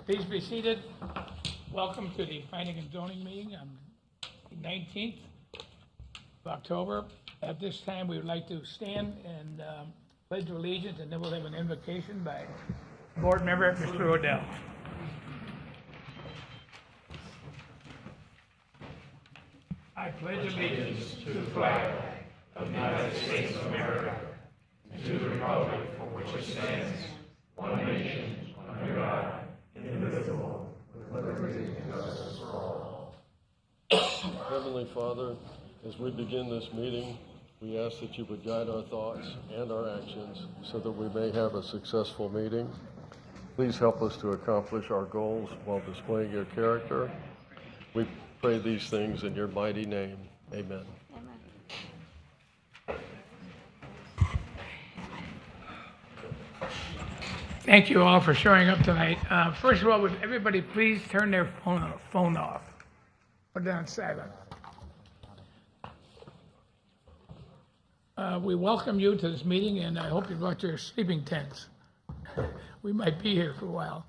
Please be seated. Welcome to the Planning and Zoning meeting on the 19th of October. At this time, we would like to stand and pledge allegiance, and then we'll have an invocation by Board Member Mr. Odell. I pledge allegiance to the flag of the United States of America and to the republic for which it stands, one nation, under God, indivisible, with liberty and justice for all. Heavenly Father, as we begin this meeting, we ask that you would guide our thoughts and our actions so that we may have a successful meeting. Please help us to accomplish our goals while displaying your character. We pray these things in your mighty name. Amen. Thank you all for showing up tonight. First of all, would everybody please turn their phone off? Put it on silent. We welcome you to this meeting, and I hope you brought your sleeping tents. We might be here for a while.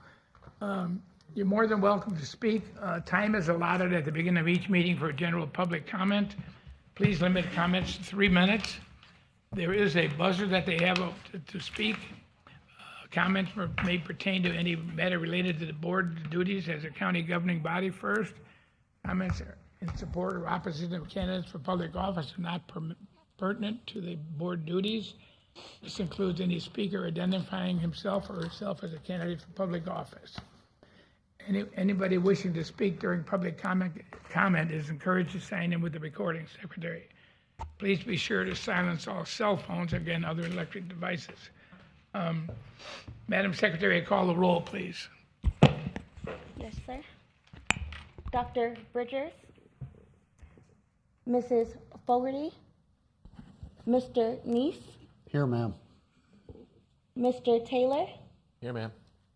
You're more than welcome to speak. Time is allotted at the beginning of each meeting for general public comment. Please limit comments to 3 minutes. There is a buzzer that they have to speak. Comments may pertain to any matter related to the board duties as a county governing body first. Comments in support or opposition of candidates for public office are not pertinent to the board duties. This includes any speaker identifying himself or herself as a candidate for public office. Anybody wishing to speak during public comment is encouraged to sign in with the recording secretary. Please be sure to silence all cell phones, again, other electric devices. Madam Secretary, call the roll, please. Yes, sir. Dr. Bridgers, Mrs. Fogarty, Mr. Neese, Here, ma'am. Mr. Taylor, Here, ma'am.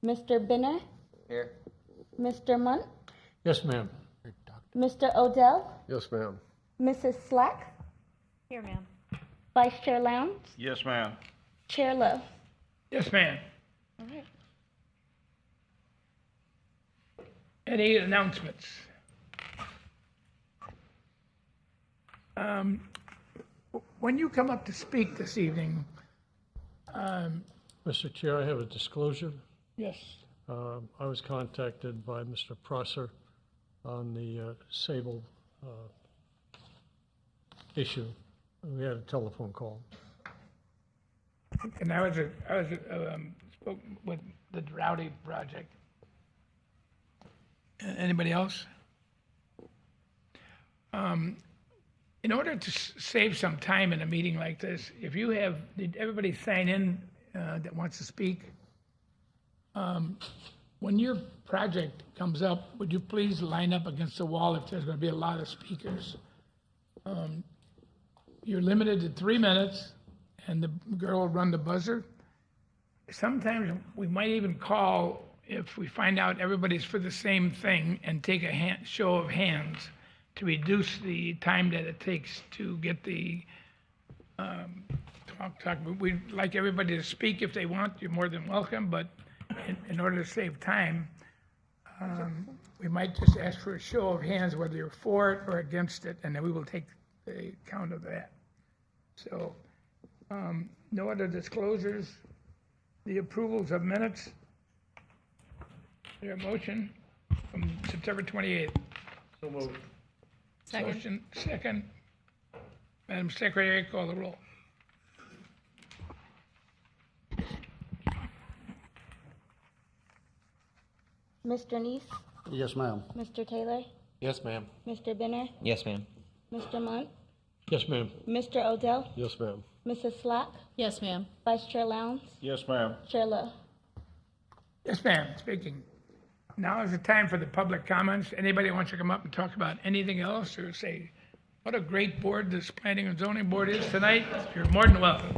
Mr. Benner, Here. Mr. Munt, Yes, ma'am. Mr. Odell, Yes, ma'am. Mrs. Slack, Here, ma'am. Vice Chair Lowndes, Yes, ma'am. Chair Lowe. Yes, ma'am. All right. Any announcements? When you come up to speak this evening, Mr. Chair, I have a disclosure. yes, I was contacted by Mr. Prosser on the Sable issue. We had a telephone call. and I spoke with the Rowdy project. Anybody else? In order to save some time in a meeting like this, if you have, did everybody sign in that wants to speak? When your project comes up, would you please line up against the wall if there's going to be a lot of speakers? You're limited to 3 minutes, and the girl will run the buzzer. Sometimes we might even call if we find out everybody's for the same thing and take a show of hands to reduce the time that it takes to get the talk. We'd like everybody to speak if they want. You're more than welcome, but in order to save time, we might just ask for a show of hands, whether you're for it or against it, and then we will take the count of that. So, no other disclosures. The approvals of minutes. Is there a motion from September 28th? So moved. Second. Motion second. Madam Secretary, call the roll. Mr. Neese, Yes, ma'am. Mr. Taylor, Yes, ma'am. Mr. Benner, Yes, ma'am. Mr. Munt, Yes, ma'am. Mr. Odell, Yes, ma'am. Mrs. Slack, Yes, ma'am. Vice Chair Lowndes, Yes, ma'am. Chair Lowe. Yes, ma'am, speaking. Now is the time for the public comments. Anybody wants to come up and talk about anything else or say, what a great board this Planning and Zoning Board is tonight, you're more than welcome.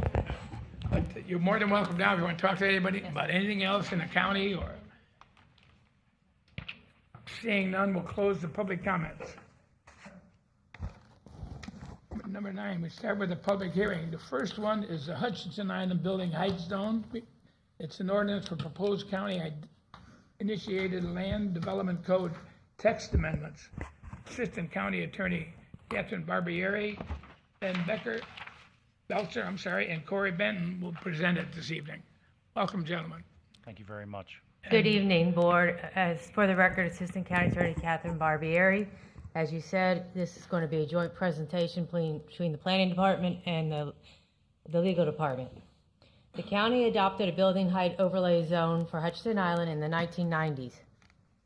But you're more than welcome now if you want to talk to anybody about anything else in the county or. Seeing none, we'll close the public comments. Number 9, we start with the public hearing. The first one is the Hutchinson Island Building Height Zone. It's an ordinance for proposed county initiated land development code text amendments. Assistant County Attorney Catherine Barbieri, Ben Belcher, and Corey Benton will present it this evening. Welcome, gentlemen. Thank you very much. Good evening, Board. As for the record, Assistant County Attorney Catherine Barbieri. As you said, this is going to be a joint presentation between the Planning Department and the Legal Department. The county adopted a building height overlay zone for Hutchinson Island in the 1990s,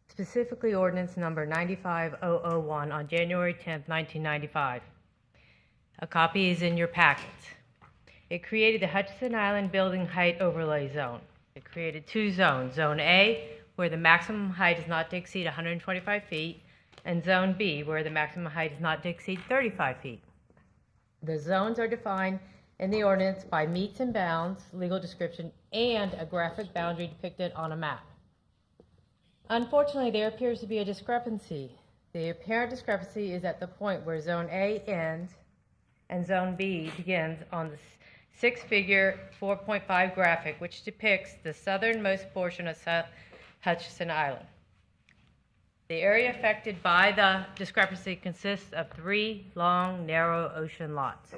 specifically ordinance number 95001 on January 10, 1995. A copy is in your packets. It created the Hutchinson Island building height overlay zone. It created two zones, Zone A, where the maximum height is not to exceed 125 feet, and Zone B, where the maximum height is not to exceed 35 feet. The zones are defined in the ordinance by meets and bounds, legal description, and a graphic boundary depicted on a map. Unfortunately, there appears to be a discrepancy. The apparent discrepancy is at the point where Zone A ends and Zone B begins on the six-figure 4.5 graphic, which depicts the southernmost portion of South Hutchinson Island. The area affected by the discrepancy consists of three long, narrow ocean lots.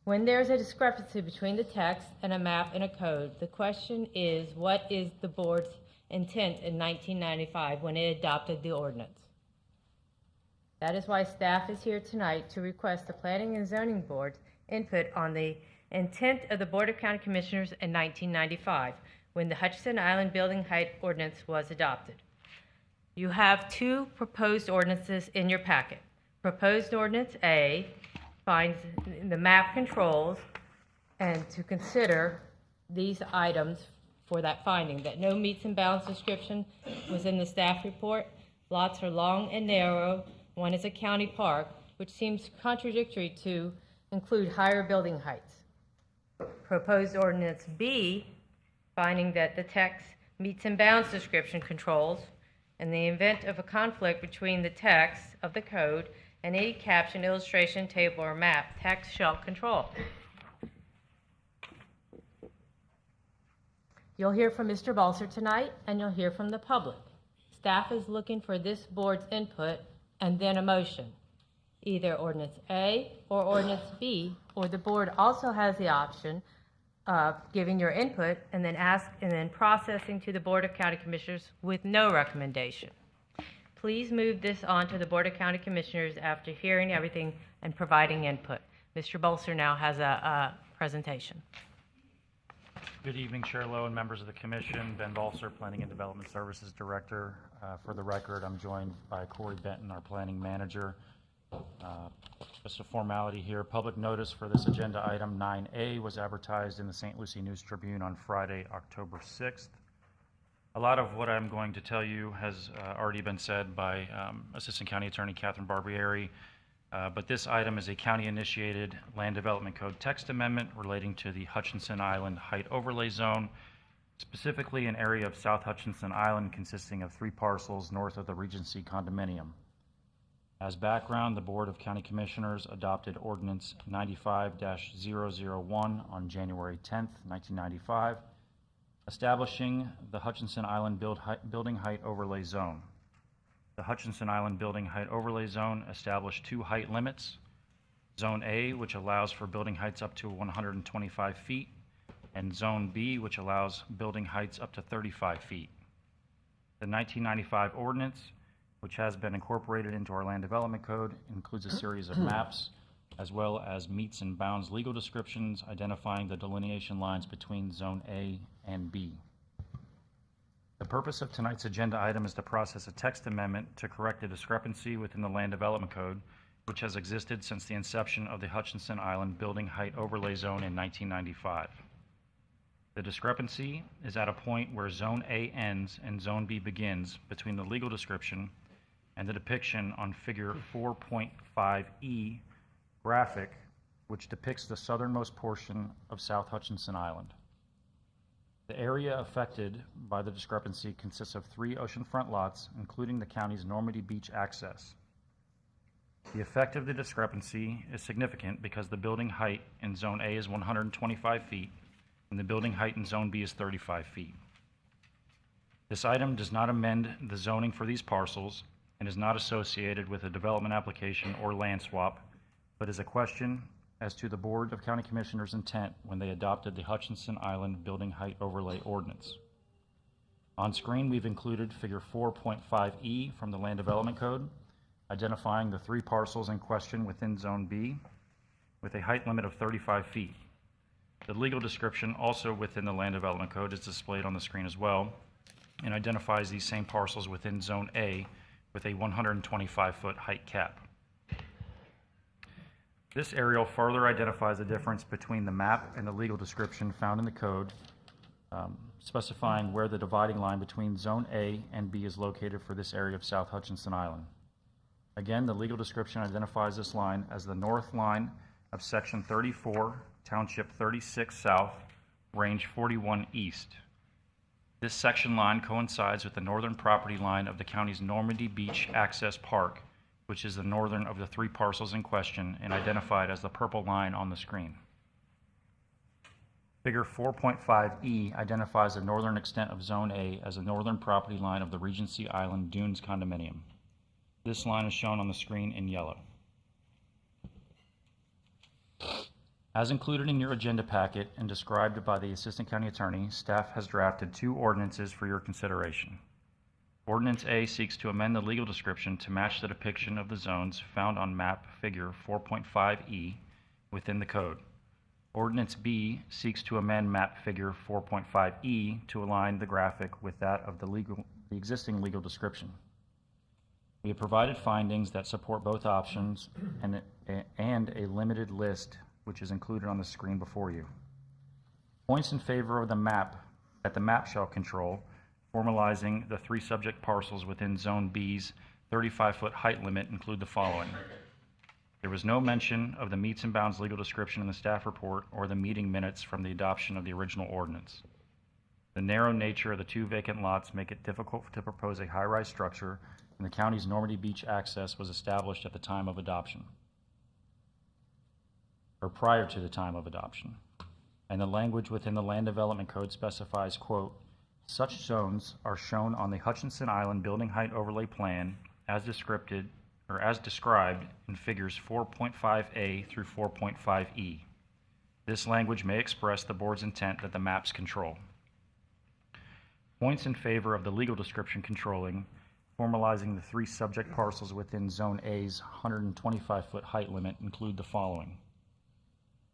When there's a discrepancy between the text and a map and a code, the question is, what is the board's intent in 1995 when it adopted the ordinance? That is why staff is here tonight to request the Planning and Zoning Board's input on the intent of the Board of County Commissioners in 1995 when the Hutchinson Island Building Height Ordinance was adopted. You have two proposed ordinances in your packet. Proposed Ordinance A finds the map controls and to consider these items for that finding, that no meets and bounds description was in the staff report. Lots are long and narrow. One is a county park, which seems contradictory to include higher building heights. Proposed Ordinance B, finding that the text meets and bounds description controls, in the event of a conflict between the text of the code and any caption, illustration, table, or map, text shall control. You'll hear from Mr. Balser tonight, and you'll hear from the public. Staff is looking for this board's input and then a motion, either Ordinance A or Ordinance B, or the board also has the option of giving your input and then processing to the Board of County Commissioners with no recommendation. Please move this on to the Board of County Commissioners after hearing everything and providing input. Mr. Balser now has a presentation. Good evening, Chair Lowe and members of the Commission. Ben Balser, Planning and Development Services Director. For the record, I'm joined by Corey Benton, our Planning Manager. Just a formality here. Public notice for this agenda item 9A was advertised in the St. Lucie News Tribune on Friday, October 6th. A lot of what I'm going to tell you has already been said by Assistant County Attorney Catherine Barbieri, but this item is a county-initiated Land Development Code text amendment relating to the Hutchinson Island Height Overlay Zone, specifically an area of South Hutchinson Island consisting of 3 parcels north of the Regency condominium. As background, the Board of County Commissioners adopted Ordinance 95-001 on January 10th, 1995, establishing the Hutchinson Island Building Height Overlay Zone. The Hutchinson Island Building Height Overlay Zone established 2 height limits, Zone A, which allows for building heights up to 125 feet, and Zone B, which allows building heights up to 35 feet. The 1995 ordinance, which has been incorporated into our Land Development Code, includes a series of maps, as well as meets and bounds legal descriptions identifying the delineation lines between Zone A and B. The purpose of tonight's agenda item is to process a text amendment to correct a discrepancy within the Land Development Code, which has existed since the inception of the Hutchinson Island Building Height Overlay Zone in 1995. The discrepancy is at a point where Zone A ends and Zone B begins between the legal description and the depiction on Figure 4.5E graphic, which depicts the southernmost portion of South Hutchinson Island. The area affected by the discrepancy consists of 3 oceanfront lots, including the county's Normandy Beach access. The effect of the discrepancy is significant because the building height in Zone A is 125 feet, and the building height in Zone B is 35 feet. This item does not amend the zoning for these parcels and is not associated with a development application or land swap, but is a question as to the Board of County Commissioners' intent when they adopted the Hutchinson Island Building Height Overlay Ordinance. On screen, we've included Figure 4.5E from the Land Development Code, identifying the 3 parcels in question within Zone B with a height limit of 35 feet. The legal description, also within the Land Development Code, is displayed on the screen as well and identifies these same parcels within Zone A with a 125-foot height cap. This aerial further identifies the difference between the map and the legal description found in the code, specifying where the dividing line between Zone A and B is located for this area of South Hutchinson Island. Again, the legal description identifies this line as the north line of Section 34, Township 36 South, Range 41 East. This section line coincides with the northern property line of the county's Normandy Beach Access Park, which is the northern of the 3 parcels in question and identified as the purple line on the screen. Figure 4.5E identifies the northern extent of Zone A as the northern property line of the Regency Island Dunes condominium. This line is shown on the screen in yellow. As included in your agenda packet and described by the Assistant County Attorney, staff has drafted 2 ordinances for your consideration. Ordinance A seeks to amend the legal description to match the depiction of the zones found on map figure 4.5E within the code. Ordinance B seeks to amend map figure 4.5E to align the graphic with that of the existing legal description. We have provided findings that support both options and a limited list which is included on the screen before you. Points in favor of the map that the map shall control, formalizing the 3 subject parcels within Zone B's 35-foot height limit include the following. There was no mention of the meets and bounds legal description in the staff report or the meeting minutes from the adoption of the original ordinance. The narrow nature of the 2 vacant lots make it difficult to propose a high-rise structure, and the county's Normandy Beach access was established at the time of adoption, or prior to the time of adoption. And the language within the Land Development Code specifies, quote, such zones are shown on the Hutchinson Island Building Height Overlay Plan as described in figures 4.5A through 4.5E. This language may express the board's intent that the maps control. Points in favor of the legal description controlling, formalizing the 3 subject parcels within Zone A's 125-foot height limit include the following.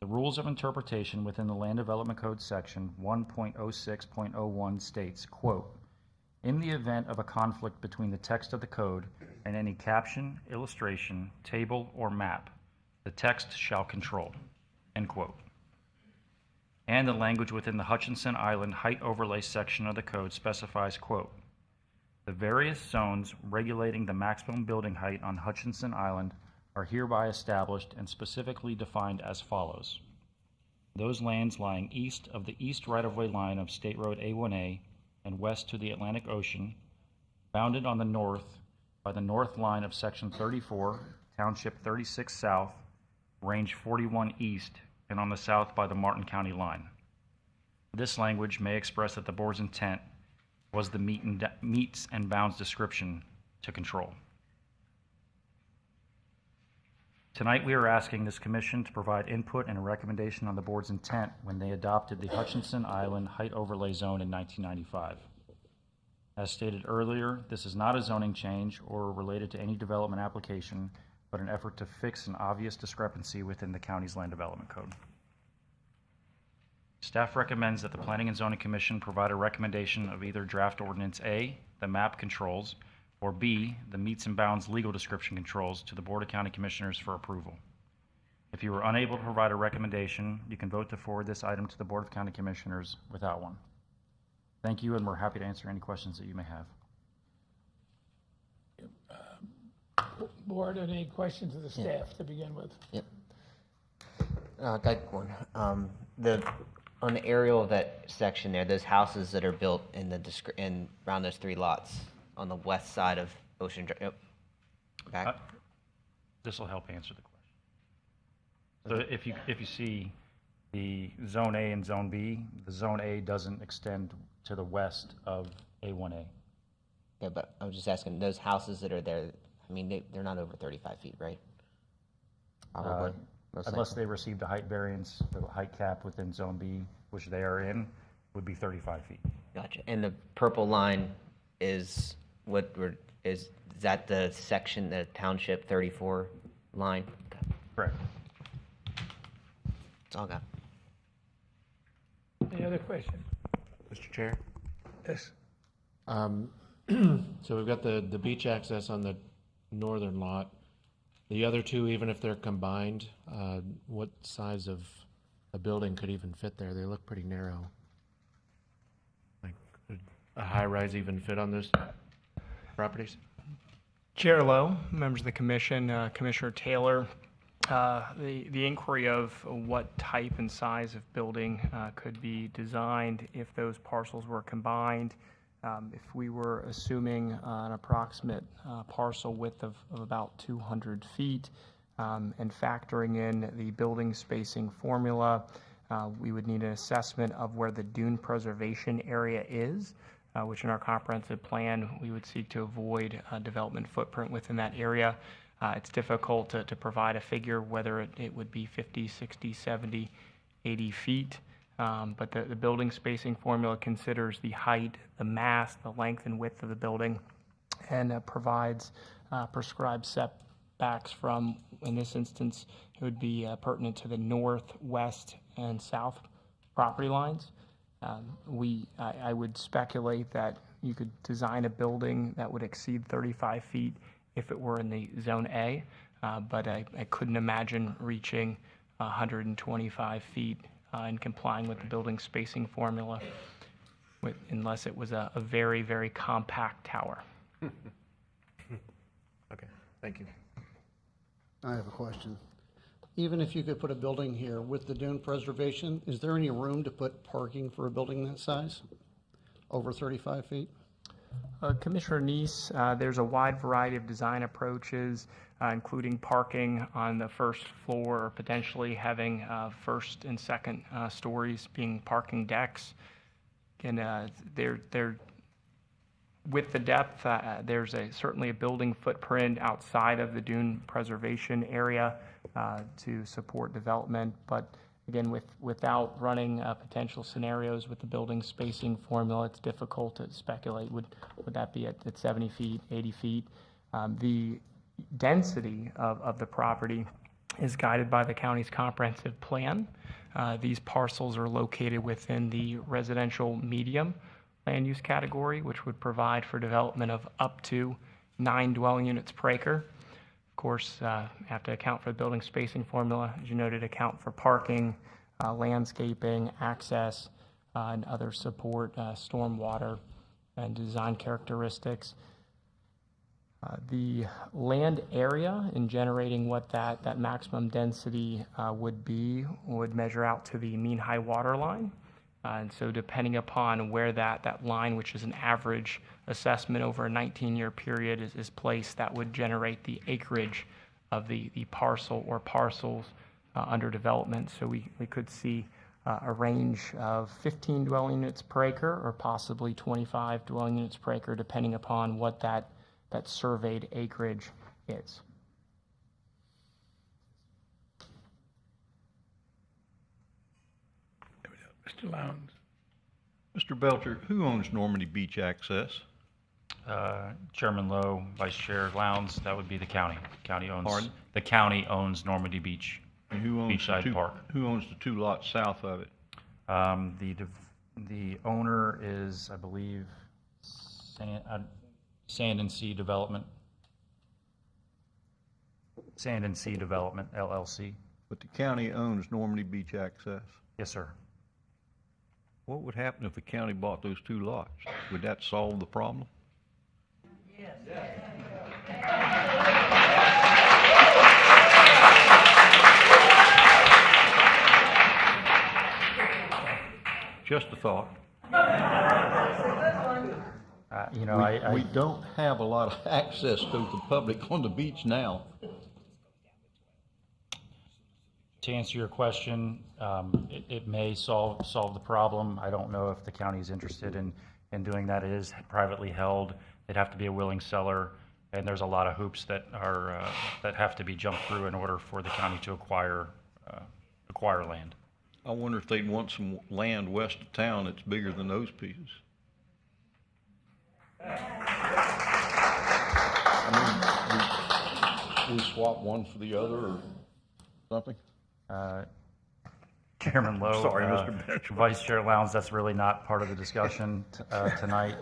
The rules of interpretation within the Land Development Code section 1.06.01 states, quote, in the event of a conflict between the text of the code and any caption, illustration, table, or map, the text shall control, end quote. And the language within the Hutchinson Island Height Overlay section of the code specifies, quote, the various zones regulating the maximum building height on Hutchinson Island are hereby established and specifically defined as follows. Those lands lying east of the east right-of-way line of State Road A1A and west to the Atlantic Ocean, bounded on the north by the north line of Section 34, Township 36 South, Range 41 East, and on the south by the Martin County line. This language may express that the board's intent was the meets and bounds description to control. Tonight, we are asking this commission to provide input and a recommendation on the board's intent when they adopted the Hutchinson Island Height Overlay Zone in 1995. As stated earlier, this is not a zoning change or related to any development application, but an effort to fix an obvious discrepancy within the county's Land Development Code. Staff recommends that the Planning and Zoning Commission provide a recommendation of either draft ordinance A, the map controls, or B, the meets and bounds legal description controls to the Board of County Commissioners for approval. If you are unable to provide a recommendation, you can vote to forward this item to the Board of County Commissioners without one. Thank you, and we're happy to answer any questions that you may have. Board, any questions of the staff to begin with? Yep. Got one. On the aerial of that section there, those houses that are built in around those 3 lots on the west side of Ocean Drive. Yep. Back. This will help answer the question. So if you see the Zone A and Zone B, the Zone A doesn't extend to the west of A1A. Yeah, but I was just asking, those houses that are there, I mean, they're not over 35 feet, right? Probably. Most Unless likely. they received a height variance, the height cap within Zone B, which they are in, would be 35 feet. Gotcha. And the purple line is is that the section, the township 34 line? Okay. Correct. That's all I got. Any other questions? Mr. Chair? Yes. So we've got the beach access on the northern lot. The other two, even if they're combined, what size of a building could even fit there? They look pretty narrow. Like, could a high-rise even fit on those properties? Chair Lowe, members of the commission, Commissioner Taylor, the inquiry of what type and size of building could be designed if those parcels were combined. If we were assuming an approximate parcel width of about 200 feet and factoring in the building spacing formula, we would need an assessment of where the dune preservation area is, which in our comprehensive plan, we would seek to avoid development footprint within that area. It's difficult to provide a figure whether it would be 50, 60, 70, 80 feet. But the building spacing formula considers the height, the mass, the length and width of the building, and provides prescribed setbacks from, in this instance, it would be pertinent to the north, west, and south property lines. I would speculate that you could design a building that would exceed 35 feet if it were in the Zone A, but I couldn't imagine reaching 125 feet and complying with the building spacing formula unless it was a very, very compact tower. Okay, thank you. I have a question. Even if you could put a building here with the dune preservation, is there any room to put parking for a building that size? Over 35 feet? Commissioner Neese, there's a wide variety of design approaches, including parking on the first floor or potentially having first and second stories being parking decks. And with the depth, there's certainly a building footprint outside of the dune preservation area to support development. But again, without running potential scenarios with the building spacing formula, it's difficult to speculate. Would that be at 70 feet, 80 feet? The density of the property is guided by the county's comprehensive plan. These parcels are located within the residential medium land use category, which would provide for development of up to 9 dwelling units per acre. Of course, have to account for the building spacing formula, as you noted, account for parking, landscaping, access, and other support, stormwater, and design characteristics. The land area in generating what that maximum density would be would measure out to the mean high water line. And so depending upon where that line, which is an average assessment over a 19-year period, is placed, that would generate the acreage of the parcel or parcels under development. So we could see a range of 15 dwelling units per acre or possibly 25 dwelling units per acre, depending upon what that surveyed acreage is. Mr. Lowndes. Mr. Belcher, who owns Normandy Beach Access? Chairman Lowe, Vice Chair Lowndes, that would be the county. Pardon? The county owns Normandy Beach. And who owns Beachside Park. Who owns the 2 lots south of it? The owner is, I believe, Sand and Sea Development. Sand and Sea Development, LLC. But the county owns Normandy Beach Access. Yes, sir. What would happen if the county bought those 2 lots? Would that solve the problem? Just a thought. We don't have a lot of access to the public on the beach now. To answer your question, it may solve the problem. I don't know if the county is interested in In doing that, it is privately held. They'd have to be a willing seller, and there's a lot of hoops that are, that have to be jumped through in order for the county to acquire land. I wonder if they'd want some land west of town that's bigger than those pieces. I mean, we swap one for the other or something? Chairman Lowe. Sorry, Mr. Benjamin. Vice Chair Lowndes, that's really not part of the discussion tonight,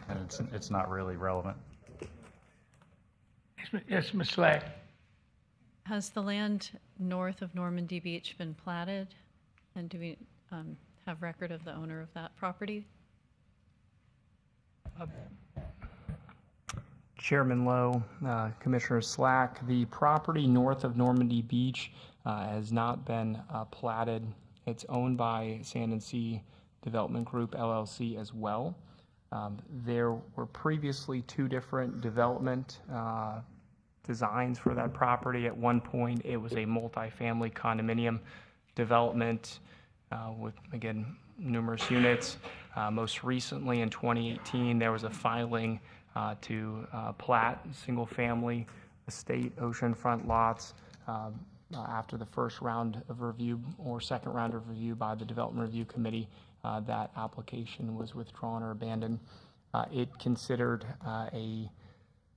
and it's not really relevant. Yes, Ms. Slack. Has the land north of Normandy Beach been platted? And do we have record of the owner of that property? Chairman Lowe, Commissioner Slack, the property north of Normandy Beach has not been platted. It's owned by Sand and Sea Development Group LLC as well. There were previously two different development designs for that property. At one point, it was a multifamily condominium development with, again, numerous units. Most recently, in 2018, there was a filing to plat single-family estate oceanfront lots after the first round of review or second round of review by the Development Review Committee. That application was withdrawn or abandoned. It considered a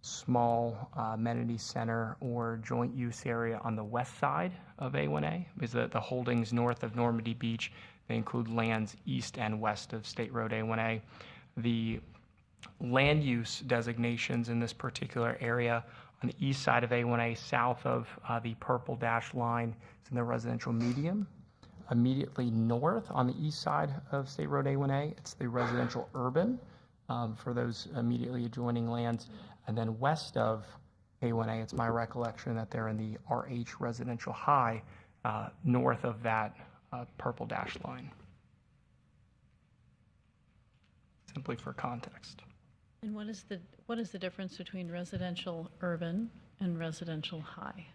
small amenity center or joint use area on the west side of A1A, because the holdings north of Normandy Beach, they include lands east and west of State Road A1A. The land use designations in this particular area on the east side of A1A, south of the purple dashed line, is in the residential medium. Immediately north on the east side of State Road A1A, it's the residential urban for those immediately adjoining lands. And then west of A1A, it's my recollection that they're in the RH residential high north of that purple dashed line. Simply for context. And what is the difference between residential urban and residential high?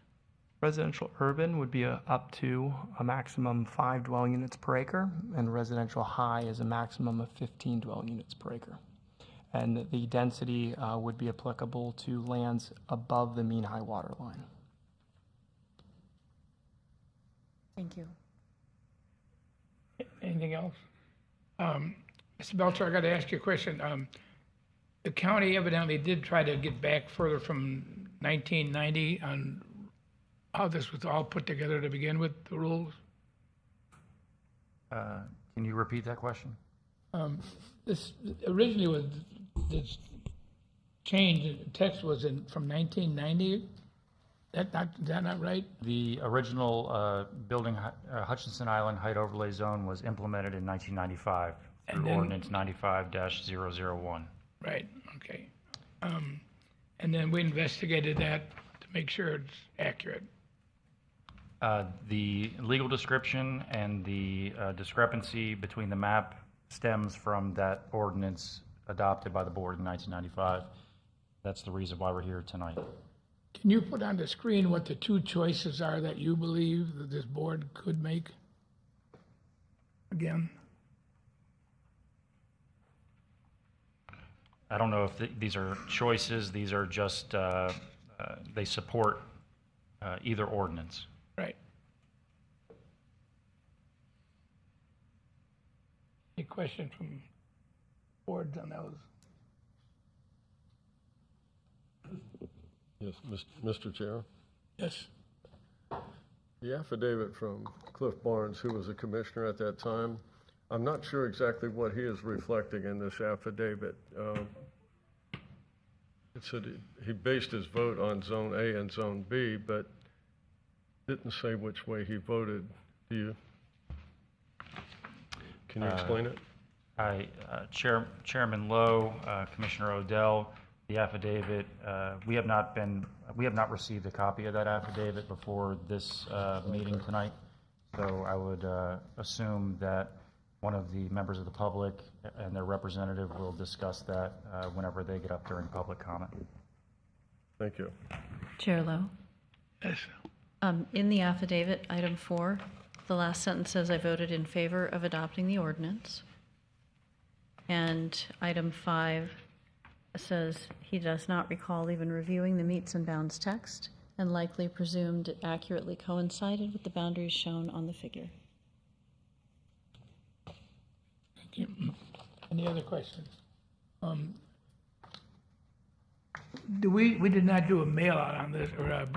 Residential urban would be up to a maximum 5 dwelling units per acre, and residential high is a maximum of 15 dwelling units per acre. And the density would be applicable to lands above the mean high water line. Thank you. Anything else? Mr. Belcher, I got to ask you a question. The county evidently did try to get back further from 1990 on how this was all put together to begin with, the rules. Can you repeat that question? This originally was, this change in text was from 1990. Is that not right? The original building Hutchinson Island Height Overlay Zone was implemented in 1995 through Ordinance 95-001. Right, okay. And then we investigated that to make sure it's accurate. The legal description and the discrepancy between the map stems from that ordinance adopted by the board in 1995. That's the reason why we're here tonight. Can you put on the screen what the two choices are that you believe that this board could make? Again? I don't know if these are choices. These are just, they support either ordinance. Right. Any question from boards on those? Yes, Mr. Chair. Yes. The affidavit from Cliff Barnes, who was a commissioner at that time, I'm not sure exactly what he is reflecting in this affidavit. It said he based his vote on Zone A and Zone B, but didn't say which way he voted. Do you? Can you explain it? Chairman Lowe, Commissioner Odell, the affidavit, we have not received a copy of that affidavit before this meeting tonight. So I would assume that one of the members of the public and their representative will discuss that whenever they get up during public comment. Thank you. Chair Lowe? Yes. In the affidavit, item 4, the last sentence says, "I voted in favor of adopting the ordinance." And item 5 says he does not recall even reviewing the meets and bounds text and likely presumed it accurately coincided with the boundaries shown on the figure. Thank you. Any other questions? We did not do a mail out on this, or a,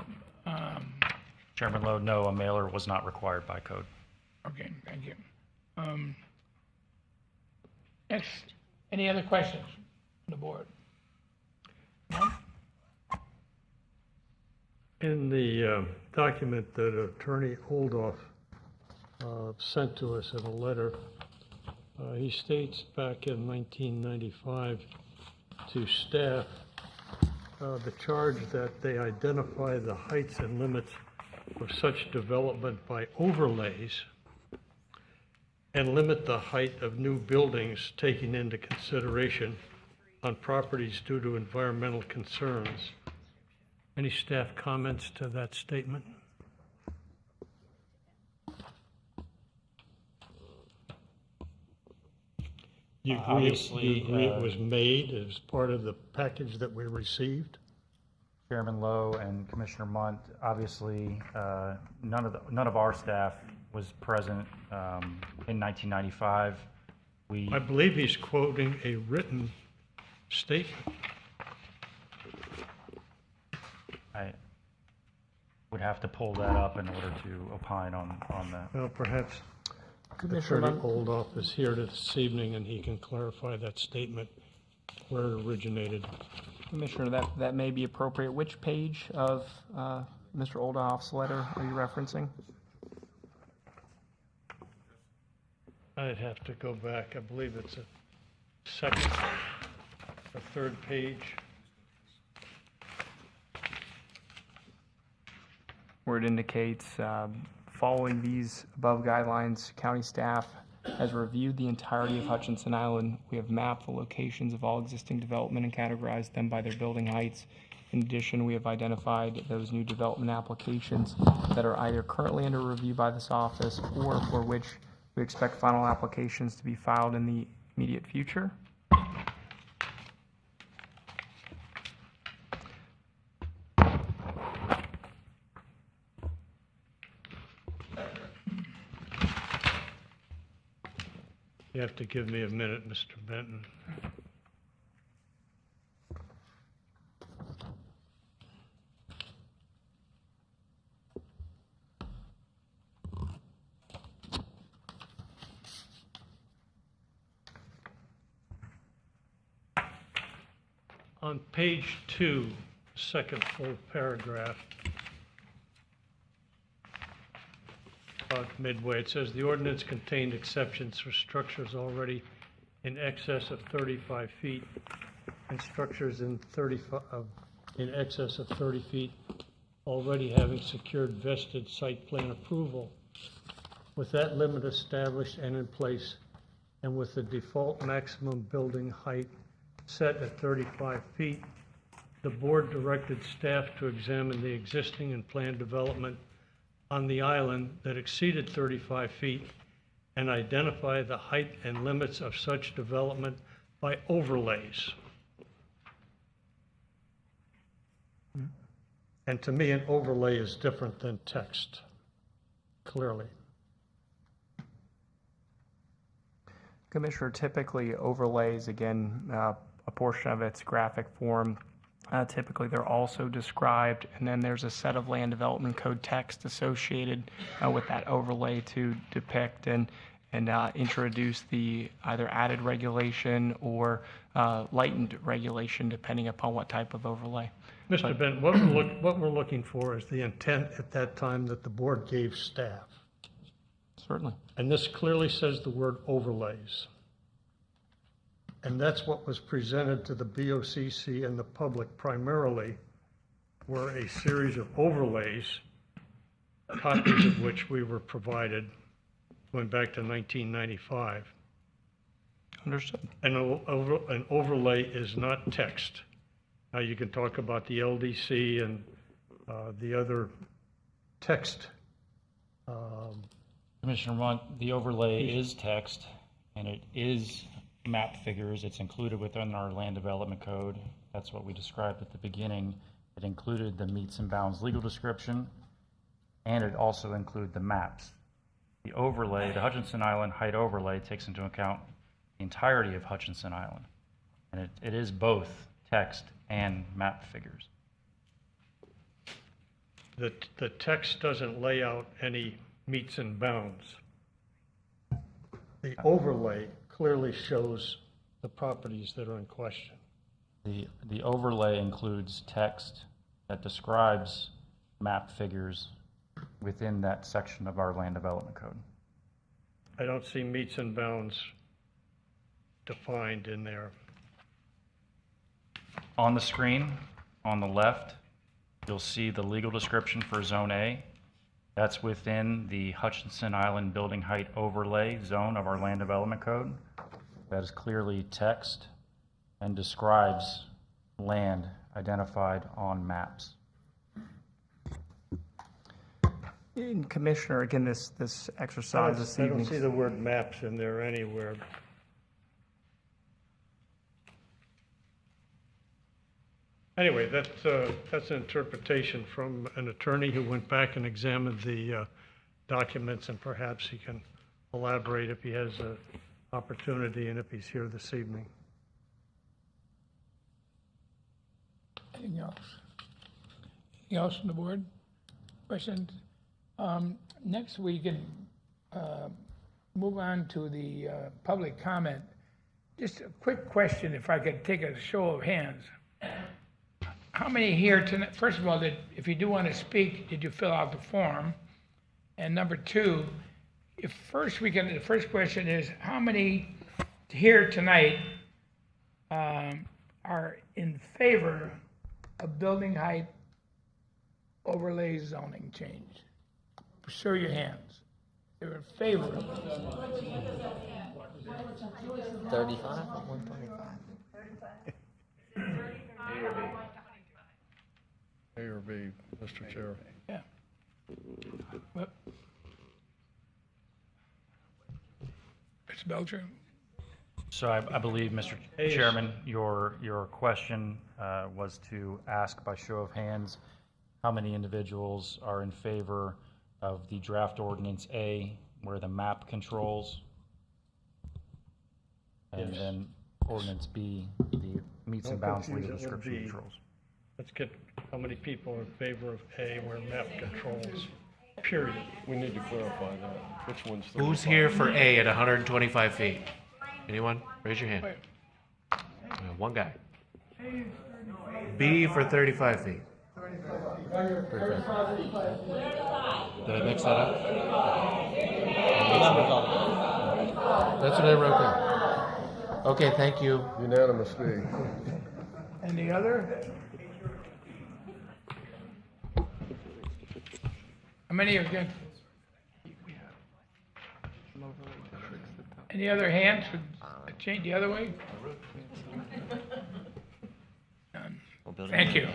Chairman Lowe, no, a mailer was not required by code. okay, thank you. Next, any other questions from the board? In the document that Attorney Oldoff sent to us in a letter, he states back in 1995 to staff the charge that they identify the heights and limits of such development by overlays and limit the height of new buildings taking into consideration on properties due to environmental concerns. Any staff comments to that statement? You Obviously, agree it was made as part of the package that we received? Chairman Lowe and Commissioner Munt, obviously, none of our staff was present in 1995. I believe he's quoting a written statement. I would have to pull that up in order to opine on that. Well, perhaps Commissioner Attorney Munt? Oldoff is here this evening and he can clarify that statement, where it originated. Commissioner, that may be appropriate. Which page of Mr. Oldoff's letter are you referencing? I'd have to go back. I believe it's a third page. Where it indicates, following these above guidelines, county staff has reviewed the entirety of Hutchinson Island. We have mapped the locations of all existing development and categorized them by their building heights. In addition, we have identified those new development applications that are either currently under review by this office or for which we expect final applications to be filed in the immediate future. You have to give me a minute, Mr. Benton. On page 2, second full paragraph, about midway, it says the ordinance contained exceptions for structures already in excess of 35 feet and structures in excess of 30 feet already having secured vested site plan approval. With that limit established and in place, and with the default maximum building height set at 35 feet, the board directed staff to examine the existing and planned development on the island that exceeded 35 feet and identify the height and limits of such development by overlays. And to me, an overlay is different than text, clearly. Commissioner, typically overlays, again, a portion of its graphic form. Typically, they're also described, and then there's a set of land development code text associated with that overlay to depict and introduce the either added regulation or lightened regulation, depending upon what type of overlay. Mr. Bent, what we're looking for is the intent at that time that the board gave staff. Certainly. And this clearly says the word overlays. And that's what was presented to the BOCC and the public primarily, were a series of overlays, copies of which we were provided going back to 1995. Understood. And an overlay is not text. Now you can talk about the LDC and the other text. Commissioner Munt, the overlay is text, and it is map figures. It's included within our land development code. That's what we described at the beginning. It included the meets and bounds legal description, and it also included the maps. The overlay, the Hutchinson Island height overlay, takes into account the entirety of Hutchinson Island. And it is both text and map figures. The text doesn't lay out any meets and bounds. The overlay clearly shows the properties that are in question. The overlay includes text that describes map figures within that section of our land development code. I don't see meets and bounds defined in there. On the screen, on the left, you'll see the legal description for Zone A. That's within the Hutchinson Island building height overlay zone of our land development code. That is clearly text and describes land identified on maps. And Commissioner, again, this exercise this I don't evening. see the word maps in there anywhere. Anyway, that's an interpretation from an attorney who went back and examined the documents, and perhaps he can elaborate if he has an opportunity and if he's here this evening. Anything else? Anything else from the board? Questions? Next we can move on to the public comment. Just a quick question, if I could take a show of hands. How many here tonight, first of all, if you do want to speak, did you fill out the form? And number two, the first question is, how many here tonight are in favor of building height overlay zoning change? Show your hands. They're in favor of it. 35 or 125? A or B, Mr. Chair. Yeah. Well, Mr. Belcher? So I believe, Mr. Chairman, your question was to ask by show of hands how many individuals are in favor of the draft ordinance A, where the map controls, and then ordinance B, the meets and bounds legal description controls. Let's get how many people are in favor of A where map controls, period. We need to clarify that. Which one's the? Who's here for A at 125 feet? Anyone? Raise your hand. One guy. B for 35 feet. Perfect. Did I mix that up? That's what I wrote down. Okay, thank you. Unanimous B. And the other? How many are against? Any other hands would change the other way? None. Thank you.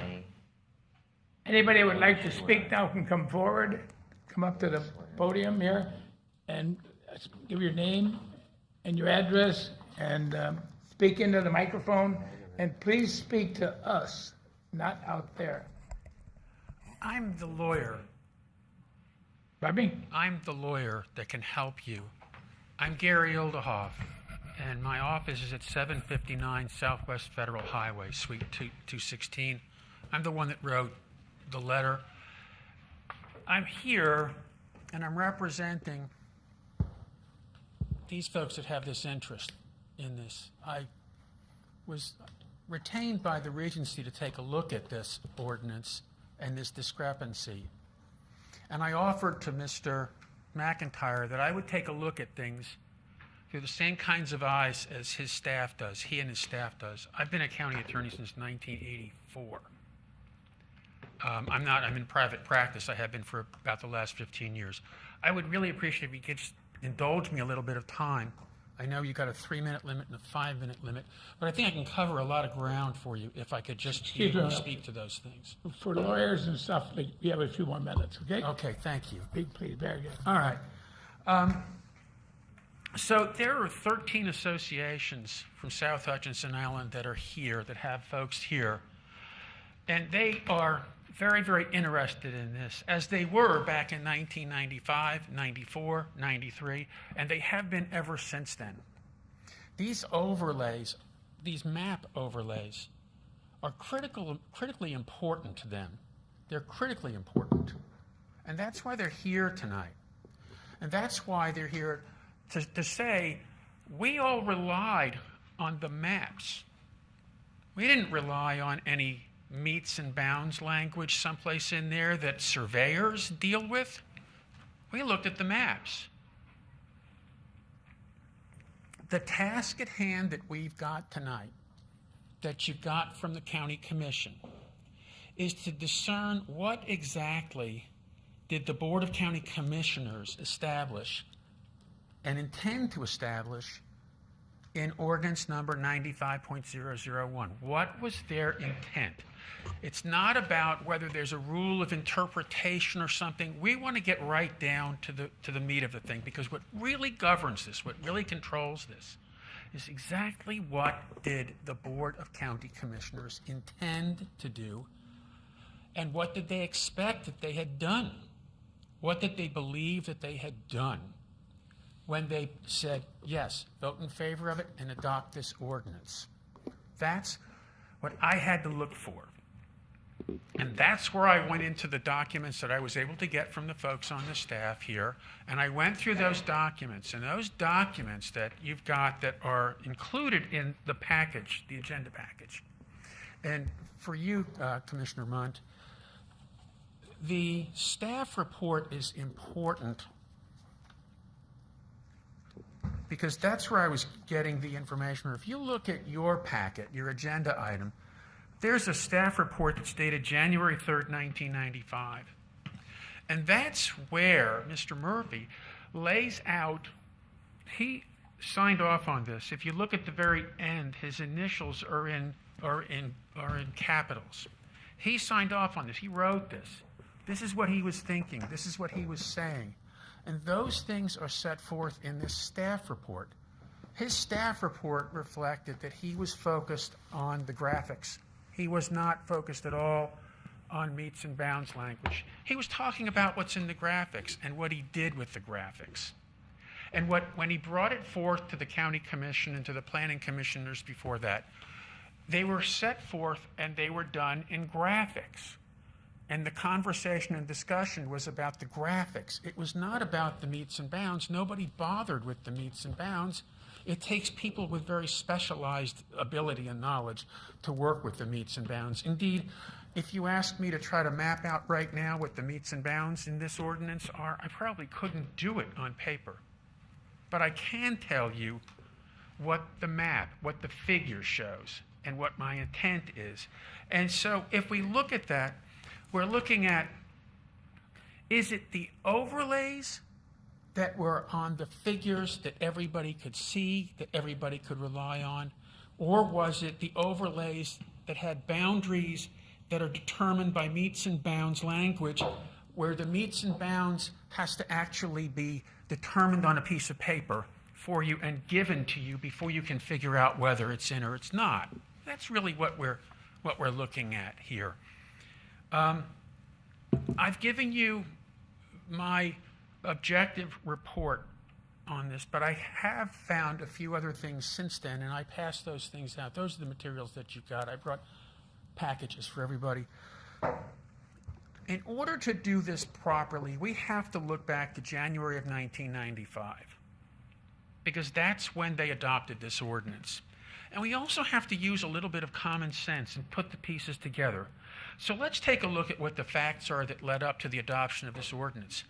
Anybody who would like to speak now can come forward, come up to the podium here, and give your name and your address, and speak into the microphone, and please speak to us, not out there. I'm the lawyer. Bobby? I'm the lawyer that can help you. I'm Gary Ildehoff, and my office is at 759 Southwest Federal Highway, Suite 216. I'm the one that wrote the letter. I'm here, and I'm representing these folks that have this interest in this. I was retained by the Regency to take a look at this ordinance and this discrepancy. And I offered to Mr. McIntyre that I would take a look at things through the same kinds of eyes as his staff does, he and his staff does. I've been a county attorney since 1984. I'm in private practice. I have been for about the last 15 years. I would really appreciate if you could just indulge me a little bit of time. I know you got a 3-minute limit and a 5-minute limit, but I think I can cover a lot of ground for you if I could just speak to those things. For lawyers and stuff, we have a few more minutes, okay? Okay, thank you. Please, very good. All right. So there are 13 associations from South Hutchinson Island that are here, that have folks here. And they are very, very interested in this, as they were back in 1995, 94, 93, and they have been ever since then. These overlays, these map overlays, are critically important to them. They're critically important. And that's why they're here tonight. And that's why they're here to say, we all relied on the maps. We didn't rely on any meets and bounds language someplace in there that surveyors deal with. We looked at the maps. The task at hand that we've got tonight, that you got from the county commission, is to discern what exactly did the Board of County Commissioners establish and intend to establish in ordinance number 95.001. What was their intent? It's not about whether there's a rule of interpretation or something. We want to get right down to the meat of the thing, because what really governs this, what really controls this, is exactly what did the Board of County Commissioners intend to do, and what did they expect that they had done? What did they believe that they had done when they said, yes, vote in favor of it and adopt this ordinance? That's what I had to look for. And that's where I went into the documents that I was able to get from the folks on the staff here. And I went through those documents. And those documents that you've got that are included in the package, the agenda package. And for you, Commissioner Munt, the staff report is important because that's where I was getting the information. Or if you look at your packet, your agenda item, there's a staff report that's dated January 3rd, 1995. And that's where Mr. Murphy lays out, he signed off on this. If you look at the very end, his initials are in capitals. He signed off on this. He wrote this. This is what he was thinking. This is what he was saying. And those things are set forth in this staff report. His staff report reflected that he was focused on the graphics. He was not focused at all on meets and bounds language. He was talking about what's in the graphics and what he did with the graphics. And when he brought it forth to the county commission and to the planning commissioners before that, they were set forth and they were done in graphics. And the conversation and discussion was about the graphics. It was not about the meets and bounds. Nobody bothered with the meets and bounds. It takes people with very specialized ability and knowledge to work with the meets and bounds. Indeed, if you asked me to try to map out right now what the meets and bounds in this ordinance are, I probably couldn't do it on paper. But I can tell you what the map, what the figure shows, and what my intent is. And so if we look at that, we're looking at, is it the overlays that were on the figures that everybody could see, that everybody could rely on? Or was it the overlays that had boundaries that are determined by meets and bounds language, where the meets and bounds has to actually be determined on a piece of paper for you and given to you before you can figure out whether it's in or it's not? That's really what we're looking at here. I've given you my objective report on this, but I have found a few other things since then, and I passed those things out. Those are the materials that you got. I brought packages for everybody. In order to do this properly, we have to look back to January of 1995, because that's when they adopted this ordinance. And we also have to use a little bit of common sense and put the pieces together. So let's take a look at what the facts are that led up to the adoption of this ordinance.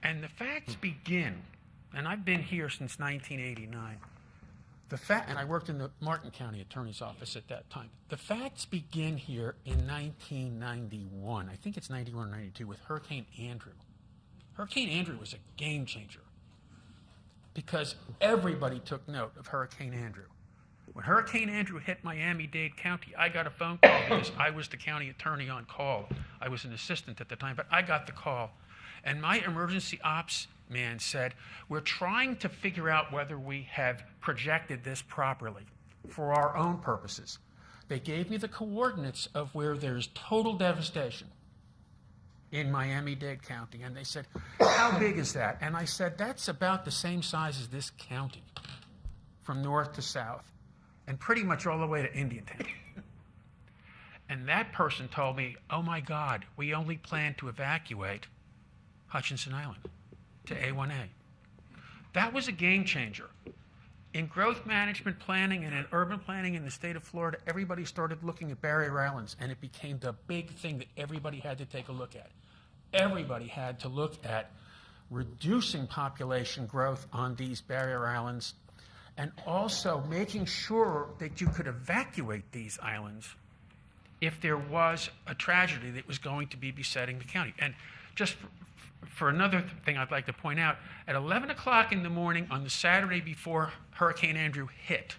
And the facts begin, and I've been here since 1989. And I worked in the Martin County Attorney's Office at that time. The facts begin here in 1991. I think it's 91 or 92 with Hurricane Andrew. Hurricane Andrew was a game changer because everybody took note of Hurricane Andrew. When Hurricane Andrew hit Miami-Dade County, I got a phone call because I was the county attorney on call. I was an assistant at the time, but I got the call. And my emergency ops man said, we're trying to figure out whether we have projected this properly for our own purposes. They gave me the coordinates of where there's total devastation in Miami-Dade County. And they said, how big is that? And I said, that's about the same size as this county, from north to south, and pretty much all the way to Indiantown. And that person told me, oh my God, we only plan to evacuate Hutchinson Island to A1A. That was a game changer. In growth management planning and in urban planning in the state of Florida, everybody started looking at barrier islands, and it became the big thing that everybody had to take a look at. Everybody had to look at reducing population growth on these barrier islands and also making sure that you could evacuate these islands if there was a tragedy that was going to be besetting the county. And just for another thing I'd like to point out, at 11 o'clock in the morning on the Saturday before Hurricane Andrew hit,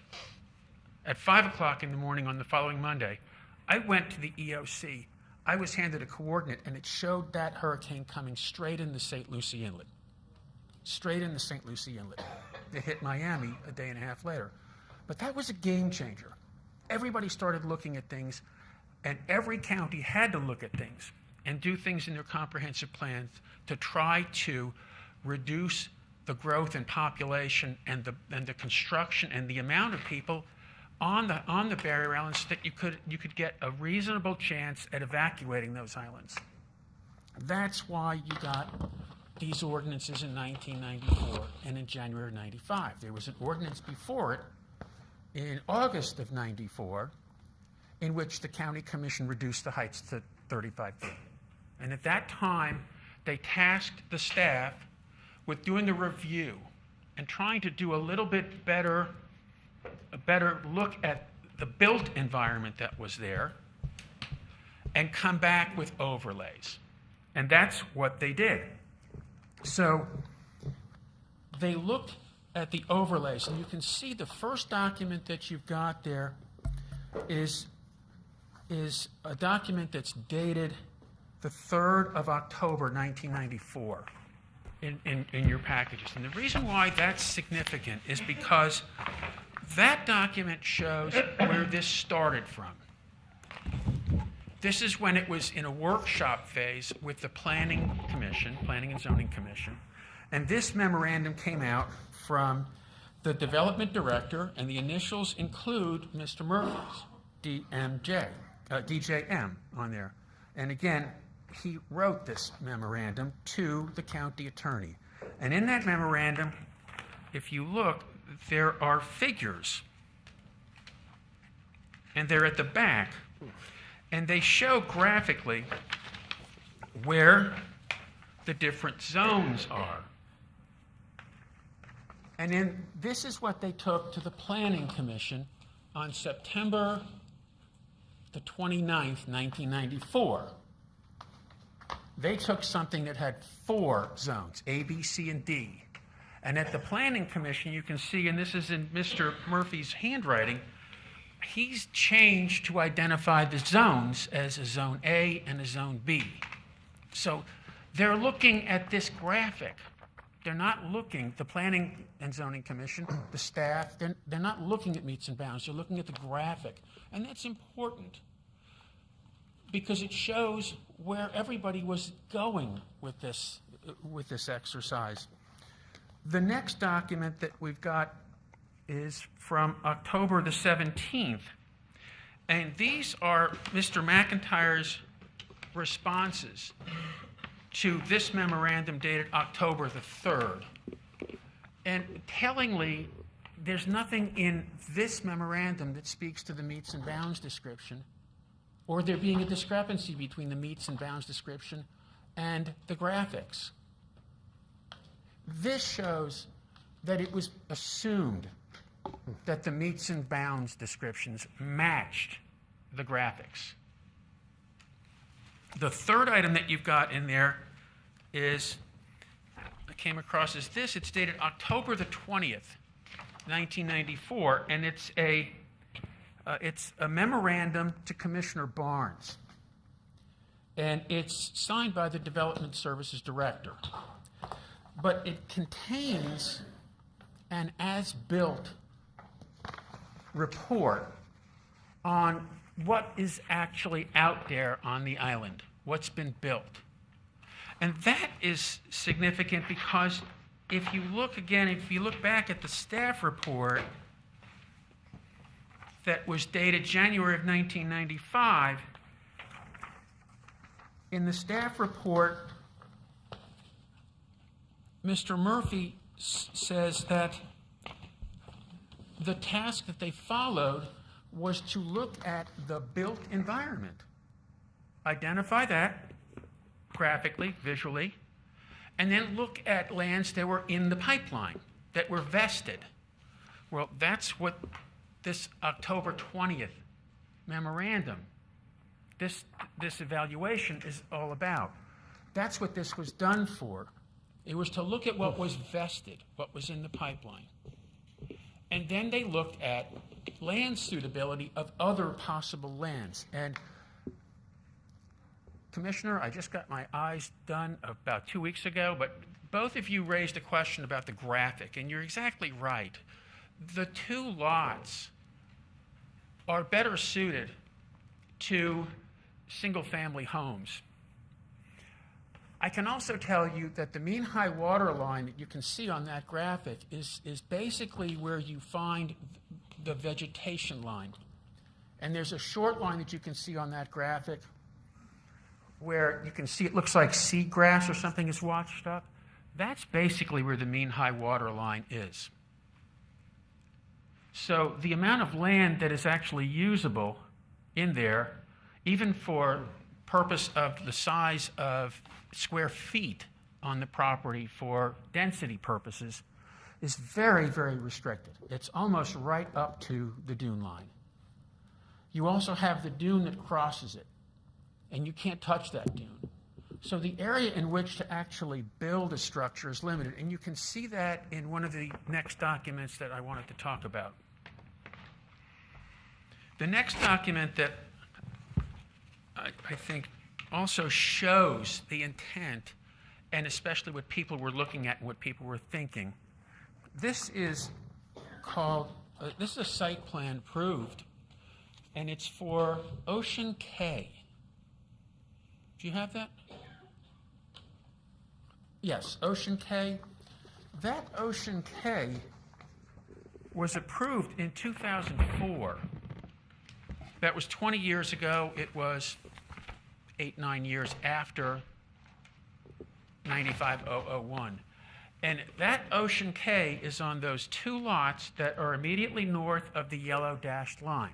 at 5 o'clock in the morning on the following Monday, I went to the EOC. I was handed a coordinate, and it showed that hurricane coming straight into St. Lucie Inlet. Straight into St. Lucie Inlet. It hit Miami a day and a half later. But that was a game changer. Everybody started looking at things, and every county had to look at things and do things in their comprehensive plans to try to reduce the growth in population and the construction and the amount of people on the barrier islands that you could get a reasonable chance at evacuating those islands. That's why you got these ordinances in 1994 and in January of 95. There was an ordinance before it in August of 94 in which the county commission reduced the heights to 35 feet. And at that time, they tasked the staff with doing a review and trying to do a little bit better look at the built environment that was there and come back with overlays. And that's what they did. So they looked at the overlays, and you can see the first document that you've got there is a document that's dated the 3rd of October, 1994 in your packages. And the reason why that's significant is because that document shows where this started from. This is when it was in a workshop phase with the Planning and Zoning Commission. And this memorandum came out from the development director, and the initials include Mr. Murphy's, DJM on there. And again, he wrote this memorandum to the county attorney. And in that memorandum, if you look, there are figures. And they're at the back. And they show graphically where the different zones are. And then this is what they took to the Planning Commission on September the 29th, 1994. They took something that had 4 zones, A, B, C, and D. And at the Planning Commission, you can see, and this is in Mr. Murphy's handwriting, he's changed to identify the zones as a Zone A and a Zone B. So they're looking at this graphic. They're not looking, the Planning and Zoning Commission, the staff, they're not looking at meets and bounds. They're looking at the graphic. And that's important because it shows where everybody was going with this exercise. The next document that we've got is from October the 17th. And these are Mr. McIntyre's responses to this memorandum dated October the 3rd. And tellingly, there's nothing in this memorandum that speaks to the meets and bounds description, or there being a discrepancy between the meets and bounds description and the graphics. This shows that it was assumed that the meets and bounds descriptions matched the graphics. The third item that you've got in there is, I came across as this, it's dated October the 20th, 1994, and it's a it's a memorandum to Commissioner Barnes, and it's signed by the Development Services Director. But it contains an as-built report on what is actually out there on the island, what's been built. And that is significant because if you look back at the staff report that was dated January of 1995, in the staff report, Mr. Murphy says that the task that they followed was to look at the built environment, identify that graphically, visually, and then look at lands that were in the pipeline, that were vested. Well, that's what this October 20th memorandum, this evaluation is all about. That's what this was done for. It was to look at what was vested, what was in the pipeline. And then they looked at land suitability of other possible lands. And Commissioner, I just got my eyes done about 2 weeks ago, but both of you raised a question about the graphic, and you're exactly right. The two lots are better suited to single-family homes. I can also tell you that the mean high water line that you can see on that graphic is basically where you find the vegetation line. And there's a short line that you can see on that graphic where you can see it looks like seagrass or something is washed up. That's basically where the mean high water line is. So the amount of land that is actually usable in there, even for purpose of the size of square feet on the property for density purposes, is very, very restricted. It's almost right up to the dune line. You also have the dune that crosses it, and you can't touch that dune. So the area in which to actually build a structure is limited, and you can see that in one of the next documents that I wanted to talk about. The next document that I think also shows the intent, and especially what people were looking at and what people were thinking. This is called, this is a site plan approved, and it's for Ocean K. Do you have that? Yes, Ocean K. That Ocean K was approved in 2004. That was 20 years ago. It was 8-9 years after 95001. And that Ocean K is on those two lots that are immediately north of the yellow dashed line.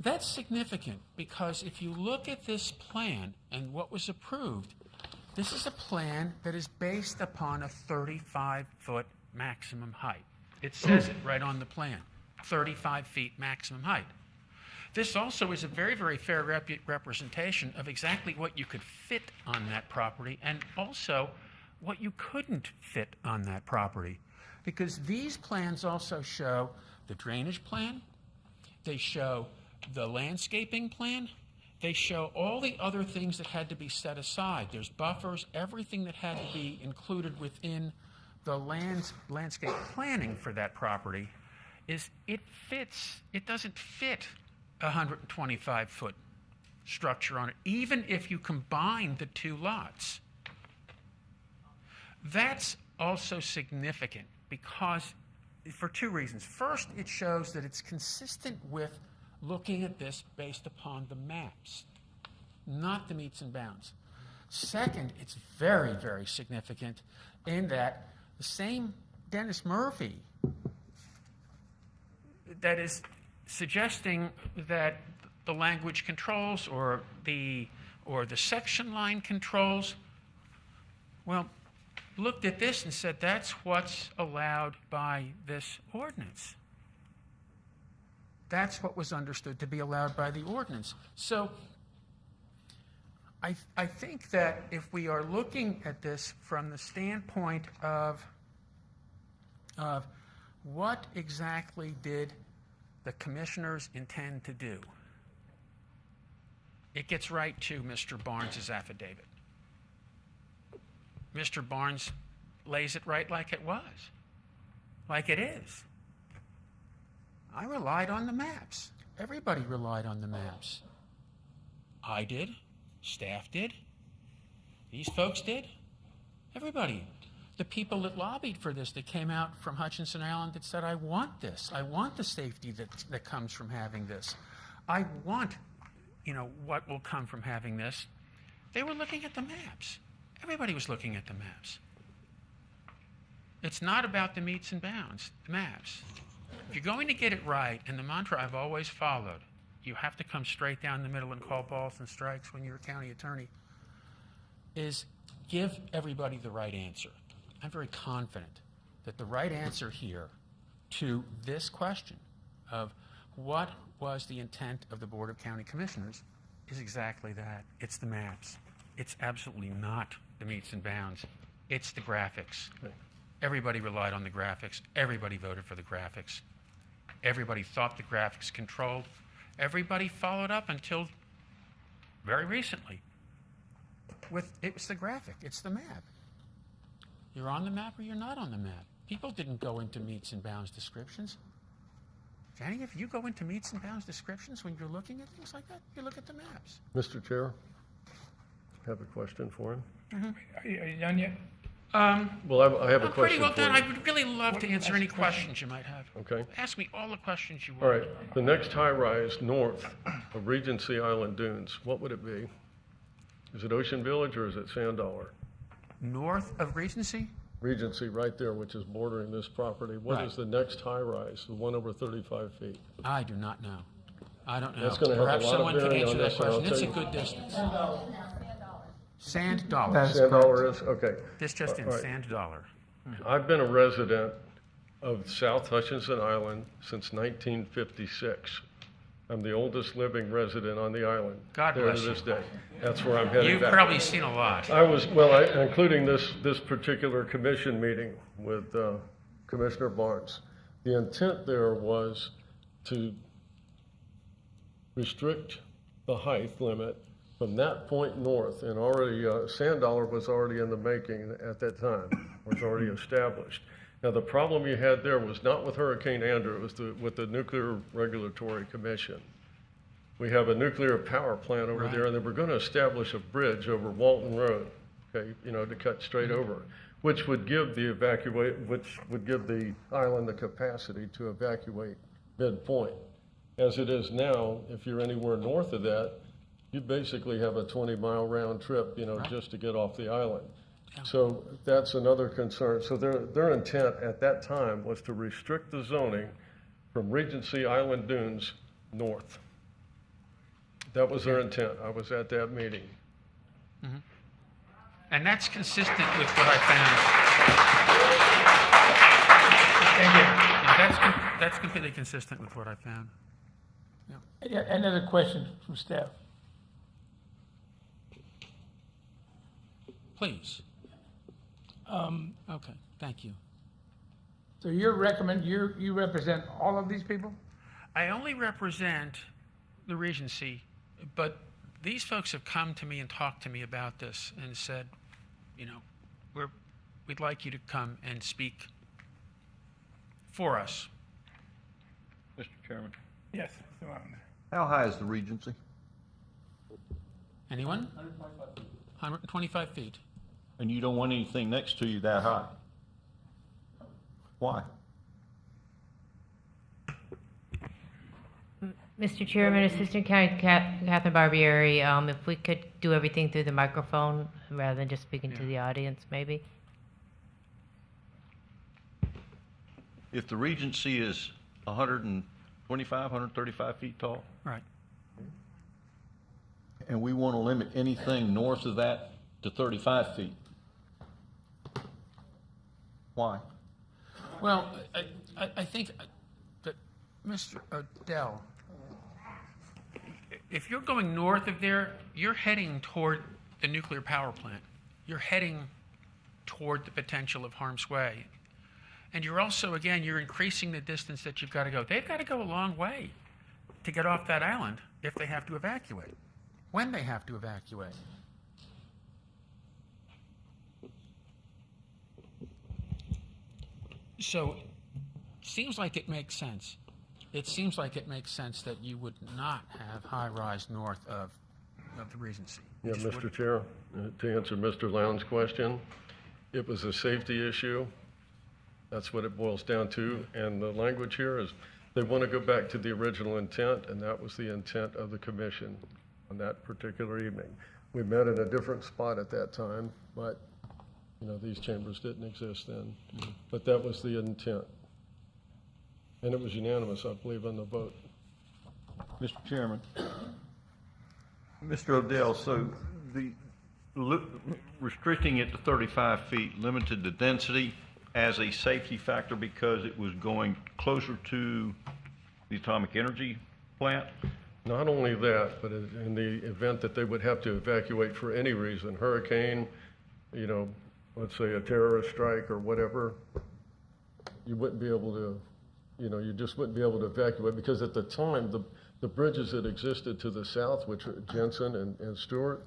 That's significant because if you look at this plan and what was approved, this is a plan that is based upon a 35-foot maximum height. It says it right on the plan, 35 feet maximum height. This also is a very, very fair representation of exactly what you could fit on that property and also what you couldn't fit on that property. Because these plans also show the drainage plan, they show the landscaping plan, they show all the other things that had to be set aside. There's buffers, everything that had to be included within the landscape planning for that property it doesn't fit a 125-foot structure on it, even if you combine the two lots. That's also significant because, for two reasons. First, it shows that it's consistent with looking at this based upon the maps, not the meets and bounds. Second, it's very, very significant in that the same Dennis Murphy that is suggesting that the language controls or the section line controls, well, looked at this and said that's what's allowed by this ordinance. That's what was understood to be allowed by the ordinance. So I think that if we are looking at this from the standpoint of what exactly did the commissioners intend to do? It gets right to Mr. Barnes's affidavit. Mr. Barnes lays it right like it was, like it is. I relied on the maps. Everybody relied on the maps. I did. Staff did. These folks did. Everybody. The people that lobbied for this, that came out from Hutchinson Island that said, I want this. I want the safety that comes from having this. I want, what will come from having this. They were looking at the maps. Everybody was looking at the maps. It's not about the meets and bounds, the maps. If you're going to get it right, and the mantra I've always followed, you have to come straight down the middle and call balls and strikes when you're a county attorney, is give everybody the right answer. I'm very confident that the right answer here to this question of what was the intent of the Board of County Commissioners is exactly that. It's the maps. It's absolutely not the meets and bounds. It's the graphics. Everybody relied on the graphics. Everybody voted for the graphics. Everybody thought the graphics controlled. Everybody followed up until very recently with it was the graphic. It's the map. You're on the map or you're not on the map. People didn't go into meets and bounds descriptions. Do any of you go into meets and bounds descriptions when you're looking at things like that? You look at the maps. Mr. Chair, I have a question for him. Are you done yet? Well, I have a I'm pretty question well for done. you. I would really love to answer any questions you might have. Okay. Ask me all the questions you All want. right. The next high-rise north of Regency Island Dunes, what would it be? Is it Ocean Village or is it Sand Dollar? North of Regency? Regency right there, which is bordering this property. What Right. is the next high-rise, the one over 35 feet? I do not know. I don't know. That's gonna have a Perhaps lot of someone can bearing answer on that this, and I'll question. It's a tell you- good distance. Sand Dollar. Sand Dollar is, okay. This just in, All right. Sand Dollar. I've been a resident of South Hutchinson Island since 1956. I'm the oldest living resident on the island. God there bless to you. this day. That's where I'm heading You've back. probably seen a lot. I was, including this particular commission meeting with Commissioner Barnes. The intent there was to restrict the height limit from that point north, and already, Sand Dollar was already in the making at that time, was already established. Now, the problem you had there was not with Hurricane Andrew, it was with the Nuclear Regulatory Commission. We have a nuclear power plant over there, and they were going to establish a bridge over Walton Road, okay, to cut straight over, which would give the island the capacity to evacuate midpoint. As it is now, if you're anywhere north of that, you basically have a 20-mile round trip, just to get off the island. So that's another concern. So their intent at that time was to restrict the zoning from Regency Island Dunes north. That was their intent. I was at that meeting. Mm-hmm. And that's consistent with what I found. Thank you. That's completely consistent with what I found. Yeah, another question from staff. Please. Okay, thank you. So you represent all of these people? I only represent the Regency, but these folks have come to me and talked to me about this and said, we'd like you to come and speak for us. Mr. Chairman. Yes. Mr. Martin. How high is the Regency? Anyone? 125 feet. And you don't want anything next to you that high? Why? Mr. Chairman, Assistant County Catherine Barbieri, if we could do everything through the microphone rather than just speaking to the audience, maybe? If the Regency is 125, 135 feet tall, Right. and we want to limit anything north of that to 35 feet, why? Well, I think that, Mr. Odell, if you're going north of there, you're heading toward the nuclear power plant. You're heading toward the potential of harm's way. And you're also, again, you're increasing the distance that you've got to go. They've got to go a long way to get off that island if they have to evacuate, when they have to evacuate. So, seems like it makes sense. It seems like it makes sense that you would not have high-rise north of the Regency. Yeah, You just Mr. Chair, to answer Mr. Lowndes' question, it was a safety issue. That's what it boils down to. And the language here is they want to go back to the original intent, and that was the intent of the commission on that particular evening. We met in a different spot at that time, but, you know, these chambers didn't exist then. But that was the intent. And it was unanimous, I believe, on the vote. Mr. Chairman. Mr. Odell, so the restricting it to 35 feet limited the density as a safety factor because it was going closer to the atomic energy plant? Not only that, but in the event that they would have to evacuate for any reason, hurricane, you know, let's say a terrorist strike or whatever, you wouldn't be able to, you know, you just wouldn't be able to evacuate because at the time, the bridges that existed to the south, which are Jensen and Stewart,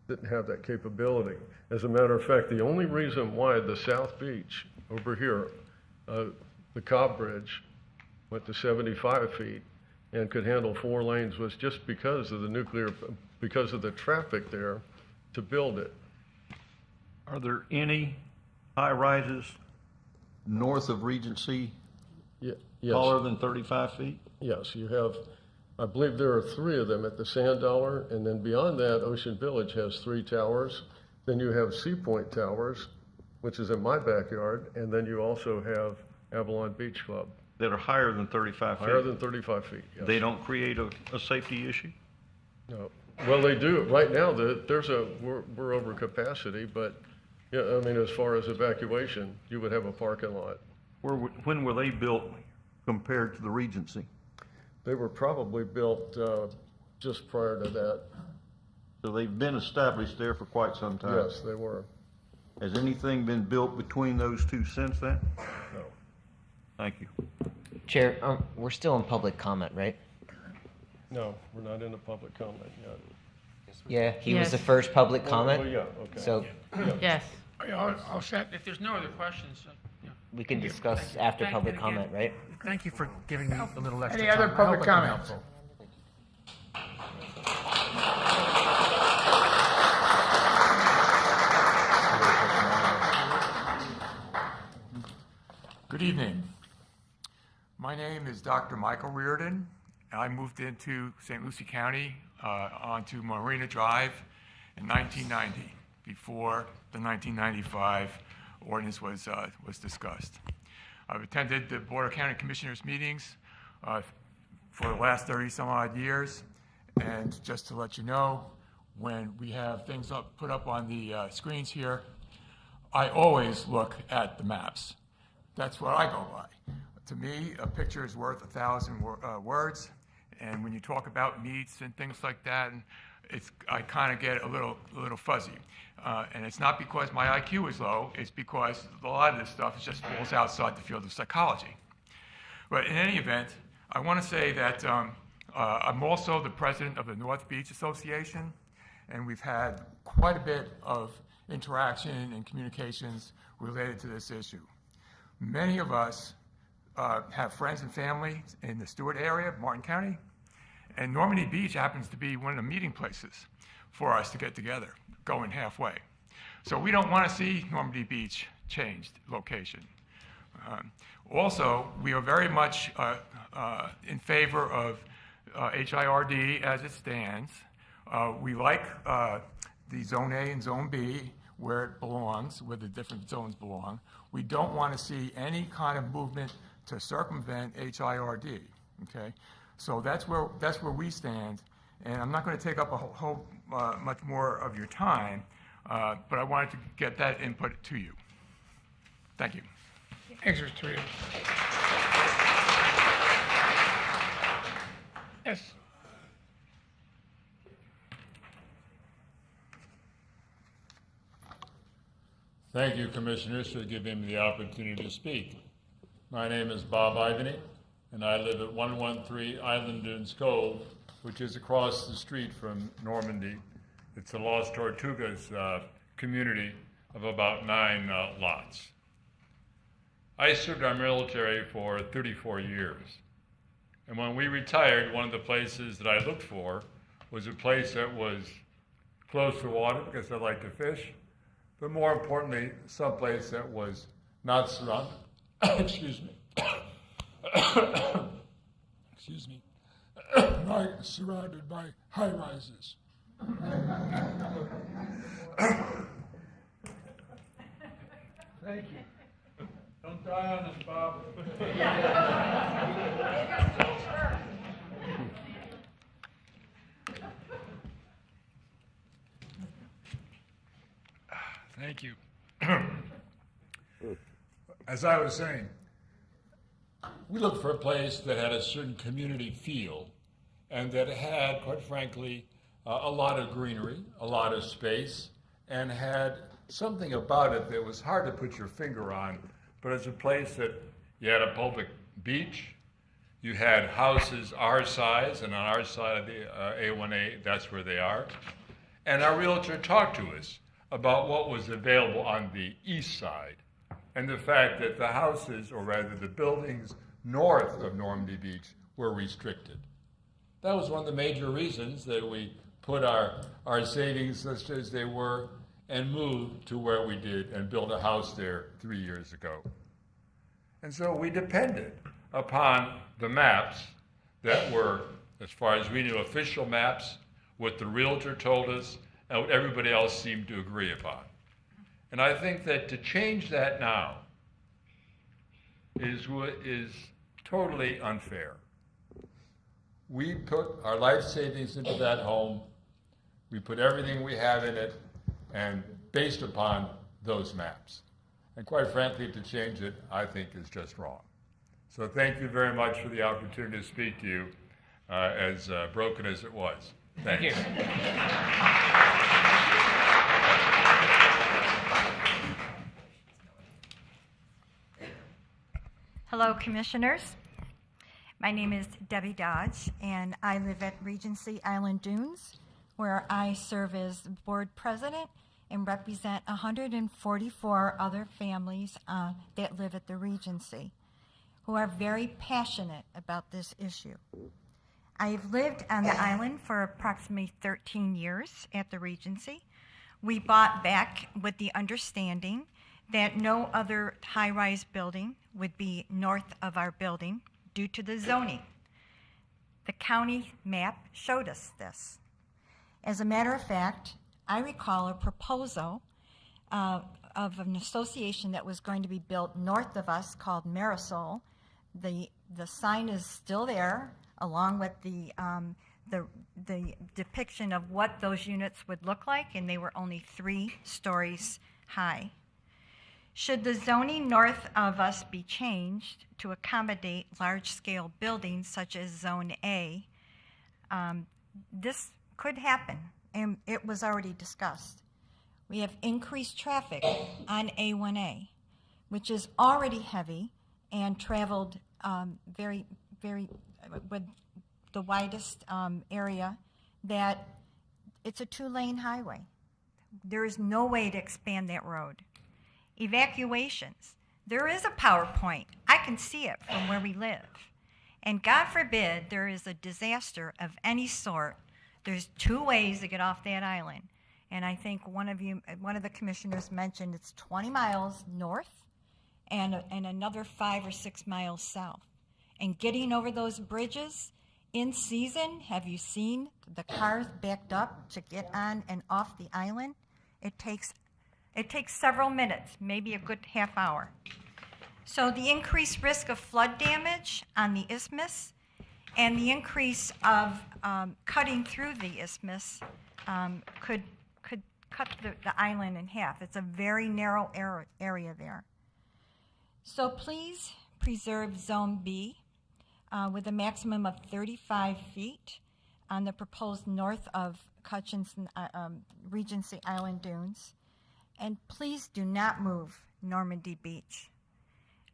didn't have that capability. As a matter of fact, the only reason why the South Beach over here, the Cobb Bridge, went to 75 feet and could handle 4 lanes was just because of because of the traffic there to build it. Are there any high rises north of Regency Yes. taller than 35 feet? Yes, you have, I believe there are 3 of them at the Sand Dollar, and then beyond that, Ocean Village has 3 towers. Then you have Sea Point Towers, which is in my backyard, and then you also have Avalon Beach Club. That are higher than 35 feet? Higher than 35 feet, yes. They don't create a safety issue? No. Well, they do. Right now, we're over capacity, but, yeah, I mean, as far as evacuation, you would have a parking lot. When were they built compared to the Regency? They were probably built just prior to that. So they've been established there for quite some time? Yes, they were. Has anything been built between those two since then? No. Thank you. Chair, we're still in public comment, right? No, we're not in the public comment yet. Yeah, he was Yes. the first public Oh, comment. oh, yeah, okay. So Yes. All set? If there's no other questions, yeah. we can discuss after public and again, comment, right? Thank you for giving me a little extra Any time. other I public hope I've been comments? helpful. Good evening. My name is Dr. Michael Reardon. I moved into St. Lucie County onto Marina Drive in 1990, before the 1995 ordinance was discussed. I've attended the Board of County Commissioners meetings for the last 30-some odd years. And just to let you know, when we have things put up on the screens here, I always look at the maps. That's what I go by. To me, a picture is worth 1,000 words. And when you talk about meats and things like that, I kind of get a little fuzzy. And it's not because my IQ is low, it's because a lot of this stuff just falls outside the field of psychology. But in any event, I want to say that I'm also the president of the North Beach Association, and we've had quite a bit of interaction and communications related to this issue. Many of us have friends and family in the Stewart area, Martin County, and Normandy Beach happens to be one of the meeting places for us to get together, going halfway. So we don't want to see Normandy Beach changed location. Also, we are very much in favor of HIRD as it stands. We like the Zone A and Zone B where it belongs, where the different zones belong. We don't want to see any kind of movement to circumvent HIRD, okay? So that's where we stand, and I'm not going to take up a whole much more of your time, but I wanted to get that input to you. Thank you. Thanks, Mr. Reardon. Yes. Thank you, Commissioners, for giving me the opportunity to speak. My name is Bob Ivany, and I live at 113 Island Dunes Cove, which is across the street from Normandy. It's a Los Tortugas community of about 9 lots. I served our military for 34 years. And when we retired, one of the places that I looked for was a place that was close to water because I like to fish, but more importantly, someplace that was not surrounded, excuse me, excuse me, not surrounded by high rises. Thank you. Don't die on us, Bob. Thank you. As I was saying, we looked for a place that had a certain community feel and that had, quite frankly, a lot of greenery, a lot of space, and had something about it that was hard to put your finger on, but it's a place that you had a public beach, you had houses our size, and on our side of the A1A, that's where they are. And our realtor talked to us about what was available on the east side, and the fact that the houses, or rather the buildings north of Normandy Beach, were restricted. That was one of the major reasons that we put our savings, such as they were, and moved to where we did and built a house there 3 years ago. And so we depended upon the maps that were, as far as we knew, official maps, what the realtor told us, and what everybody else seemed to agree upon. And I think that to change that now is totally unfair. We put our life savings into that home, we put everything we have in it, and based upon those maps. And quite frankly, to change it, I think is just wrong. So thank you very much for the opportunity to speak to you, as broken as it was. Thank you. Hello, Commissioners. My name is Debbie Dodge, and I live at Regency Island Dunes, where I serve as board president and represent 144 other families that live at the Regency, who are very passionate about this issue. I've lived on the island for approximately 13 years at the Regency. We bought back with the understanding that no other high-rise building would be north of our building due to the zoning. The county map showed us this. As a matter of fact, I recall a proposal of an association that was going to be built north of us called Marisol. The sign is still there, along with the depiction of what those units would look like, and they were only 3 stories high. Should the zoning north of us be changed to accommodate large-scale buildings such as Zone A, this could happen, and it was already discussed. We have increased traffic on A1A, which is already heavy and traveled very, very, with the widest area, that it's a 2-lane highway. There is no way to expand that road. Evacuations. There is a PowerPoint. I can see it from where we live. And God forbid there is a disaster of any sort. There's 2 ways to get off that island. And I think one of the commissioners mentioned it's 20 miles north and another 5 or 6 miles south. And getting over those bridges in season, have you seen the cars backed up to get on and off the island? It takes several minutes, maybe a good half hour. So the increased risk of flood damage on the isthmus and the increase of cutting through the isthmus could cut the island in half. It's a very narrow area there. So please preserve Zone B with a maximum of 35 feet on the proposed north of Regency Island Dunes. and please do not move Normandy Beach.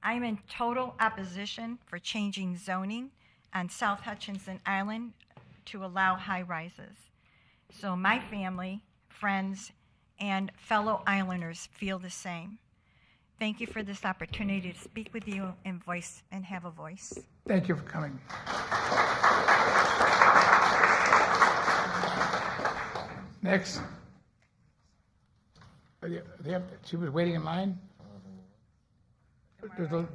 I am in total opposition for changing zoning on South Hutchinson Island to allow high rises. So my family, friends, and fellow islanders feel the same. Thank you for this opportunity to speak with you and have a voice. Thank you for coming. Next. She was waiting in line?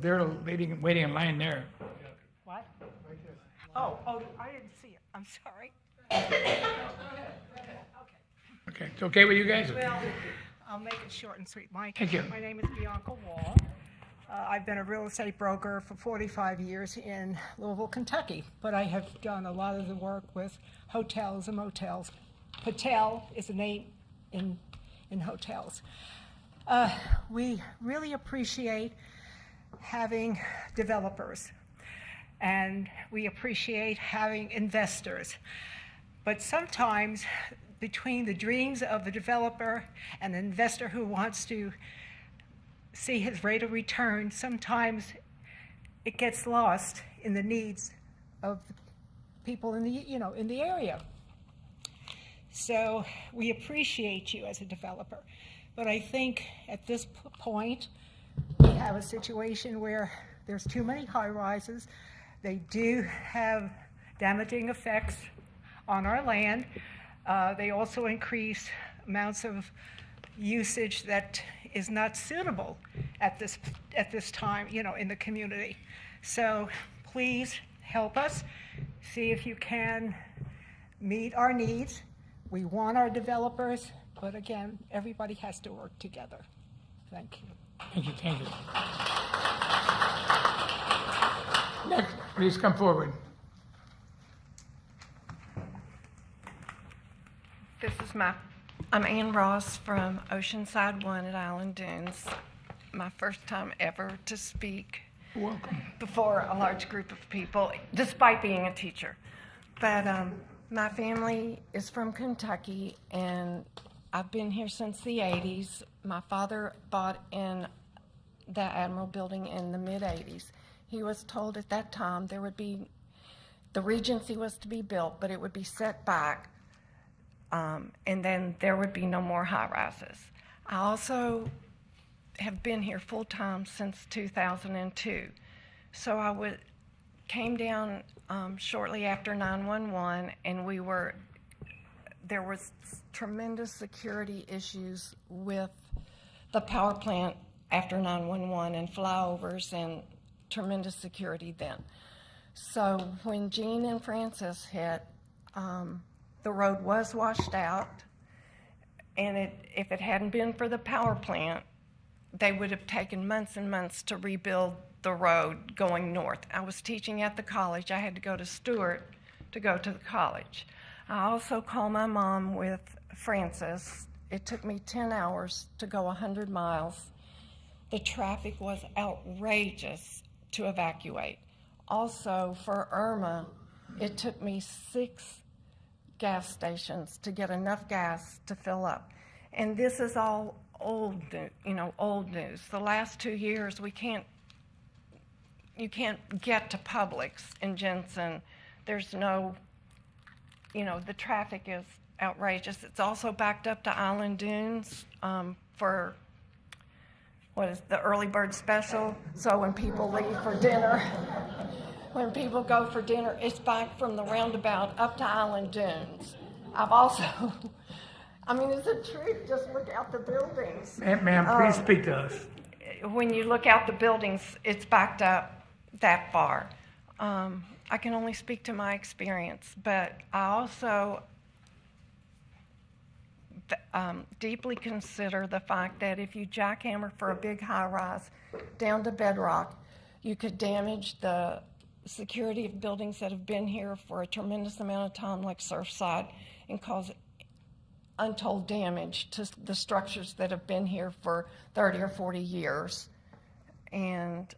They're waiting in line there. What? Oh, I didn't see it. I'm sorry. Okay, it's okay with you guys? Well, I'll make it short and sweet. Thank you. My name is Bianca Wall. I've been a real estate broker for 45 years in Louisville, Kentucky, but I have done a lot of the work with hotels and motels. Patel is a name in hotels. We really appreciate having developers, and we appreciate having investors. But sometimes between the dreams of the developer and the investor who wants to see his rate of return, sometimes it gets lost in the needs of the people in the area. So we appreciate you as a developer. But I think at this point, we have a situation where there's too many high rises. They do have damaging effects on our land. They also increase amounts of usage that is not suitable at this time, in the community. So please help us. See if you can meet our needs. We want our developers, but again, everybody has to work together. Thank you. Thank you, thank you. Next, please come forward. I'm Ann Ross from Oceanside 1 at Island Dunes. My first time ever to speak Welcome. before a large group of people, despite being a teacher. But my family is from Kentucky, and I've been here since the 80s. My father bought in the Admiral Building in the mid-80s. He was told at that time the Regency was to be built, but it would be set back, and then there would be no more high-rises. I also have been here full-time since 2002. So I came down shortly after 9/11, and there was tremendous security issues with the power plant after 9/11 and flyovers and tremendous security then. So when Gene and Francis hit, the road was washed out, and if it hadn't been for the power plant, they would have taken months and months to rebuild the road going north. I was teaching at the college. I had to go to Stewart to go to the college. I also called my mom with Francis. It took me 10 hours to go 100 miles. The traffic was outrageous to evacuate. Also, for Irma, it took me 6 gas stations to get enough gas to fill up. And this is all old news. The last 2 years, you can't get to Publix in Jensen. There's no, the traffic is outrageous. It's also backed up to Island Dunes for what is the early bird special. So when people leave for dinner, when people go for dinner, it's back from the roundabout up to Island Dunes. I've also, it's the truth. Just look out the buildings. Ma'am, please speak to us. When you look out the buildings, it's backed up that far. I can only speak to my experience, but I also deeply consider the fact that if you jackhammer for a big high-rise down to bedrock, you could damage the security of buildings that have been here for a tremendous amount of time, like Surfside, and cause untold damage to the structures that have been here for 30 or 40 years. And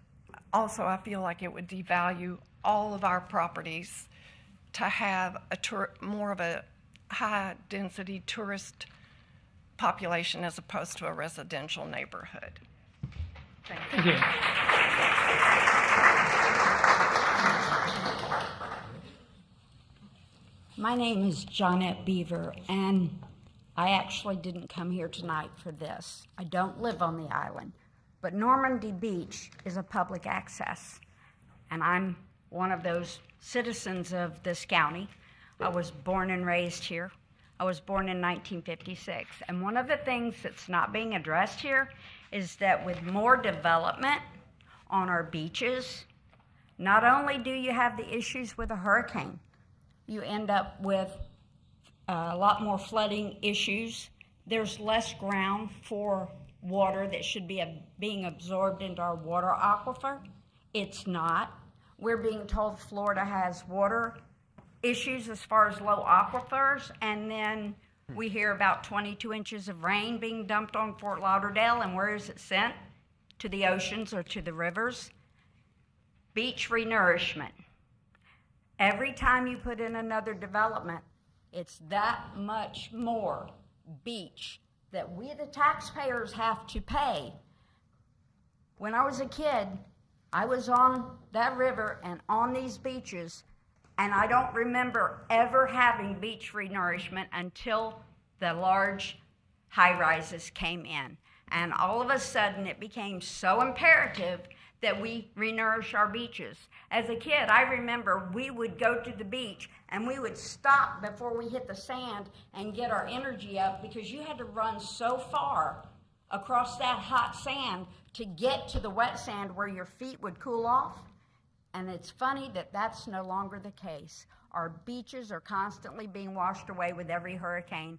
also, I feel like it would devalue all of our properties to have more of a high-density tourist population as opposed to a residential neighborhood. Thank you. Thank you. My name is Johnette Beaver, and I actually didn't come here tonight for this. I don't live on the island, but Normandy Beach is a public access, and I'm one of those citizens of this county. I was born and raised here. I was born in 1956, and one of the things that's not being addressed here is that with more development on our beaches, not only do you have the issues with a hurricane, you end up with a lot more flooding issues. There's less ground for water that should be being absorbed into our water aquifer. It's not. We're being told Florida has water issues as far as low aquifers, and then we hear about 22 inches of rain being dumped on Fort Lauderdale, and where is it sent? To the oceans or to the rivers? Beach renourishment. Every time you put in another development, it's that much more beach that we, the taxpayers, have to pay. When I was a kid, I was on that river and on these beaches, and I don't remember ever having beach renourishment until the large high-rises came in. And all of a sudden, it became so imperative that we renourish our beaches. As a kid, I remember we would go to the beach and we would stop before we hit the sand and get our energy up, because you had to run so far across that hot sand to get to the wet sand where your feet would cool off. And it's funny that that's no longer the case. Our beaches are constantly being washed away with every hurricane.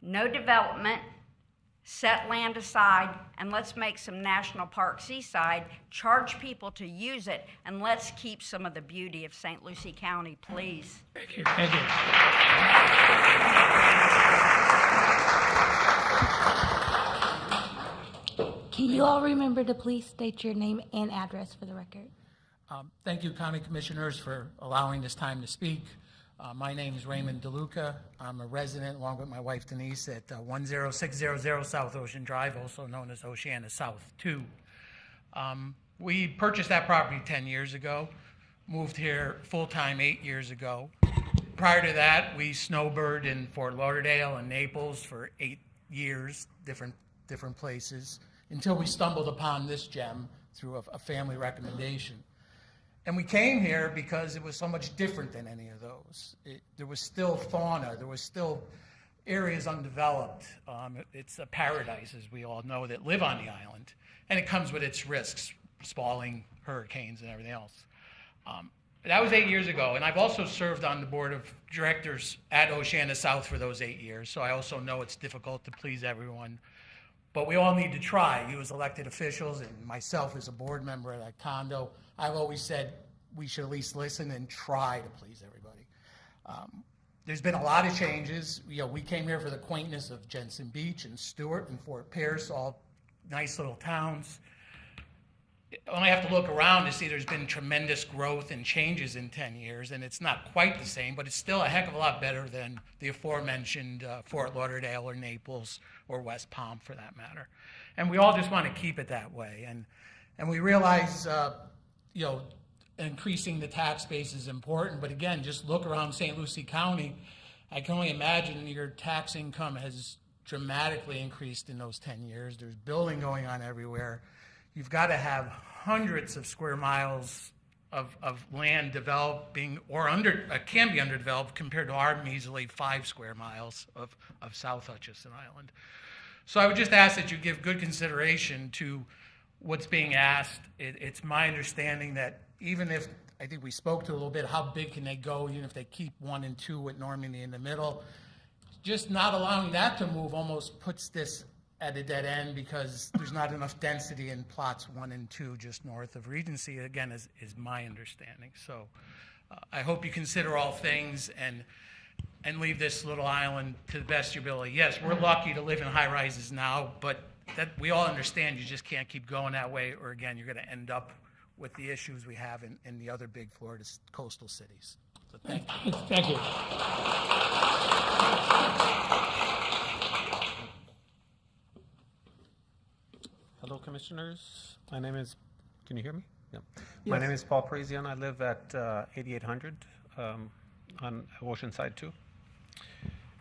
No development. Set land aside, and let's make some national park seaside, charge people to use it, and let's keep some of the beauty of St. Lucie County, please. Thank you. Thank you. Can you all remember to please state your name and address for the record? Thank you, County Commissioners, for allowing this time to speak. My name is Raymond DeLuca. I'm a resident, along with my wife Denise, at 10600 South Ocean Drive, also known as Oceana South 2. We purchased that property 10 years ago, moved here full-time 8 years ago. Prior to that, we snowbirded in Fort Lauderdale and Naples for 8 years, different places, until we stumbled upon this gem through a family recommendation. And we came here because it was so much different than any of those. There was still fauna, there was still areas undeveloped. It's a paradise, as we all know, that live on the island. And it comes with its risks, spalling, hurricanes, and everything else. That was 8 years ago, and I've also served on the board of directors at Oceana South for those 8 years, so I also know it's difficult to please everyone. But we all need to try. You as elected officials and myself as a board member at that condo, I've always said we should at least listen and try to please everybody. There's been a lot of changes. We came here for the quaintness of Jensen Beach and Stewart and Fort Pierce, all nice little towns. You only have to look around to see there's been tremendous growth and changes in 10 years, and it's not quite the same, but it's still a heck of a lot better than the aforementioned Fort Lauderdale or Naples or West Palm, for that matter. And we all just want to keep it that way. And we realize, increasing the tax base is important, but again, just look around St. Lucie County. I can only imagine your tax income has dramatically increased in those 10 years. There's building going on everywhere. You've got to have hundreds of square miles of land developing can be underdeveloped compared to our measly 5 square miles of South Hutchinson Island. So I would just ask that you give good consideration to what's being asked. It's my understanding that even if, I think we spoke to a little bit, how big can they go, even if they keep 1 and 2 with Normandy in the middle, just not allowing that to move almost puts this at a dead end, because there's not enough density in plots 1 and 2 just north of Regency, again, is my understanding. So I hope you consider all things and leave this little island to the best of your ability. Yes, we're lucky to live in high rises now, but that we all understand you just can't keep going that way, or again, you're going to end up with the issues we have in the other big Florida coastal cities. So thank you. Thank you. Commissioners. My name is, can you hear me? Yeah. My Yes. name is Paul Parisian. I live at 8800 on Oceanside 2.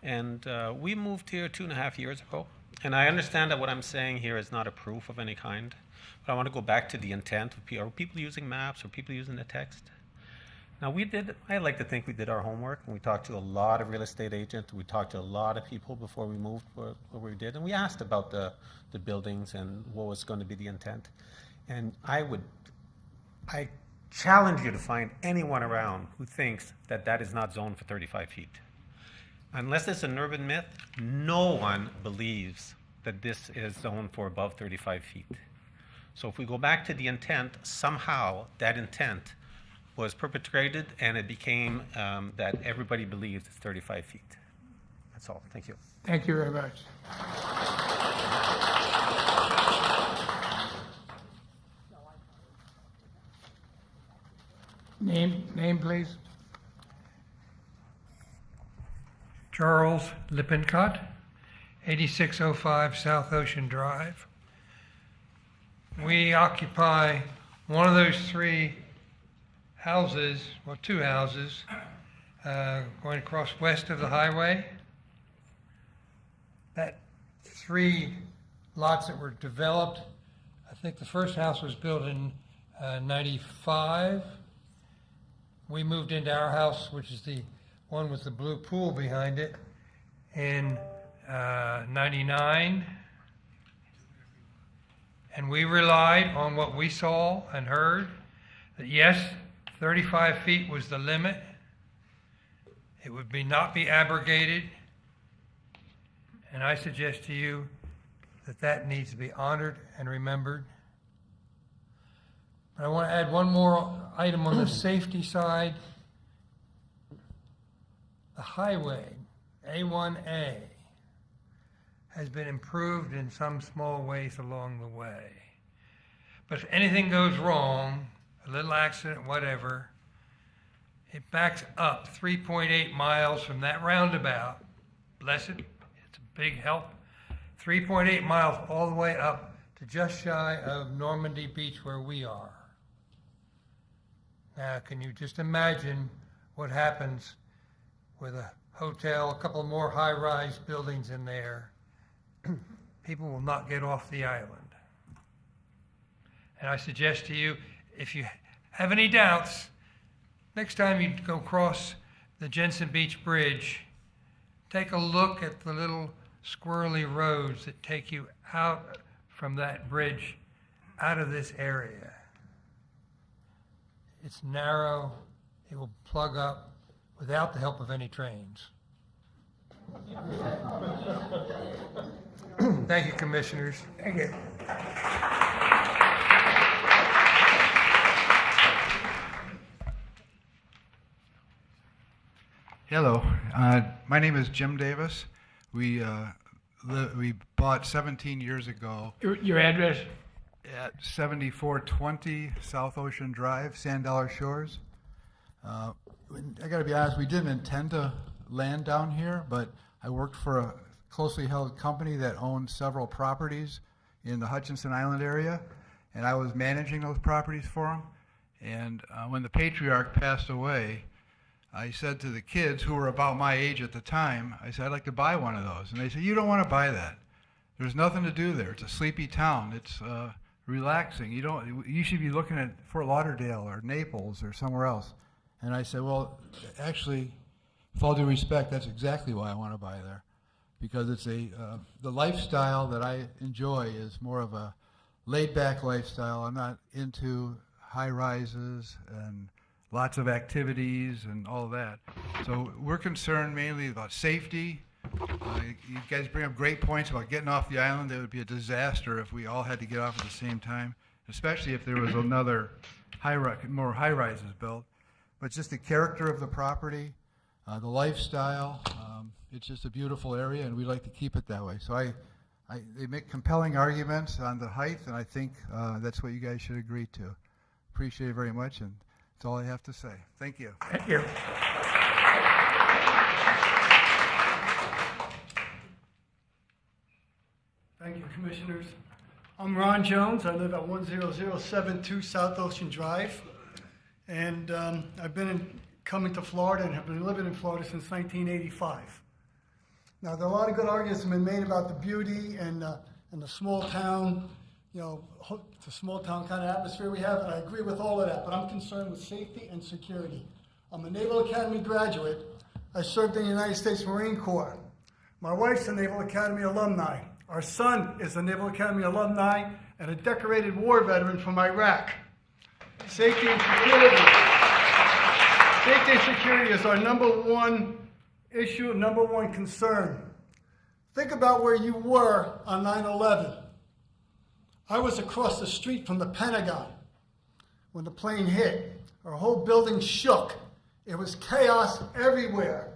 And we moved here 2.5 years ago. And I understand that what I'm saying here is not a proof of any kind. But I want to go back to the intent. Are people using maps? Are people using the text? Now I like to think we did our homework, and we talked to a lot of real estate agents. We talked to a lot of people before we moved where we did, and we asked about the buildings and what was going to be the intent. And I challenge you to find anyone around who thinks that that is not zoned for 35 feet. Unless it's an urban myth, no one believes that this is zoned for above 35 feet. So if we go back to the intent, somehow that intent was perpetrated and it became that everybody believes it's 35 feet. That's all. Thank you. Thank you very much. Name, please. Charles Lippincott, 8605 South Ocean Drive. We occupy one of those three houses, well, two houses, going across west of the highway. That three lots that were developed, I think the first house was built in 95. We moved into our house, which is the one with the blue pool behind it, in 99. And we relied on what we saw and heard, that yes, 35 feet was the limit. It would not be abrogated. And I suggest to you that that needs to be honored and remembered. But I want to add one more item on the safety side. The highway, A1A, has been improved in some small ways along the way. But if anything goes wrong, a little accident, whatever, it backs up 3.8 miles from that roundabout. Bless it, it's a big help. 3.8 miles all the way up to just shy of Normandy Beach where we are. Now, can you just imagine what happens with a hotel, a couple more high-rise buildings in there? People will not get off the island. And I suggest to you, if you have any doubts, next time you go across the Jensen Beach Bridge, take a look at the little squirrely roads that take you out from that bridge, out of this area. It's narrow, it will plug up without the help of any trains. Thank you, Commissioners. Thank you. Hello, my name is Jim Davis. We bought 17 years ago. Your address? At 7420 South Ocean Drive, Sand Dollar Shores. I got to be honest, we didn't intend to land down here, but I worked for a closely held company that owned several properties in the Hutchinson Island area, and I was managing those properties for them. And when the patriarch passed away, I said to the kids, who were about my age at the time, I said, I'd like to buy one of those. And they said, you don't want to buy that. There's nothing to do there. It's a sleepy town. It's relaxing. You should be looking at Fort Lauderdale or Naples or somewhere else. And I said, well, actually, with all due respect, that's exactly why I want to buy there. Because it's the lifestyle that I enjoy is more of a laid-back lifestyle. I'm not into high rises and lots of activities and all that. So we're concerned mainly about safety. You guys bring up great points about getting off the island. It would be a disaster if we all had to get off at the same time, especially if there was another more high rises built. But just the character of the property, the lifestyle, it's just a beautiful area, and we like to keep it that way. So they make compelling arguments on the height, and I think that's what you guys should agree to. Appreciate it very much, and that's all I have to say. Thank you. Thank you. Thank you, Commissioners. I'm Ron Jones. I live at 10072 South Ocean Drive. And I've been coming to Florida and have been living in Florida since 1985. Now, there are a lot of good arguments have been made about the beauty and the small town, the small town kind of atmosphere we have, and I agree with all of that, but I'm concerned with safety and security. I'm a Naval Academy graduate. I served in the United States Marine Corps. My wife's a Naval Academy alumni. Our son is a Naval Academy alumni and a decorated war veteran from Iraq. Safety and security. Safety and security is our number one issue, number one concern. Think about where you were on 9/11. I was across the street from the Pentagon when the plane hit. Our whole building shook. It was chaos everywhere.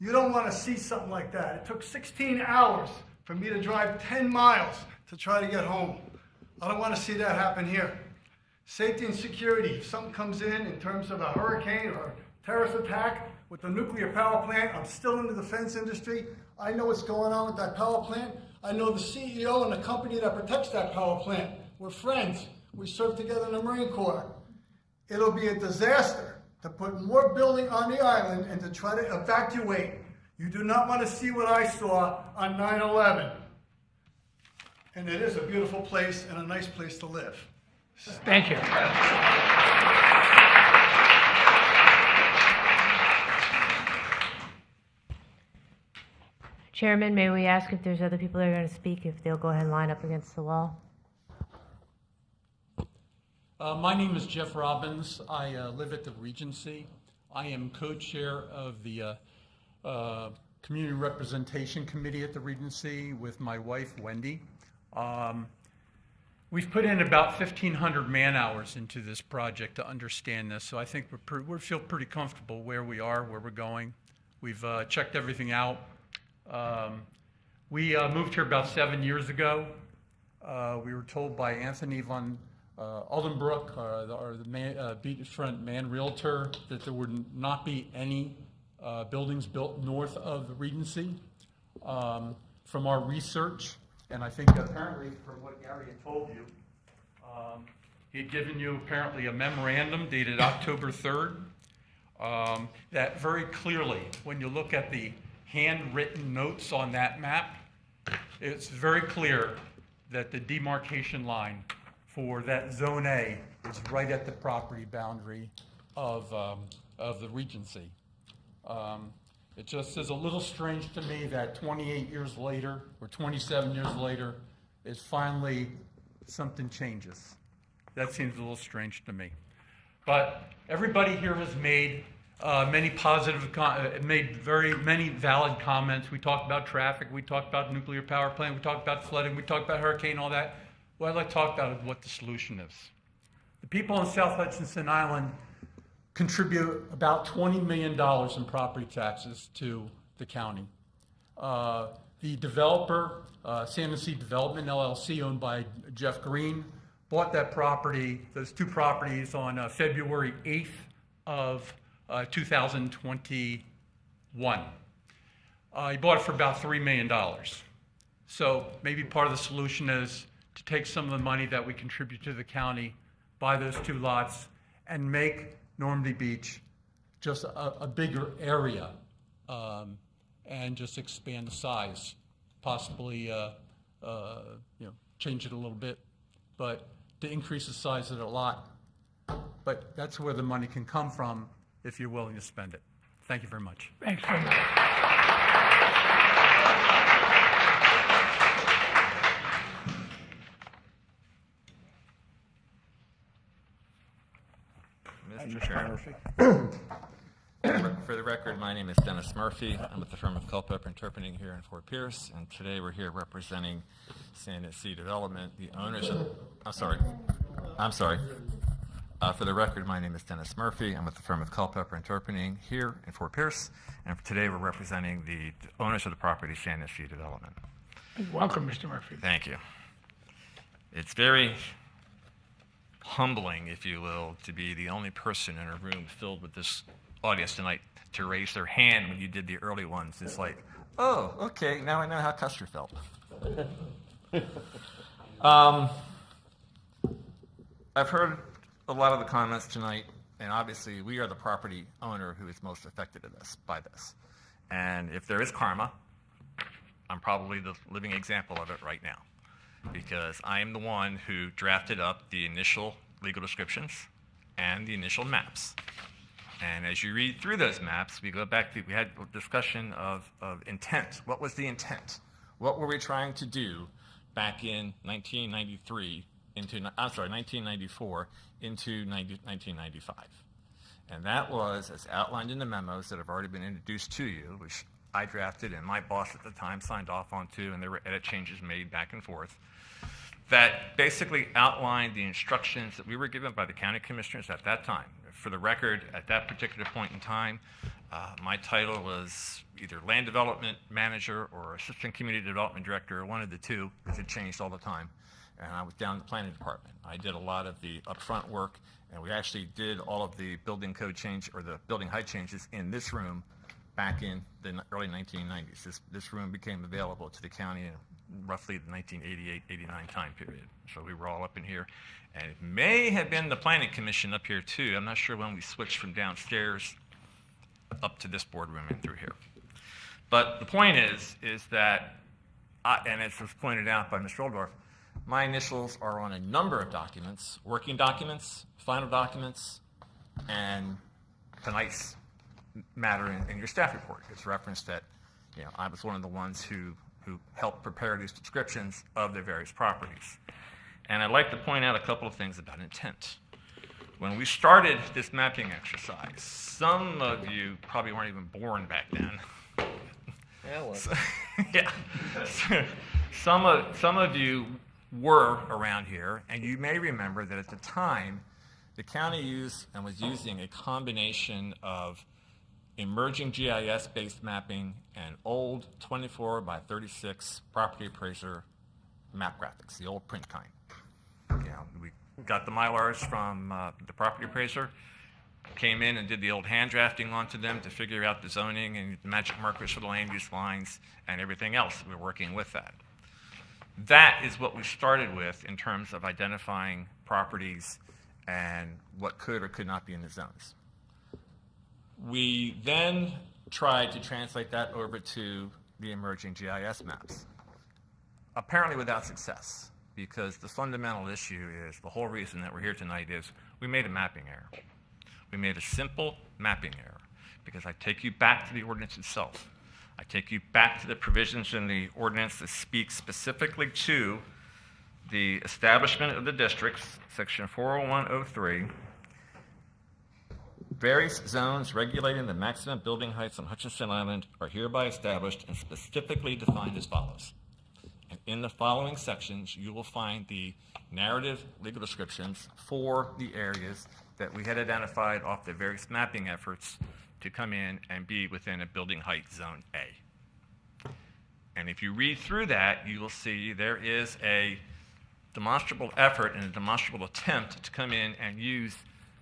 You don't want to see something like that. It took 16 hours for me to drive 10 miles to try to get home. I don't want to see that happen here. Safety and security. If something comes in terms of a hurricane or a terrorist attack with the nuclear power plant, I'm still in the defense industry. I know what's going on with that power plant. I know the CEO and the company that protects that power plant. We're friends. We served together in the Marine Corps. It'll be a disaster to put more building on the island and to try to evacuate. You do not want to see what I saw on 9/11. And it is a beautiful place and a nice place to live. Thank you. Chairman, may we ask if there's other people that are going to speak, if they'll go ahead and line up against the wall? My name is Jeff Robbins. I live at the Regency. I am co-chair of the Community Representation Committee at the Regency with my wife, Wendy. We've put in about 1,500 man-hours into this project to understand this, so I think we feel pretty comfortable where we are, where we're going. We've checked everything out. We moved here about 7 years ago. We were told by Anthony von Oldenbrook, the beachfront man realtor, that there would not be any buildings built north of the Regency. From our research, and I think apparently from what Gary had told you, he had given you apparently a memorandum dated October 3rd, that very clearly, when you look at the handwritten notes on that map, it's very clear that the demarcation line for that Zone A is right at the property boundary of the Regency. It just is a little strange to me that 28 years later, or 27 years later, is finally something changes. That seems a little strange to me. But everybody here has made many valid comments. We talked about traffic, we talked about nuclear power plant, we talked about flooding, we talked about hurricane, all that. What I'd like to talk about is what the solution is. The people on South Hutchinson Island contribute about $20 million in property taxes to the county. The developer, Salmon Sea Development LLC, owned by Jeff Green, bought that property, those two properties, on February 8th of 2021. He bought it for about $3 million. So maybe part of the solution is to take some of the money that we contribute to the county, buy those two lots, and make Normandy Beach just a bigger area, and just expand the size, possibly change it a little bit, but to increase the size of the lot. But that's where the money can come from if you're willing to spend it. Thank you very much. Thanks very much. Mr. Chairman. For the record, my name is Dennis Murphy. I'm with the firm of Culpeper Interpreting here in Fort Pierce, and today we're here representing Salmon Sea Development, the owners of... I'm sorry. For the record, my name is Dennis Murphy. I'm with the firm of Culpeper Interpreting here in Fort Pierce, and today we're representing the owners of the property, Salmon Sea Development. Welcome, Mr. Murphy. Thank you. It's very humbling, if you will, to be the only person in a room filled with this audience tonight to raise their hand when you did the early ones. It's like, oh, okay, now I know how Custer felt. I've heard a lot of the comments tonight, and obviously we are the property owner who is most affected by this. And if there is karma, I'm probably the living example of it right now, because I am the one who drafted up the initial legal descriptions and the initial maps. And as you read through those maps, we go back to, we had a discussion of intent. What was the intent? What were we trying to do back in 1994 into 1995? And that was, as outlined in the memos that have already been introduced to you, which I drafted and my boss at the time signed off on too, and there were edit changes made back and forth, that basically outlined the instructions that we were given by the county commissioners at that time. For the record, at that particular point in time, my title was either land development manager or assistant community development director, one of the two, because it changed all the time. And I was down in the planning department. I did a lot of the upfront work, and we actually did all of the building code change or the building height changes in this room back in the early 1990s. This room became available to the county in roughly the 1988-89 time period. So we were all up in here. And it may have been the planning commission up here too. I'm not sure when we switched from downstairs up to this boardroom and through here. But the point is that, and as was pointed out by Mr. Oldorf, my initials are on a number of documents, working documents, final documents, and tonight's matter in your staff report. It's referenced that, I was one of the ones who helped prepare these descriptions of the various properties. And I'd like to point out a couple of things about intent. When we started this mapping exercise, some of you probably weren't even born back then. Yeah, well. Yeah. Some of you were around here, and you may remember that at the time, the county used and was using a combination of emerging GIS-based mapping and old 24 by 36 property appraiser map graphics, the old print kind. We got the Mylars from the property appraiser, came in and did the old hand drafting onto them to figure out the zoning and the magic markers for the land use lines and everything else. We're working with that. That is what we started with in terms of identifying properties and what could or could not be in the zones. We then tried to translate that over to the emerging GIS maps, apparently without success, because the fundamental issue is, the whole reason that we're here tonight is we made a mapping error. We made a simple mapping error, because I take you back to the ordinance itself. I take you back to the provisions in the ordinance that speak specifically to the establishment of the districts, section 40103. Various zones regulating the maximum building heights on Hutchinson Island are hereby established and specifically defined as follows. And in the following sections, you will find the narrative legal descriptions for the areas that we had identified off the various mapping efforts to come in and be within a building height zone A. And if you read through that, you will see there is a demonstrable effort and a demonstrable attempt to come in and use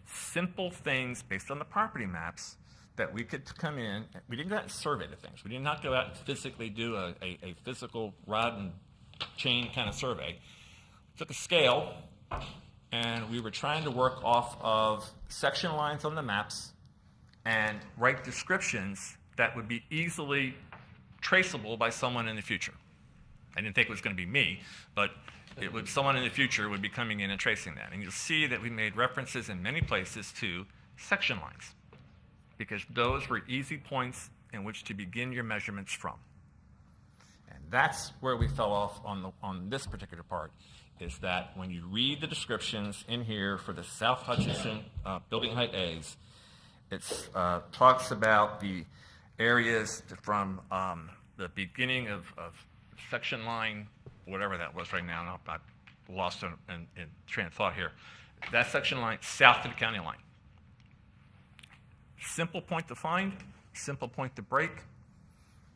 simple things based on the property maps that we could come in. We didn't go out and survey the things. We did not go out and physically do a physical rod and chain kind of survey. We took a scale, and we were trying to work off of section lines on the maps and write descriptions that would be easily traceable by someone in the future. I didn't think it was going to be me, but someone in the future would be coming in and tracing that. And you'll see that we made references in many places to section lines, because those were easy points in which to begin your measurements from. And that's where we fell off on this particular part, is that when you read the descriptions in here for the South Hutchinson building height A's, it talks about the areas from the beginning of section line, whatever that was right now, I lost in train of thought here. That section line south of the county line. Simple point to find, simple point to break,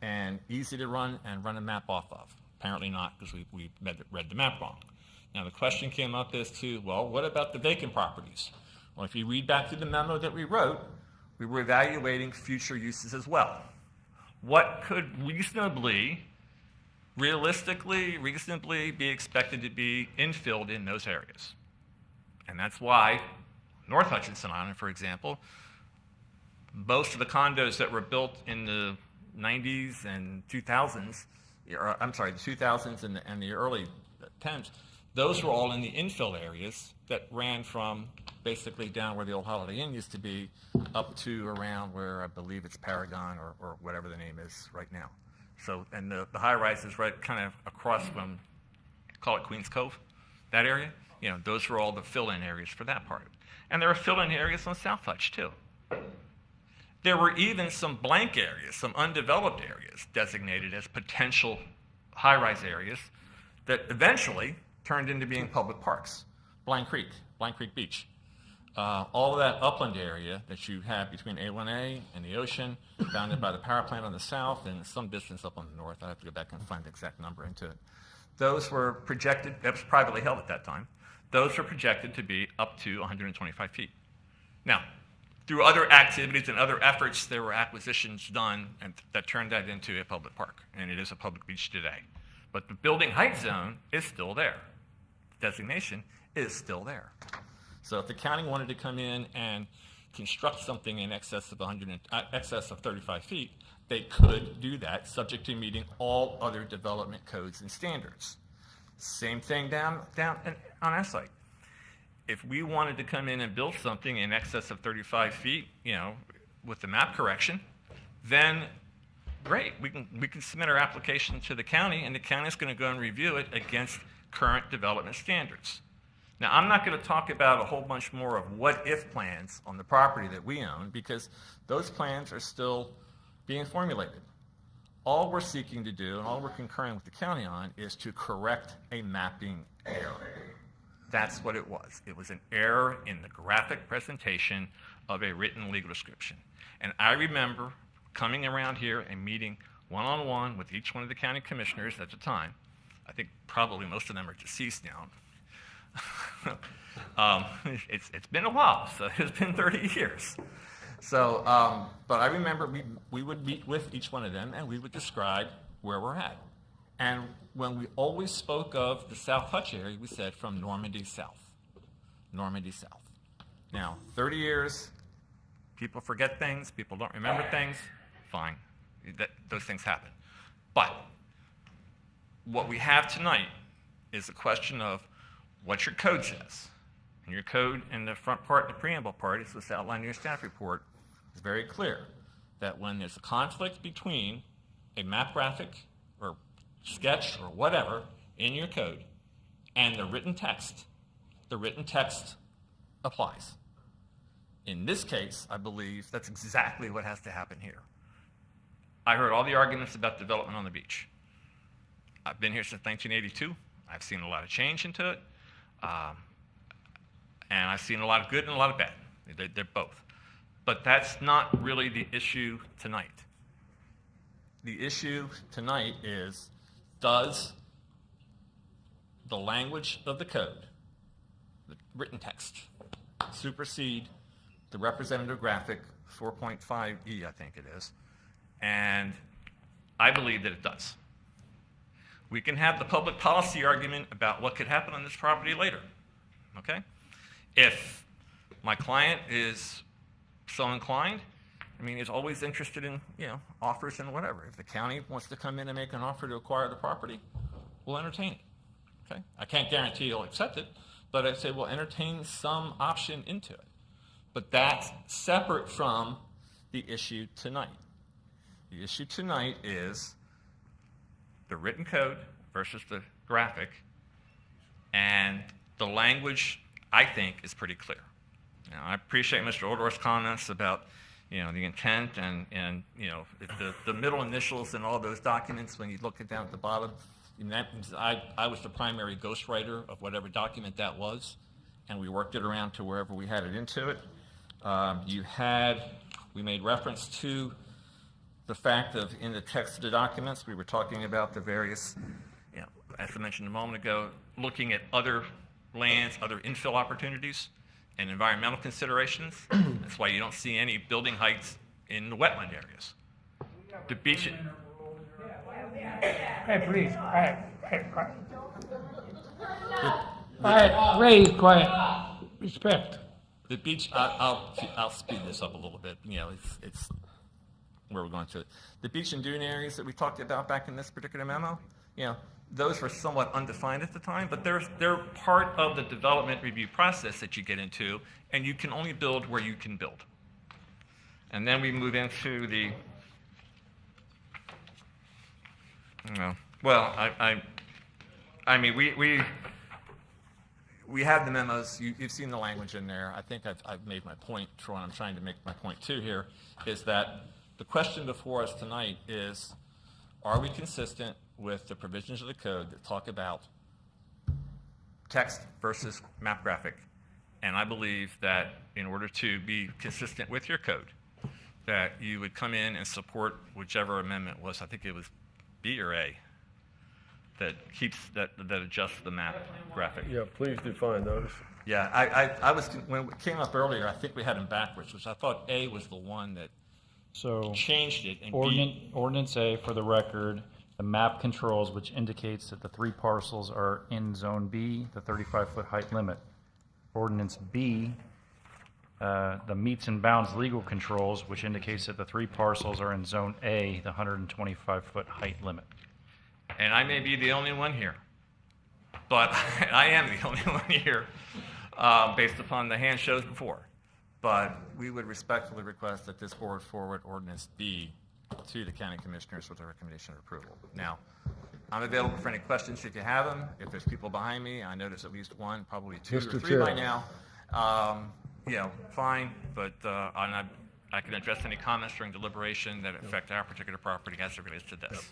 and easy to run and run a map off of. Apparently not, because we read the map wrong. Now the question came up as to, well, what about the vacant properties? Well, if you read back through the memo that we wrote, we were evaluating future uses as well. What could reasonably realistically, reasonably be expected to be infilled in those areas. And that's why North Hutchinson Island, for example, most of the condos that were built in the 90s and 2000s, or, I'm sorry, the 2000s and the early 10s, those were all in the infill areas that ran from basically down where the old Holiday Inn used to be up to around where I believe it's Paragon or whatever the name is right now. So, and the high rise is right kind of across from, call it Queens Cove, that area. You know, those were all the fill-in areas for that part. And there are fill-in areas on South Hutch too. There were even some blank areas, some undeveloped areas designated as potential high-rise areas that eventually turned into being public parks. Blank Creek Beach. All of that upland area that you have between A1A and the ocean, bounded by the power plant on the south and some distance up on the north. I have to go back and find the exact number into it. Those were projected, that was privately held at that time. Those were projected to be up to 125 feet. Now, through other activities and other efforts, there were acquisitions done and that turned that into a public park, and it is a public beach today. But the building height zone is still there. Designation is still there. So if the county wanted to come in and construct something in excess of 35 feet, they could do that, subject to meeting all other development codes and standards. Same thing down on our site. If we wanted to come in and build something in excess of 35 feet, you know, with the map correction, then great, we can submit our application to the county, and the county is going to go and review it against current development standards. Now, I'm not going to talk about a whole bunch more of what-if plans on the property that we own, because those plans are still being formulated. All we're seeking to do, and all we're concurring with the county on, is to correct a mapping error. That's what it was. It was an error in the graphic presentation of a written legal description. And I remember coming around here and meeting one-on-one with each one of the county commissioners at the time. I think probably most of them are deceased now. It's been a while, so it's been 30 years. So, but I remember we would meet with each one of them and we would describe where we're at. And when we always spoke of the South Hutch area, we said from Normandy South. Normandy South. Now, 30 years, people forget things, people don't remember things, fine. Those things happen. But what we have tonight is a question of what your code says. And your code in the front part, the preamble part, is what's outlined in your staff report, is very clear that when there's a conflict between a map graphic or sketch or whatever in your code and the written text applies. In this case, I believe that's exactly what has to happen here. I heard all the arguments about development on the beach. I've been here since 1982. I've seen a lot of change into it. And I've seen a lot of good and a lot of bad. They're both. But that's not really the issue tonight. The issue tonight is, does the language of the code, the written text, supersede the representative graphic 4.5E, I think it is? And I believe that it does. We can have the public policy argument about what could happen on this property later, okay? If my client is so inclined, I mean, is always interested in, offers and whatever. If the county wants to come in and make an offer to acquire the property, we'll entertain it, okay? I can't guarantee you'll accept it, but I'd say we'll entertain some option into it. But that's separate from the issue tonight. The issue tonight is the written code versus the graphic, and the language, I think, is pretty clear. Now, I appreciate Mr. Odor's comments about, the intent and the middle initials in all those documents. When you look it down at the bottom, that means I was the primary ghostwriter of whatever document that was, and we worked it around to wherever we had it into it. We made reference to the fact of, in the text of the documents, we were talking about the various, as I mentioned a moment ago, looking at other lands, other infill opportunities, and environmental considerations. That's why you don't see any building heights in the wetland areas. The beach. Hey, please, quiet. Quiet, Ray, quiet. Respect. The beach, I'll speed this up a little bit. You know, it's where we're going to. The beach and dune areas that we talked about back in this particular memo, you know, those were somewhat undefined at the time, but they're part of the development review process that you get into, and you can only build where you can build. And then we move into the, well, I mean, we have the memos. You've seen the language in there. I think I've made my point, Troy. I'm trying to make my point too here, is that the question before us tonight is, are we consistent with the provisions of the code that talk about text versus map graphic? And I believe that in order to be consistent with your code, that you would come in and support whichever amendment was, I think it was B or A, that adjusts the map graphic. Yeah, please define those. Yeah, I was, when it came up earlier, I think we had them backwards, which I thought A was the one that changed it. And Ordinance A, for the record, the map controls, which indicates that the 3 parcels are in Zone B, the 35-foot height limit. Ordinance B, the meets and bounds legal controls, which indicates that the 3 parcels are in Zone A, the 125-foot height limit. And I may be the only one here, but I am the only one here, based upon the hand shows before. But we would respectfully request that this board forward Ordinance B to the county commissioners with a recommendation of approval. Now, I'm available for any questions if you have them. If there's people behind me, I know there's at least one, probably 2 or 3 by now. You know, fine, but I can address any comments during deliberation that affect our particular property as it relates to this.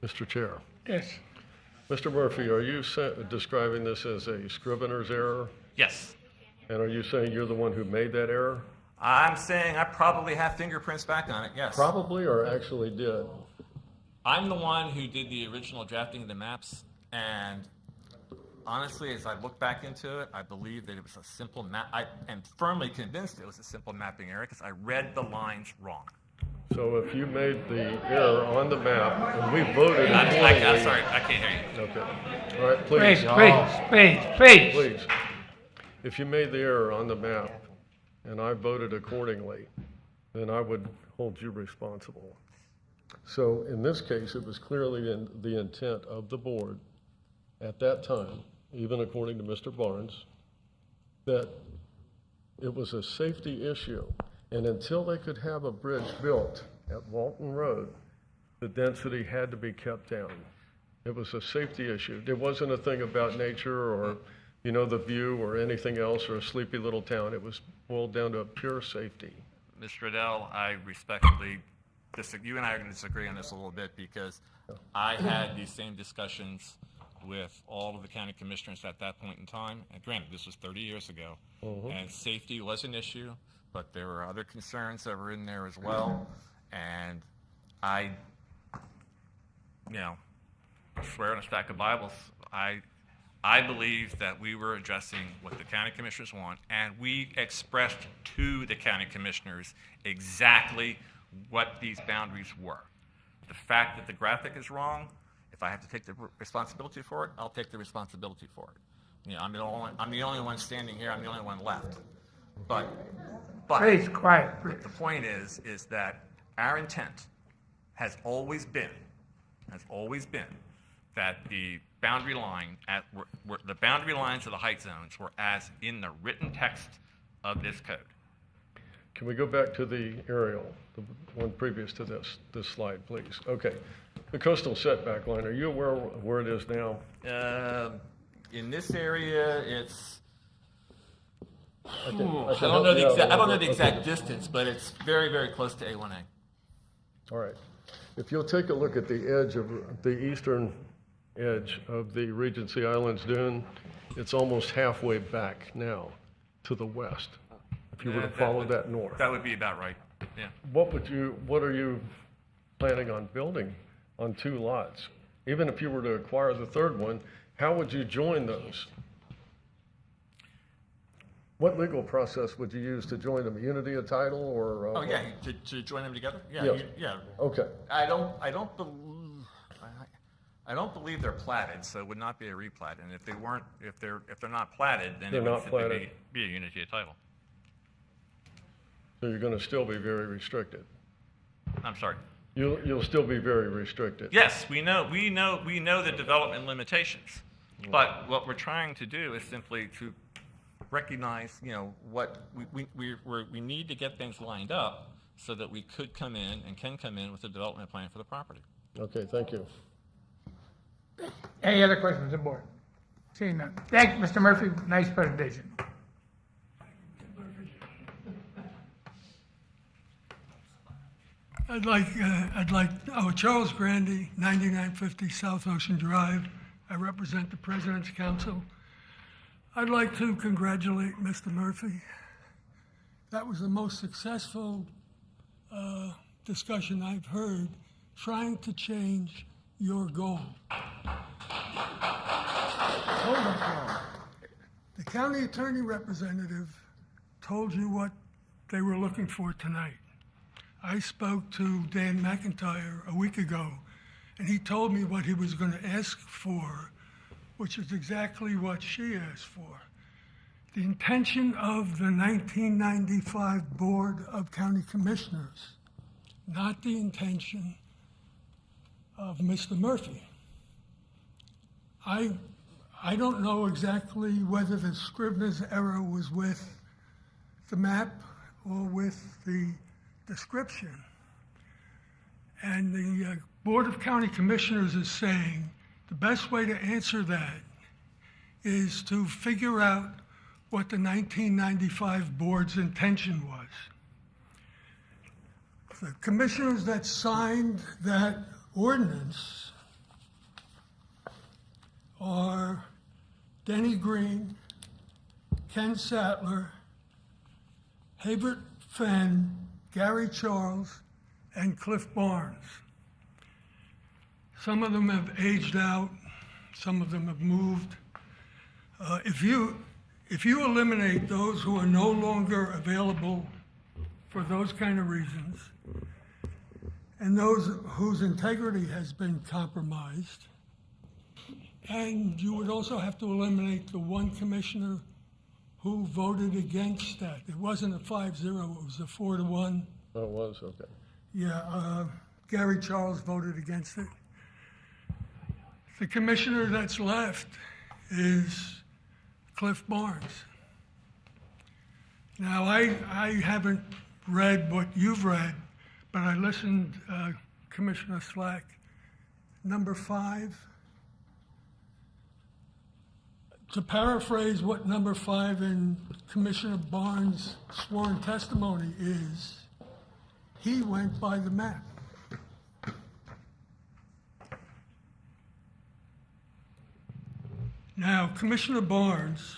Mr. Chair. Yes. Mr. Murphy, are you describing this as a scrivener's error? Yes. And are you saying you're the one who made that error? I'm saying I probably have fingerprints back on it, yes. Probably or actually did? I'm the one who did the original drafting of the maps, and honestly, as I look back into it, I believe that it was a simple map. I am firmly convinced it was a simple mapping error because I read the lines wrong. So if you made the error on the map and we voted I'm accordingly... sorry, I can't hear you. Okay. All right, please. Please. If you made the error on the map and I voted accordingly, then I would hold you responsible. So in this case, it was clearly in the intent of the board at that time, even according to Mr. Barnes, that it was a safety issue. And until they could have a bridge built at Walton Road, the density had to be kept down. It was a safety issue. It wasn't a thing about nature or, you know, the view or anything else or a sleepy little town. It was boiled down to pure safety. Mr. Riddell, I respectfully disagree. You and I are going to disagree on this a little bit because I had these same discussions with all of the county commissioners at that point in time. And granted, this was 30 years ago, and safety was an issue, but there were other concerns that were in there as well. And I, you know, swear on a stack of Bibles, I believe that we were addressing what the county commissioners want, and we expressed to the county commissioners exactly what these boundaries were. The fact that the graphic is wrong, if I have to take the responsibility for it, I'll take the responsibility for it. You know, I'm the only one standing here. I'm the only one left. But Please, quiet. The point is that our intent has always been that the boundary line the boundary lines of the height zones were as in the written text of this code. Can we go back to the aerial, the one previous to this slide, please? Okay. The coastal setback line, are you aware of where it is now? In this area, it's I don't Okay. know the exact distance, but it's very, very close to A1A. All right. If you'll take a look at the edge of the eastern edge of the Regency Islands dune, it's almost halfway back now to the west. If you were to follow that north. That would be about right. Yeah. What are you planning on building on 2 lots? Even if you were to acquire the third one, how would you join those? What legal process would you use to join them? Unity of title or? To join them together? Yeah. Yes. Yeah. Okay. I don't believe. I don't believe they're platted, so it would not be a replat. And if they weren't, if they're not platted, then They're it would not simply platted. be a unity of title. So you're going to still be very restricted. I'm sorry. You'll still be very restricted. Yes, we know the development limitations, but what we're trying to do is simply to recognize, what we need to get things lined up so that we could come in and can come in with a development plan for the property. Okay, thank you. Any other questions on the board? Seeing none. Thank you, Mr. Murphy. Nice presentation. I'd like, Charles Grandy, 9950 South Ocean Drive. I represent the President's Council. I'd like to congratulate Mr. Murphy. That was the most successful discussion I've heard trying to change your goal. Hold on, Paul. The county attorney representative told you what they were looking for tonight. I spoke to Dan McIntyre a week ago, and he told me what he was going to ask for, which is exactly what she asked for. The intention of the 1995 Board of County Commissioners, not the intention of Mr. Murphy. I don't know exactly whether the Scrivener's error was with the map or with the description. And the Board of County Commissioners is saying the best way to answer that is to figure out what the 1995 board's intention was. The commissioners that signed that ordinance are Denny Green, Ken Sattler, Hebert Fenn, Gary Charles, and Cliff Barnes. Some of them have aged out, some of them have moved. If you eliminate those who are no longer available for those kind of reasons, and those whose integrity has been compromised, and you would also have to eliminate the one commissioner who voted against that. It wasn't a 5-0, it was a 4-1. Oh, it was, okay. Yeah, Gary Charles voted against it. The commissioner that's left is Cliff Barnes. Now, I haven't read what you've read, but I listened, Commissioner Slack, number 5. To paraphrase what number 5 in Commissioner Barnes' sworn testimony is, he went by the map. Now, Commissioner Barnes,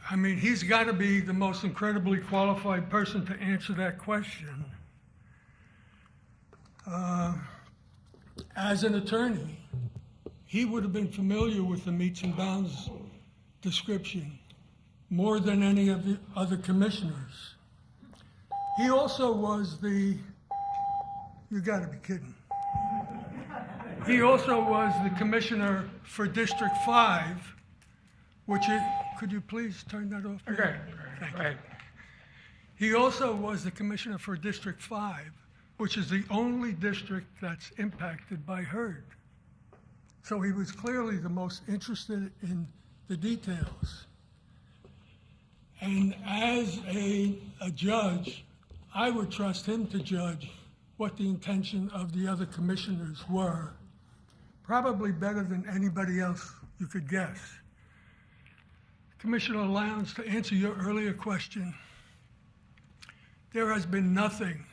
I mean, he's got to be the most incredibly qualified person to answer that question. As an attorney, he would have been familiar with the meets and bounds description more than any of the other commissioners. He also was the, you gotta be kidding. He also was the commissioner for District 5, which is, could you please turn that off? Okay. Thank you. He also was the commissioner for District 5, which is the only district that's impacted by HURD. So he was clearly the most interested in the details. And as a judge, I would trust him to judge what the intention of the other commissioners were, probably better than anybody else you could guess. Commissioner Lowndes, to answer your earlier question, there has been nothing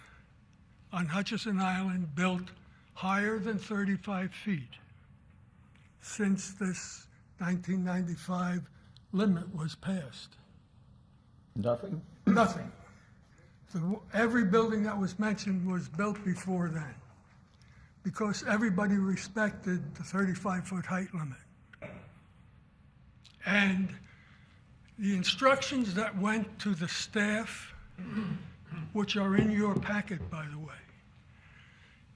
on Hutchison Island built higher than 35 feet since this 1995 limit was passed. Nothing? Nothing. Every building that was mentioned was built before then because everybody respected the 35-foot height limit. And the instructions that went to the staff, which are in your packet, by the way,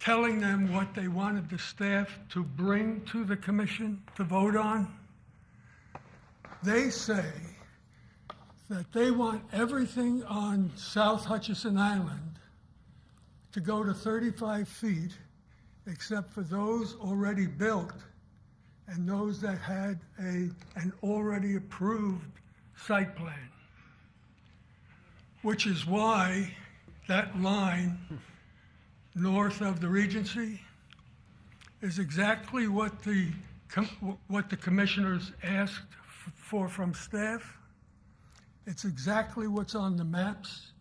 telling them what they wanted the staff to bring to the commission to vote on. They say that they want everything on South Hutchison Island to go to 35 feet, except for those already built and those that had an already approved site plan. Which is why that line north of the Regency is exactly what the commissioners asked for from staff. It's exactly what's on the maps.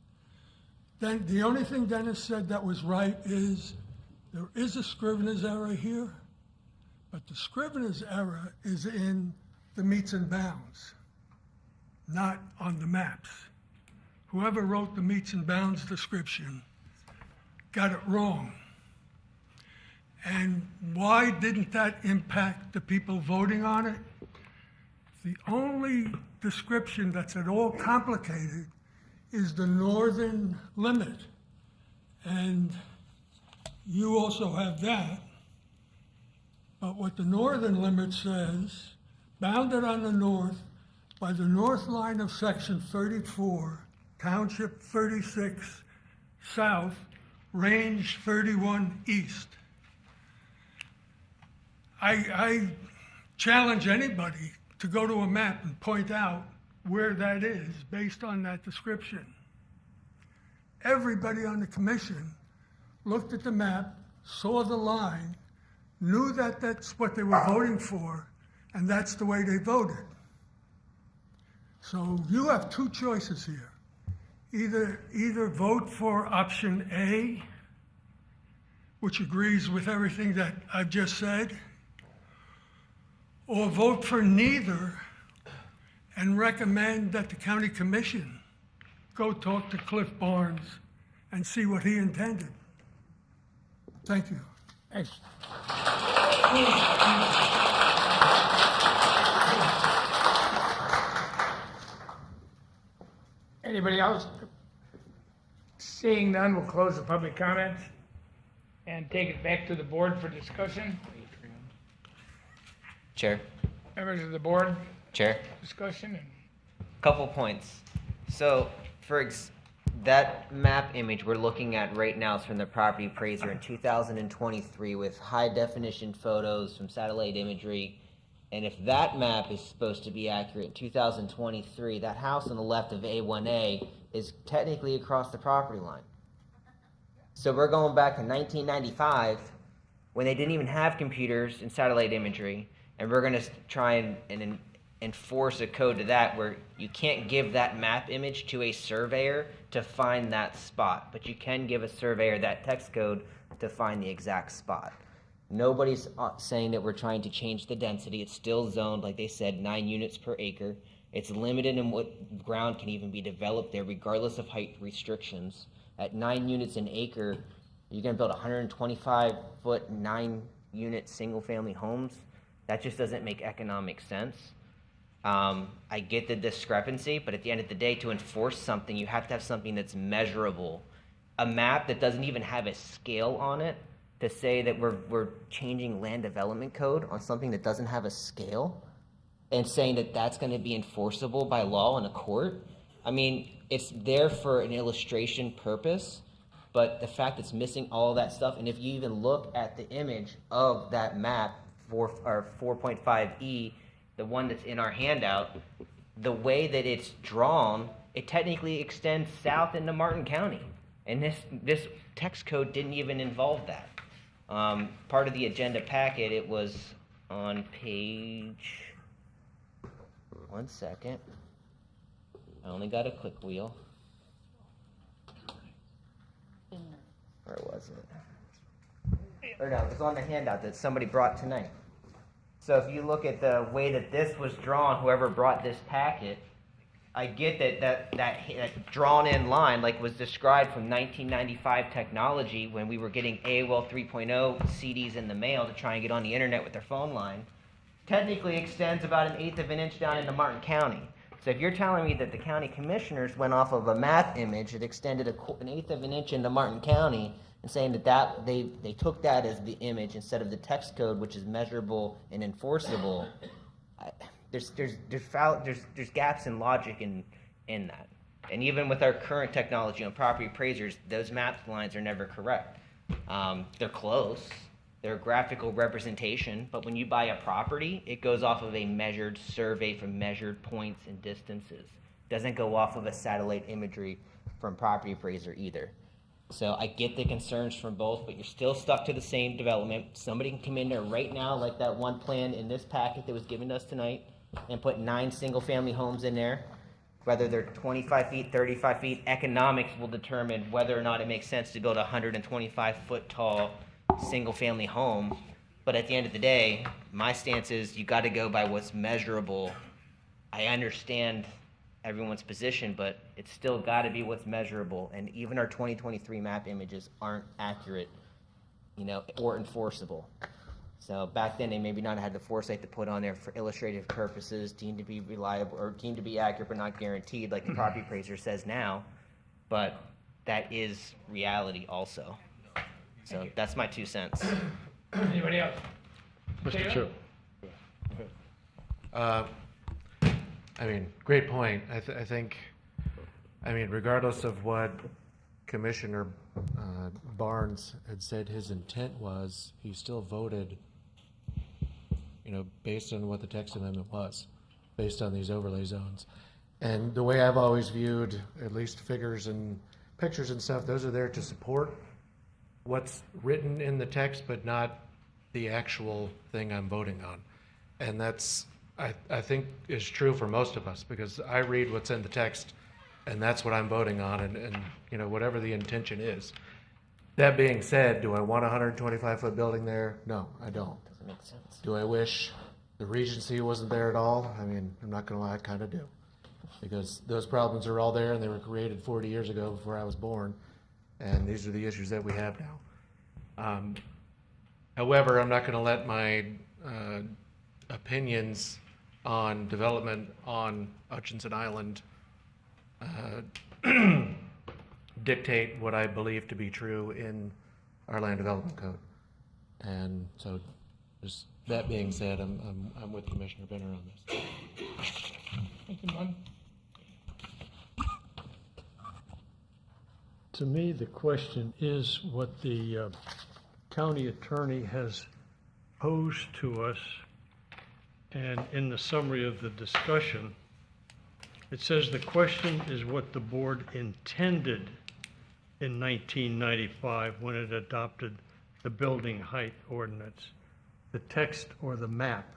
Then the only thing Dennis said that was right is there is a Scrivener's error here, but the Scrivener's error is in the meets and bounds, not on the maps. Whoever wrote the meets and bounds description got it wrong. And why didn't that impact the people voting on it? The only description that's at all complicated is the northern limit. And you also have that. But what the northern limit says, bounded on the north by the north line of section 34, township 36 south, range 31 east. I challenge anybody to go to a map and point out where that is based on that description. Everybody on the commission looked at the map, saw the line, knew that that's what they were voting for, and that's the way they voted. So you have two choices here. Either vote for option A, which agrees with everything that I've just said, or vote for neither and recommend that the county commission go talk to Cliff Barnes and see what he intended. Thank you. Thanks. Anybody else? Seeing none, we'll close the public comments and take it back to the board for discussion. Chair. Members of the board, Chair. discussion. Couple points. So, that map image we're looking at right now is from the property appraiser in 2023 with high definition photos from satellite imagery. And if that map is supposed to be accurate in 2023, that house on the left of A1A is technically across the property line. So we're going back to 1995 when they didn't even have computers and satellite imagery, and we're going to try and enforce a code to that where you can't give that map image to a surveyor to find that spot, but you can give a surveyor that text code to find the exact spot. Nobody's saying that we're trying to change the density. It's still zoned, like they said, 9 units per acre. It's limited in what ground can even be developed there, regardless of height restrictions. At 9 units an acre, you're going to build 125-foot, 9-unit single-family homes. That just doesn't make economic sense. I get the discrepancy, but at the end of the day, to enforce something, you have to have something that's measurable. A map that doesn't even have a scale on it, to say that we're changing land development code on something that doesn't have a scale and saying that that's going to be enforceable by law in a court. I mean, it's there for an illustration purpose, but the fact it's missing all of that stuff, and if you even look at the image of that map, 4.5E, the one that's in our handout, the way that it's drawn, it technically extends south into Martin County. And this text code didn't even involve that. Part of the agenda packet, it was on page, one second. I only got a click wheel. Where was it? Or no, it was on the handout that somebody brought tonight. So if you look at the way that this was drawn, whoever brought this packet, I get that drawn in line, like was described from 1995 technology when we were getting AOL 3.0 CDs in the mail to try and get on the internet with their phone line, technically extends about 1/8 of an inch down into Martin County. So if you're telling me that the county commissioners went off of a map image that extended 1/8 of an inch into Martin County and saying that they took that as the image instead of the text code, which is measurable and enforceable. There's gaps in logic in that. And even with our current technology on property appraisers, those map lines are never correct. They're close. They're a graphical representation, but when you buy a property, it goes off of a measured survey from measured points and distances. It doesn't go off of a satellite imagery from property appraiser either. So I get the concerns from both, but you're still stuck to the same development. Somebody can come in there right now, like that one plan in this packet that was given to us tonight, and put 9 single-family homes in there. Whether they're 25 feet, 35 feet, economics will determine whether or not it makes sense to build a 125-foot tall single-family home. But at the end of the day, my stance is you got to go by what's measurable. I understand everyone's position, but it's still got to be what's measurable. And even our 2023 map images aren't accurate, or enforceable. So back then, they maybe not had the foresight to put on there for illustrative purposes, deemed to be reliable or deemed to be accurate but not guaranteed, like the property appraiser says now. But that is reality also. So that's my 2 cents. Anybody else? Mr. Chair. Great point. I think, regardless of what Commissioner Barnes had said his intent was, he still voted, based on what the text amendment was, based on these overlay zones. And the way I've always viewed, at least figures and pictures and stuff, those are there to support what's written in the text, but not the actual thing I'm voting on. And that's, I think, is true for most of us, because I read what's in the text, and that's what I'm voting on, and whatever the intention is. That being said, do I want a 125-foot building there? No, I don't. Doesn't make sense. Do I wish the Regency wasn't there at all? I'm not going to lie, I kind of do. Because those problems are all there, and they were created 40 years ago before I was born, and these are the issues that we have now. However, I'm not going to let my opinions on development on Hutchinson Island dictate what I believe to be true in our land development code. And so, just that being said, I'm with Commissioner Benner on this. Thank you, Mike. To me, the question is what the county attorney has posed to us. And in the summary of the discussion, it says the question is what the board intended in 1995 when it adopted the building height ordinance, the text or the map.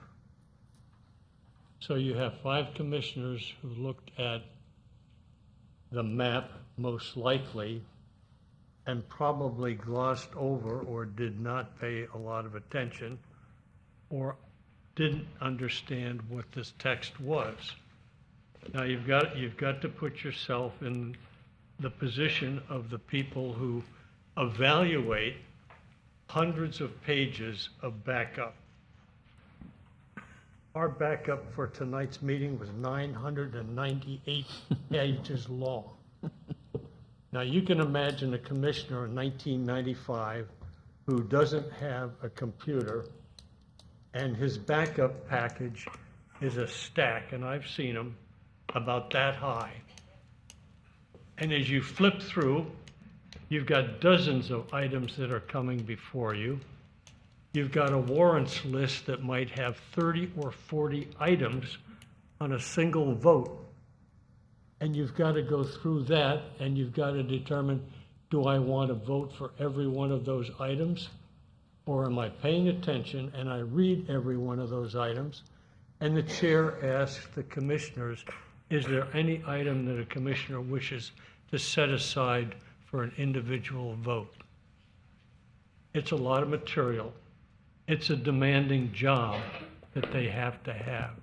So you have 5 commissioners who looked at the map, most likely, and probably glossed over or did not pay a lot of attention or didn't understand what this text was. Now you've got to put yourself in the position of the people who evaluate hundreds of pages of backup. Our backup for tonight's meeting was 998 pages long. Now you can imagine a commissioner in 1995 who doesn't have a computer and his backup package is a stack, and I've seen them about that high. And as you flip through, you've got dozens of items that are coming before you. You've got a warrants list that might have 30 or 40 items on a single vote. And you've got to go through that, and you've got to determine, do I want to vote for every one of those items? Or am I paying attention and I read every one of those items? And the chair asks the commissioners, is there any item that a commissioner wishes to set aside for an individual vote? It's a lot of material. It's a demanding job that they have to have.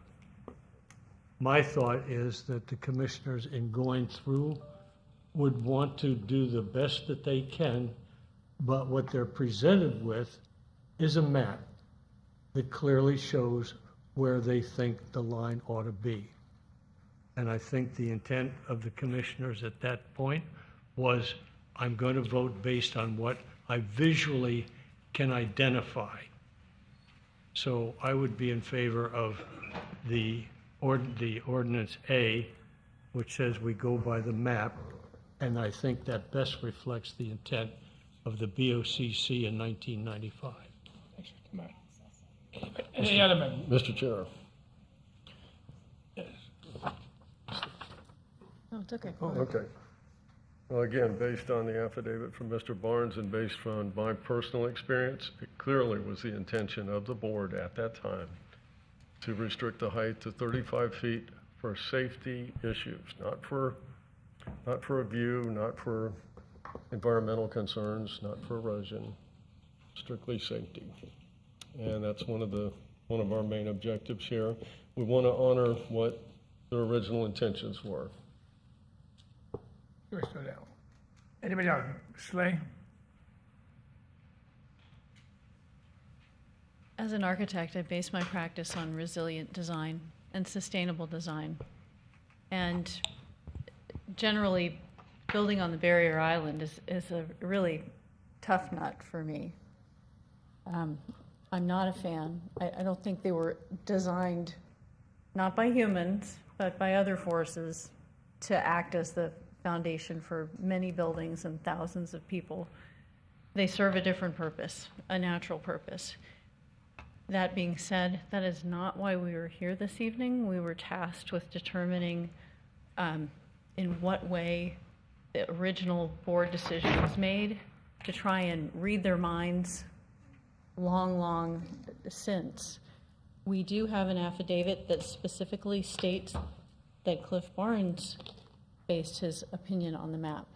My thought is that the commissioners, in going through, would want to do the best that they can, but what they're presented with is a map that clearly shows where they think the line ought to be. And I think the intent of the commissioners at that point was, I'm going to vote based on what I visually can identify. So I would be in favor of the ordinance A, which says we go by the map, and I think that best reflects the intent of the BOCC in 1995. Any other members? Mr. Chair. Oh, it's okay. Okay. Well, again, based on the affidavit from Mr. Barnes and based on my personal experience, it clearly was the intention of the board at that time to restrict the height to 35 feet for safety issues, not for a view, not for environmental concerns, not for erosion, strictly safety. And that's one of our main objectives here. We want to honor what their original intentions were. Anybody else? Slay? As an architect, I base my practice on resilient design and sustainable design. And generally, building on the barrier island is a really tough nut for me. I'm not a fan. I don't think they were designed, not by humans, but by other forces, to act as the foundation for many buildings and thousands of people. They serve a different purpose, a natural purpose. That being said, that is not why we were here this evening. We were tasked with determining in what way the original board decision was made, to try and read their minds long since. We do have an affidavit that specifically states that Cliff Barnes based his opinion on the map.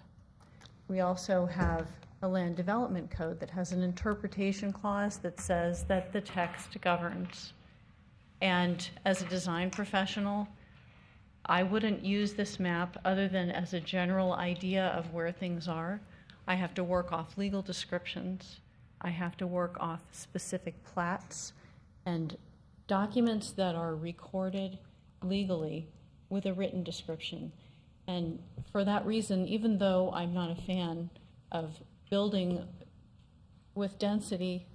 We also have a land development code that has an interpretation clause that says that the text governs. And as a design professional, I wouldn't use this map other than as a general idea of where things are. I have to work off legal descriptions. I have to work off specific plats and documents that are recorded legally with a written description. And for that reason, even though I'm not a fan of building with density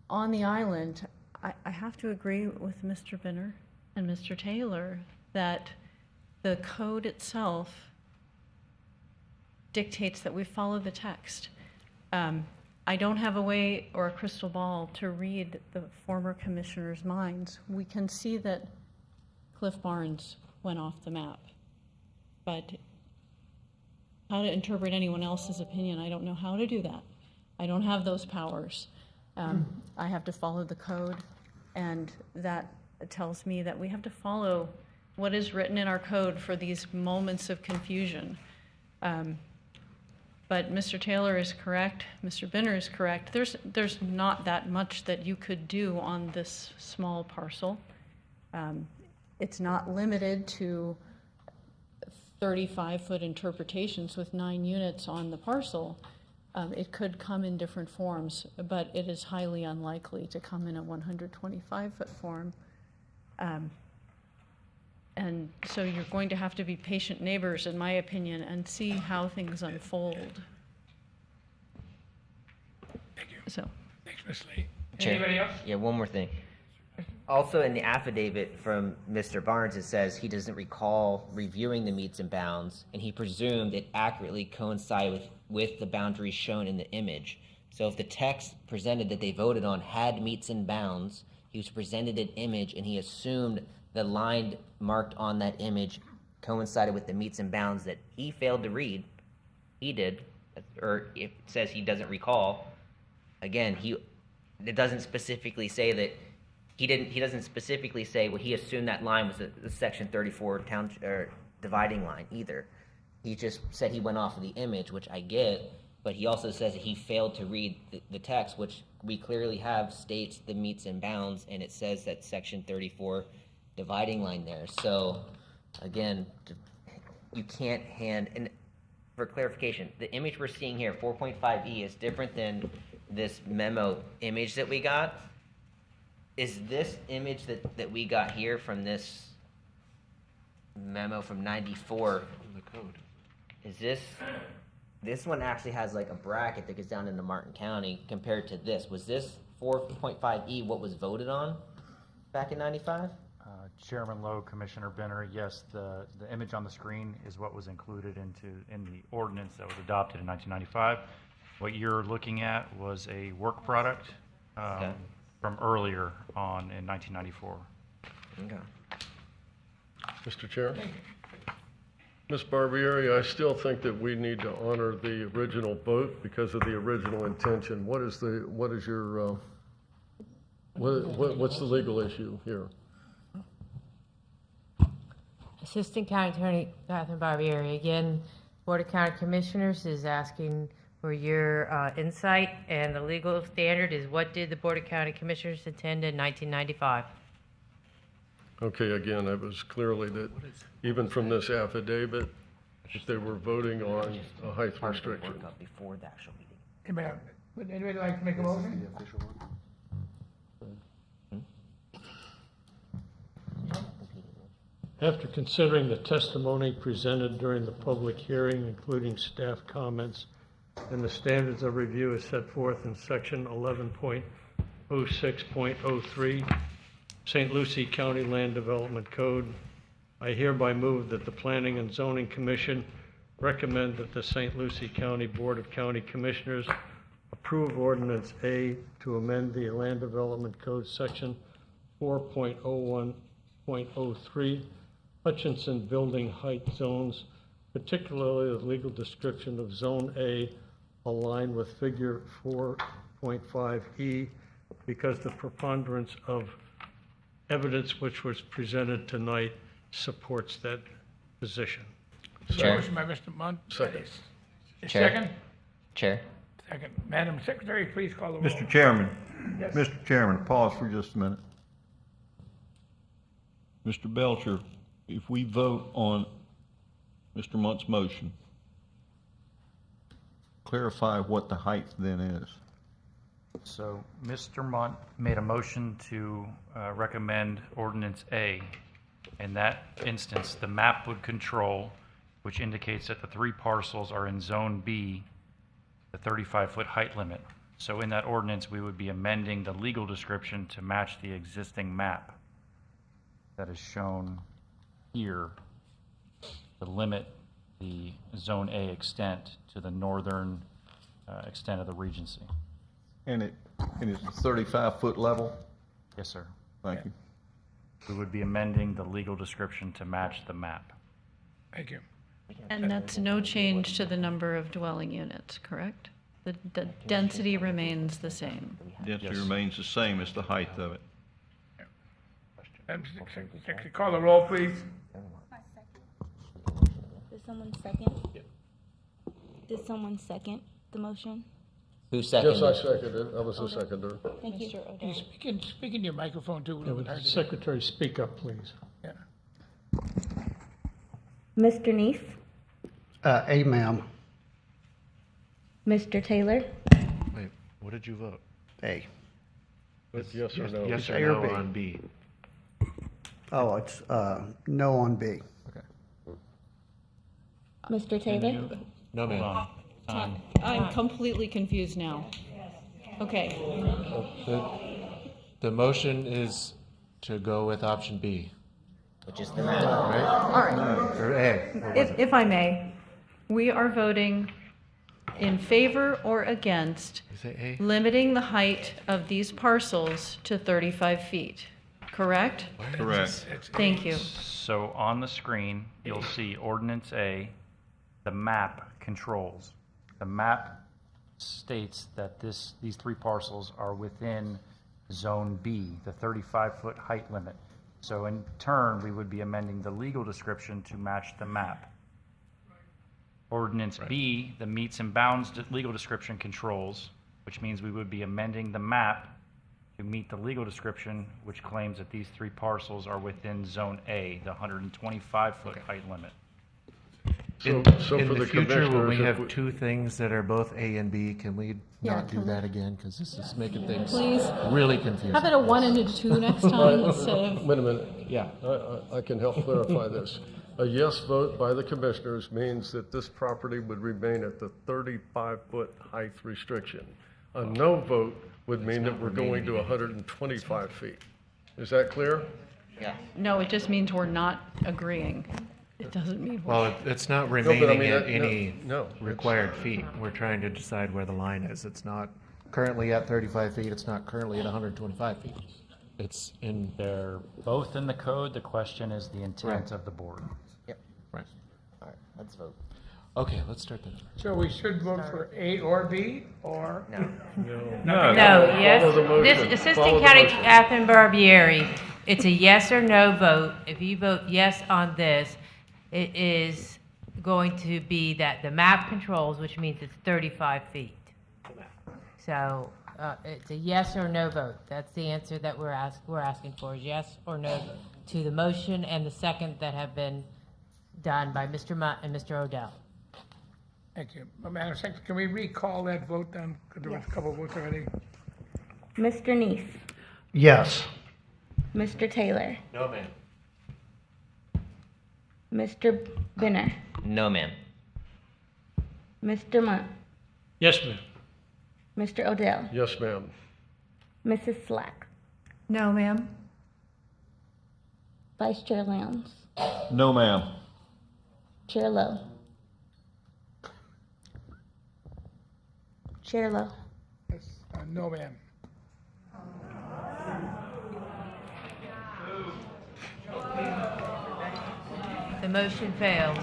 on the island, I have to agree with Mr. Binner and Mr. Taylor that the code itself dictates that we follow the text. I don't have a way or a crystal ball to read the former commissioners' minds. We can see that Cliff Barnes went off the map, but how to interpret anyone else's opinion, I don't know how to do that. I don't have those powers. I have to follow the code, and that tells me that we have to follow what is written in our code for these moments of confusion. But Mr. Taylor is correct, Mr. Binner is correct. There's not that much that you could do on this small parcel. It's not limited to 35-foot interpretations with 9 units on the parcel. It could come in different forms, but it is highly unlikely to come in a 125-foot form. And so you're going to have to be patient neighbors, in my opinion, and see how things unfold. Thank you. So. Thanks, Ms. Lee. Chair. Anybody else? Yeah, one more thing. Also, in the affidavit from Mr. Barnes, it says he doesn't recall reviewing the meets and bounds, and he presumed it accurately coincided with the boundaries shown in the image. So if the text presented that they voted on had meets and bounds, he was presented an image, and he assumed the line marked on that image coincided with the meets and bounds that he failed to read. He did, or it says he doesn't recall. Again, it doesn't specifically say that he doesn't specifically say, well, he assumed that line was the section 34 dividing line either. He just said he went off of the image, which I get, but he also says that he failed to read the text, which we clearly have states the meets and bounds, and it says that section 34 dividing line there. So again, you can't and for clarification, the image we're seeing here, 4.5E, is different than this memo image that we got. Is this image that we got here from this memo from 94, the code, is this This one actually has like a bracket that goes down into Martin County compared to this. Was this 4.5E what was voted on back in 95? Chairman Lowe, Commissioner Benner, yes, the image on the screen is what was included in the ordinance that was adopted in 1995. What you're looking at was a work product from earlier on in 1994. Okay. Mr. Chair? Ms. Barbieri, I still think that we need to honor the original vote because of the original intention. What's the legal issue here? Assistant County Attorney Catherine Barbieri, again, Board of County Commissioners is asking for your insight, and the legal standard is what did the Board of County Commissioners intend in 1995? Okay, again, it was clearly that even from this affidavit, if they were voting on a height restriction. Before the actual meeting. Would anybody like to make a motion? After considering the testimony presented during the public hearing, including staff comments, and the standards of review as set forth in section 11.06.03, St. Lucie County Land Development Code, I hereby move that the Planning and Zoning Commission recommend that the St. Lucie County Board of County Commissioners approve Ordinance A to amend the Land Development Code section 4.01.03, Hutchinson Building Height Zones, particularly the legal description of Zone A aligned with Figure 4.5E, because the preponderance of evidence which was presented tonight supports that position. Motion by Mr. Munt. Second. Second? Chair. Second. Madam Secretary, please call the roll. Mr. Chairman, Yes. Mr. Chairman, pause for just a minute. Mr. Belcher, if we vote on Mr. Munt's motion, clarify what the height then is. So Mr. Munt made a motion to recommend Ordinance A. In that instance, the map would control, which indicates that the three parcels are in Zone B, the 35-foot height limit. So in that ordinance, we would be amending the legal description to match the existing map that is shown here to limit the Zone A extent to the northern extent of the Regency. And it's a 35-foot level? Yes, sir. Thank you. We would be amending the legal description to match the map. Thank you. And that's no change to the number of dwelling units, correct? The density remains the same. Density remains the same as the height of it. Madam Secretary, call the roll, please. Did someone second? Did someone second the motion? Who seconded? Yes, I seconded. I was the seconder. Thank you. You speak in your microphone too. Yeah, would the Secretary speak up, please? Yeah. Mr. Neef? A, ma'am. Mr. Taylor? Wait, what did you vote? A. Yes or no? Yes or A or no B? on B? Oh, it's no on B. Okay. Mr. Taylor? No, ma'am. I'm completely confused now. Okay. The motion is to go with option B. Which is the map. Right? All right. Or A. What was it? If I may, we are voting in favor or against Is it A? limiting the height of these parcels to 35 feet, correct? Correct. Thank you. So on the screen, you'll see Ordinance A, the map controls. The map states that these three parcels are within Zone B, the 35-foot height limit. So in turn, we would be amending the legal description to match the map. Ordinance B, the meets and bounds legal description controls, which means we would be amending the map to meet the legal description, which claims that these three parcels are within Zone A, the 125-foot height limit. In So for the future, when we commissioners, if have two things that are both A and B, can we Yeah, not do can we- that again? Because this is making things Please. really confusing. How about a 1 and a 2 next time instead of? Wait a minute. Yeah. I can help clarify this. A yes vote by the commissioners means that this property would remain at the 35-foot height restriction. A no vote would mean that we're going to 125 feet. Is that clear? Yeah. No, it just means we're not agreeing. It doesn't mean we're. Well, it's not but I remaining mean, at no, any no, required feet. We're trying to decide where the line is. It's not currently at 35 feet. It's not currently at 125 feet. It's in. They're both in the code. The question is the intent Right. of the board. Yep. Right. All right, let's vote. Okay, let's start that. So we should vote for A or B, or? No. No, yes. Follow the motion. This Follow Assistant the County motion. Catherine Barbieri, it's a yes or no vote. If you vote yes on this, it is going to be that the map controls, which means it's 35 feet. So it's a yes or no vote. That's the answer that we're asking for, is yes or no to the motion and the second that have been done by Mr. Munt and Mr. Odell. Thank you. Madam Secretary, can we recall that vote then? Because there was a couple of votes already. Mr. Neese, Yes. Mr. Taylor, No, ma'am. Mr. Benner, No, ma'am. Mr. Munt, Yes, ma'am. Mr. Odell, Yes, ma'am. Mrs. Slack, No, ma'am. Vice Chair Lowndes, No, ma'am. Chair Lowe. Chair Lowe. Yes, no, ma'am. The motion fails.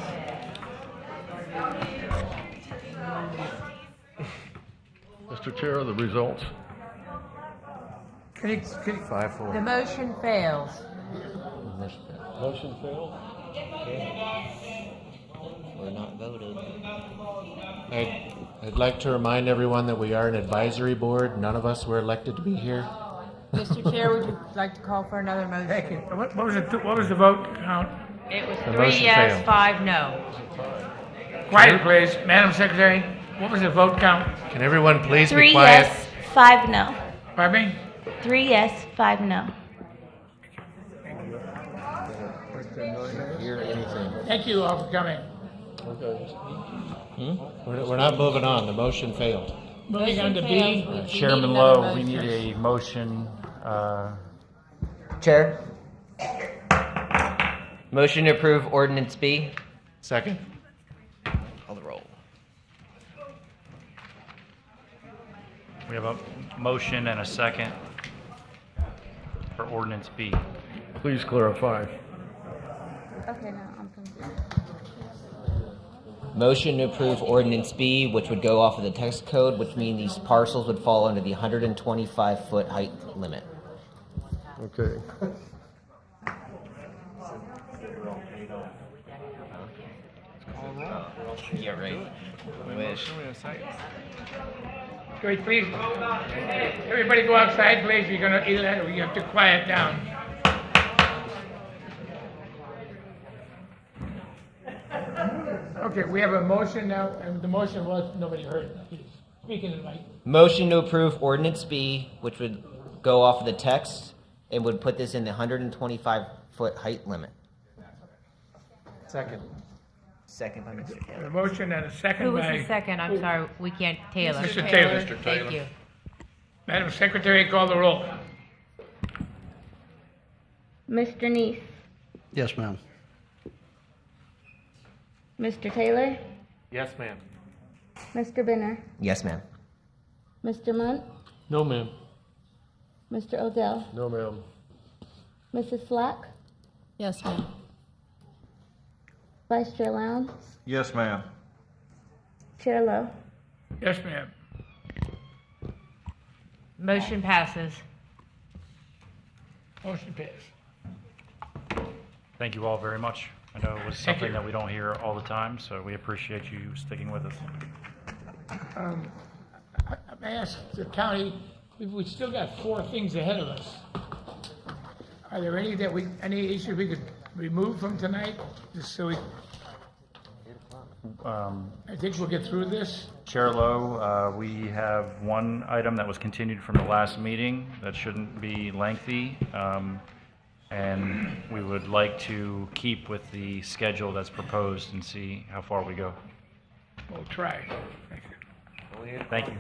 Mr. Chair, the results? Can you, 5-4. The motion fails. Motion failed? We're not voted. I'd like to remind everyone that we are an advisory board. None of us were elected to be here. Mr. Chair, would you like to call for another motion? thank you. What was the vote count? It was The 3 motion yes, failed. 5 no. Quiet, please. Madam Secretary, what was the vote count? Can everyone please be 3 quiet? yes, 5 no. Pardon me? 3 yes, 5 no. Hear anything? Thank you all for coming. Okay. We're not moving on. The motion failed. Moving on to B. Chairman Lowe, we need a motion. Chair? Motion to approve ordinance B. Second. Call the roll. We have a motion and a second for ordinance B. Please clarify. Okay, no, I'm confused. Motion to approve ordinance B, which would go off of the text code, which means these parcels would fall under the 125-foot height limit. Okay. Yeah, right. Wish. Can we please, everybody go outside, please. We're gonna, you have to quiet down. Okay, we have a motion now, and the motion was, nobody heard. Speaking of Mike. Motion to approve ordinance B, which would go off of the text and would put this in the 125-foot height limit. Second. Second by Mr. Taylor. A motion and a second Who was by. the second? I'm sorry, we can't, Taylor. Mr. Taylor. Thank you. Madam Secretary, call the roll. Mr. Neese, Yes, ma'am. Mr. Taylor, Yes, ma'am. Mr. Benner, Yes, ma'am. Mr. Munt, No, ma'am. Mr. Odell, No, ma'am. Mrs. Slack, Yes, ma'am. Vice Chair Lowndes, Yes, ma'am. Chair Lowe. Yes, ma'am. Motion passes. Motion passed. Thank you all very much. I know it was Thank something you. that we don't hear all the time, so we appreciate you sticking with us. I asked the county, we still got 4 things ahead of us. Are there any any issues we could remove from tonight? Just so we, I think we'll get through this. Chair Lowe, we have one item that was continued from the last meeting that shouldn't be lengthy. And we would like to keep with the schedule that's proposed and see how far we go. We'll try. Thank you.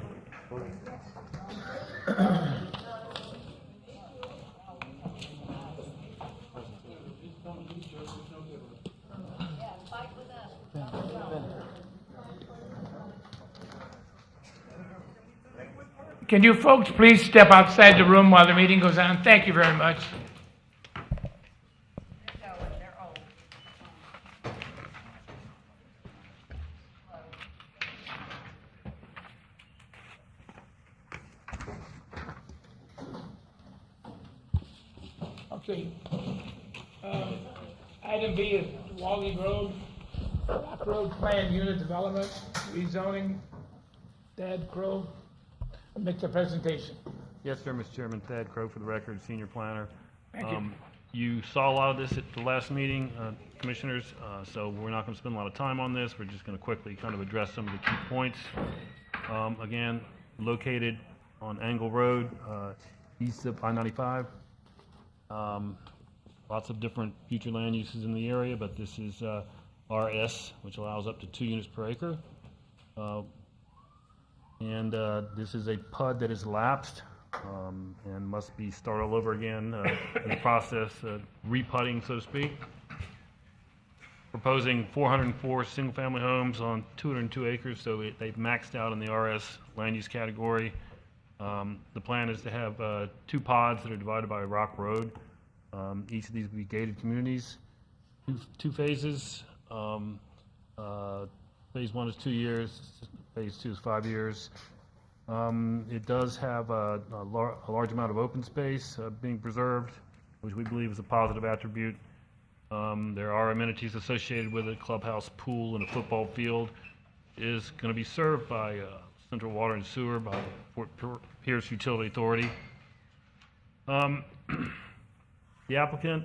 Can you folks please step outside the room while the meeting goes on? Thank you very much. Okay. Item B is Wally Road, Rock Road Plan Unit Development, rezoning. Thad Crow, make the presentation. Yes, sir, Mr. Chairman. Thad Crow for the record, Senior Planner. Thank you. You saw a lot of this at the last meeting, Commissioners, so we're not going to spend a lot of time on this. We're just going to quickly kind of address some of the key points. Again, located on Angle Road, east of I-95. Lots of different future land uses in the area, but this is RS, which allows up to 2 units per acre. And this is a PUD that is lapsed and must be started all over again in the process, re-pudding, so to speak. Proposing 404 single-family homes on 202 acres, so they've maxed out in the RS land use category. The plan is to have 2 pods that are divided by a rock road. Each of these will be gated communities, 2 phases. Phase 1 is 2 years. Phase 2 is 5 years. It does have a large amount of open space being preserved, which we believe is a positive attribute. There are amenities associated with it, clubhouse, pool, and a football field. It is going to be served by Central Water and Sewer, by Fort Pierce Utility Authority. The applicant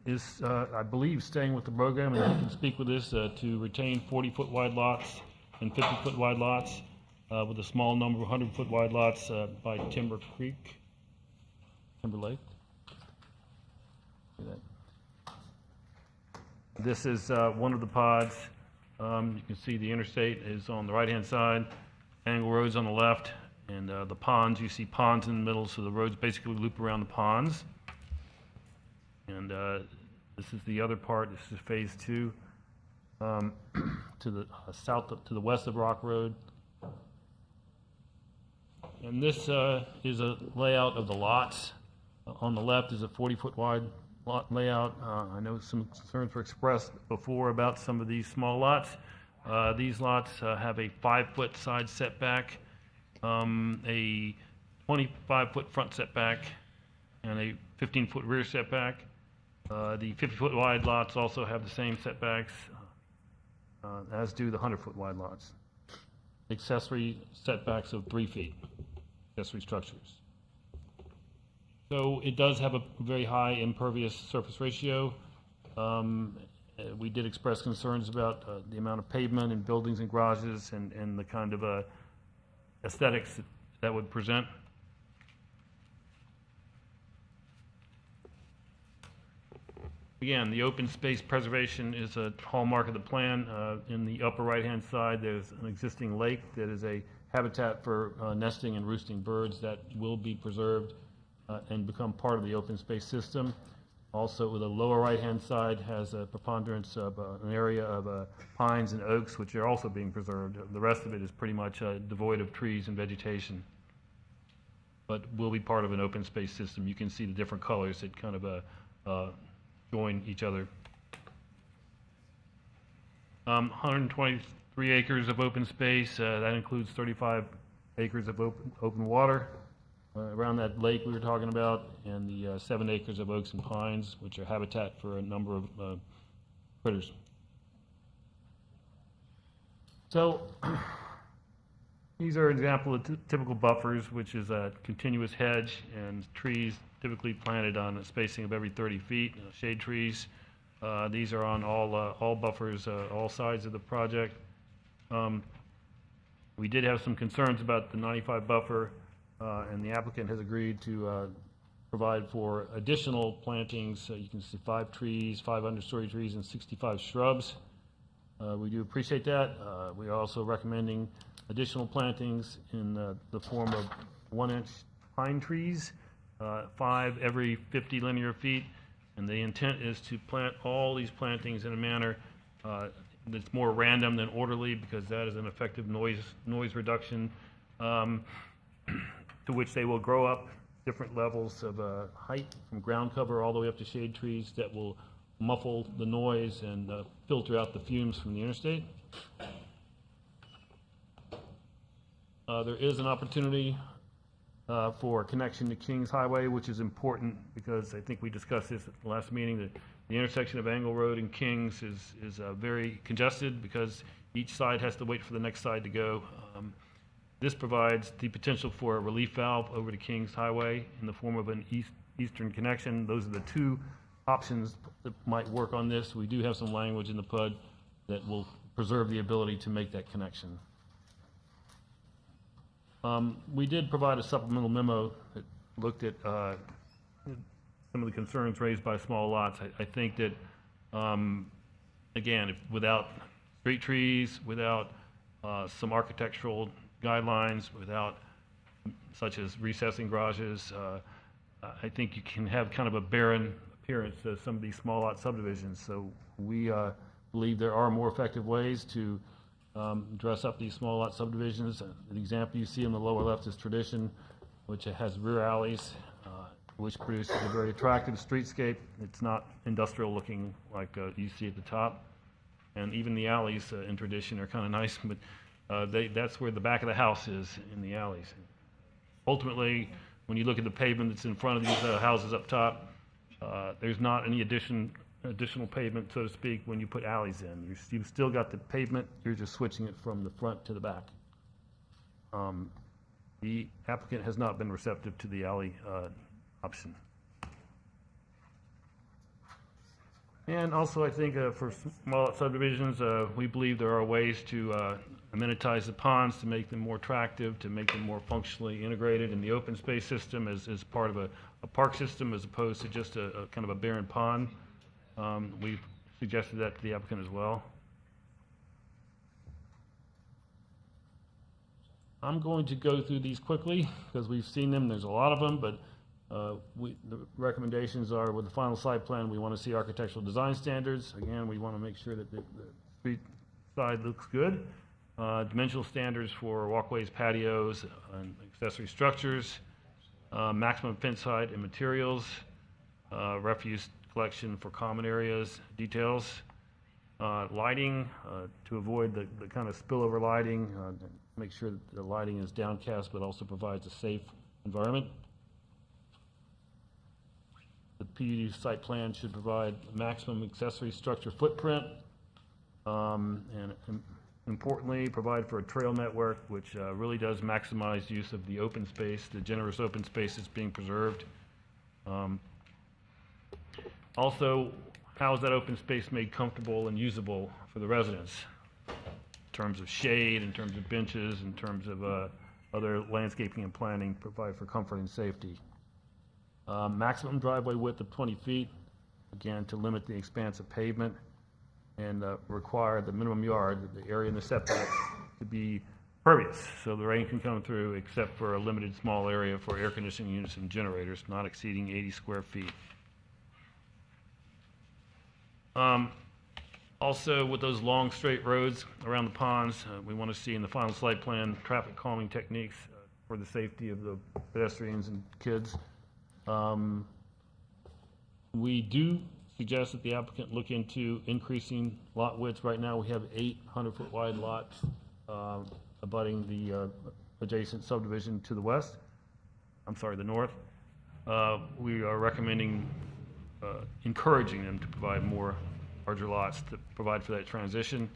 is, I believe, staying with the program, and he can speak with this, to retain 40-foot wide lots and 50-foot wide lots, with a small number of 100-foot wide lots by Timber Lake. This is one of the pods. You can see the interstate is on the right-hand side, Angle Road's on the left, and the ponds, you see ponds in the middle, so the roads basically loop around the ponds. And this is the other part. This is phase 2 to the south, to the west of Rock Road. And this is a layout of the lots. On the left is a 40-foot wide lot layout. I know some concerns were expressed before about some of these small lots. These lots have a 5-foot side setback, a 25-foot front setback, and a 15-foot rear setback. The 50-foot wide lots also have the same setbacks, as do the 100-foot wide lots. Accessory setbacks of 3 feet, accessory structures. So it does have a very high impervious surface ratio. We did express concerns about the amount of pavement in buildings and garages and the kind of aesthetics that would present. Again, the open space preservation is a hallmark of the plan. In the upper right-hand side, there's an existing lake that is a habitat for nesting and roosting birds that will be preserved and become part of the open space system. Also, the lower right-hand side has a preponderance of an area of pines and oaks, which are also being preserved. The rest of it is pretty much devoid of trees and vegetation, but will be part of an open space system. You can see the different colors that kind of join each other. 123 acres of open space. That includes 35 acres of open water around that lake we were talking about, and the 7 acres of oaks and pines, which are habitat for a number of critters. So these are an example of typical buffers, which is a continuous hedge and trees typically planted on a spacing of every 30 feet, shade trees. These are on all buffers, all sides of the project. We did have some concerns about the 95 buffer, and the applicant has agreed to provide for additional plantings. You can see 5 trees, 5 understory trees, and 65 shrubs. We do appreciate that. We are also recommending additional plantings in the form of 1-inch pine trees, 5 every 50 linear feet. And the intent is to plant all these plantings in a manner that's more random than orderly, because that is an effective noise reduction, to which they will grow up different levels of height, from ground cover all the way up to shade trees that will muffle the noise and filter out the fumes from the interstate. There is an opportunity for connection to Kings Highway, which is important because I think we discussed this at the last meeting, that the intersection of Angle Road and Kings is very congested because each side has to wait for the next side to go. This provides the potential for a relief valve over to Kings Highway in the form of an eastern connection. Those are the 2 options that might work on this. We do have some language in the PUD that will preserve the ability to make that connection. We did provide a supplemental memo that looked at some of the concerns raised by small lots. I think that, again, without street trees, without some architectural guidelines, without such as recessing garages, I think you can have kind of a barren appearance to some of these small lot subdivisions. So we believe there are more effective ways to dress up these small lot subdivisions. The example you see in the lower left is Tradition, which has rear alleys, which produces a very attractive streetscape. It's not industrial looking like you see at the top. And even the alleys in Tradition are kind of nice, but that's where the back of the house is, in the alleys. Ultimately, when you look at the pavement that's in front of these houses up top, there's not any additional pavement, so to speak, when you put alleys in. You've still got the pavement, you're just switching it from the front to the back. The applicant has not been receptive to the alley option. And also, I think for small lot subdivisions, we believe there are ways to amenitize the ponds to make them more attractive, to make them more functionally integrated in the open space system as part of a park system, as opposed to just a kind of a barren pond. We've suggested that to the applicant as well. I'm going to go through these quickly because we've seen them. There's a lot of them, but the recommendations are, with the final site plan, we want to see architectural design standards. Again, we want to make sure that the street side looks good. Dimensional standards for walkways, patios, and accessory structures. Maximum fence height and materials. Refuse collection for common areas, details. Lighting, to avoid the kind of spillover lighting, make sure that the lighting is downcast but also provides a safe environment. The PUD site plan should provide maximum accessory structure footprint, and importantly, provide for a trail network which really does maximize use of the open space, the generous open space that's being preserved. Also, how is that open space made comfortable and usable for the residents in terms of shade, in terms of benches, in terms of other landscaping and planning, provide for comfort and safety. Maximum driveway width of 20 feet, again, to limit the expanse of pavement, and require the minimum yard, the area in the setback, to be pervious, so the rain can come through, except for a limited small area for air conditioning units and generators, not exceeding 80 square feet. Also, with those long straight roads around the ponds, we want to see in the final site plan traffic calming techniques for the safety of the pedestrians and kids. We do suggest that the applicant look into increasing lot widths. Right now, we have 8 100-foot wide lots abutting the adjacent subdivision to the west. I'm sorry, the north. We are recommending encouraging them to provide more larger lots to provide for that transition.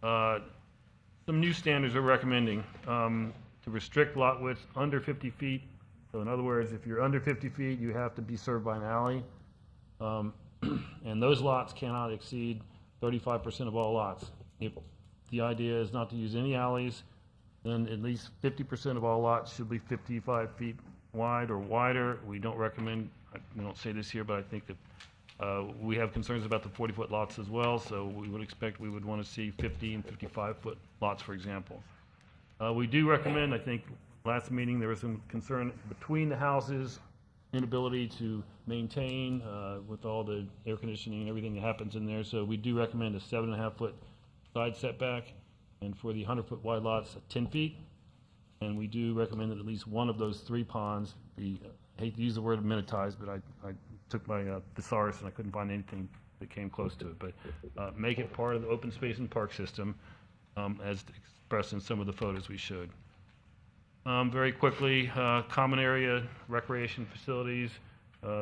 Some new standards we're recommending to restrict lot width under 50 feet. So in other words, if you're under 50 feet, you have to be served by an alley. And those lots cannot exceed 35% of all lots. If the idea is not to use any alleys, then at least 50% of all lots should be 55 feet wide or wider. We don't recommend, we don't say this here, but I think that we have concerns about the 40-foot lots as well, so we would want to see 50 and 55-foot lots, for example. We do recommend, I think, last meeting, there was some concern between the houses, inability to maintain with all the air conditioning and everything that happens in there, so we do recommend a 7.5-foot side setback, and for the 100-foot wide lots, 10 feet. And we do recommend that at least one of those 3 ponds be, I hate to use the word amenitized, but I took my thesaurus and I couldn't find anything that came close to it, but make it part of the open space and park system as expressed in some of the photos we showed. Very quickly, common area recreation facilities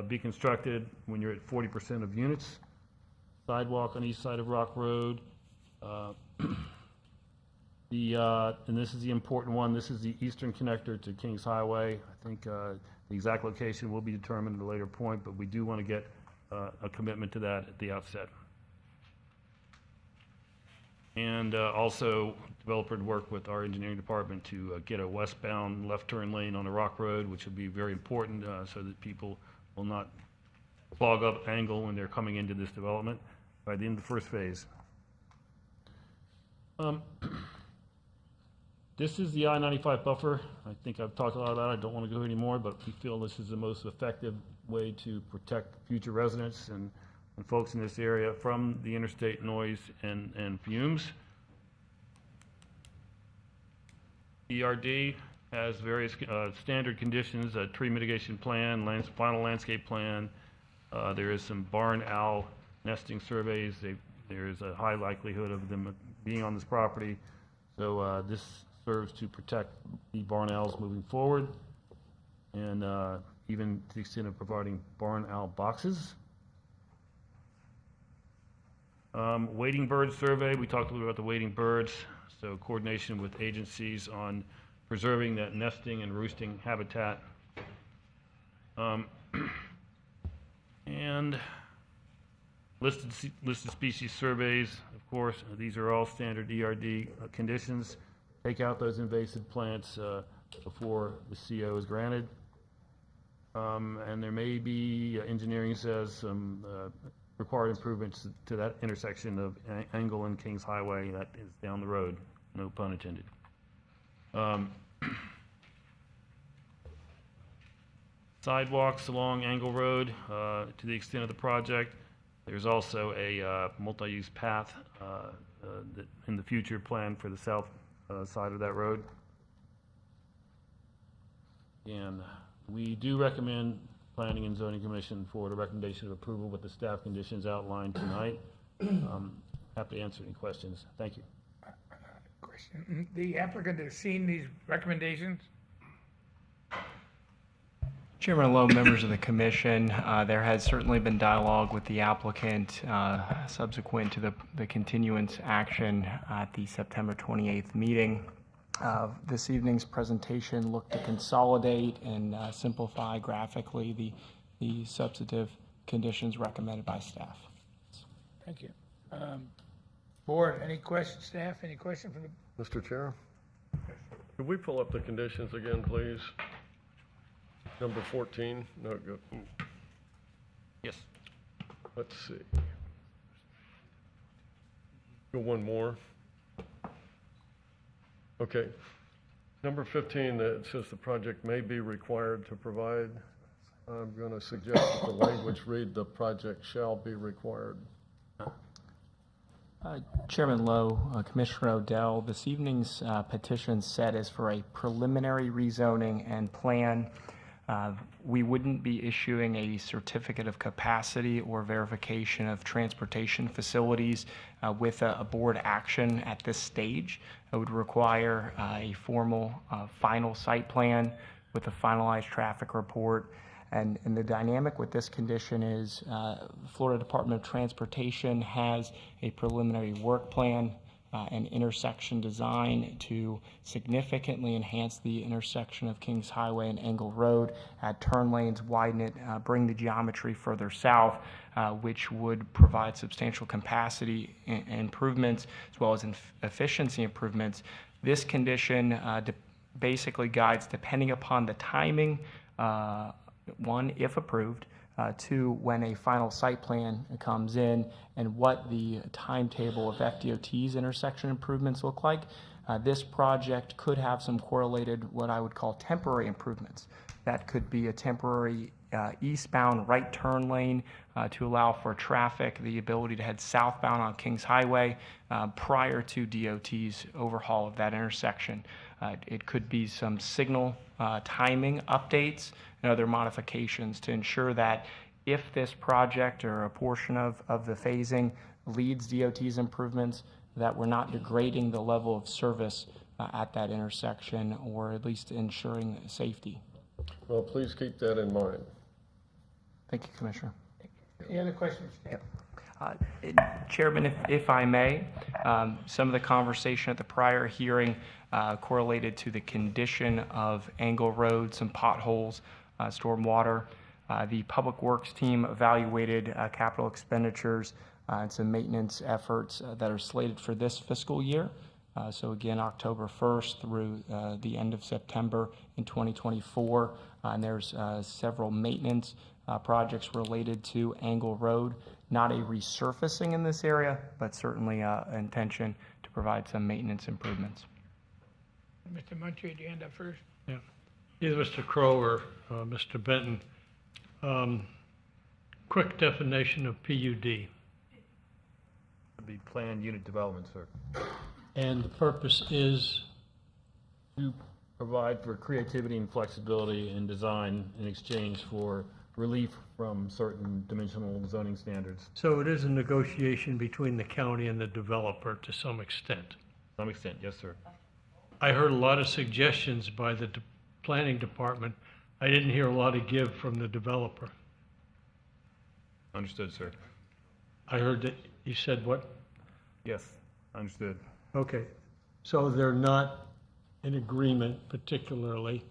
be constructed when you're at 40% of units. Sidewalk on east side of Rock Road. And this is the important one, this is the eastern connector to Kings Highway. I think the exact location will be determined at a later point, but we do want to get a commitment to that at the outset. And also, developer to work with our engineering department to get a westbound left turn lane on the Rock Road, which would be very important so that people will not clog up angle when they're coming into this development by the end of the first phase. This is the I-95 buffer. I think I've talked a lot about it. I don't want to go anymore, but we feel this is the most effective way to protect future residents and folks in this area from the interstate noise and fumes. ERD has various standard conditions, a tree mitigation plan, final landscape plan. There is some barn owl nesting surveys. There is a high likelihood of them being on this property. So this serves to protect the barn owls moving forward, and even to the extent of providing barn owl boxes. Wading bird survey, we talked a little about the wading birds, so coordination with agencies on preserving that nesting and roosting habitat. And listed species surveys, of course, these are all standard ERD conditions. Take out those invasive plants before the CO is granted. And there may be, engineering says, some required improvements to that intersection of Angle and Kings Highway that is down the road, no pun intended. Sidewalks along Angle Road to the extent of the project. There's also a multi-use path that in the future planned for the south side of that road. And we do recommend Planning and Zoning Commission for the recommendation of approval with the staff conditions outlined tonight. Happy to answer any questions. Thank you. Question. The applicant has seen these recommendations? Chairman Lowe, members of the commission, there has certainly been dialogue with the applicant subsequent to the continuance action at the September 28th meeting. This evening's presentation looked to consolidate and simplify graphically the substantive conditions recommended by staff. Thank you. Board, any questions? Staff, any question from the? Mr. Chair, could we pull up the conditions again, please? Number 14. No, go. Yes. Let's see. Go one more. Okay. Number 15, that says the project may be required to provide. I'm going to suggest that the language read, the project shall be required. Chairman Lowe, Commissioner Odell, this evening's petition set is for a preliminary rezoning and plan. We wouldn't be issuing a certificate of capacity or verification of transportation facilities with a board action at this stage. It would require a formal final site plan with a finalized traffic report. And the dynamic with this condition is Florida Department of Transportation has a preliminary work plan and intersection design to significantly enhance the intersection of Kings Highway and Angle Road, add turn lanes, widen it, bring the geometry further south, which would provide substantial capacity improvements as well as efficiency improvements. This condition basically guides, depending upon the timing one, if approved, two, when a final site plan comes in, and what the timetable of FDOT's intersection improvements look like. This project could have some correlated, what I would call temporary improvements. That could be a temporary eastbound right turn lane to allow for traffic, the ability to head southbound on Kings Highway prior to DOT's overhaul of that intersection. It could be some signal timing updates and other modifications to ensure that if this project or a portion of the phasing leads DOT's improvements, that we're not degrading the level of service at that intersection, or at least ensuring safety. Well, please keep that in mind. Thank you, Commissioner. Any other questions? Chairman, if I may, some of the conversation at the prior hearing correlated to the condition of Angle Road, some potholes, storm water. The Public Works team evaluated capital expenditures and some maintenance efforts that are slated for this fiscal year. So again, October 1st through the end of September in 2024. And there's several maintenance projects related to Angle Road. Not a resurfacing in this area, but certainly an intention to provide some maintenance improvements. Mr. Muncher, had your hand up first? Yeah. Either Mr. Crow or Mr. Benton. Quick definition of PUD. Would be planned unit development, sir. And the purpose is? To provide for creativity and flexibility in design in exchange for relief from certain dimensional zoning standards. So it is a negotiation between the county and the developer to some extent. To some extent, yes, sir. I heard a lot of suggestions by the planning department. I didn't hear a lot of give from the developer. Understood, sir. I heard that you said what? Yes, understood. Okay, so they're not in agreement particularly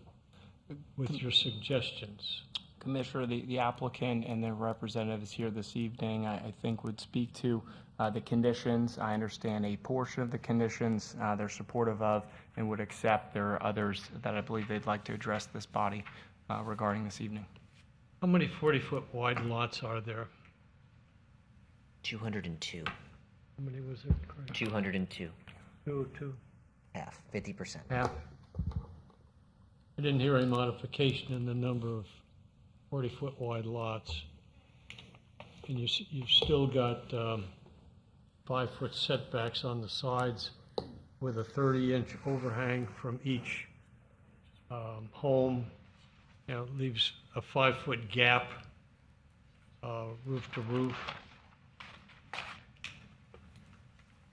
with your suggestions. Commissioner, the applicant and their representatives here this evening, I think would speak to the conditions. I understand a portion of the conditions they're supportive of and would accept. There are others that I believe they'd like to address this body regarding this evening. How many 40-foot wide lots are there? 202. How many was there? Craig? 202. 202. Half, 50%. Half. I didn't hear any modification in the number of 40-foot wide lots. And you've still got 5-foot setbacks on the sides with a 30-inch overhang from each home. You know, leaves a 5-foot gap roof to roof.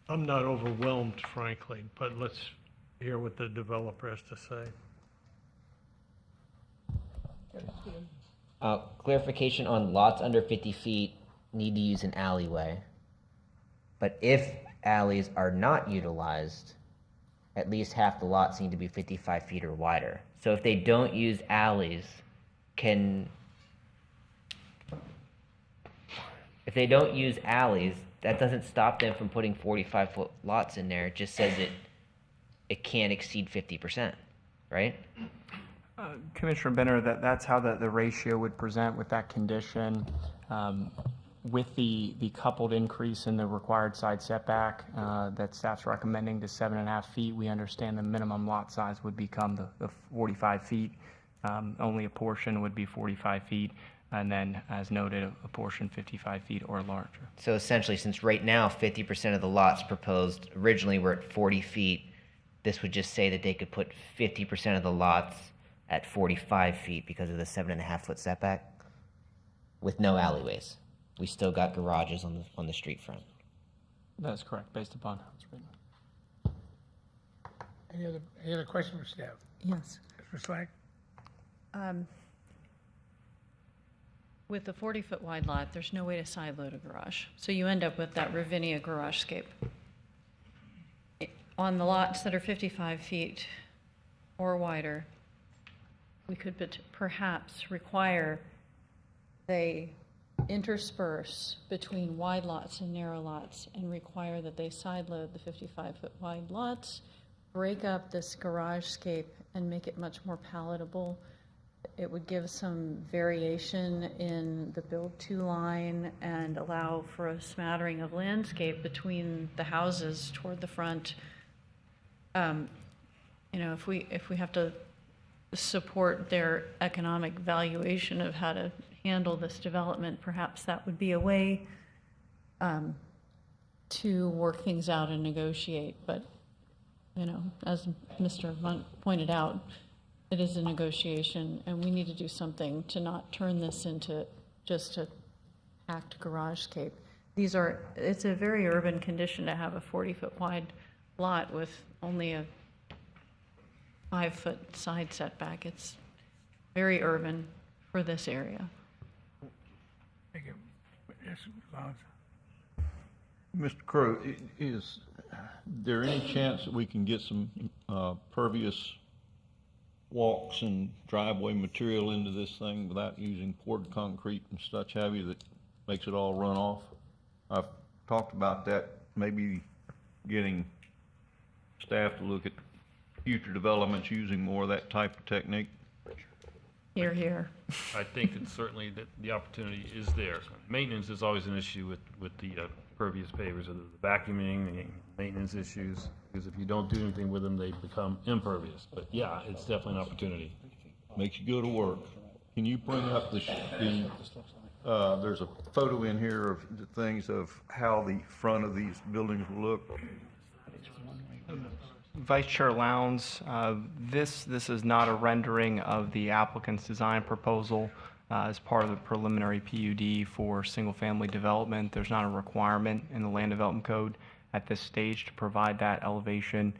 I'm not overwhelmed, frankly, but let's hear what the developer has to say. Clarification on lots under 50 feet need to use an alleyway. But if alleys are not utilized, at least half the lots need to be 55 feet or wider. So if they don't use alleys, that doesn't stop them from putting 45-foot lots in there. It just says it can't exceed 50%, right? Commissioner Benner, that's how the ratio would present with that condition. With the coupled increase in the required side setback that staff's recommending to 7.5 feet, we understand the minimum lot size would become the 45 feet. Only a portion would be 45 feet. And then, as noted, a portion 55 feet or larger. So essentially, since right now 50% of the lots proposed originally were at 40 feet, this would just say that they could put 50% of the lots at 45 feet because of the 7.5-foot setback with no alleyways. We still got garages on the street front. That's correct, based upon how it's written. Any other questions for staff? Yes. Mr. Slack? With the 40-foot wide lot, there's no way to side load a garage. So you end up with that Ravinia garage scape. On the lots that are 55 feet or wider, we could perhaps require they intersperse between wide lots and narrow lots and require that they side load the 55-foot wide lots, break up this garage scape and make it much more palatable It would give some variation in the build-to line and allow for a smattering of landscape between the houses toward the front. You know, if we have to support their economic valuation of how to handle this development, perhaps that would be a way to work things out and negotiate. But, you know, as Mr. Munt pointed out, it is a negotiation, and we need to do something to not turn this into just a packed garage-scape. It's a very urban condition to have a 40-foot wide lot with only a 5-foot side setback. It's very urban for this area. Thank you. Yes, Lance. Mr. Crowe, is there any chance that we can get some pervious walks and driveway material into this thing without using poured concrete and such have you that makes it all run off? I've talked about that, maybe getting staff to look at future developments using more of that type of technique. Here, here. I think that certainly that the opportunity is there. Maintenance is always an issue with the pervious pavers, the vacuuming, the maintenance issues, because if you don't do anything with them, they become impervious. But yeah, it's definitely an opportunity. Makes you go to work. Can you bring up there's a photo in here of the things of how the front of these buildings will look? Vice Chair Lowndes, this is not a rendering of the applicant's design proposal as part of the preliminary PUD for single-family development. There's not a requirement in the Land Development Code at this stage to provide that elevation.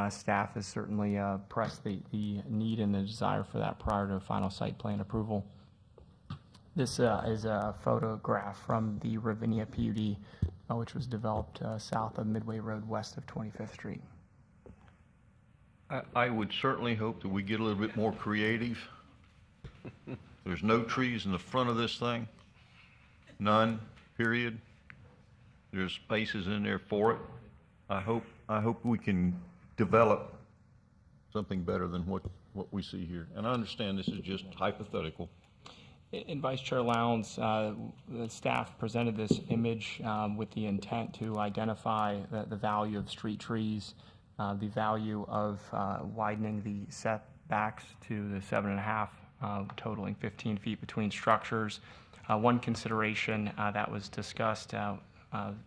Staff has certainly pressed the need and the desire for that prior to final site plan approval. This is a photograph from the Ravinia PUD, which was developed south of Midway Road, west of 25th Street. I would certainly hope that we get a little bit more creative. There's no trees in the front of this thing. None, period. There's spaces in there for it. I hope we can develop something better than what we see here. And I understand this is just hypothetical. In Vice Chair Lowndes, the staff presented this image with the intent to identify the value of street trees, the value of widening the setbacks to the 7.5, totaling 15 feet between structures. One consideration that was discussed,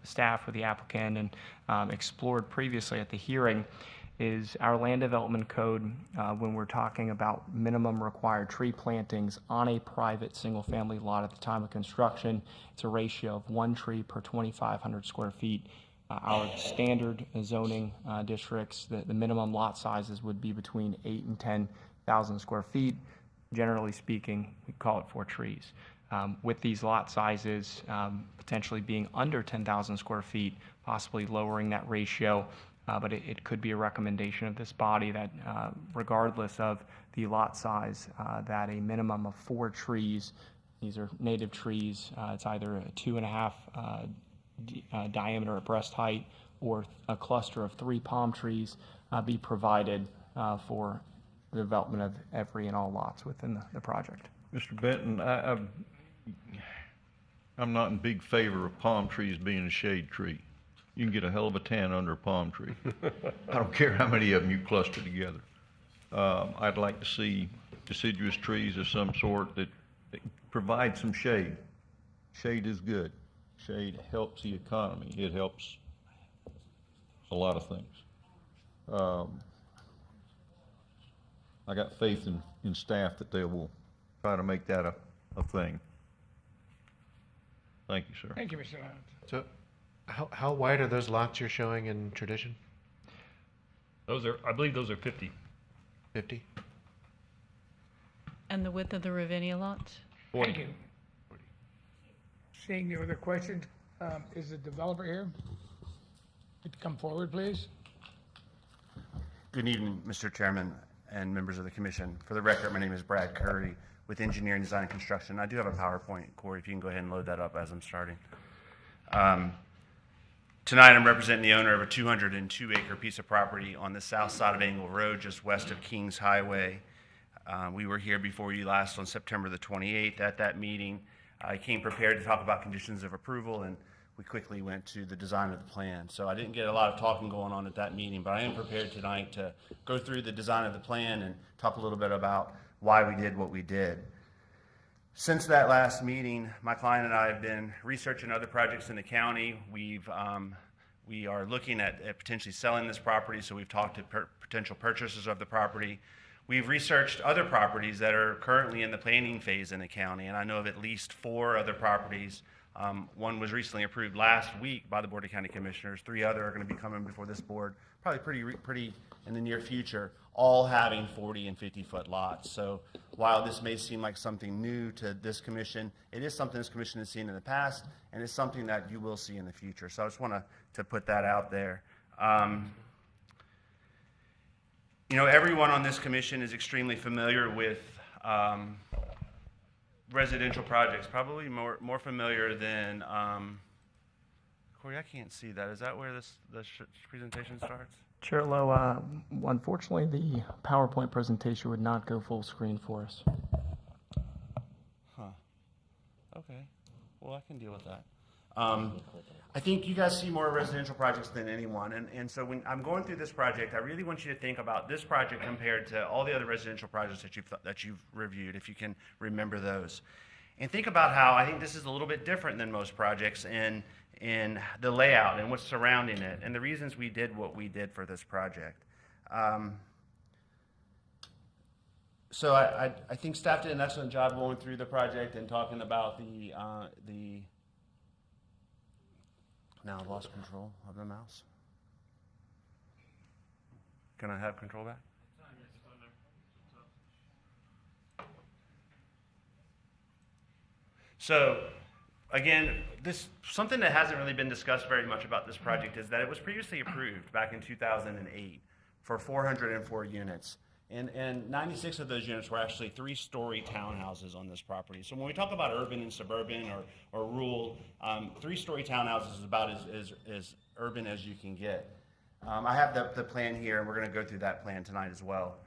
staff with the applicant and explored previously at the hearing, is our Land Development Code, when we're talking about minimum required tree plantings on a private single-family lot at the time of construction, it's a ratio of 1 tree per 2,500 square feet. Our standard zoning districts, the minimum lot sizes would be between 8,000 and 10,000 square feet. Generally speaking, we call it 4 trees. With these lot sizes potentially being under 10,000 square feet, possibly lowering that ratio, but it could be a recommendation of this body that regardless of the lot size, that a minimum of 4 trees, these are native trees, it's either a 2.5 diameter at breast height or a cluster of 3 palm trees be provided for the development of every and all lots within the project. Mr. Benton, I'm not in big favor of palm trees being a shade tree. You can get a hell of a tan under a palm tree. I don't care how many of them you cluster together. I'd like to see deciduous trees of some sort that provide some shade. Shade is good. Shade helps the economy. It helps a lot of things. I got faith in staff that they will try to make that a thing. Thank you, sir. Thank you, Mr. Lowndes. So how wide are those lots you're showing in tradition? I believe those are 50. 50? And the width of the Ravinia lots? 40. Thank you. Seeing no other questions, is the developer here? Could you come forward, please? Good evening, Mr. Chairman and members of the commission. For the record, my name is Brad Curry with Engineering, Design, and Construction. I do have a PowerPoint. Corey, if you can go ahead and load that up as I'm starting. Tonight, I'm representing the owner of a 202-acre piece of property on the south side of Engle Road, just west of Kings Highway. We were here before you last on September the 28th. At that meeting, I came prepared to talk about conditions of approval, and we quickly went to the design of the plan. So I didn't get a lot of talking going on at that meeting, but I am prepared tonight to go through the design of the plan and talk a little bit about why we did what we did. Since that last meeting, my client and I have been researching other projects in the county. We are looking at potentially selling this property, so we've talked to potential purchasers of the property. We've researched other properties that are currently in the planning phase in the county, and I know of at least 4 other properties. One was recently approved last week by the Board of County Commissioners. 3 other are going to be coming before this board, probably pretty in the near future, all having 40 and 50-foot lots. So while this may seem like something new to this commission, it is something this commission has seen in the past, and it's something that you will see in the future. So I just want to put that out there. Everyone on this commission is extremely familiar with residential projects, probably more familiar than, Corey, I can't see that. Is that where the presentation starts? Chair Lowe, unfortunately, the PowerPoint presentation would not go full screen for us. Huh. Okay. Well, I can deal with that. I think you guys see more residential projects than anyone, and so when I'm going through this project, I really want you to think about this project compared to all the other residential projects that you've reviewed, if you can remember those. And think about how I think this is a little bit different than most projects in the layout and what's surrounding it, and the reasons we did what we did for this project. So I think staff did an excellent job going through the project and talking about the now I've lost control of the mouse. Can I have control back? So, again, something that hasn't really been discussed very much about this project is that it was previously approved back in 2008 for 404 units. And 96 of those units were actually 3-story townhouses on this property. So when we talk about urban and suburban or rural, 3-story townhouses is about as urban as you can get. I have the plan here, and we're going to go through that plan tonight as well.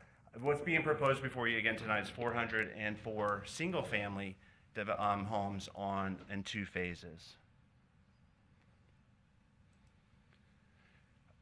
What's being proposed before you again tonight is 404 single-family homes in 2 phases.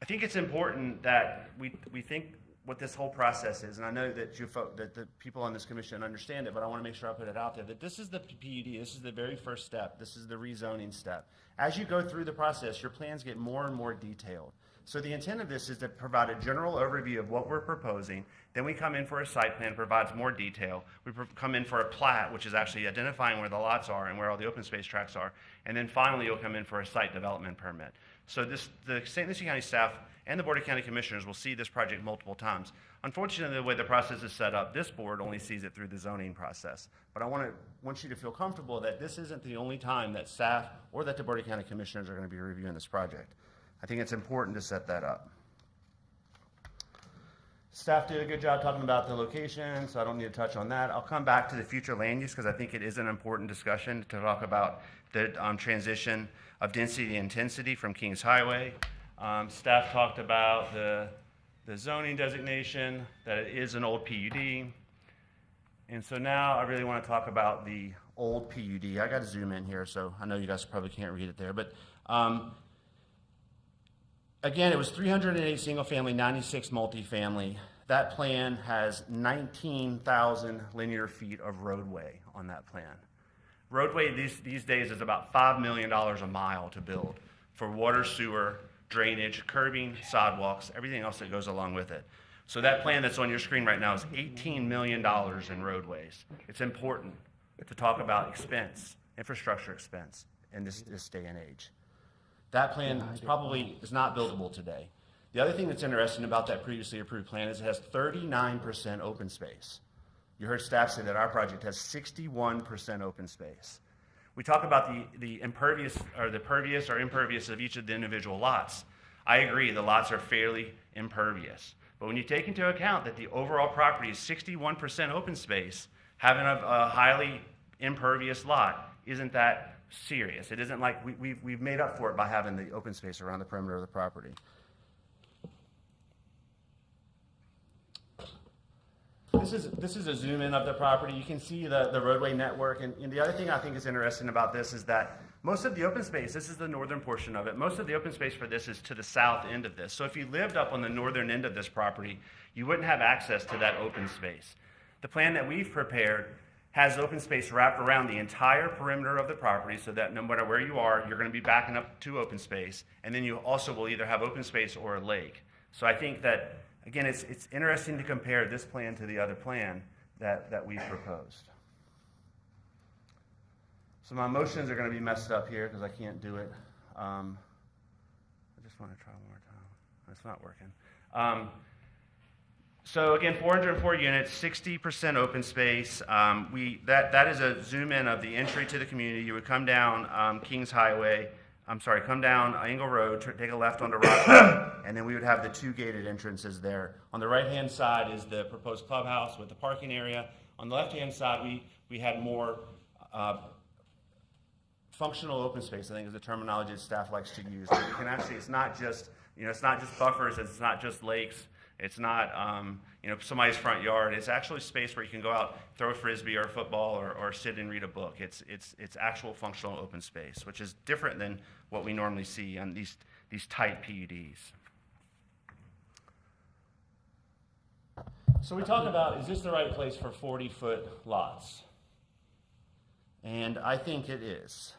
I think it's important that we think what this whole process is, and I know that that the people on this commission understand it, but I want to make sure I put it out there that this is the PUD, this is the very first step, this is the rezoning step. As you go through the process, your plans get more and more detailed. So the intent of this is to provide a general overview of what we're proposing, then we come in for a site plan, provides more detail, we come in for a plat, which is actually identifying where the lots are and where all the open space tracts are, and then finally you'll come in for a site development permit. So the St. Lucie County staff and the Board of County Commissioners will see this project multiple times. Unfortunately, the way the process is set up, this board only sees it through the zoning process. But I want you to feel comfortable that this isn't the only time that staff or that the Board of County Commissioners are going to be reviewing this project. I think it's important to set that up. Staff did a good job talking about the location, so I don't need to touch on that. I'll come back to the future land use because I think it is an important discussion to talk about the transition of density and intensity from Kings Highway. Staff talked about the zoning designation, that it is an old PUD. And so now I really want to talk about the old PUD. I got to zoom in here, so I know you guys probably can't read it there. But again, it was 308 single family, 96 multifamily. That plan has 19,000 linear feet of roadway on that plan. Roadway these days is about $5 million a mile to build for water, sewer, drainage, curbing, sidewalks, everything else that goes along with it. So that plan that's on your screen right now is $18 million in roadways. It's important to talk about expense, infrastructure expense in this day and age. That plan is not buildable today. The other thing that's interesting about that previously approved plan is it has 39% open space. You heard staff say that our project has 61% open space. We talk about the impervious or the pervious or impervious of each of the individual lots. I agree, the lots are fairly impervious. But when you take into account that the overall property is 61% open space, having a highly impervious lot isn't that serious. It isn't like we've made up for it by having the open space around the perimeter of the property. this is a zoom in of the property. You can see the roadway network. And the other thing I think is interesting about this is that most of the open space, this is the northern portion of it, most of the open space for this is to the south end of this. So if you lived up on the northern end of this property, you wouldn't have access to that open space. The plan that we've prepared has open space wrapped around the entire perimeter of the property so that no matter where you are, you're going to be backing up to open space. And then you also will either have open space or a lake. So I think that, again, it's interesting to compare this plan to the other plan that we've proposed. So my motions are going to be messed up here because I can't do it. I just want to try one more time. It's not working. So again, 404 units, 60% open space. That is a zoom in of the entry to the community. You would come down Kings Highway. Come down Angle Road, take a left onto Rock Road, and then we would have the two gated entrances there. On the right-hand side is the proposed clubhouse with the parking area. On the left-hand side, we had more functional open space, I think is the terminology that staff likes to use. You can actually, it's not just buffers, it's not just lakes, it's not somebody's front yard. It's actually space where you can go out, throw a frisbee or a football or sit and read a book. It's actual functional open space, which is different than what we normally see on these tight PUDs. So we talk about, is this the right place for 40-foot lots? And I think it is.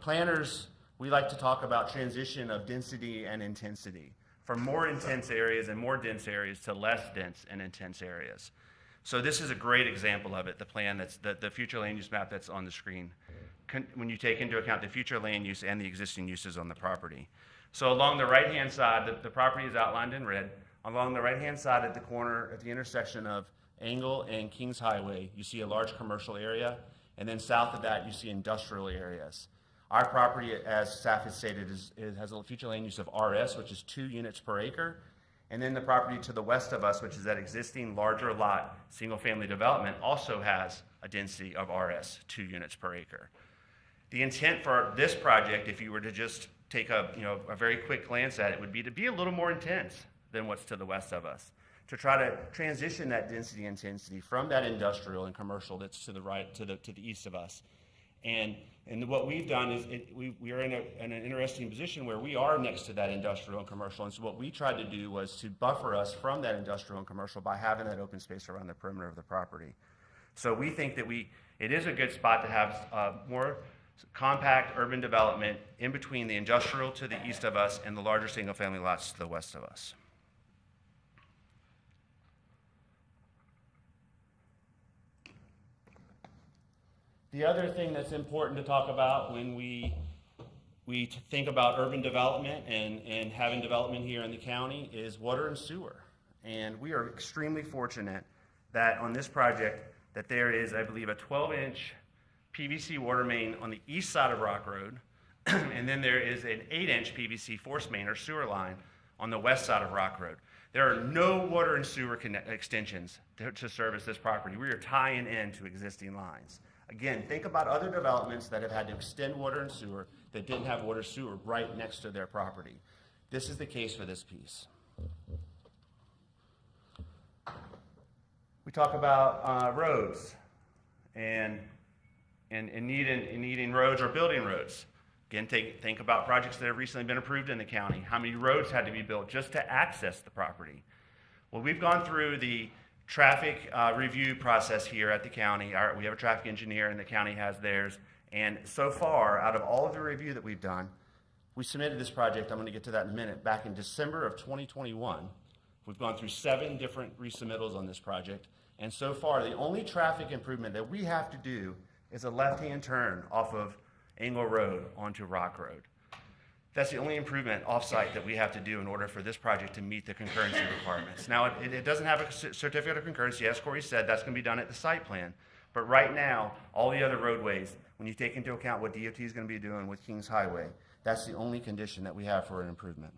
Planners, we like to talk about transition of density and intensity, from more intense areas and more dense areas to less dense and intense areas. So this is a great example of it, the plan that's the future land use map that's on the screen, when you take into account the future land use and the existing uses on the property. So along the right-hand side, the property is outlined in red. Along the right-hand side at the corner, at the intersection of Angle and Kings Highway, you see a large commercial area. And then south of that, you see industrial areas. Our property, as staff has stated, has a future land use of RS, which is 2 units per acre. And then the property to the west of us, which is that existing larger lot, single-family development, also has a density of RS, 2 units per acre. The intent for this project, if you were to just take a very quick glance at it, would be to be a little more intense than what's to the west of us, to try to transition that density intensity from that industrial and commercial that's to the right, to the east of us. And what we've done is we are in an interesting position where we are next to that industrial and commercial. And so what we tried to do was to buffer us from that industrial and commercial by having that open space around the perimeter of the property. So we think that it is a good spot to have more compact urban development in between the industrial to the east of us and the larger single family lots to the west of us. The other thing that's important to talk about when we think about urban development and having development here in the county is water and sewer. And we are extremely fortunate that on this project that there is, I believe, a 12-inch PVC water main on the east side of Rock Road, and then there is an 8-inch PVC force main or sewer line on the west side of Rock Road. There are no water and sewer extensions to service this property. We are tying into existing lines. Again, think about other developments that have had to extend water and sewer that didn't have water sewer right next to their property. This is the case for this piece. We talk about roads and needing roads or building roads. Again, think about projects that have recently been approved in the county. How many roads had to be built just to access the property? Well, we've gone through the traffic review process here at the county. We have a traffic engineer and the county has theirs. And so far, out of all of the review that we've done, we submitted this project, I'm going to get to that in a minute, back in December of 2021. We've gone through 7 different resubmittals on this project. And so far, the only traffic improvement that we have to do is a left-hand turn off of Angle Road onto Rock Road. That's the only improvement off-site that we have to do in order for this project to meet the concurrency requirements. Now, it doesn't have a certificate of concurrency. As Corey said, that's going to be done at the site plan. But right now, all the other roadways, when you take into account what DOT is going to be doing with Kings Highway, that's the only condition that we have for an improvement.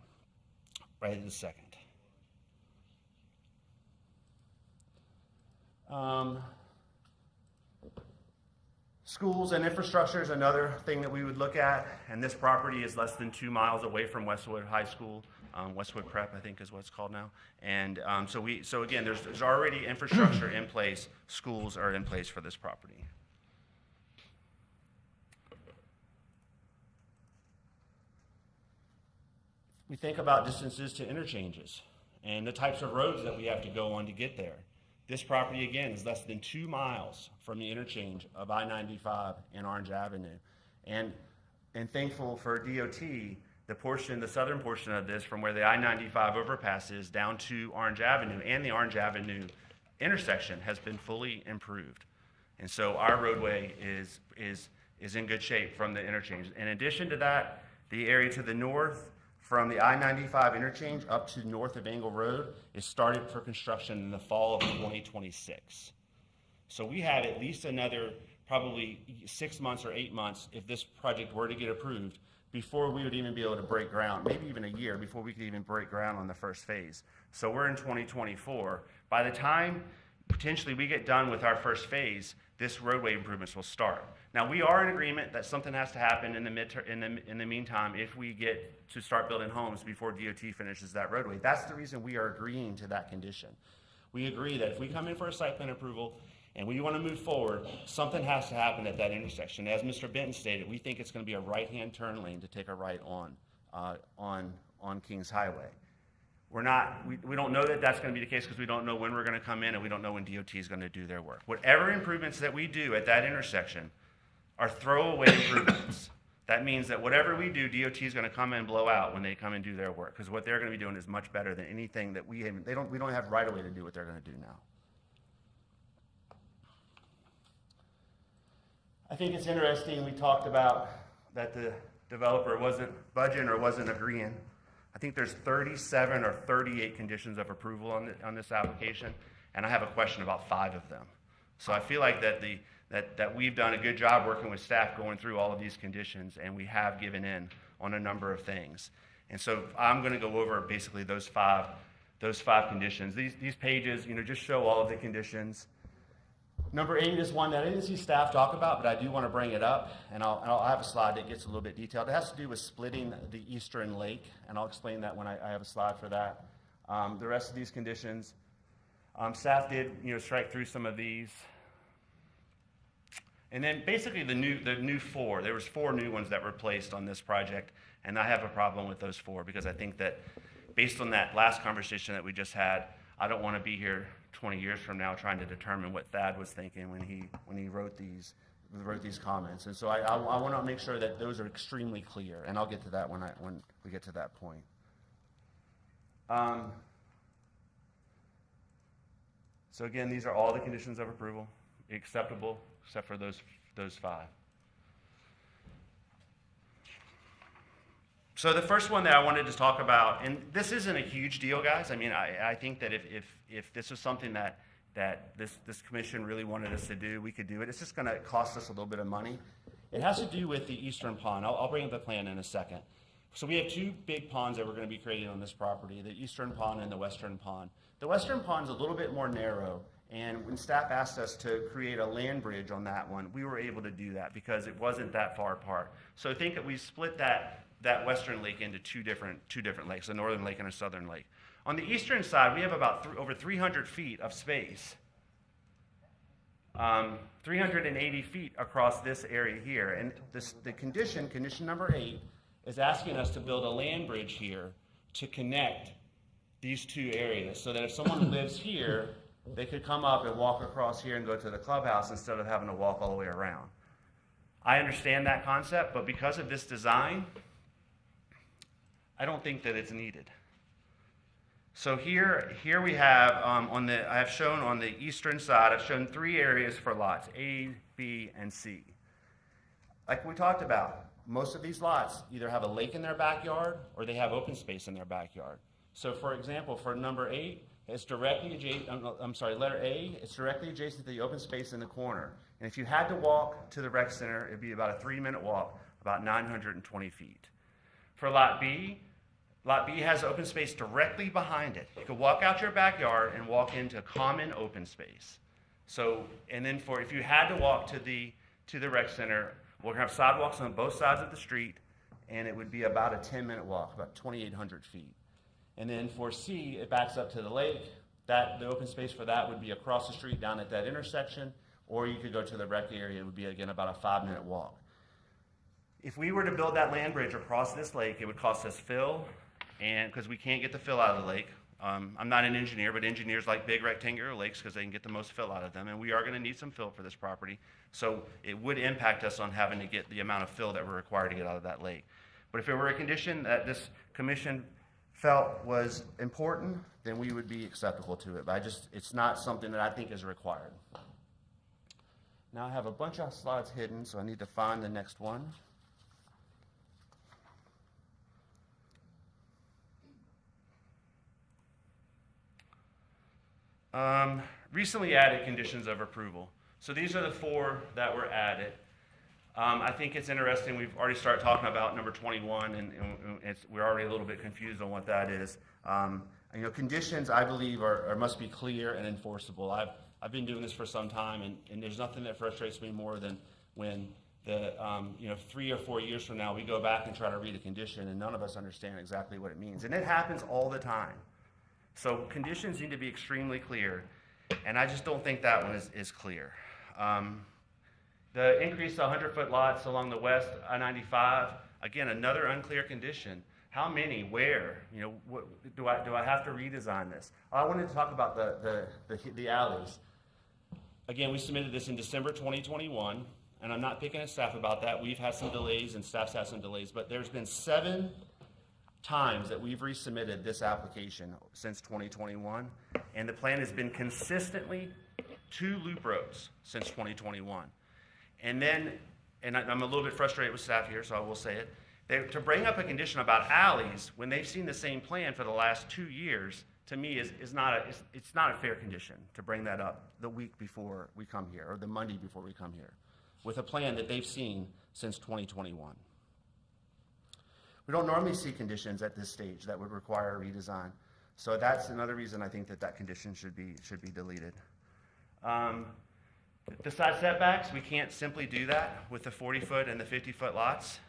Right this second. Schools and infrastructure is another thing that we would look at, and this property is less than 2 miles away from Westwood High School. Westwood Prep, I think, is what it's called now. And so again, there's already infrastructure in place. Schools are in place for this property. We think about distances to interchanges and the types of roads that we have to go on to get there. This property, again, is less than 2 miles from the interchange of I-95 and Orange Avenue. And thankful for DOT, the southern portion of this, from where the I-95 overpass is down to Orange Avenue and the Orange Avenue intersection, has been fully improved. And so our roadway is in good shape from the interchange. In addition to that, the area to the north from the I-95 interchange up to north of Angle Road is started for construction in the fall of 2026. So we have at least another probably 6 months or 8 months, if this project were to get approved, before we would even be able to break ground, maybe even a year before we could even break ground on the first phase. So we're in 2024. By the time potentially we get done with our first phase, this roadway improvements will start. Now, we are in agreement that something has to happen in the meantime if we get to start building homes before DOT finishes that roadway. That's the reason we are agreeing to that condition. We agree that if we come in for a site plan approval and we want to move forward, something has to happen at that intersection. As Mr. Benton stated, we think it's going to be a right-hand turn lane to take a right on Kings Highway. We don't know that that's going to be the case because we don't know when we're going to come in and we don't know when DOT is going to do their work. Whatever improvements that we do at that intersection are throwaway improvements. That means that whatever we do, DOT is going to come and blow out when they come and do their work, because what they're going to be doing is much better than anything that we don't have right away to do what they're going to do now. I think it's interesting, we talked about that the developer wasn't budging or wasn't agreeing. I think there's 37 or 38 conditions of approval on this application, and I have a question about 5 of them. So I feel like that we've done a good job working with staff going through all of these conditions, and we have given in on a number of things. And so I'm going to go over basically those five conditions. These pages, just show all of the conditions. Number 8 is one that I didn't see staff talk about, but I do want to bring it up, and I'll have a slide that gets a little bit detailed. It has to do with splitting the Eastern Lake, and I'll explain that when I have a slide for that. The rest of these conditions, staff did strike through some of these. And then basically the new 4, there was 4 new ones that were placed on this project, and I have a problem with those 4 because I think that based on that last conversation that we just had, I don't want to be here 20 years from now trying to determine what Thad was thinking when he wrote these comments. And so I want to make sure that those are extremely clear, and I'll get to that when we get to that point. So again, these are all the conditions of approval, acceptable, except for those 5. So the first one that I wanted to talk about, and this isn't a huge deal, guys. I mean, I think that if this was something that this commission really wanted us to do, we could do it. It's just going to cost us a little bit of money. It has to do with the eastern pond. I'll bring up the plan in a second. So we have 2 big ponds that we're going to be creating on this property, the eastern pond and the western pond. The western pond's a little bit more narrow, and when staff asked us to create a land bridge on that one, we were able to do that because it wasn't that far apart. So think that we split that western lake into two different lakes, a northern lake and a southern lake. On the eastern side, we have about over 300 feet of space, 380 feet across this area here. And the condition number 8, is asking us to build a land bridge here to connect these 2 areas so that if someone lives here, they could come up and walk across here and go to the clubhouse instead of having to walk all the way around. I understand that concept, but because of this design, I don't think that it's needed. So here we have I have shown on the eastern side, I've shown 3 areas for lots, A, B, and C. Like we talked about, most of these lots either have a lake in their backyard or they have open space in their backyard. So for example, for number 8, it's directly adjacent, letter A, it's directly adjacent to the open space in the corner. And if you had to walk to the rec center, it'd be about a 3-minute walk, about 920 feet. For Lot B has open space directly behind it. You could walk out your backyard and walk into common open space. So, and then if you had to walk to to the rec center. We're gonna have sidewalks on both sides of the street, and it would be about a 10-minute walk, about 2,800 feet. And then for C, it backs up to the lake. The open space for that would be across the street down at that intersection, or you could go to the rec area. It would be, again, about a 5-minute walk. If we were to build that land bridge across this lake, it would cost us fill, and because we can't get the fill out of the lake. I'm not an engineer, but engineers like big rectangular lakes because they can get the most fill out of them, and we are going to need some fill for this property. So it would impact us on having to get the amount of fill that we're required to get out of that lake. But if it were a condition that this commission felt was important, then we would be acceptable to it. But it's not something that I think is required. Now I have a bunch of slides hidden, so I need to find the next one. Recently added conditions of approval. So these are the 4 that were added. I think it's interesting, we've already started talking about number 21, and we're already a little bit confused on what that is. Conditions, I believe, must be clear and enforceable. I've been doing this for some time, and there's nothing that frustrates me more than when 3 or 4 years from now, we go back and try to read a condition, and none of us understand exactly what it means. And it happens all the time. So conditions need to be extremely clear, and I just don't think that one is clear. The increase to 100-foot lots along the west I-95, again, another unclear condition. How many? Where? Do I have to redesign this? I wanted to talk about the alleys. Again, we submitted this in December 2021, and I'm not picking at staff about that. We've had some delays, and staff's had some delays, but there's been 7 times that we've resubmitted this application since 2021, and the plan has been consistently 2 loop roads since 2021. And then, I'm a little bit frustrated with staff here, so I will say it, to bring up a condition about alleys when they've seen the same plan for the last 2 years, to me it's not a fair condition to bring that up the week before we come here, or the Monday before we come here, with a plan that they've seen since 2021. We don't normally see conditions at this stage that would require a redesign. So that's another reason I think that condition should be deleted. The side setbacks, we can't simply do that with the 40-foot and the 50-foot lots.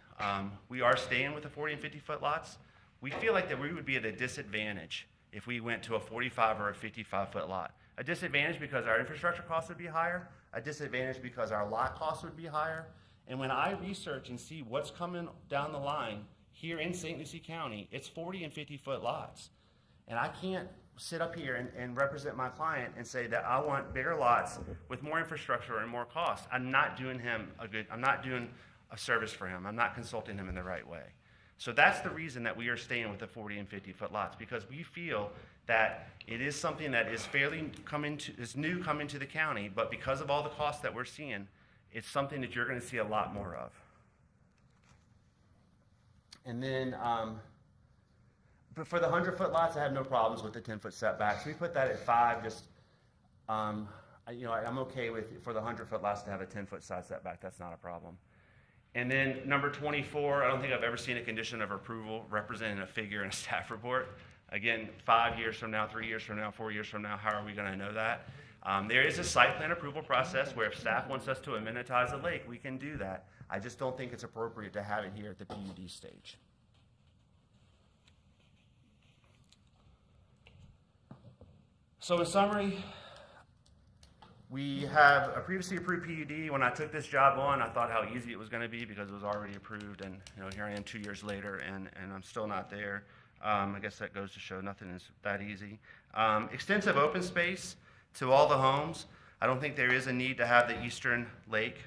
We are staying with the 40 and 50-foot lots. We feel like that we would be at a disadvantage if we went to a 45 or a 55-foot lot. A disadvantage because our infrastructure costs would be higher, a disadvantage because our lot costs would be higher. And when I research and see what's coming down the line here in St. Lucie County, it's 40 and 50-foot lots. And I can't sit up here and represent my client and say that I want bigger lots with more infrastructure and more costs. I'm not doing a service for him. I'm not consulting him in the right way. So that's the reason that we are staying with the 40 and 50-foot lots, because we feel that it is something that is new coming to the county, but because of all the costs that we're seeing, it's something that you're going to see a lot more of. And then, but for the 100-foot lots, I have no problems with the 10-foot setbacks. We put that at 5. I'm okay with, for the 100-foot lots to have a 10-foot side setback. That's not a problem. And then number 24, I don't think I've ever seen a condition of approval representing a figure in a staff report. Again, 5 years from now, 3 years from now, 4 years from now, how are we going to know that? There is a site plan approval process where if staff wants us to amenitize a lake, we can do that. I just don't think it's appropriate to have it here at the PUD stage. So in summary, we have a previously approved PUD. When I took this job on, I thought how easy it was going to be because it was already approved, and here I am 2 years later, and I'm still not there. I guess that goes to show nothing is that easy. Extensive open space to all the homes. I don't think there is a need to have the eastern lake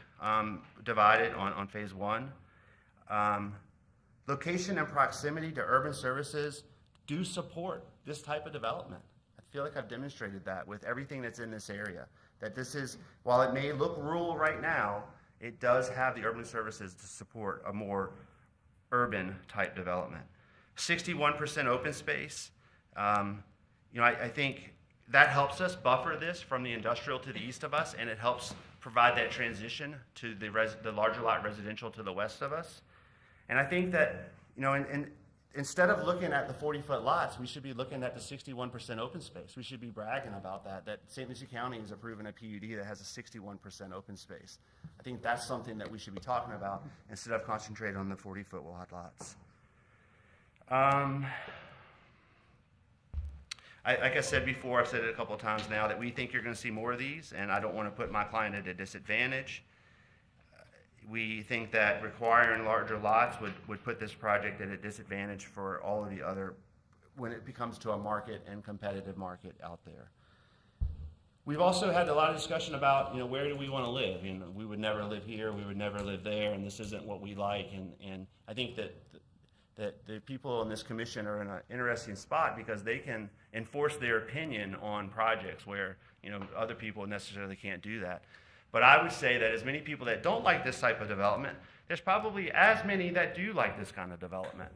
divided on phase 1. Location and proximity to urban services do support this type of development. I feel like I've demonstrated that with everything that's in this area. That this is, while it may look rural right now, it does have the urban services to support a more urban type development. 61% open space. I think that helps us buffer this from the industrial to the east of us, and it helps provide that transition to the larger lot residential to the west of us. And I think that, and instead of looking at the 40-foot lots, we should be looking at the 61% open space. We should be bragging about that St. Lucie County is approving a PUD that has a 61% open space. I think that's something that we should be talking about instead of concentrating on the 40-foot wide lots. Like I said before, I've said it a couple of times now, that we think you're going to see more of these, and I don't want to put my client at a disadvantage. We think that requiring larger lots would put this project at a disadvantage for all of the other, when it becomes to a market and competitive market out there. We've also had a lot of discussion about, where do we want to live? We would never live here, we would never live there, and this isn't what we like. And I think that the people in this commission are in an interesting spot because they can enforce their opinion on projects where, other people necessarily can't do that. But I would say that as many people that don't like this type of development, there's probably as many that do like this kind of development.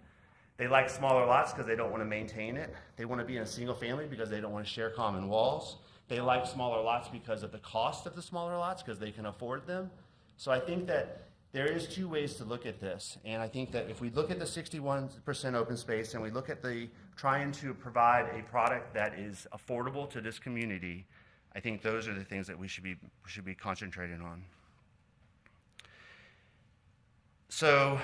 They like smaller lots because they don't want to maintain it. They want to be in a single family because they don't want to share common walls. They like smaller lots because of the cost of the smaller lots, because they can afford them. So I think that there is two ways to look at this. And I think that if we look at the 61% open space and we look at the trying to provide a product that is affordable to this community, I think those are the things that we should be concentrating on. So,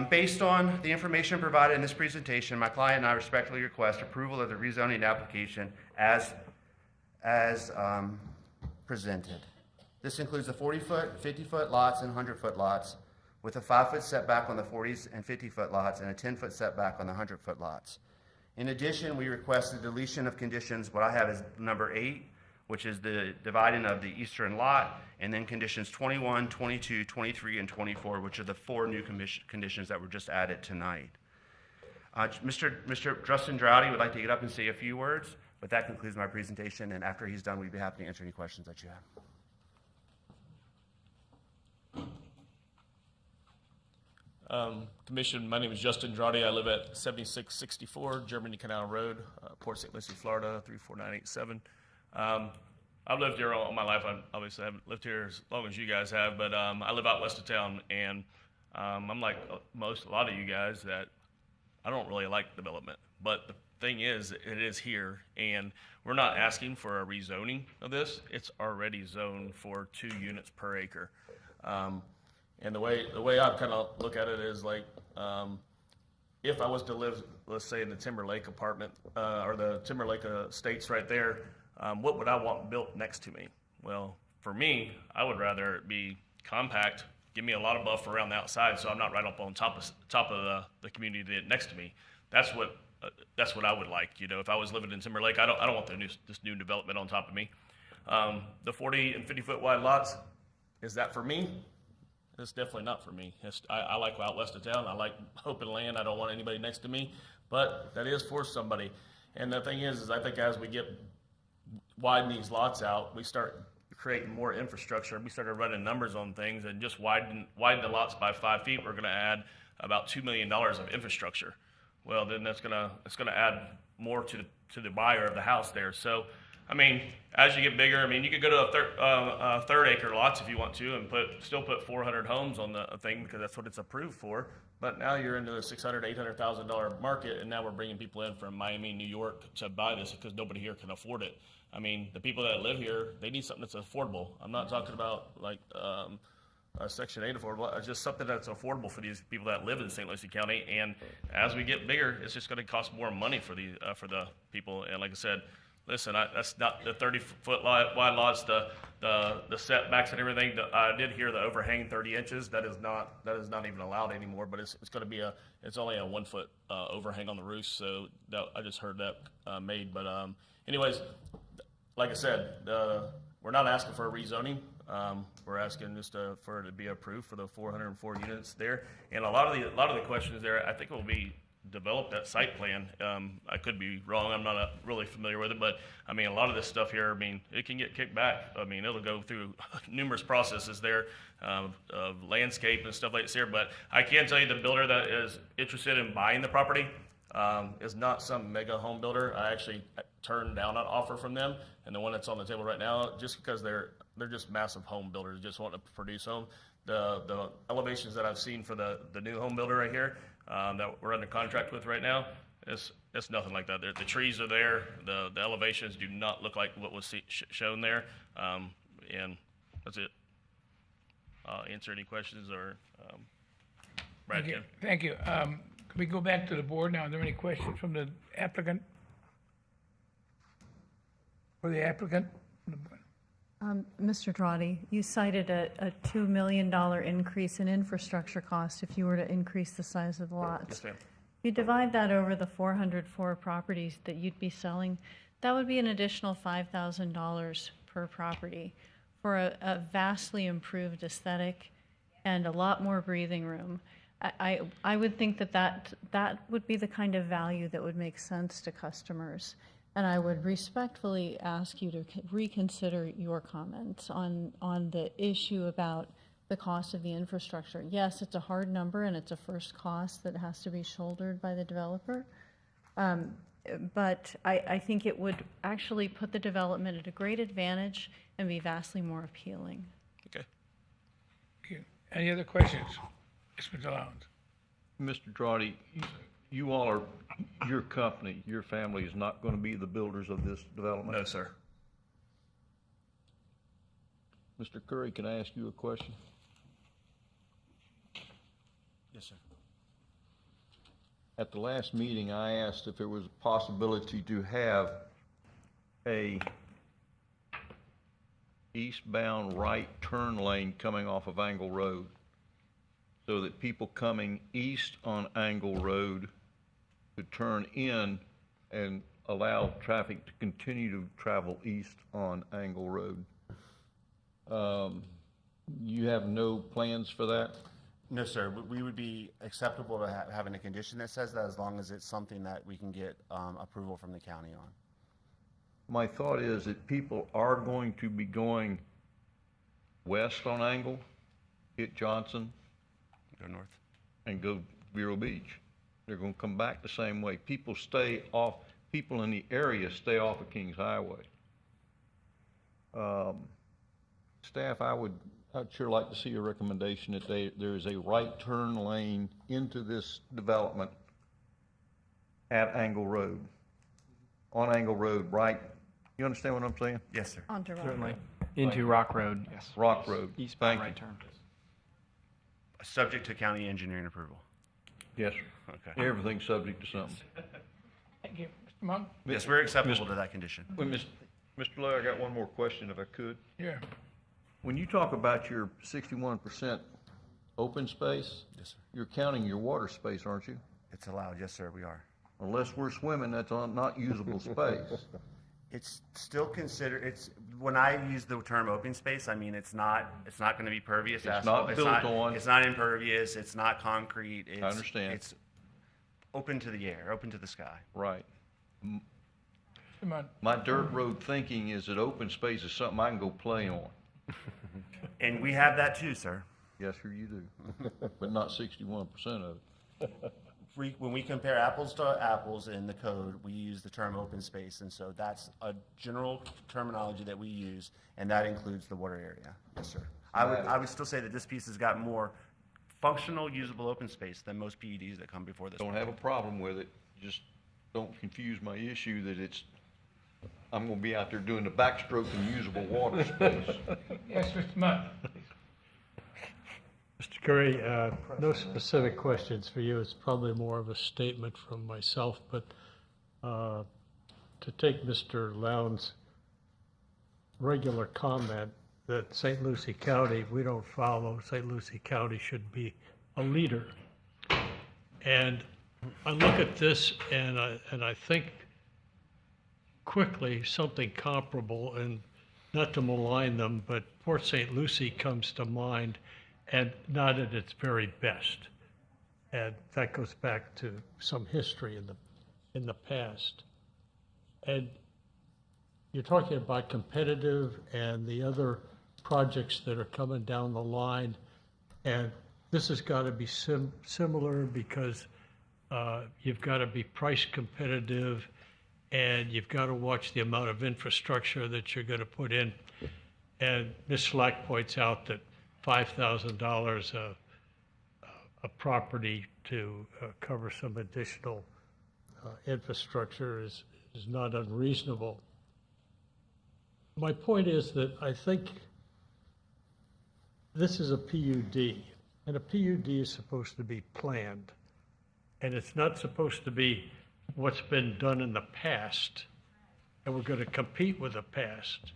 based on the information provided in this presentation, my client and I respectfully request approval of the rezoning application as presented. This includes the 40-foot, 50-foot lots and 100-foot lots, with a 5-foot setback on the 40s and 50-foot lots and a 10-foot setback on the 100-foot lots. In addition, we request the deletion of conditions, what I have is number 8, which is the dividing of the eastern lot, and then conditions 21, 22, 23, and 24, which are the 4 new conditions that were just added tonight. Mr. Justin Droughty would like to get up and say a few words, but that concludes my presentation, and after he's done, we'd be happy to answer any questions that you have. Commission, my name is Justin Droughty. I live at 7664 Germany Canal Road, Port St. Lucie, Florida, 34987. I've lived here all my life. I obviously haven't lived here as long as you guys have, but I live out west of town, and I'm like a lot of you guys that I don't really like development. But the thing is, it is here, and we're not asking for a rezoning of this. It's already zoned for 2 units per acre. And the way I kind of look at it is like, if I was to live, let's say, in the Timberlake apartment or the Timberlake Estates right there, what would I want built next to me? Well, for me, I would rather it be compact, give me a lot of buffer around the outside, so I'm not right up on top of the community next to me. That's what I would like. If I was living in Timberlake, I don't want this new development on top of me. The 40 and 50-foot wide lots, is that for me? It's definitely not for me. I like out west of town. I like open land. I don't want anybody next to me, but that is for somebody. And the thing is I think as we widen these lots out, we start creating more infrastructure. We started running numbers on things, and just widen the lots by 5 feet, we're going to add about $2 million of infrastructure. Well, then it's going to add more to the buyer of the house there. So, I mean, as you get bigger, you could go to third acre lots if you want to, and still put 400 homes on the thing because that's what it's approved for. But now you're into the $600,000, $800,000 market, and now we're bringing people in from Miami, New York to buy this because nobody here can afford it. The people that live here, they need something that's affordable. I'm not talking about like Section 8 affordable. It's just something that's affordable for these people that live in St. Lucie County. And as we get bigger, it's just going to cost more money for the people. And like I said, listen, that's not the 30-foot wide lots, the setbacks and everything. I did hear the overhang 30 inches. That is not even allowed anymore. But it's going to be it's only a 1 foot overhang on the roof. So I just heard that made. But anyways, like I said, we're not asking for a rezoning. We're asking just for it to be approved for the 404 units there. And a lot of the questions there, I think will be developed that site plan. I could be wrong. I'm not really familiar with it, but a lot of this stuff here, it can get kicked back. It'll go through numerous processes there of landscape and stuff like this here. But I can tell you the builder that is interested in buying the property is not some mega home builder. I actually turned down an offer from them, and the one that's on the table right now, just because they're just massive home builders, just want to produce home. The elevations that I've seen for the new home builder right here, that we're under contract with right now, it's nothing like that. The trees are there. The elevations do not look like what was shown there. And that's it. Answer any questions or Brad can. Thank you. Can we go back to the board now? Are there any questions from the applicant? For the applicant? Mr. Drotti, you cited a $2 million increase in infrastructure cost if you were to increase the size of the lots. Yes, ma'am. You divide that over the 404 properties that you'd be selling, that would be an additional $5,000 per property for a vastly improved aesthetic and a lot more breathing room. I would think that would be the kind of value that would make sense to customers. And I would respectfully ask you to reconsider your comments on the issue about the cost of the infrastructure. Yes, it's a hard number and it's a first cost that has to be shouldered by the developer. But I think it would actually put the development at a great advantage and be vastly more appealing. Okay. Thank you. Any other questions? Mr. Lowndes. Mr. Drotti, you all are, your company, your family is not going to be the builders of this development? No, sir. Mr. Curry, can I ask you a question? Yes, sir. At the last meeting, I asked if there was a possibility to have a eastbound right turn lane coming off of Angle Road so that people coming east on Angle Road could turn in and allow traffic to continue to travel east on Angle Road. You have no plans for that? No, sir. We would be acceptable to having a condition that says that as long as it's something that we can get approval from the county on. My thought is that people are going to be going west on Angle, hit Johnson. Go north. And go Vero Beach. They're going to come back the same way. People in the area stay off of Kings Highway. Staff, I'd sure like to see a recommendation that there is a right turn lane into this development at Angle Road. On Angle Road, right? You understand what I'm saying? Yes, sir. Onto Rock Certainly. Road. Into Rock Road, yes. Rock Road. Eastbound Thank right you. turn. Subject to county engineering approval. Yes, sir. Okay. Everything's subject to something. Thank you. Mr. Monk? Yes, we're acceptable to that condition. Wait, Mr. Lowe, I got one more question if I could. Yeah. When you talk about your 61% open space, yes, sir, you're counting your water space, aren't you? It's allowed. Yes, sir, we are. Unless we're swimming, that's not usable space. It's still considered, when I use the term open space, I mean, it's not going to be pervious It's asphalt. not built on. It's not impervious. It's not concrete. I understand. It's open to the air, open to the sky. Right. Come on. My dirt road thinking is that open space is something I can go play on. And we have that too, sir. Yes, sir, you do. But not 61% of it. When we compare apples to apples in the code, we use the term open space, and so that's a general terminology that we use, and that includes the water area. Yes, sir. I would still say that this piece has got more functional, usable open space than most PEDs that come before this. Don't have a problem with it. Just don't confuse my issue that I'm going to be out there doing the backstroke in usable water space. Yes, Mr. Monk. Mr. Curry, no specific questions for you. It's probably more of a statement from myself, but to take Mr. Lowndes' regular comment that St. Lucie County, we don't follow, St. Lucie County should be a leader. And I look at this and I think quickly something comparable, and not to malign them, but Port St. Lucie comes to mind, and not at its very best. And that goes back to some history in the past. And you're talking about competitive and the other projects that are coming down the line, and this has got to be similar because you've got to be price competitive, and you've got to watch the amount of infrastructure that you're going to put in. And Ms. Slack points out that $5,000 a property to cover some additional infrastructure is not unreasonable. My point is that I think this is a PUD, and a PUD is supposed to be planned, and it's not supposed to be what's been done in the past, and we're going to compete with the past.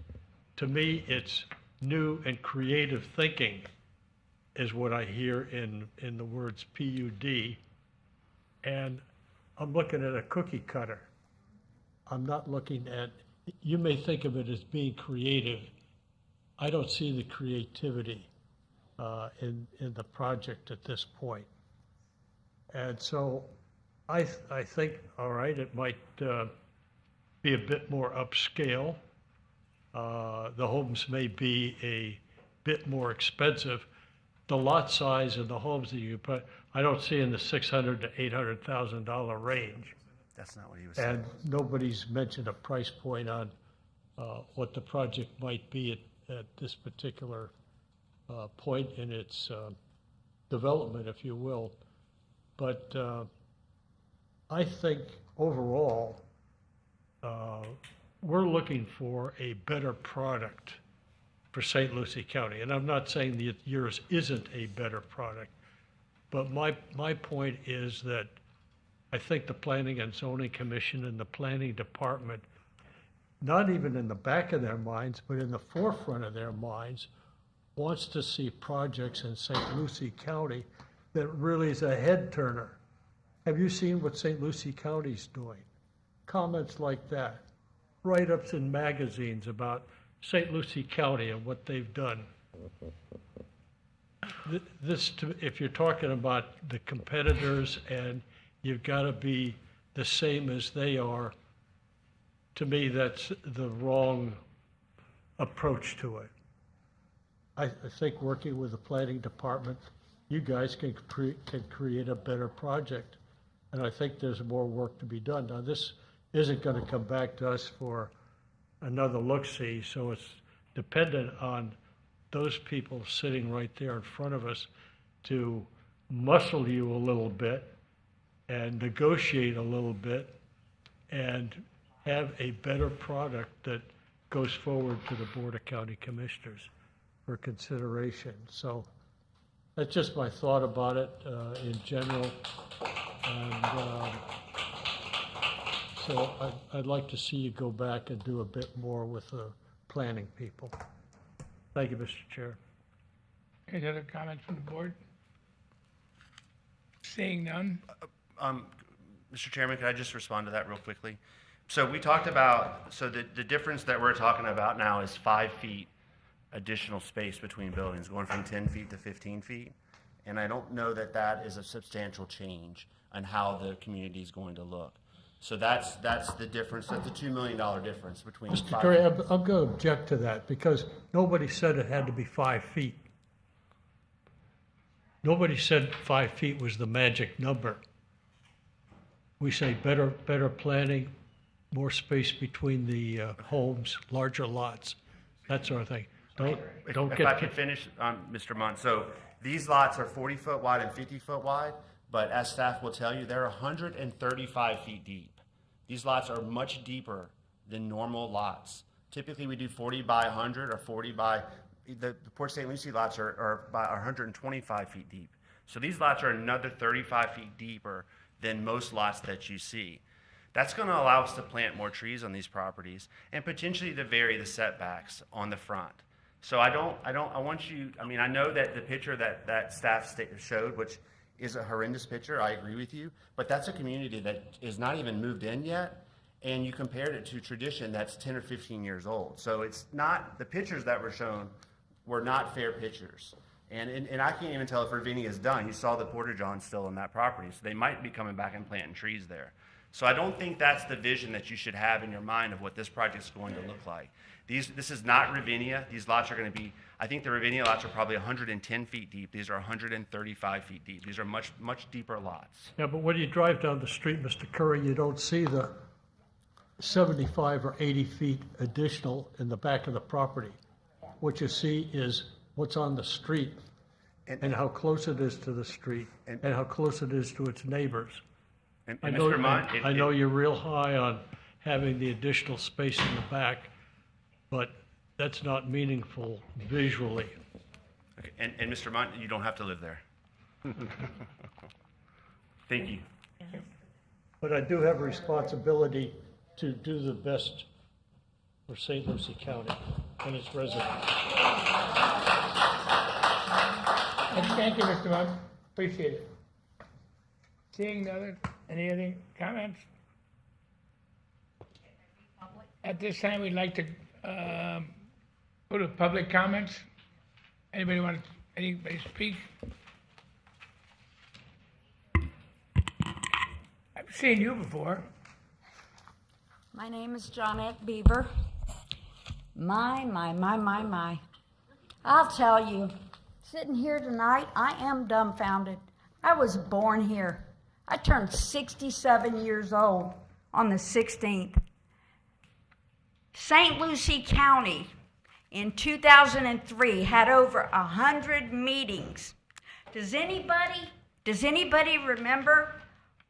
To me, it's new and creative thinking is what I hear in the words PUD, and I'm looking at a cookie cutter. I'm not looking at, you may think of it as being creative. I don't see the creativity in the project at this point. And so I think, all right, it might be a bit more upscale. The homes may be a bit more expensive. The lot size of the homes that you put, I don't see in the $600,000 to $800,000 range. That's not what he was saying. And nobody's mentioned a price point on what the project might be at this particular point in its development, if you will. But I think overall, we're looking for a better product for St. Lucie County. And I'm not saying that yours isn't a better product, but my point is that I think the Planning and Zoning Commission and the Planning Department, not even in the back of their minds, but in the forefront of their minds, wants to see projects in St. Lucie County that really is a head turner. Have you seen what St. Lucie County's doing? Comments like that, write-ups in magazines about St. Lucie County and what they've done. This, if you're talking about the competitors and you've got to be the same as they are, to me, that's the wrong approach to it. I think working with the planning department, you guys can create a better project. And I think there's more work to be done. Now, this isn't going to come back to us for another look-see, so it's dependent on those people sitting right there in front of us to muscle you a little bit and negotiate a little bit and have a better product that goes forward to the Board of County Commissioners for consideration. So that's just my thought about it in general. And so I'd like to see you go back and do a bit more with the planning people. Thank you, Mr. Chair. Any other comments from the board? Seeing none? Mr. Chairman, could I just respond to that real quickly? So we talked about, so the difference that we're talking about now is 5 feet additional space between buildings, going from 10 feet to 15 feet. And I don't know that that is a substantial change on how the community is going to look. So that's the difference, that's the $2 million difference between. Mr. Curry, I'm going to object to that because nobody said it had to be 5 feet. Nobody said 5 feet was the magic number. We say better planning, more space between the homes, larger lots, that sort of thing. If I could finish, Mr. Munt. So these lots are 40 foot wide and 50 foot wide, but as staff will tell you, they're 135 feet deep. These lots are much deeper than normal lots. Typically, we do 40 by 100 or 40 by, the Port St. Lucie lots are 125 feet deep. So these lots are another 35 feet deeper than most lots that you see. That's going to allow us to plant more trees on these properties and potentially to vary the setbacks on the front. So I want you, I mean, I know that the picture that staff showed, which is a horrendous picture, I agree with you, but that's a community that is not even moved in yet, and you compared it to tradition that's 10 or 15 years old. So it's not, the pictures that were shown were not fair pictures. And I can't even tell if Ravinia is done. You saw the Porta-John still on that property, so they might be coming back and planting trees there. So I don't think that's the vision that you should have in your mind of what this project is going to look like. This is not Ravinia. These lots are going to be, I think the Ravinia lots are probably 110 feet deep. These are 135 feet deep. These are much, much deeper lots. Yeah, but when you drive down the street, Mr. Curry, you don't see the 75 or 80 feet additional in the back of the property. What you see is what's on the street. and how close it is to the street, and how close it is to its neighbors. And I know, Mr. Mott, I know you're real high on having the additional space in the back, but that's not meaningful visually. Okay, and Mr. Mott, you don't have to live there. Thank you. But I do have a responsibility to do the best for St. Lucie County and its residents. Thank you, Mr. Monk. Appreciate it. Seeing any other comments? At this time, we'd like to go to public comments. Anybody speak? I've seen you before. My name is Johnette Beaver. My. I'll tell you, sitting here tonight, I am dumbfounded. I was born here. I turned 67 years old on the 16th. St. Lucie County in 2003 had over 100 meetings. Does anybody remember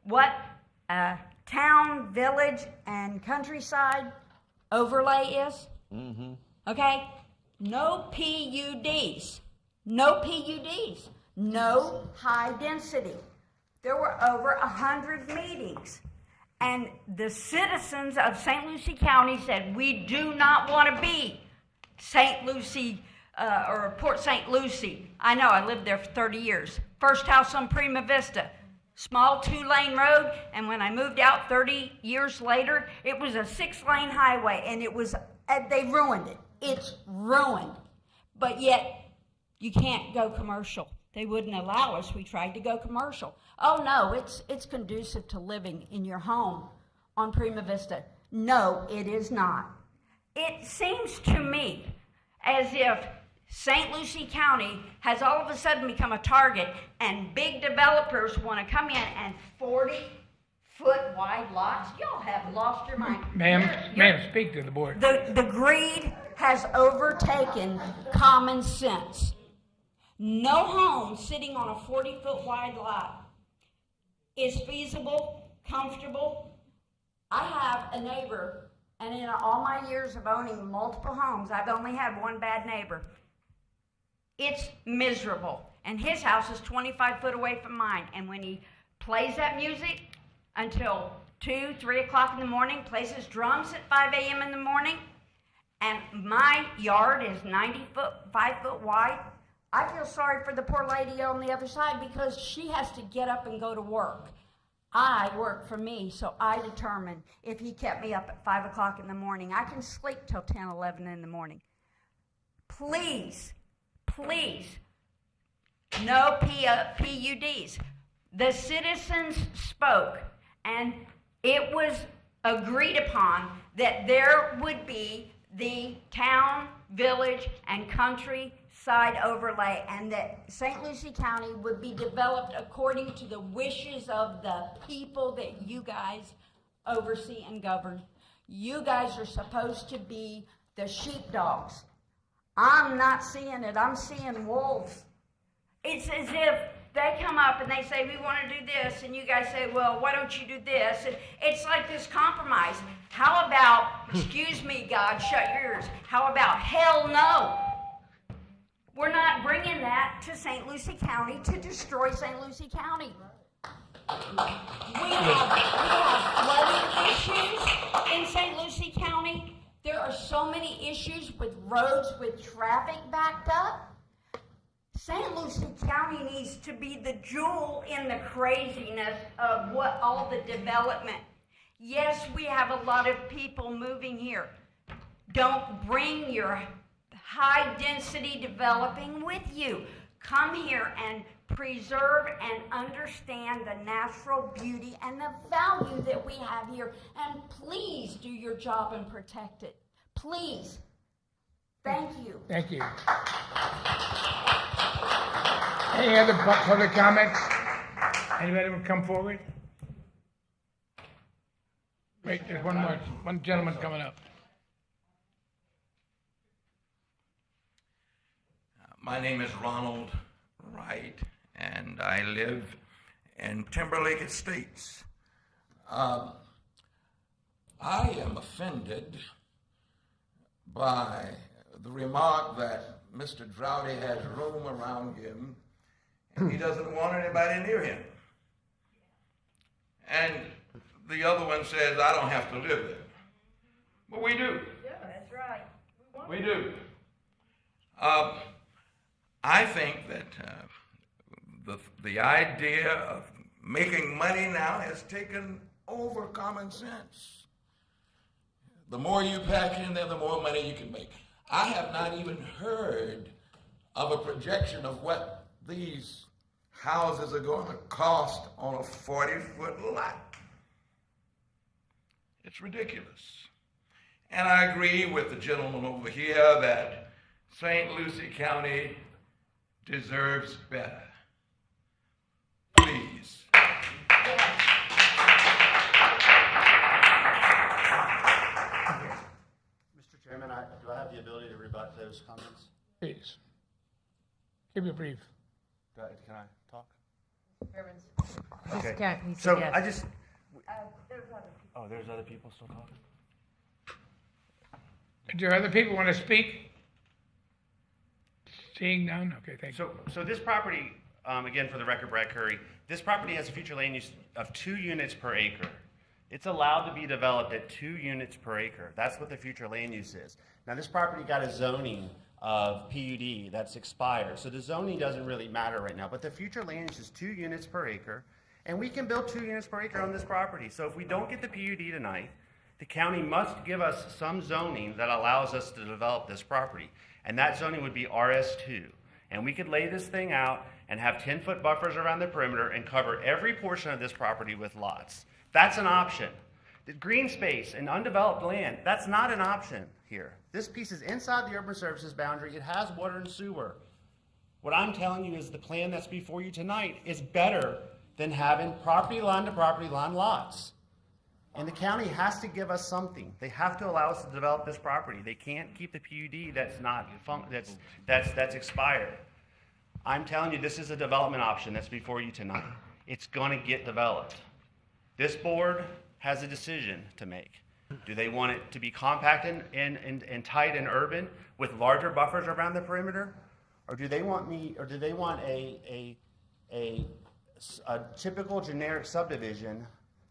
what town, village, and countryside overlay is? Mm-hmm. Okay? No PUDs. No PUDs. No high density. There were over 100 meetings. And the citizens of St. Lucie County said, we do not want to be St. Lucie or Port St. Lucie. I know, I lived there for 30 years. First house on Prima Vista. Small 2-lane road, and when I moved out 30 years later, it was a 6-lane highway, and they ruined it. It's ruined. But yet, you can't go commercial. They wouldn't allow us. We tried to go commercial. Oh no, it's conducive to living in your home on Prima Vista. No, it is not. It seems to me as if St. Lucie County has all of a sudden become a target, and big developers want to come in and 40-foot wide lots. Y'all have lost your mind. Ma'am, speak to the board. The greed has overtaken common sense. No home sitting on a 40-foot wide lot is feasible, comfortable. I have a neighbor, and in all my years of owning multiple homes, I've only had one bad neighbor. It's miserable. And his house is 25 foot away from mine. And when he plays that music until 2, 3 o'clock in the morning, plays his drums at 5 a.m. in the morning, and my yard is 5 foot wide, I feel sorry for the poor lady on the other side because she has to get up and go to work. I work for me, so I determine if he kept me up at 5 o'clock in the morning. I can sleep till 10, 11 in the morning. Please, no PUDs. The citizens spoke, and it was agreed upon that there would be the town, village, and countryside overlay, and that St. Lucie County would be developed according to the wishes of the people that you guys oversee and govern. You guys are supposed to be the sheepdogs. I'm not seeing it. I'm seeing wolves. It's as if they come up and they say, we want to do this, and you guys say, well, why don't you do this? And it's like this compromise. How about, excuse me, God, shut your ears. How about hell no? We're not bringing that to St. Lucie County to destroy St. Lucie County. We have flooding issues in St. Lucie County. There are so many issues with roads with traffic backed up. St. Lucie County needs to be the jewel in the craziness of what all the development. Yes, we have a lot of people moving here. Don't bring your high density developing with you. Come here and preserve and understand the natural beauty and the value that we have here. And please do your job and protect it. Please. Thank you. Thank you. Any other public comments? Anybody would come forward? Wait, there's one more. One gentleman coming up. My name is Ronald Wright, and I live in Timberlake Estates. I am offended by the remark that Mr. Droughty has room around him and he doesn't want anybody near him. And the other one says, I don't have to live there. But we do. Yeah, that's right. We do. I think that the idea of making money now has taken over common sense. The more you pack in there, the more money you can make. I have not even heard of a projection of what these houses are going to cost on a 40-foot lot. It's ridiculous. And I agree with the gentleman over here that St. Lucie County deserves better. Please. Mr. Chairman, do I have the ability to rebut those comments? Please. Keep it brief. Can I talk? Okay. Okay. He said So yes. I just, There's other people. oh, there's other people still talking? Do other people want to speak? Seeing none? Okay, thank you. So this property, again, for the record, Brad Curry, this property has a future land use of 2 units per acre. It's allowed to be developed at 2 units per acre. That's what the future land use is. Now, this property got a zoning of PUD that's expired, so the zoning doesn't really matter right now, but the future land use is 2 units per acre, and we can build 2 units per acre on this property. So if we don't get the PUD tonight, the county must give us some zoning that allows us to develop this property. And that zoning would be RS2. And we could lay this thing out and have 10-foot buffers around the perimeter and cover every portion of this property with lots. That's an option. The green space and undeveloped land, that's not an option here. This piece is inside the urban services boundary. It has water and sewer. What I'm telling you is the plan that's before you tonight is better than having property line to property line lots. And the county has to give us something. They have to allow us to develop this property. They can't keep the PUD that's expired. I'm telling you, this is a development option that's before you tonight. It's going to get developed. This board has a decision to make. Do they want it to be compact and tight and urban with larger buffers around the perimeter, or do they want a typical generic subdivision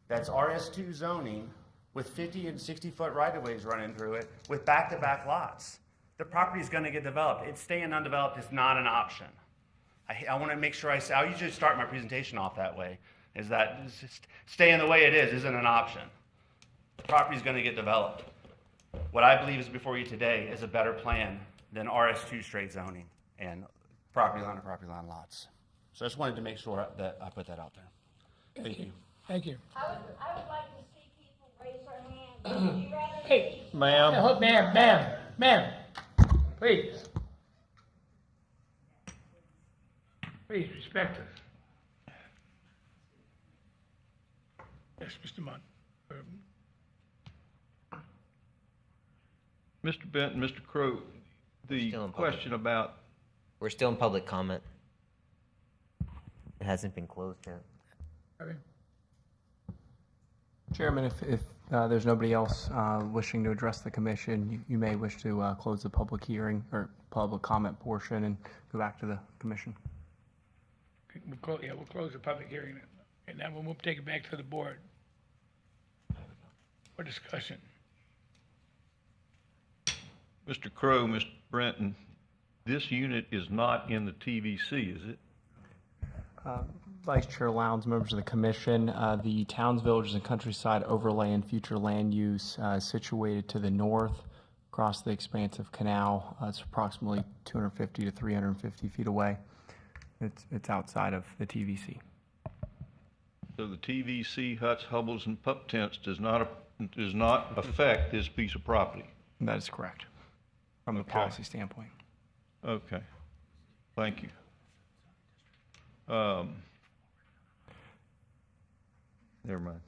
that's RS2 zoning with 50 and 60-foot right-of-ways running through it with back-to-back lots? The property is going to get developed. It's staying undeveloped is not an option. I want to make sure I say, I usually start my presentation off that way, is that just staying the way it is isn't an option. The property is going to get developed. What I believe is before you today is a better plan than RS2 straight zoning and property line to property line lots. So I just wanted to make sure that I put that out there. Thank you. Thank you. I would like to see people raise their hands. Would you rather Hey, see? ma'am, please. Please respect us. Yes, Mr. Munn. Mr. Benton, Mr. Crow, the question about, We're still in public comment. It hasn't been closed yet. Okay. Chairman, if there's nobody else wishing to address the commission, you may wish to close the public hearing or public comment portion and go back to the commission. We'll close the public hearing, and then we'll take it back to the board for discussion. Mr. Crow, Mr. Brenton, this unit is not in the TVC, is it? Vice Chair Lowndes, members of the commission, the Towns, Villages, and Countryside Overlay and Future Land Use is situated to the north across the expansive canal. It's approximately 250 to 350 feet away. It's outside of the TVC. So the TVC huts, hovels, and pup tents does not affect this piece of property? That is correct, from a policy standpoint. Okay, thank you. Never mind.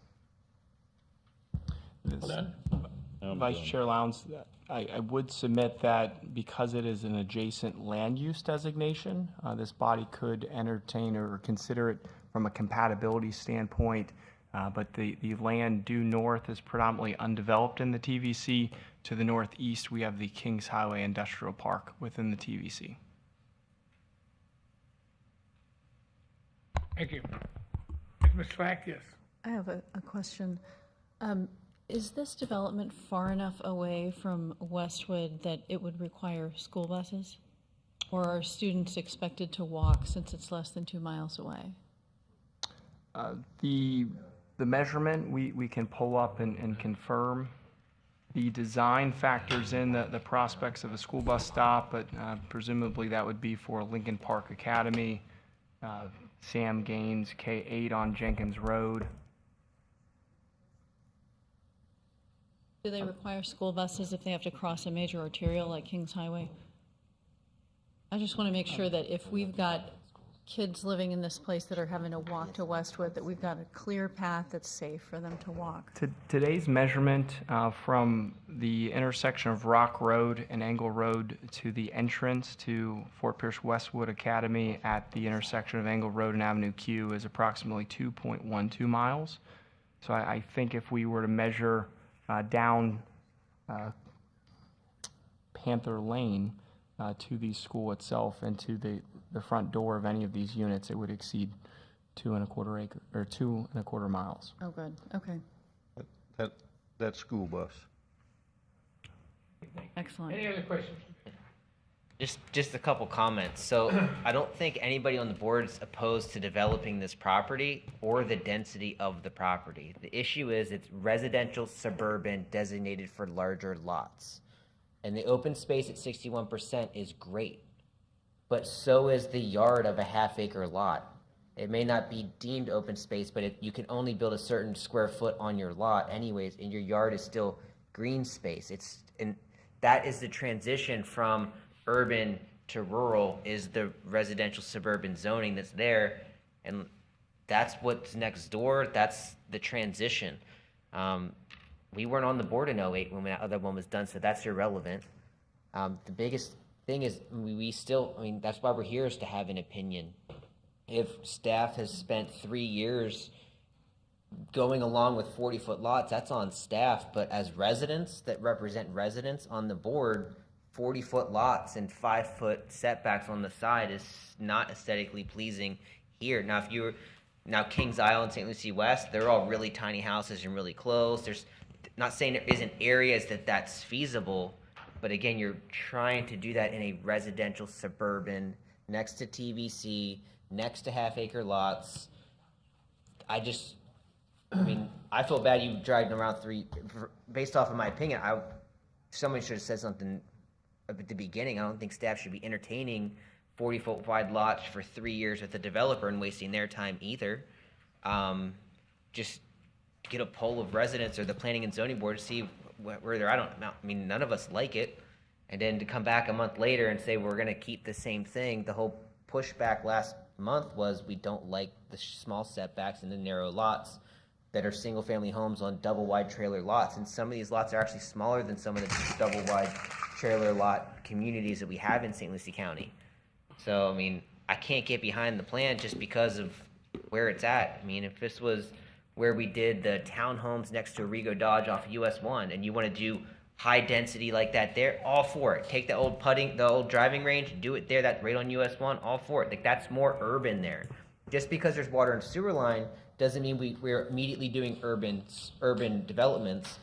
Vice Chair Lowndes, I would submit that because it is an adjacent land use designation, this body could entertain or consider it from a compatibility standpoint. But the land due north is predominantly undeveloped in the TVC. To the northeast, we have the Kings Highway Industrial Park within the TVC. Thank you. Ms. Slack, yes. I have a question. Is this development far enough away from Westwood that it would require school buses? Or are students expected to walk since it's less than 2 miles away? The measurement, we can pull up and confirm. The design factors in the prospects of a school bus stop, but presumably that would be for Lincoln Park Academy, Sam Gaines K-8 on Jenkins Road. Do they require school buses if they have to cross a major arterial like Kings Highway? I just want to make sure that if we've got kids living in this place that are having to walk to Westwood, that we've got a clear path that's safe for them to walk. Today's measurement from the intersection of Rock Road and Engle Road to the entrance to Fort Pierce Westwood Academy at the intersection of Engle Road and Avenue Q is approximately 2.12 miles. So I think if we were to measure down Panther Lane to the school itself and to the front door of any of these units, it would exceed 2.25 miles. Oh, good. Okay. That school bus. Excellent. Any other questions? Just a couple comments. So I don't think anybody on the board is opposed to developing this property or the density of the property. The issue is it's residential suburban designated for larger lots. And the open space at 61% is great, but so is the yard of a half-acre lot. It may not be deemed open space, but you can only build a certain square foot on your lot anyways, and your yard is still green space. And that is the transition from urban to rural, is the residential suburban zoning that's there, and that's what's next door. That's the transition. We weren't on the board in 08 when that other one was done, so that's irrelevant. The biggest thing is we still, that's why we're here, is to have an opinion. If staff has spent 3 years going along with 40-foot lots, that's on staff, but as residents that represent residents on the board, 40-foot lots and 5-foot setbacks on the side is not aesthetically pleasing here. Now Kings Island, St. Lucie West, they're all really tiny houses and really close. There's not saying there isn't areas that's feasible, but again, you're trying to do that in a residential suburban next to TVC, next to half-acre lots. I feel bad you driving around based off of my opinion. Somebody should have said something at the beginning. I don't think staff should be entertaining 40-foot wide lots for 3 years with a developer and wasting their time either. Just get a poll of residents or the planning and zoning board to see where they're at. None of us like it. And then to come back a month later and say we're going to keep the same thing. The whole pushback last month was we don't like the small setbacks and the narrow lots that are single-family homes on double-wide trailer lots. And some of these lots are actually smaller than some of the double-wide trailer lot communities that we have in St. Lucie County. So, I can't get behind the plan just because of where it's at. If this was where we did the townhomes next to Arrigo Dodge off US 1 and you want to do high density like that there, all for it. Take the old driving range, do it there, that's right on US 1, all for it. That's more urban there. Just because there's water and sewer line doesn't mean we're immediately doing urban developments.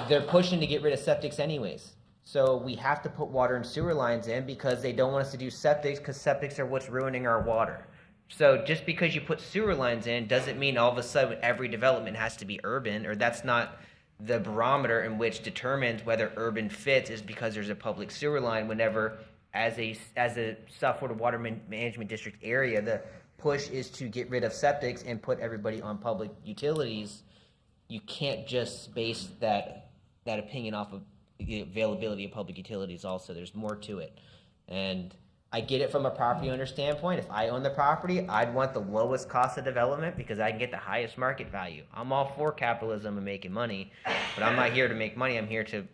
They're pushing to get rid of septics anyways. So we have to put water and sewer lines in because they don't want us to do septics, because septics are what's ruining our water. So just because you put sewer lines in doesn't mean all of a sudden every development has to be urban, or that's not the barometer in which determines whether urban fits, is because there's a public sewer line. Whenever, as a South Florida Water Management District area, the push is to get rid of septics and put everybody on public utilities. You can't just base that opinion off of the availability of public utilities also. There's more to it. And I get it from a property owner standpoint. If I own the property, I'd want the lowest cost of development because I can get the highest market value. I'm all for capitalism and making money, but I'm not here to make money. I'm here to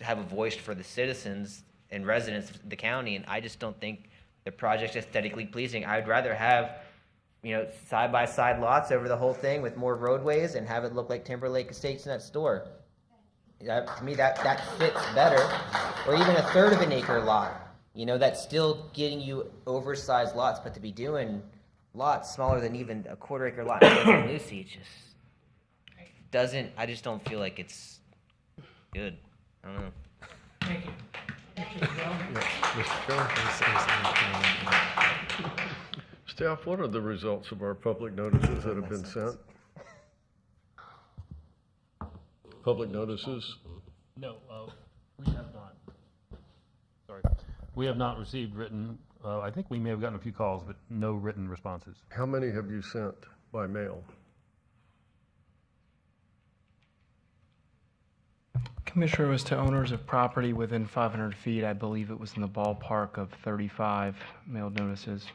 have a voice for the citizens and residents of the county, and I just don't think the project's aesthetically pleasing. I'd rather have, side-by-side lots over the whole thing with more roadways and have it look like Timberlake Estates next door. To me, that fits better. Or even a third of an acre lot. That's still getting you oversized lots, but to be doing lots smaller than even a quarter acre lot in Lucy, I just don't feel like it's good. I don't know. Thank you. Staff, what are the results of our public notices that have been sent? Public notices? No, we have not. Sorry. We have not received written, I think we may have gotten a few calls, but no written responses. How many have you sent by mail? Commissioner, was to owners of property within 500 feet. I believe it was in the ballpark of 35 mailed notices.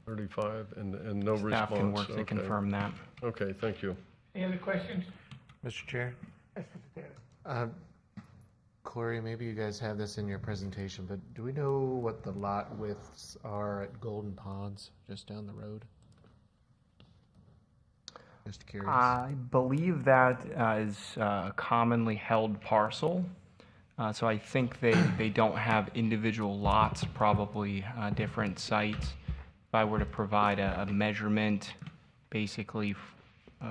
35 and no response? Staff can work to Okay. confirm that. Okay, thank you. Any other questions? Mr. Chair? Corey, maybe you guys have this in your presentation, but do we know what the lot widths are at Golden Ponds, just down the road? Just curious. I believe that is a commonly held parcel. So I think they don't have individual lots, probably different sites. If I were to provide a measurement, basically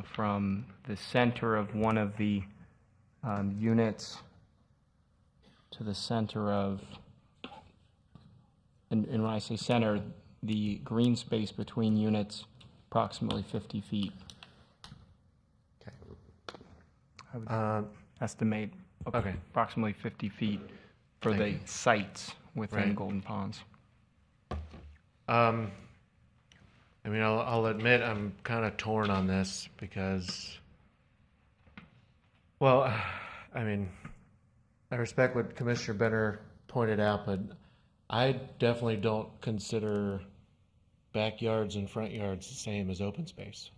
from the center of one of the units to the center of, and when I say center, the green space between units, approximately 50 feet. I would estimate approximately 50 feet for the sites within Golden Ponds. I'll admit I'm kind of torn on this because, I respect what Commissioner Benner pointed out, but I definitely don't consider backyards and front yards the same as open space.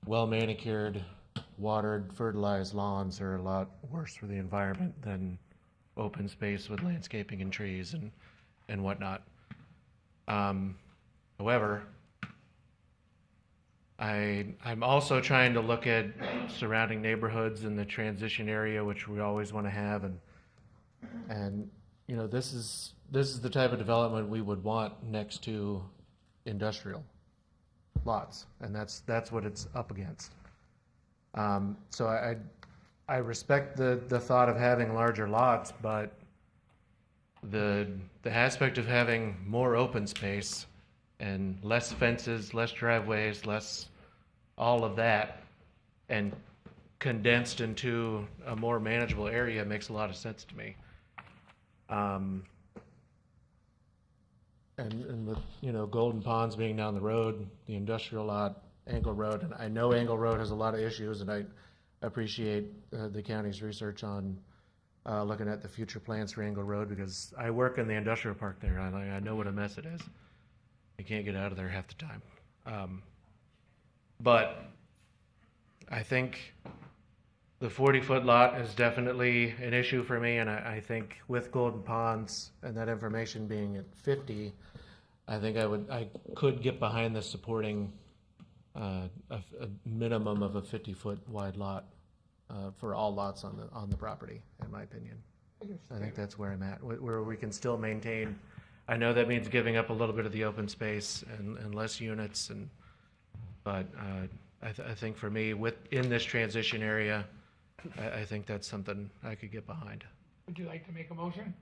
Well manicured, watered, fertilized lawns are a lot worse for the environment than open space with landscaping and trees and whatnot. However, I'm also trying to look at surrounding neighborhoods in the transition area, which we always want to have, and this is the type of development we would want next to industrial lots, and that's what it's up against. So I respect the thought of having larger lots, but the aspect of having more open space and less fences, less driveways, less all of that, and condensed into a more manageable area makes a lot of sense to me. And with Golden Ponds being down the road, the industrial lot, Angle Road, and I know Angle Road has a lot of issues, and I appreciate the county's research on looking at the future plans for Angle Road, because I work in the industrial park there. I know what a mess it is. You can't get out of there half the time. But I think the 40-foot lot is definitely an issue for me, and I think with Golden Ponds and that information being at 50, I think I could get behind the supporting a minimum of a 50-foot wide lot for all lots on the property, in my opinion. I think that's where I'm at, where we can still maintain. I know that means giving up a little bit of the open space and less units, but I think for me, in this transition area, I think that's something I could get behind. Would you like to make a motion?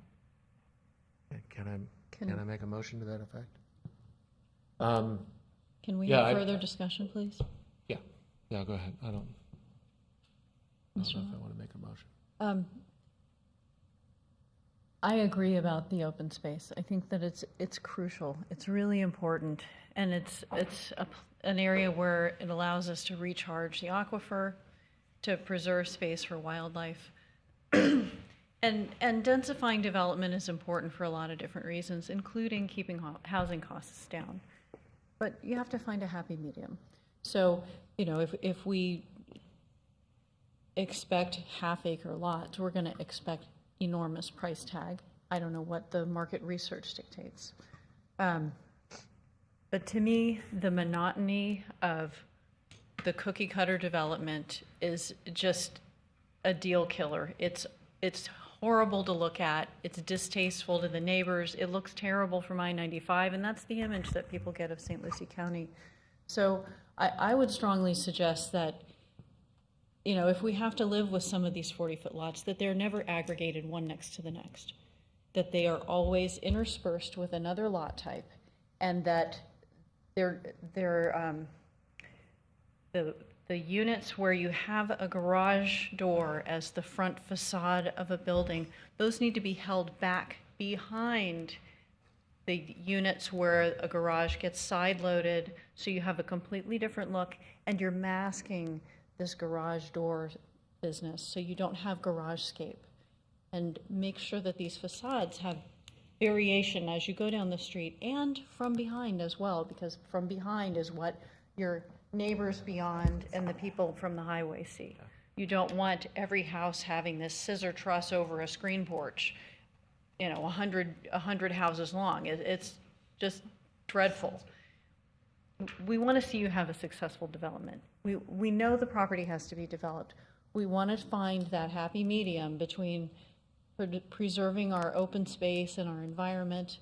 Can I make a motion to that effect? Can we yeah, have further discussion, please? Yeah, go ahead. I don't know if I want to make a motion. I agree about the open space. I think that it's crucial. It's really important, and it's an area where it allows us to recharge the aquifer, to preserve space for wildlife. And And densifying development is important for a lot of different reasons, including keeping housing costs down. But you have to find a happy medium. So, if we expect half-acre lots, we're going to expect enormous price tag. I don't know what the market research dictates. But to me, the monotony of the cookie cutter development is just a deal killer. It's horrible to look at. It's distasteful to the neighbors. It looks terrible from I-95, and that's the image that people get of St. Lucie County. So I would strongly suggest that, if we have to live with some of these 40-foot lots, that they're never aggregated one next to the next, that they are always interspersed with another lot type, and that the units where you have a garage door as the front facade of a building, those need to be held back behind the units where a garage gets side-loaded, so you have a completely different look, and you're masking this garage door business, so you don't have garage-scape. And make sure that these facades have variation as you go down the street and from behind as well, because from behind is what your neighbors beyond and the people from the highway see. You don't want every house having this scissor truss over a screen porch, 100 houses long. It's just dreadful. We want to see you have a successful development. We know the property has to be developed. We want to find that happy medium between preserving our open space and our environment,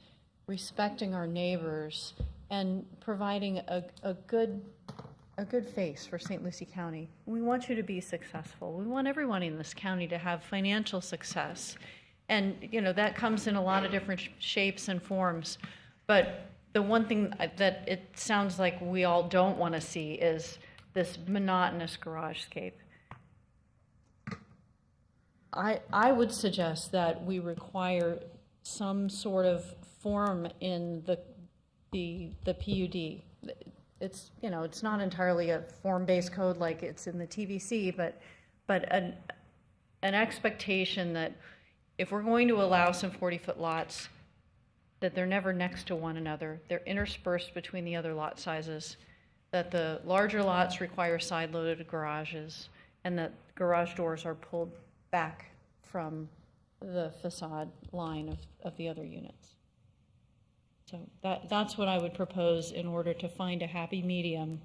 respecting our neighbors, and providing a good face for St. Lucie County. We want you to be successful. We want everyone in this county to have financial success. And, that comes in a lot of different shapes and forms. But the one thing that it sounds like we all don't want to see is this monotonous garage-scape. I would suggest that we require some sort of form in the PUD. It's not entirely a form-based code like it's in the TVC, but an expectation that if we're going to allow some 40-foot lots, that they're never next to one another, they're interspersed between the other lot sizes, that the larger lots require side-loaded garages, and that garage doors are pulled back from the facade line of the other units. So that's what I would propose in order to find a happy medium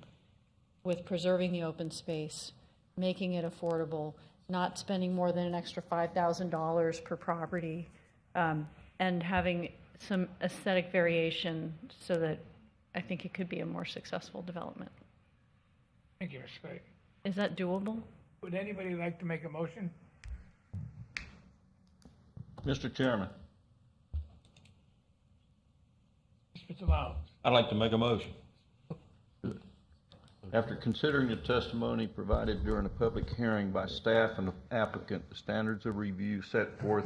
with preserving the open space, making it affordable, not spending more than an extra $5,000 per property, and having some aesthetic variation so that I think it could be a more successful development. Thank you, Ms. Craig. Is that doable? Would anybody like to make a motion? Mr. Chairman, Mr. Lau. I'd like to make a motion. After considering the testimony provided during a public hearing by staff and the applicant, the standards of review set forth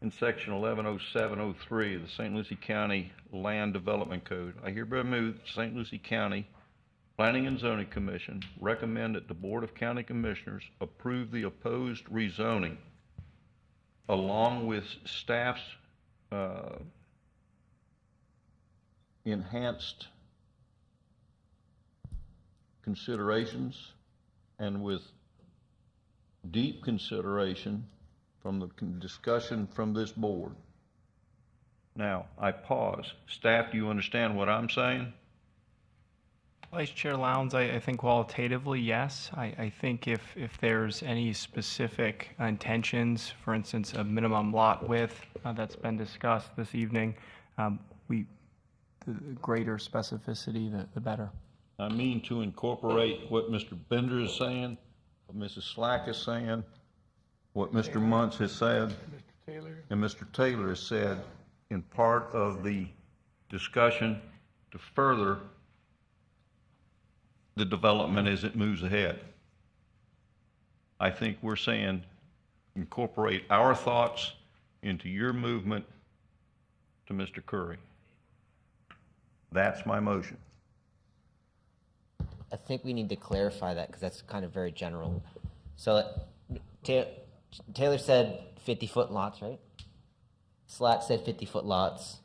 in section 110703 of the St. Lucie County Land Development Code, I hereby move that St. Lucie County Planning and Zoning Commission recommend that the Board of County Commissioners approve the opposed rezoning along with staff's enhanced considerations and with deep consideration from the discussion from this board. Now, I pause. Staff, do you understand what I'm saying? Vice Chair Lowndes, I think qualitatively, yes. I think if there's any specific intentions, for instance, a minimum lot width that's been discussed this evening, the greater specificity, the better. I mean to incorporate what Mr. Bender is saying, what Mrs. Slack is saying, what Mr. Muntz has said, Mr. Taylor. and Mr. Taylor has said in part of the discussion to further the development as it moves ahead. I think we're saying incorporate our thoughts into your movement to Mr. Curry. That's my motion. I think we need to clarify that because that's kind of very general. So to Taylor said 50-foot lots, right? Slack said 50-foot lots.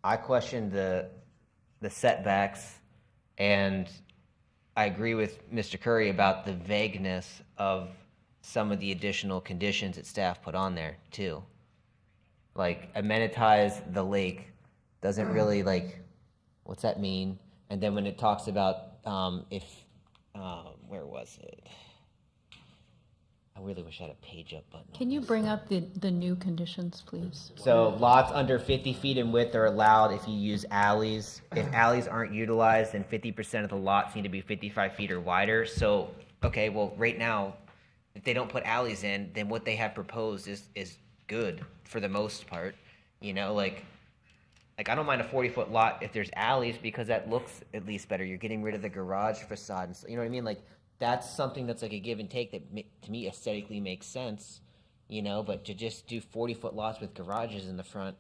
I questioned the setbacks, and I agree with Mr. Curry about the vagueness of some of the additional conditions that staff put on there too. Like amenitize the lake doesn't really what's that mean? And then when it talks about where was it? I really wish I had a page up button. Can you bring up the new conditions, please? So lots under 50 feet in width are allowed if you use alleys. If alleys aren't utilized, then 50% of the lots need to be 55 feet or wider. So, okay, well, right now, if they don't put alleys in, then what they have proposed is good for the most part. You know, like I don't mind a 40-foot lot if there's alleys because that looks at least better. You're getting rid of the garage facade, and so, you know what I mean? Like that's something that's like a give and take that to me aesthetically makes sense. You know, but to just do 40-foot lots with garages in the front,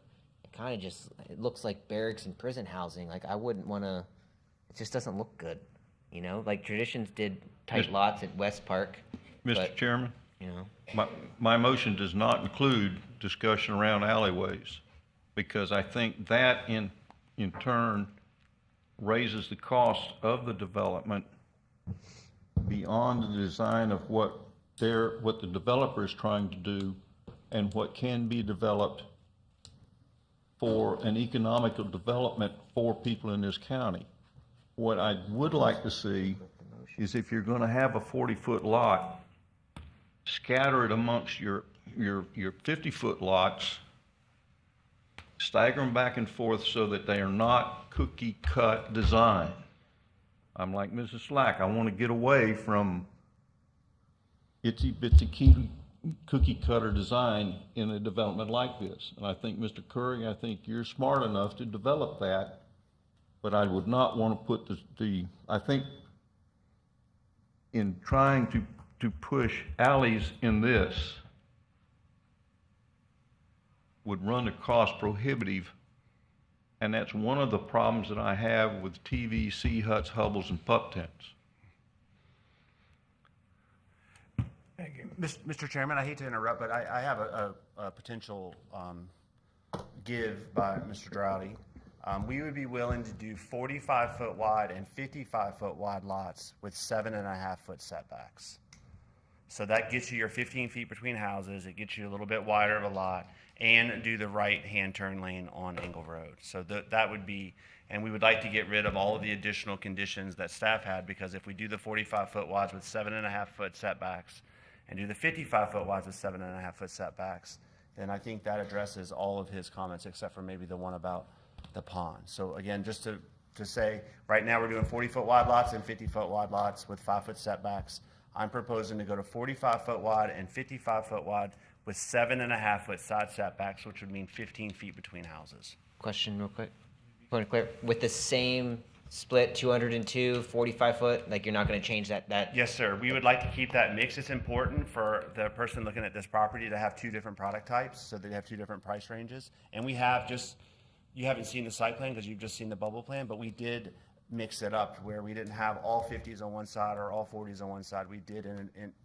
it looks like barracks and prison housing. Like I wouldn't want to. It just doesn't look good. You know, like Traditions did tight lots at West Park. Mr. Chairman, you know, my motion does not include discussion around alleyways, because I think that in turn raises the cost of the development beyond the design of what the developer is trying to do and what can be developed for an economical development for people in this county. What I would like to see is if you're going to have a 40-foot lot, scatter it amongst your 50-foot lots, stagger them back and forth so that they are not cookie-cut design. I'm like Mrs. Slack. I want to get away from itsy-bitsy cookie-cutter design in a development like this. And I think, Mr. Curry, I think you're smart enough to develop that, but I would not want to put I think in trying to push alleys in this would run the cost prohibitive, and that's one of the problems that I have with TVC huts, hovels, and pup tents. Thank you. Mr. Chairman, I hate to interrupt, but I have a potential give by Mr. Droughty. We would be willing to do 45-foot wide and 55-foot wide lots with 7.5-foot setbacks. So that gets you your 15 feet between houses. It gets you a little bit wider of a lot, and do the right-hand turn lane on Engle Road. So that would be, and we would like to get rid of all of the additional conditions that staff had, because if we do the 45-foot wides with 7.5-foot setbacks and do the 55-foot wides with 7.5-foot setbacks, then I think that addresses all of his comments except for maybe the one about the pond. So again, just to say, right now we're doing 40-foot wide lots and 50-foot wide lots with 5-foot setbacks. I'm proposing to go to 45-foot wide and 55-foot wide with 7.5-foot side setbacks, which would mean 15 feet between houses. Question real quick. Point of clear. With the same split, 202, 45-foot, like you're not going to change that? Yes, sir. We would like to keep that mix. It's important for the person looking at this property to have two different product types so they have two different price ranges. And we have you haven't seen the site plan because you've just seen the bubble plan, but we did mix it up where we didn't have all 50s on one side or all 40s on one side. We did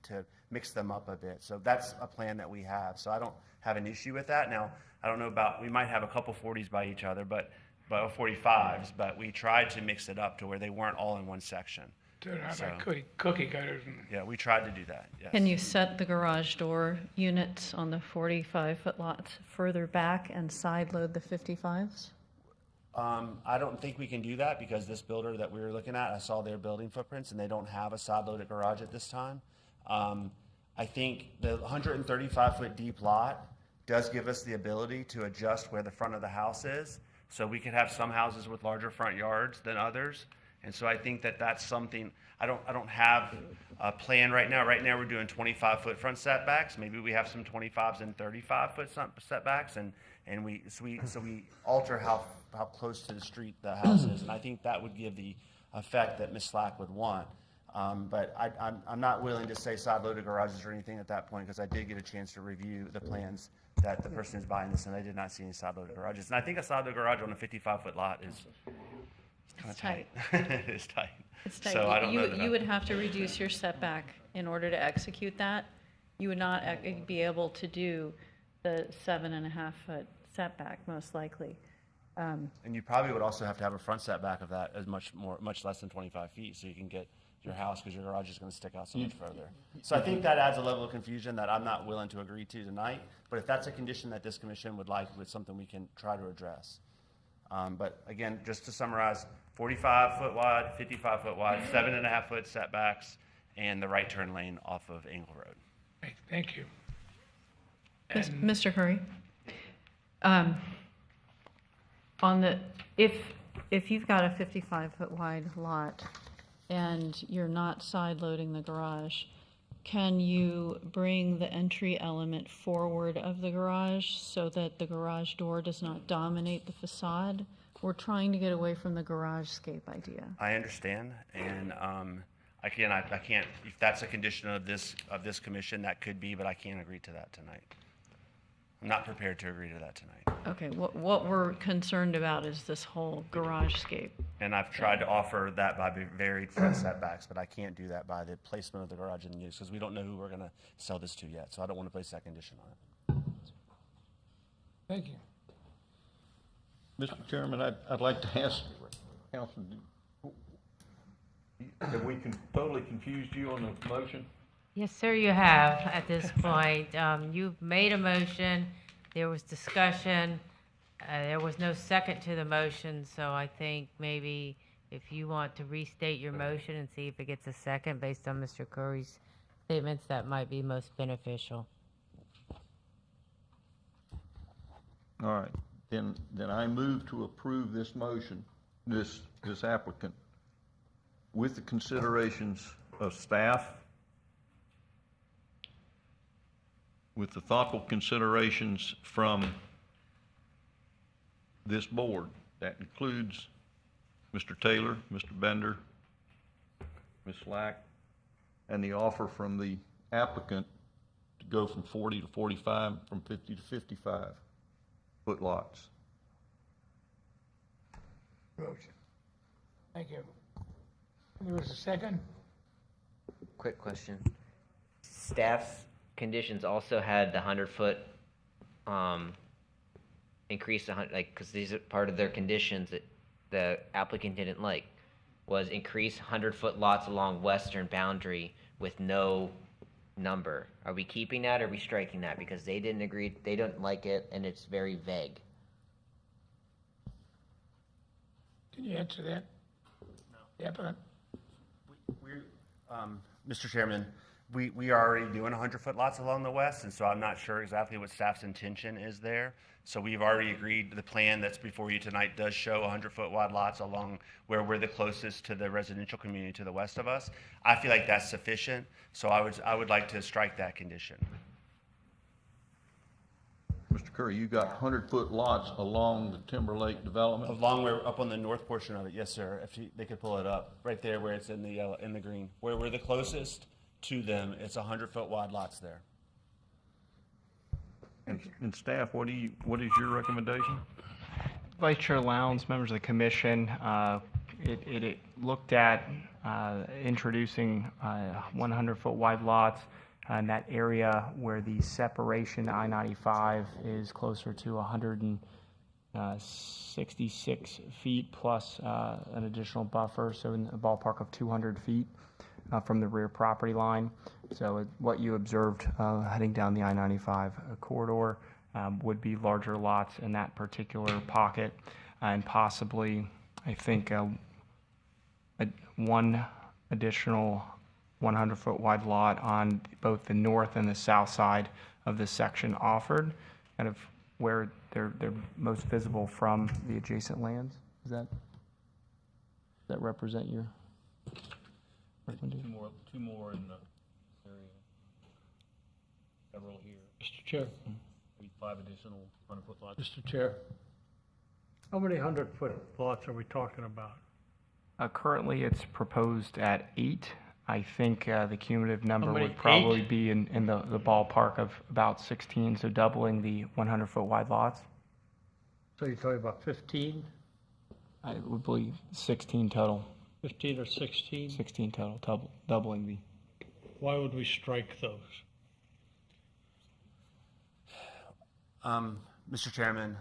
to mix them up a bit. So that's a plan that we have. So I don't have an issue with that. Now, I don't know about, we might have a couple 40s by each other, but 45s, but we tried to mix it up to where they weren't all in one section. Cookie cutters. Yeah, we tried to do that, yes. Can you set the garage door units on the 45-foot lots further back and side load the 55s? I don't think we can do that because this builder that we were looking at, I saw their building footprints and they don't have a side-loaded garage at this time. I think the 135-foot deep lot does give us the ability to adjust where the front of the house is. So we could have some houses with larger front yards than others. And so I think that that's something, I don't have a plan right now. Right now we're doing 25-foot front setbacks. Maybe we have some 25s and 35-foot setbacks, and we alter how close to the street the house is. And I think that would give the effect that Ms. Slack would want. But I'm not willing to say side-loaded garages or anything at that point because I did get a chance to review the plans that the person is buying this, and I did not see any side-loaded garages. And I think a side-loaded garage on a 55-foot lot is kind of tight. It's tight. It's tight. So I don't know that you would have to reduce your setback in order to execute that. you would not be able to do the 7.5-foot setback, most likely. And you probably would also have to have a front setback of that as much less than 25 feet, so you can get your house, because your garage is going to stick out so much further. So I think that adds a level of confusion that I'm not willing to agree to tonight, but if that's a condition that this commission would like, it's something we can try to address. But again, just to summarize, 45-foot wide, 55-foot wide, 7.5-foot setbacks, and the right turn lane off of Engle Road. Thank you. Mr. Curry? If you've got a 55-foot wide lot and you're not side loading the garage, can you bring the entry element forward of the garage so that the garage door does not dominate the facade? We're trying to get away from the garage scape idea. I understand, and I can't, if that's a condition of this commission, that could be, but I can't agree to that tonight. I'm not prepared to agree to that tonight. Okay, what we're concerned about is this whole garage scape. And I've tried to offer that by varied front setbacks, but I can't do that by the placement of the garage in use, because we don't know who we're going to sell this to yet, so I don't want to place that condition on it. Thank you. Mr. Chairman, I'd like to ask Council, have we totally confused you on the motion? Yes, sir, you have at this point. You've made a motion, there was discussion, there was no second to the motion, so I think maybe if you want to restate your motion and see if it gets a second based on Mr. Curry's statements, that might be most beneficial. All right, then I move to approve this motion, this applicant, with the considerations of staff, with the thoughtful considerations from this board. That includes Mr. Taylor, Mr. Bender, Ms. Slack, and the offer from the applicant to go from 40 to 45, from 50 to 55 foot lots. Motion. Thank you. There was a second? Quick question. Staff's conditions also had the 100-foot increase, because these are part of their conditions that the applicant didn't like, was increase 100-foot lots along western boundary with no number. Are we keeping that or are we striking that? Because they didn't agree, they don't like it, and it's very vague. Can you answer that? No. The applicant? Mr. Chairman, we are already doing 100-foot lots along the west, and so I'm not sure exactly what staff's intention is there. So we've already agreed, the plan that's before you tonight does show 100-foot wide lots along where we're the closest to the residential community to the west of us. I feel like that's sufficient, so I would like to strike that condition. Mr. Curry, you got 100-foot lots along the Timberlake development? Along where, up on the north portion of it, yes, sir. If they could pull it up, right there where it's in the yellow, in the green. Where we're the closest to them, it's 100-foot wide lots there. And staff, what is your recommendation? Vice Chair Lowndes, members of the commission, it looked at introducing 100-foot wide lots in that area where the separation to I-95 is closer to 166 feet plus an additional buffer, so in the ballpark of 200 feet from the rear property line. So what you observed heading down the I-95 corridor would be larger lots in that particular pocket, and possibly, I think, one additional 100-foot wide lot on both the north and the south side of this section offered, kind of where they're most visible from the adjacent lands. Does that represent your recommendation? Two more in the area. Several here. Mr. Chair. Maybe 5 additional 100-foot lots. Mr. Chair. How many 100-foot lots are we talking about? Currently, it's proposed at 8. I think the cumulative number many? would probably 8? be in the ballpark of about 16, so doubling the 100-foot wide lots. So you're talking about 15? I would believe 16 total. 15 or 16? 16 total, doubling the. Why would we strike those? Mr. Chairman,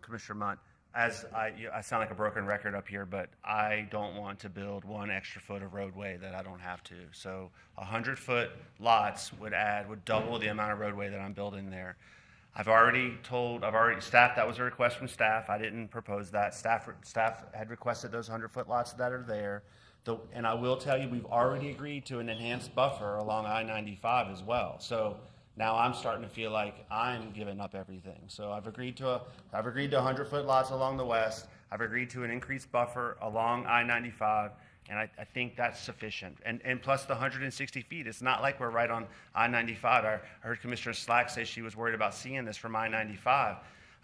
Commissioner Mott, I sound like a broken record up here, but I don't want to build one extra foot of roadway that I don't have to. So 100-foot lots would double the amount of roadway that I'm building there. Staff, that was a request from staff. I didn't propose that. Staff had requested those 100-foot lots that are there. And I will tell you, we've already agreed to an enhanced buffer along I-95 as well. So now I'm starting to feel like I'm giving up everything. So I've agreed to 100-foot lots along the west. I've agreed to an increased buffer along I-95, and I think that's sufficient. And plus the 160 feet. It's not like we're right on I-95. I heard Commissioner Slack say she was worried about seeing this from I-95. I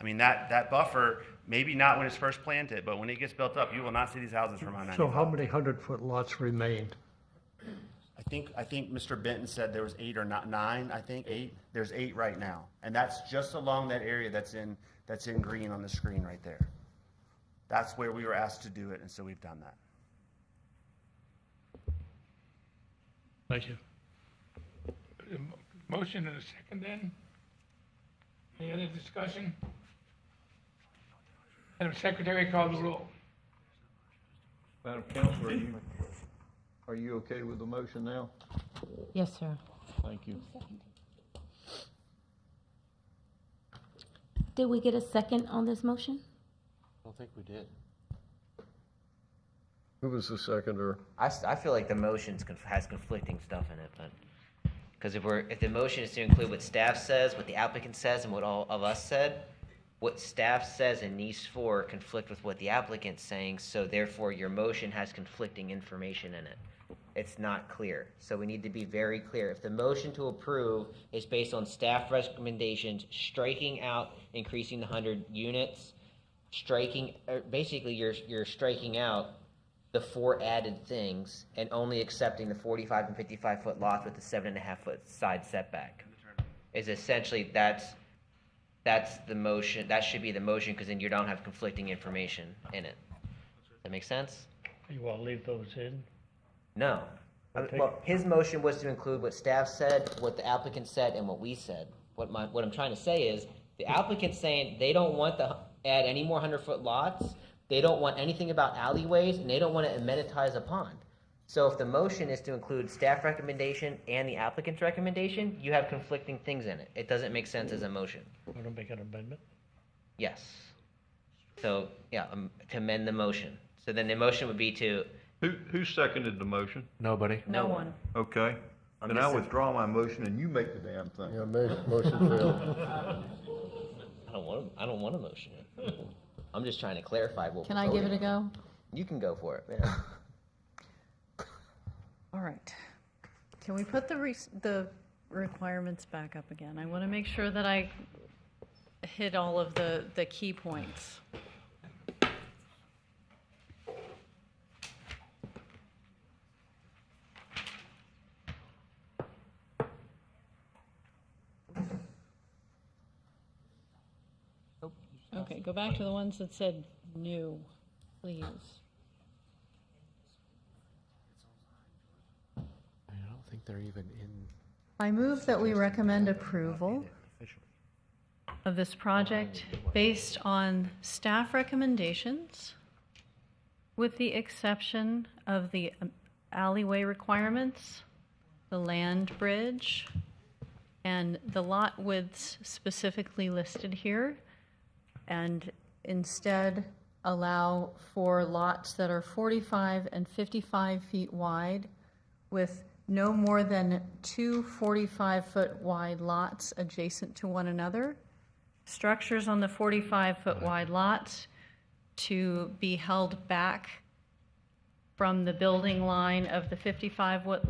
mean, that buffer, maybe not when it's first planted, but when it gets built up, you will not see these houses from I-95. So how many 100-foot lots remained? I think Mr. Benton said there was 8 or 9, I think 8. There's 8 right now. And that's just along that area that's in green on the screen right there. That's where we were asked to do it, and so we've done that. Thank you. Motion and a second then? Any other discussion? Madam Secretary, call the roll. Madam Counselor, are you okay with the motion now? Yes, sir. Thank you. Did we get a second on this motion? I don't think we did. Who was the seconder? I feel like the motion has conflicting stuff in it, but because if the motion is to include what staff says, what the applicant says, and what all of us said, what staff says in these 4 conflict with what the applicant's saying, so therefore your motion has conflicting information in it. It's not clear. So we need to be very clear. If the motion to approve is based on staff recommendations, striking out increasing the 100 units, basically you're striking out the 4 added things and only accepting the 45 and 55 foot lots with the 7.5 foot side setback. Is essentially that's the motion. That should be the motion, because then you don't have conflicting information in it. Does that make sense? You want to leave those in? No. Well, his motion was to include what staff said, what the applicant said, and what we said. What I'm trying to say is the applicant's saying they don't want to add any more 100-foot lots. They don't want anything about alleyways, and they don't want to amenitize a pond. So if the motion is to include staff recommendation and the applicant's recommendation, you have conflicting things in it. It doesn't make sense as a motion. Want to make an amendment? Yes. So, yeah, to amend the motion. So then the motion would be to... Who seconded the motion? Nobody. No one. Okay. Then I withdraw my motion and you make the damn thing. Yeah, motion failed. I don't want a motion. I'm just trying to clarify what Can I give it a go? You can go for it. Yeah. All right. Can we put the requirements back up again? I want to make sure that I hit all of the key points. Okay, go back to the ones that said new, please. I don't think they're even in. I move that we recommend approval of this project based on staff recommendations, with the exception of the alleyway requirements, the land bridge, and the lot widths specifically listed here, and instead allow for lots that are 45 and 55 feet wide with no more than 2 45-foot wide lots adjacent to one another. Structures on the 45-foot wide lots to be held back from the building line of the 55-foot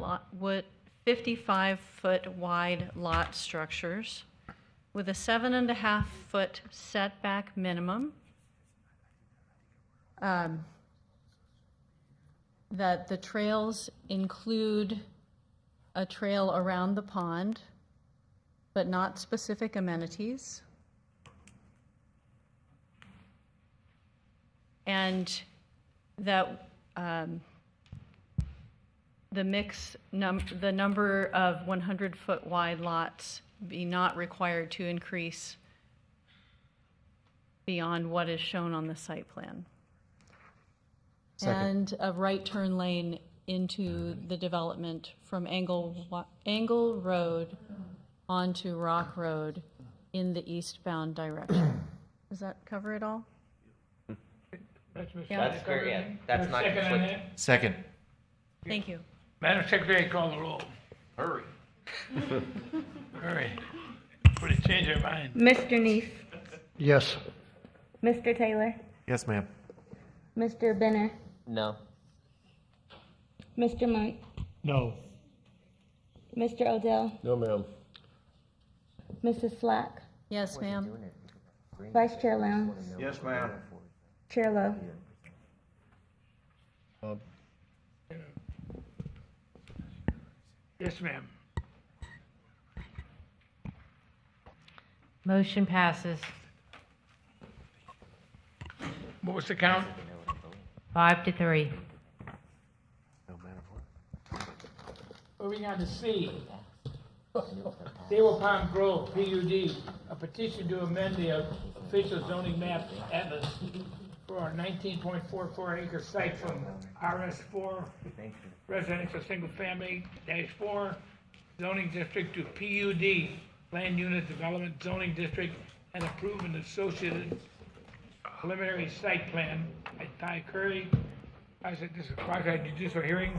wide lot structures with a 7.5-foot setback minimum. That the trails include a trail around the pond, but not specific amenities. And that the number of 100-foot wide lots be not required to increase beyond what is shown on the site plan. Second. And a right turn lane into the development from Angle Road onto Rock Road in the eastbound direction. Does that cover it all? That's That's great, yeah. That's not Second on conflicting. that? Second. Thank you. Madam Secretary, call the roll. Hurry. Hurry. Would it change our mind? Mr. Neef, Yes. Mr. Taylor, Yes, ma'am. Mr. Benner, No. Mr. Monk, No. Mr. Odell, No, ma'am. Mrs. Slack, Yes, ma'am. Vice Chair Lowndes, Yes, ma'am. Chair Lowe. Yes, ma'am. Motion passes. What was the count? 5-3. Moving on to C. Sable Palm Grove, PUD, a petition to amend the official zoning map atlas for our 19.44 acre site from RS4 residential single family -4 zoning district to PUD land unit development zoning district and approve an associated preliminary site plan by Ty Curry. I said this is quasi-judicial hearing.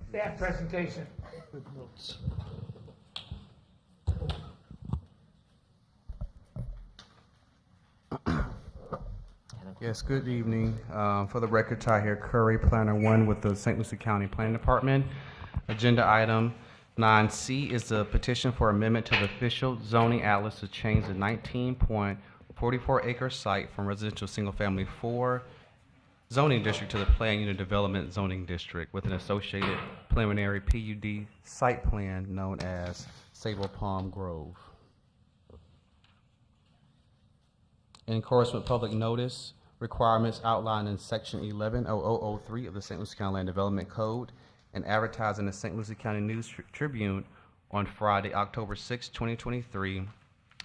Staff presentation. Good notes. Yes, good evening. For the record, Tahir Curry, Planner 1 with the St. Lucie County Planning Department. Agenda item 9C is the petition for amendment to the official zoning atlas to change the 19.44 acre site from residential single family 4 zoning district to the planned unit development zoning district with an associated preliminary PUD site plan known as Sable Palm Grove. In accordance with public notice requirements outlined in section 110003 of the St. Lucie County Land Development Code and advertised in the St. Lucie County News Tribune on Friday, October 6, 2023, in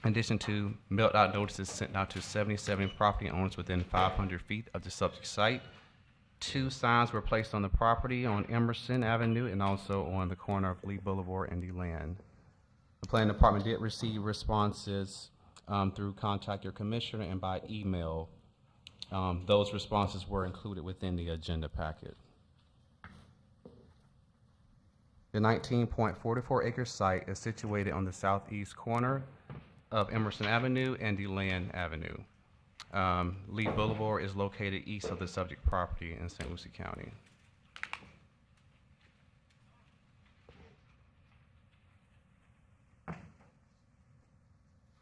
addition to mailed out notices sent out to 77 property owners within 500 feet of the subject site. 2 signs were placed on the property on Emerson Avenue and also on the corner of Lee Boulevard and DeLand. The planning department did receive responses through contact your commissioner and by email. Those responses were included within the agenda packet. The 19.44 acre site is situated on the southeast corner of Emerson Avenue and DeLand Avenue. Lee Boulevard is located east of the subject property in St. Lucie County.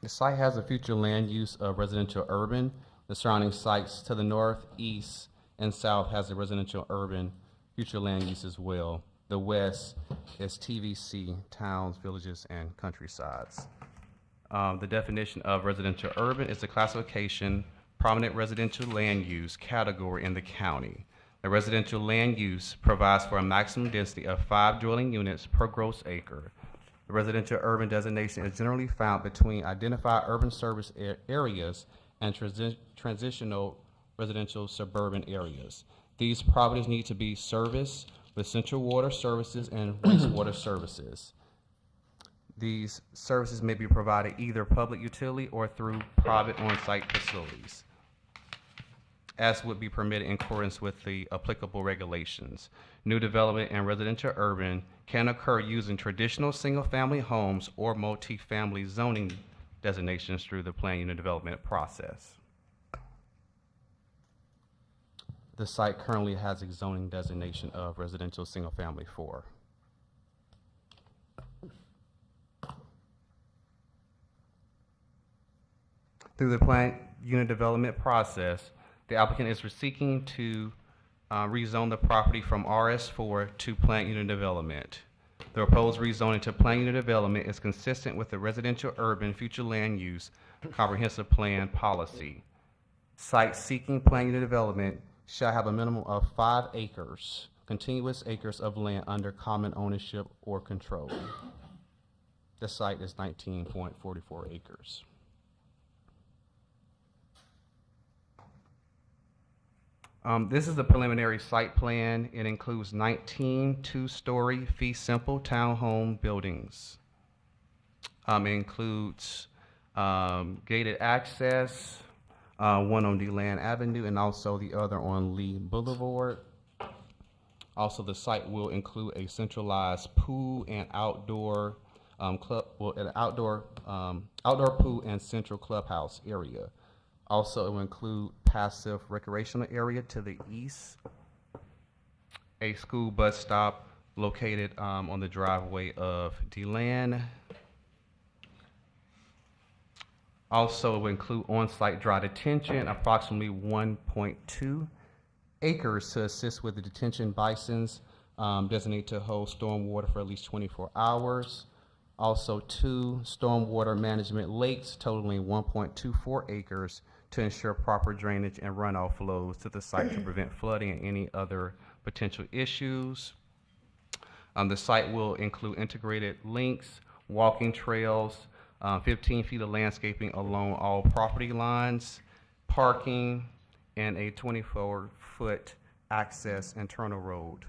The site has a future land use of residential urban. The surrounding sites to the north, east, and south has a residential urban future land use as well. The west is TVC, towns, villages, and countrysides. The definition of residential urban is the classification prominent residential land use category in the county. The residential land use provides for a maximum density of 5 dwelling units per gross acre. The residential urban designation is generally found between identified urban service areas and transitional residential suburban areas. These properties need to be serviced with central water services and wastewater services. These services may be provided either public utility or through private on-site facilities, as would be permitted in accordance with the applicable regulations. New development and residential urban can occur using traditional single-family homes or multi-family zoning designations through the plan unit development process. The site currently has a zoning designation of residential single-family 4. Through the plan unit development process, the applicant is seeking to rezone the property from RS4 to plant unit development. The proposed rezoning to plant unit development is consistent with the residential urban future land use comprehensive plan policy. Sites seeking plant unit development shall have a minimum of 5 acres, continuous acres of land under common ownership or control. The site is 19.44 acres. This is the preliminary site plan. It includes 19 two-story fee simple townhome buildings. It includes gated access, one on DeLand Avenue and also the other on Lee Boulevard. Also, the site will include a centralized pool and outdoor outdoor pool and central clubhouse area. Also, it will include passive recreational area to the east, a school bus stop located on the driveway of DeLand. Also, it will include on-site dry detention, approximately 1.2 acres to assist with the detention bisons designated to hold stormwater for at least 24 hours. Also, 2 stormwater management lakes totaling 1.24 acres to ensure proper drainage and runoff flows to the site to prevent flooding and any other potential issues. The site will include integrated links, walking trails, 15 feet of landscaping along all property lines, parking, and a 24-foot access internal road.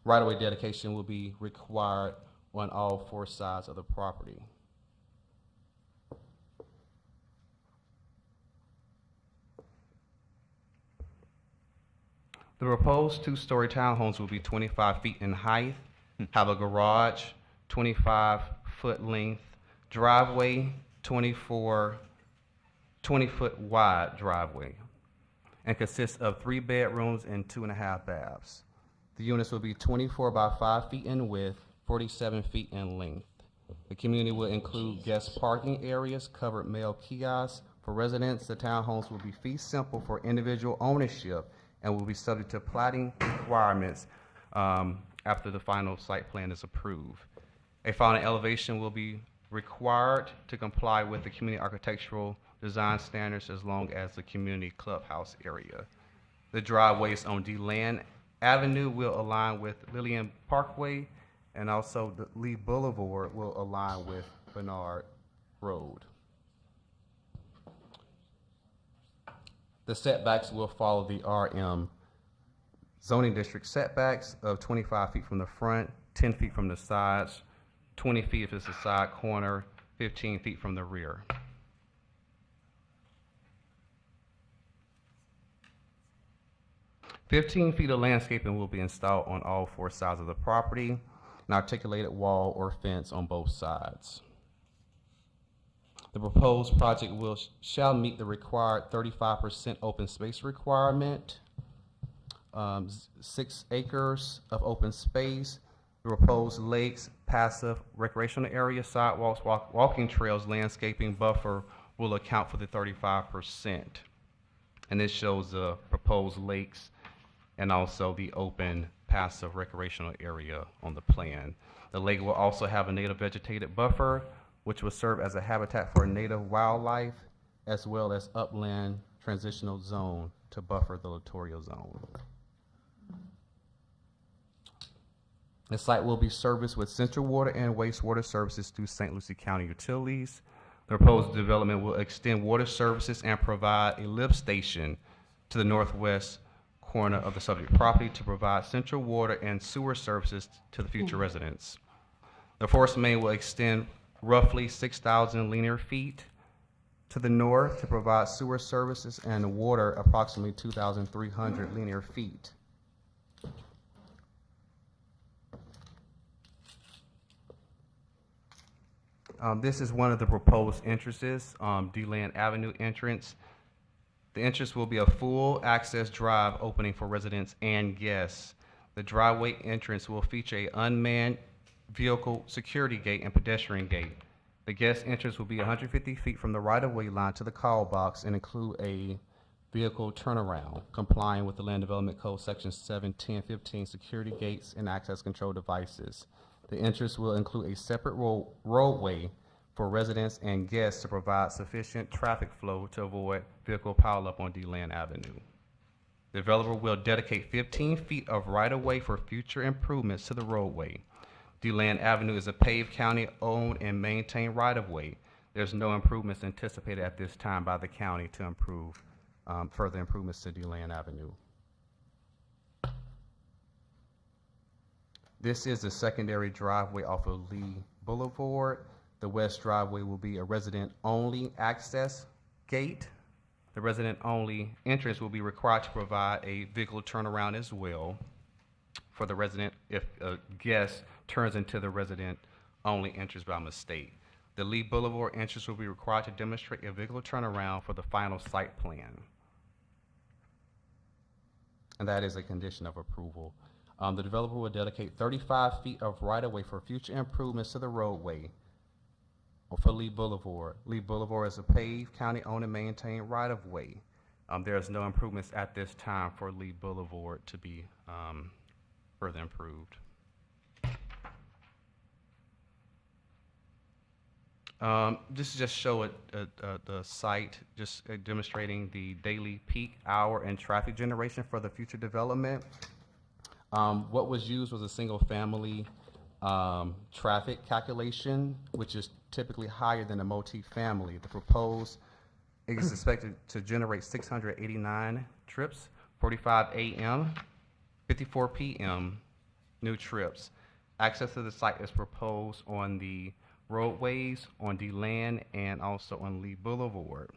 Right-of-way dedication will be required on all 4 sides of the property. The proposed 2-story townhomes will be 25 feet in height, have a garage, 25-foot length, driveway, 20-foot wide driveway, and consists of 3 bedrooms and 2.5 baths. The units will be 24 by 5 feet in width, 47 feet in length. The community will include guest parking areas, covered mail kiosks for residents. The townhomes will be fee simple for individual ownership and will be subject to plating requirements after the final site plan is approved. A final elevation will be required to comply with the community architectural design standards as long as the community clubhouse area. The driveways on DeLand Avenue will align with Lillian Parkway, and also the Lee Boulevard will align with Bernard Road. The setbacks will follow the RM zoning district setbacks of 25 feet from the front, 10 feet from the sides, 20 feet if it's a side corner, 15 feet from the rear. "15 feet of landscaping will be installed on all 4 sides of the property, an articulated wall or fence on both sides. The proposed project shall meet the required 35% open space requirement, 6 acres of open space. The proposed lakes, passive recreational area, sidewalks, walking trails, landscaping buffer will account for the 35%. And this shows the proposed lakes and also the open passive recreational area on the plan. The lake will also have a native vegetated buffer, which will serve as a habitat for native wildlife, as well as upland transitional zone to buffer the littoral zone. The site will be serviced with central water and wastewater services through St. Lucie County Utilities. The proposed development will extend water services and provide a lift station to the northwest corner of the subject property to provide central water and sewer services to the future residents. The forest main will extend roughly 6,000 linear feet to the north to provide sewer services and water approximately 2,300 linear feet. This is one of the proposed entrances, DeLand Avenue entrance. The entrance will be a full access drive opening for residents and guests. The driveway entrance will feature an unmanned vehicle security gate and pedestrian gate. The guest entrance will be 150 feet from the right-of-way line to the call box and include a vehicle turnaround, complying with the Land Development Code Section 71015 security gates and access control devices. The entrance will include a separate roadway for residents and guests to provide sufficient traffic flow to avoid vehicle pileup on DeLand Avenue. The developer will dedicate 15 feet of right-of-way for future improvements to the roadway. DeLand Avenue is a paved county-owned and maintained right-of-way. There's no improvements anticipated at this time by the county to improve further improvements to DeLand Avenue. This is the secondary driveway off of Lee Boulevard. The west driveway will be a resident-only access gate. The resident-only entrance will be required to provide a vehicle turnaround as well for the resident if a guest turns into the resident-only entrance by mistake. The Lee Boulevard entrance will be required to demonstrate a vehicle turnaround for the final site plan. And that is a condition of approval. The developer will dedicate 35 feet of right-of-way for future improvements to the roadway for Lee Boulevard. Lee Boulevard is a paved, county-owned and maintained right-of-way. There is no improvements at this time for Lee Boulevard to be further improved. This just show the site, just demonstrating the daily peak hour and traffic generation for the future development. What was used was a single-family traffic calculation, which is typically higher than a multi-family. The proposed is expected to generate 689 trips, 45 a.m., 54 p.m. new trips. Access to the site is proposed on the roadways, on DeLand, and also on Lee Boulevard.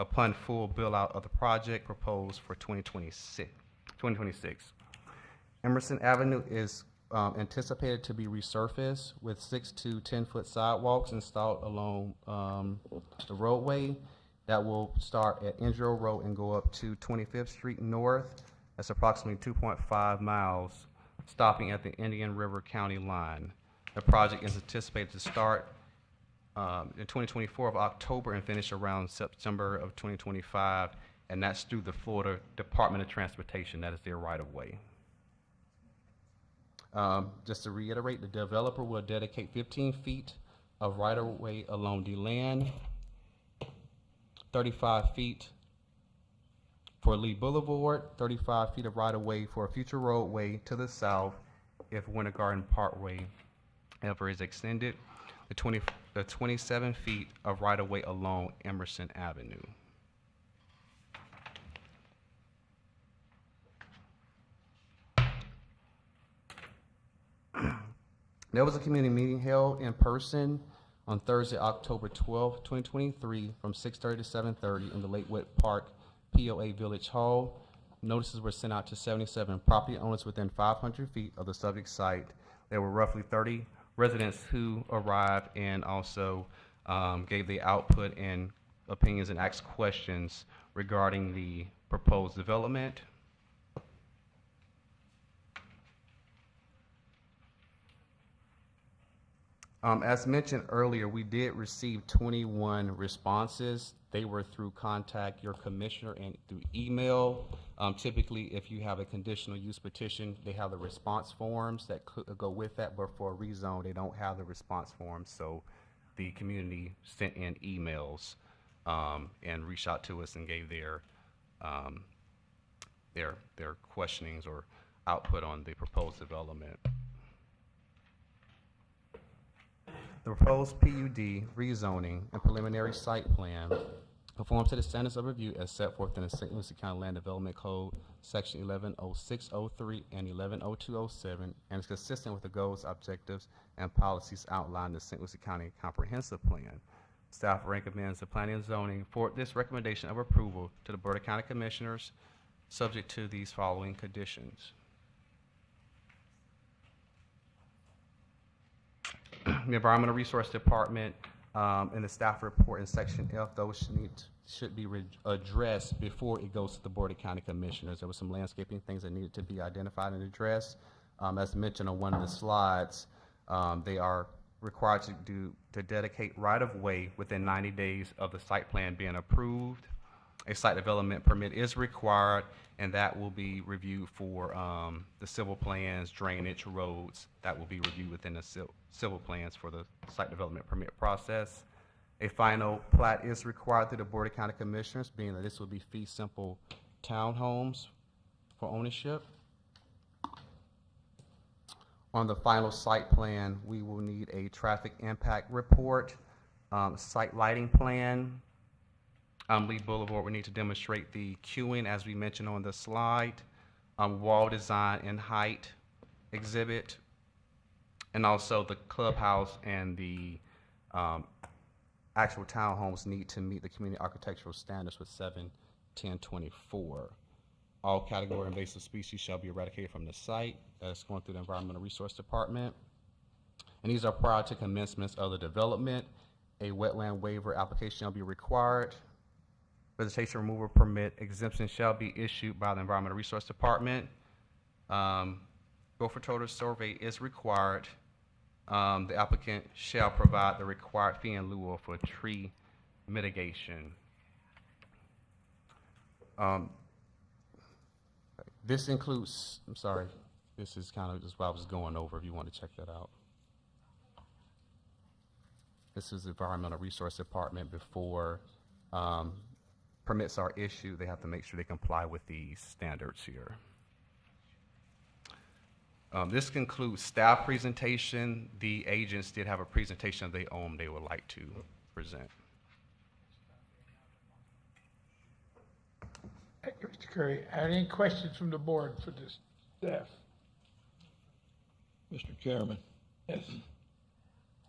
Upon full build-out of the project proposed for 2026. Emerson Avenue is anticipated to be resurfaced with 6 to 10-foot sidewalks installed along the roadway. That will start at Indro Road and go up to 25th Street North. That's approximately 2.5 miles, stopping at the Indian River County line. The project is anticipated to start in 2024 of October and finish around September of 2025, and that's through the Florida Department of Transportation. That is their right-of-way. Just to reiterate, the developer will dedicate 15 feet of right-of-way along DeLand, 35 feet for Lee Boulevard, 35 feet of right-of-way for a future roadway to the south if Winter Garden Parkway ever is extended, the 27 feet of right-of-way along Emerson Avenue. There was a community meeting held in person on Thursday, October 12, 2023, from 6:30 to 7:30 in the Lakewood Park POA Village Hall. Notices were sent out to 77 property owners within 500 feet of the subject site. There were roughly 30 residents who arrived and also gave their output and opinions and asked questions regarding the proposed development. As mentioned earlier, we did receive 21 responses. They were through contact your commissioner and through email. Typically, if you have a conditional use petition, they have the response forms that could go with that, but for a rezone, they don't have the response forms. So the community sent in emails and reached out to us and gave their questionings or output on the proposed development. The proposed PUD rezoning and preliminary site plan conforms to the standards of review as set forth in the St. Lucie County Land Development Code, Section 110603 and 110207, and is consistent with the goals, objectives, and policies outlined in the St. Lucie County Comprehensive Plan. Staff recommends the Planning and Zoning for this recommendation of approval to the Board of County Commissioners, subject to these following conditions. The Environmental Resource Department in the staff report in Section F, those should be addressed before it goes to the Board of County Commissioners. There were some landscaping things that needed to be identified and addressed. As mentioned on one of the slides, they are required to dedicate right-of-way within 90 days of the site plan being approved. A site development permit is required, and that will be reviewed for the civil plans, drainage, roads. That will be reviewed within the civil plans for the site development permit process. A final plat is required through the Board of County Commissioners, being that this will be fee simple townhomes for ownership. On the final site plan, we will need a traffic impact report, site lighting plan, Lee Boulevard, we need to demonstrate the queuing, as we mentioned on the slide, wall design and height exhibit, and also the clubhouse and the actual townhomes need to meet the community architectural standards with 7/10/24. All category invasive species shall be eradicated from the site. That's going through the Environmental Resource Department. And these are prior to commencement of the development. A wetland waiver application shall be required. Vegetation removal permit exemption shall be issued by the Environmental Resource Department. Gopher total survey is required. The applicant shall provide the required fee in lieu of a tree mitigation. This includes, I'm sorry, this is kind of just what I was going over if you want to check that out. This is the Environmental Resource Department. Before permits are issued, they have to make sure they comply with these standards here. This concludes staff presentation. The agents did have a presentation of their own they would like to present. Mr. Curry, any questions from the board for this staff? Mr. Chairman. Yes.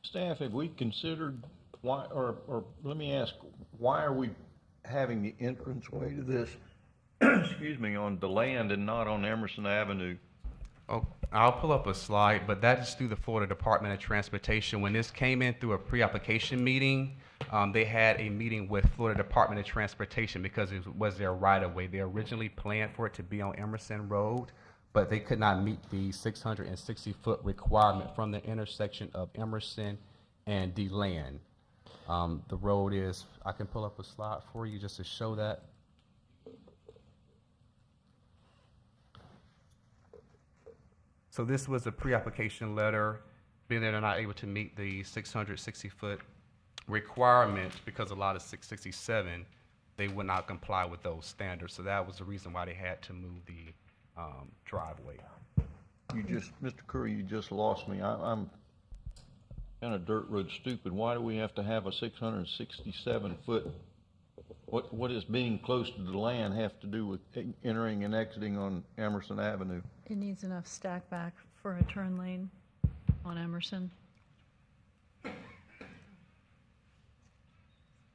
Staff, have we considered why, or let me ask, why are we having the entranceway to this, excuse me, on DeLand and not on Emerson Avenue? Oh, I'll pull up a slide, but that is through the Florida Department of Transportation. When this came in through a pre-application meeting, they had a meeting with Florida Department of Transportation because it was their right-of-way. They originally planned for it to be on Emerson Road, but they could not meet the 660-foot requirement from the intersection of Emerson and DeLand. The road is, I can pull up a slide for you just to show that. So this was a pre-application letter, being that they're not able to meet the 660-foot requirements because a lot of 667, they would not comply with those standards. So that was the reason why they had to move the driveway. You just, Mr. Curry, you just lost me. I'm kind of dirt road stupid. Why do we have to have a 667-foot? What does being close to the land have to do with entering and exiting on Emerson Avenue? It needs enough stack back for a turn lane on Emerson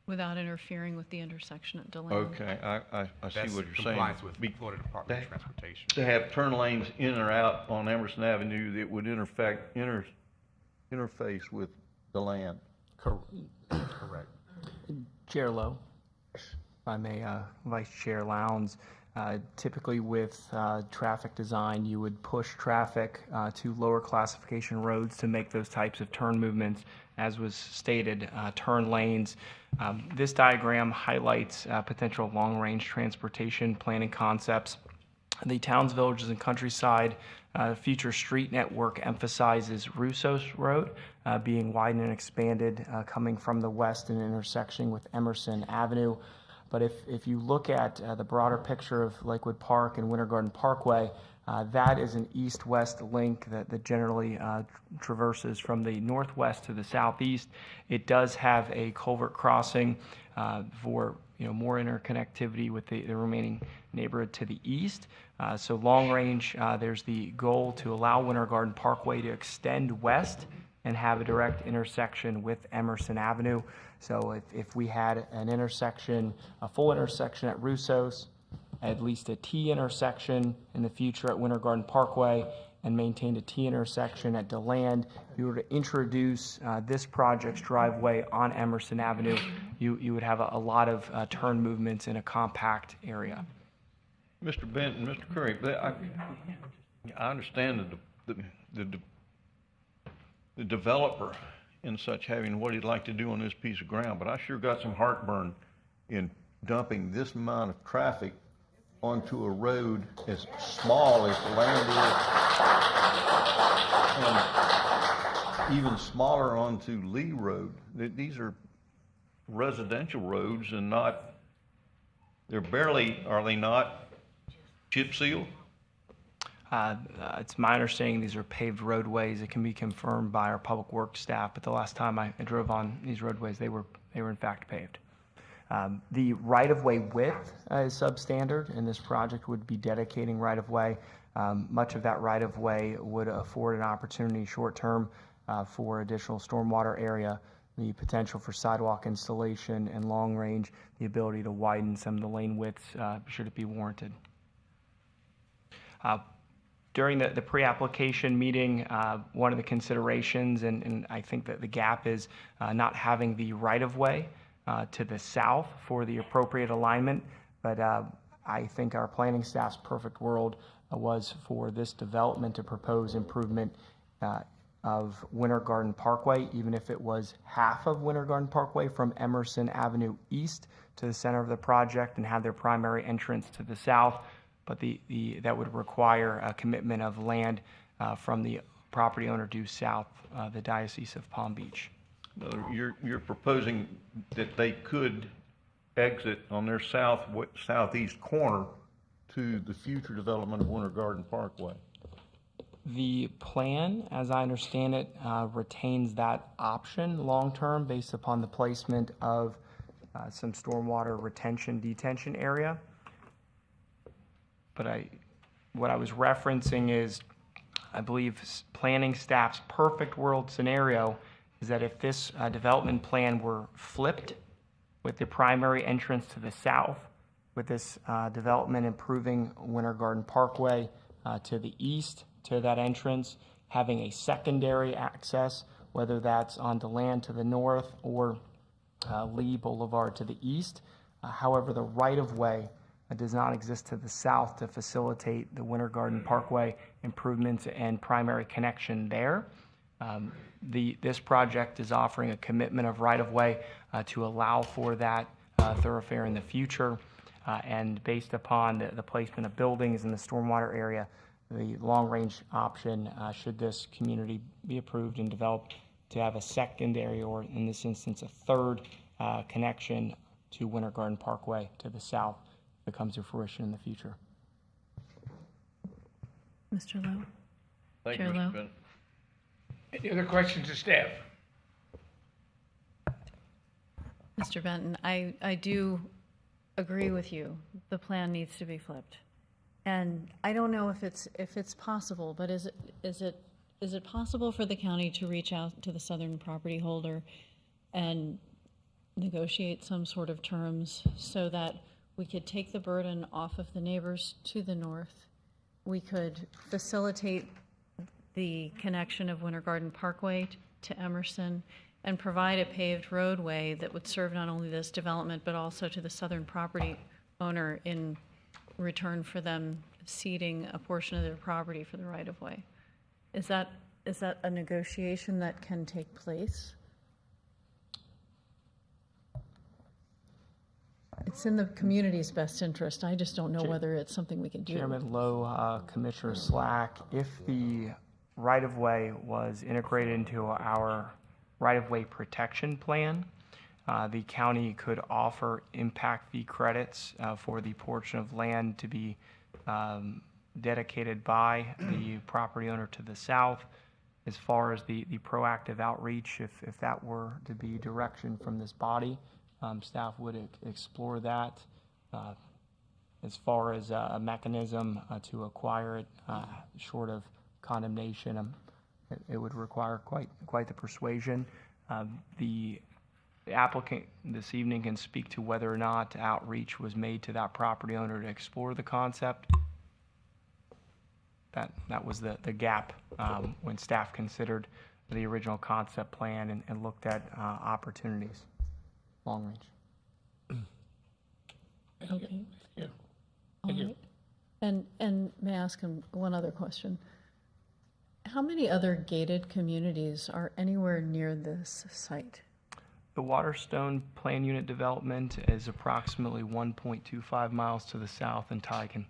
without interfering with the intersection at DeLand. Okay, I see what you're saying. Compliance with Florida Department of Transportation. To have turn lanes in or out on Emerson Avenue that would interface with the land. Correct. Chair Lowe, if I may, Vice Chair Lowndes, typically with traffic design, you would push traffic to lower classification roads to make those types of turn movements. As was stated, turn lanes. This diagram highlights potential long-range transportation planning concepts. The towns, villages, and countryside future street network emphasizes Russos Road being widened and expanded coming from the west and intersecting with Emerson Avenue. But if you look at the broader picture of Lakewood Park and Winter Garden Parkway, that is an east-west link that generally traverses from the northwest to the southeast. It does have a culvert crossing for more interconnectivity with the remaining neighborhood to the east. So long range, there's the goal to allow Winter Garden Parkway to extend west and have a direct intersection with Emerson Avenue. So if we had an intersection, a full intersection at Russos, at least a T intersection in the future at Winter Garden Parkway, and maintained a T intersection at DeLand, if you were to introduce this project's driveway on Emerson Avenue, you would have a lot of turn movements in a compact area. Mr. Benton, Mr. Curry, I understand the developer and such having what he'd like to do on this piece of ground, but I sure got some heartburn in dumping this amount of traffic onto a road as small as the land is, and even smaller onto Lee Road. These are residential roads and not, they're barely, are they not chip sealed? It's my understanding these are paved roadways. It can be confirmed by our public works staff, but the last time I drove on these roadways, they were in fact paved. The right-of-way width is substandard, and this project would be dedicating right-of-way. Much of that right-of-way would afford an opportunity short-term for additional stormwater area, the potential for sidewalk installation, and long-range, the ability to widen some of the lane widths should it be warranted. During the pre-application meeting, one of the considerations, and I think that the gap is not having the right-of-way to the south for the appropriate alignment, but I think our planning staff's perfect world was for this development to propose improvement of Winter Garden Parkway, even if it was half of Winter Garden Parkway from Emerson Avenue East to the center of the project and have their primary entrance to the south. But that would require a commitment of land from the property owner due south, the Diocese of Palm Beach. You're proposing that they could exit on their southeast corner to the future development of Winter Garden Parkway. The plan, as I understand it, retains that option long-term based upon the placement of some stormwater retention detention area. But what I was referencing is, I believe planning staff's perfect world scenario is that if this development plan were flipped with the primary entrance to the south, with this development improving Winter Garden Parkway to the east to that entrance, having a secondary access, whether that's onto land to the north or Lee Boulevard to the east. However, the right-of-way does not exist to the south to facilitate the Winter Garden Parkway improvements and primary connection there. This project is offering a commitment of right-of-way to allow for that thoroughfare in the future, and based upon the placement of buildings in the stormwater area, the long-range option, should this community be approved and developed, to have a secondary, or in this instance, a third connection to Winter Garden Parkway to the south, that comes to fruition in the future. Mr. Lowe? Thank Chair you, Lowe? Mr. Bennett. Any other questions to staff? Mr. Benton, I do agree with you. The plan needs to be flipped. And I don't know if it's possible, but is it possible for the county to reach out to the southern property holder and negotiate some sort of terms so that we could take the burden off of the neighbors to the north? We could facilitate the connection of Winter Garden Parkway to Emerson and provide a paved roadway that would serve not only this development but also to the southern property owner in return for them ceding a portion of their property for the right-of-way. Is that a negotiation that can take place? It's in the community's best interest. I just don't know whether it's something we can do. Chairman Lowe, Commissioner Slack, if the right-of-way was integrated into our right-of-way protection plan, the county could offer impact fee credits for the portion of land to be dedicated by the property owner to the south. As far as the proactive outreach, if that were to be direction from this body, staff would explore that. As far as a mechanism to acquire it, short of condemnation, it would require quite the persuasion. The applicant this evening can speak to whether or not outreach was made to that property owner to explore the concept. That was the gap when staff considered the original concept plan and looked at opportunities, long range. Okay. Yeah. All right. And may I ask him one other question? How many other gated communities are anywhere near this site? The Waterstone Plan Unit development is approximately 1.25 miles to the south, and Ty can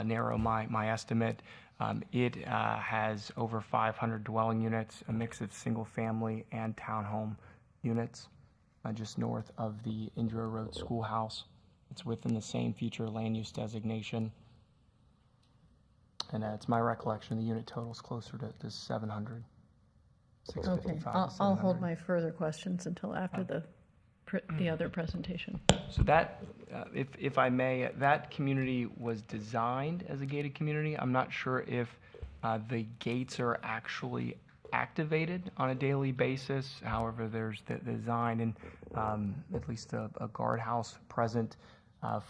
narrow my estimate. It has over 500 dwelling units, a mix of single-family and townhome units, just north of the Indra Road Schoolhouse. It's within the same future land use designation. And it's my recollection the unit total is closer to 700. Okay, I'll hold my further questions until after the the other presentation. So that, if I may, that community was designed as a gated community. I'm not sure if the gates are actually activated on a daily basis. However, there's the design and at least a guardhouse present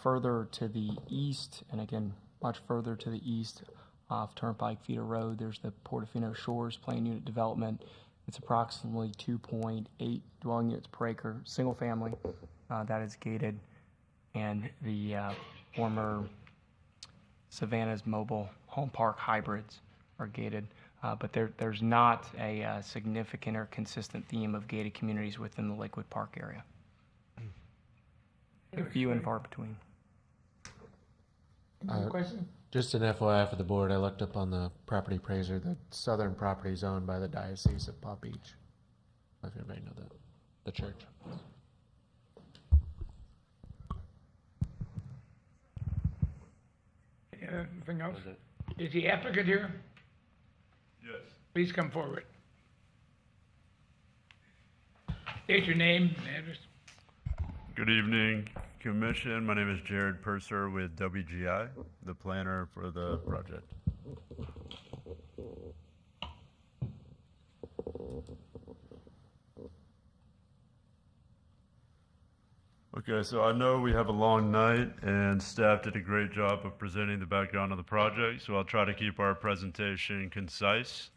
further to the east, and again, much further to the east off Turnpike Feeder Road. There's the Portofino Shores Plan Unit Development. It's approximately 2.8 dwelling units per acre, single family, that is gated. And the former Savannah's Mobile Home Park hybrids are gated. But there's not a significant or consistent theme of gated communities within the Lakewood Park area. Few and far between. Any question? Just an FYI for the board, I looked up on the property appraiser, the southern property is owned by the Diocese of Palm Beach. I don't know if everybody know that, the church. Anything else? Is the applicant here? Yes. Please come forward. State your name and address. Good evening, Commission. My name is Jared Purser with WGI, the planner for the project. Okay, so I know we have a long night and staff did a great job of presenting the background of the project, so I'll try to keep our presentation concise.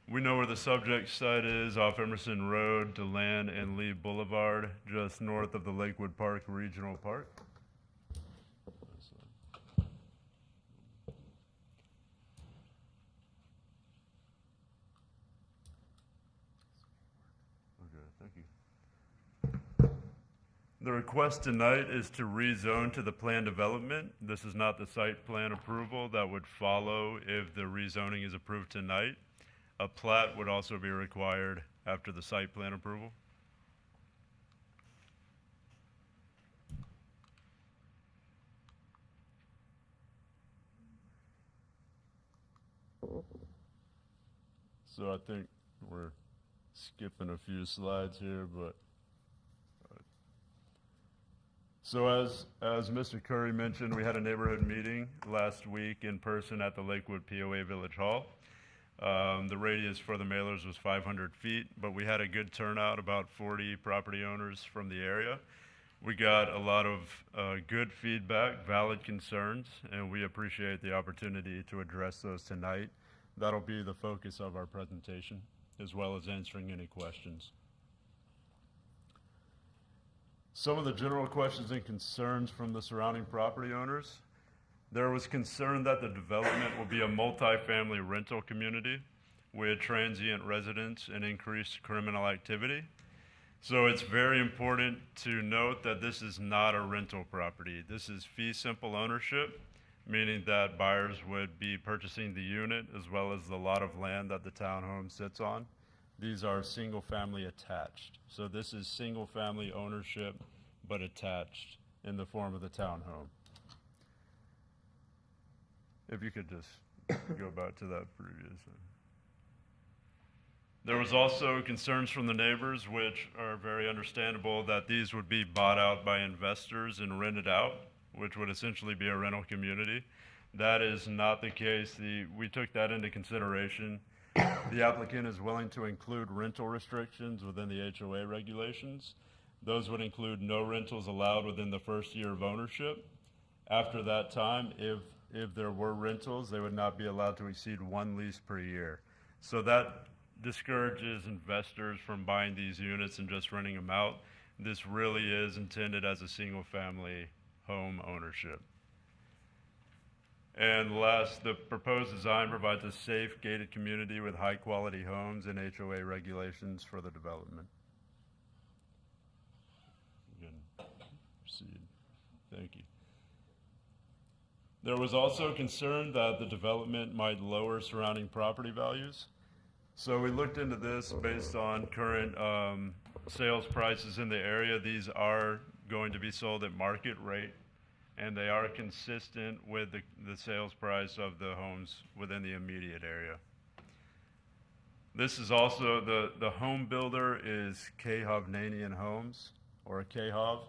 We know where the subject site is, off Emerson Road, DeLand and Lee Boulevard, just north of the Lakewood Park Regional Park. Okay, thank you. The request tonight is to rezone to the planned development. This is not the site plan approval that would follow if the rezoning is approved tonight. A plat would also be required after the site plan approval. So I think we're skipping a few slides here, but so as Mr. Curry mentioned, we had a neighborhood meeting last week in person at the Lakewood POA Village Hall. The radius for the mailers was 500 feet, but we had a good turnout, about 40 property owners from the area. We got a lot of good feedback, valid concerns, and we appreciate the opportunity to address those tonight. That'll be the focus of our presentation, as well as answering any questions. Some of the general questions and concerns from the surrounding property owners. There was concern that the development will be a multifamily rental community with transient residents and increased criminal activity. So it's very important to note that this is not a rental property. This is fee simple ownership, meaning that buyers would be purchasing the unit as well as the lot of land that the townhome sits on. These are single family attached. So this is single family ownership, but attached in the form of the townhome. If you could just go back to that previous. There was also concerns from the neighbors, which are very understandable, that these would be bought out by investors and rented out, which would essentially be a rental community. That is not the case. We took that into consideration. The applicant is willing to include rental restrictions within the HOA regulations. Those would include no rentals allowed within the first year of ownership. After that time, if there were rentals, they would not be allowed to exceed one lease per year. So that discourages investors from buying these units and just renting them out. This really is intended as a single family home ownership. And last, the proposed design provides a safe gated community with high quality homes and HOA regulations for the development. Again, proceed. Thank you. There was also concern that the development might lower surrounding property values. So we looked into this based on current sales prices in the area. These are going to be sold at market rate, and they are consistent with the sales price of the homes within the immediate area. This is also, the home builder is K. Hovnanian Homes, or KHOV.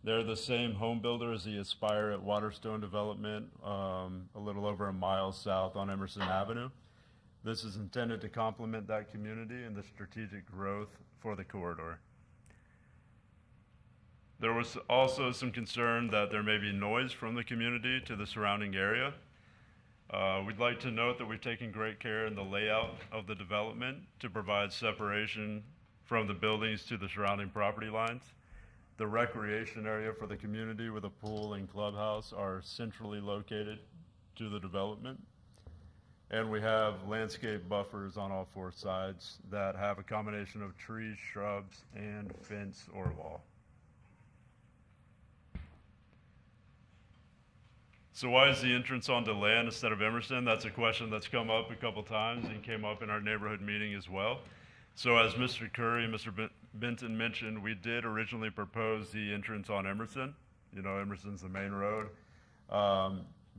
They're the same home builder as the Aspire at Waterstone Development, a little over a mile south on Emerson Avenue. This is intended to complement that community and the strategic growth for the corridor. There was also some concern that there may be noise from the community to the surrounding area. We'd like to note that we've taken great care in the layout of the development to provide separation from the buildings to the surrounding property lines. The recreation area for the community with a pool and clubhouse are centrally located to the development. And we have landscape buffers on all four sides that have a combination of trees, shrubs, and fence or wall. So why is the entrance onto land instead of Emerson? That's a question that's come up a couple times and came up in our neighborhood meeting as well. So as Mr. Curry and Mr. Benton mentioned, we did originally propose the entrance on Emerson. You know, Emerson's the main road.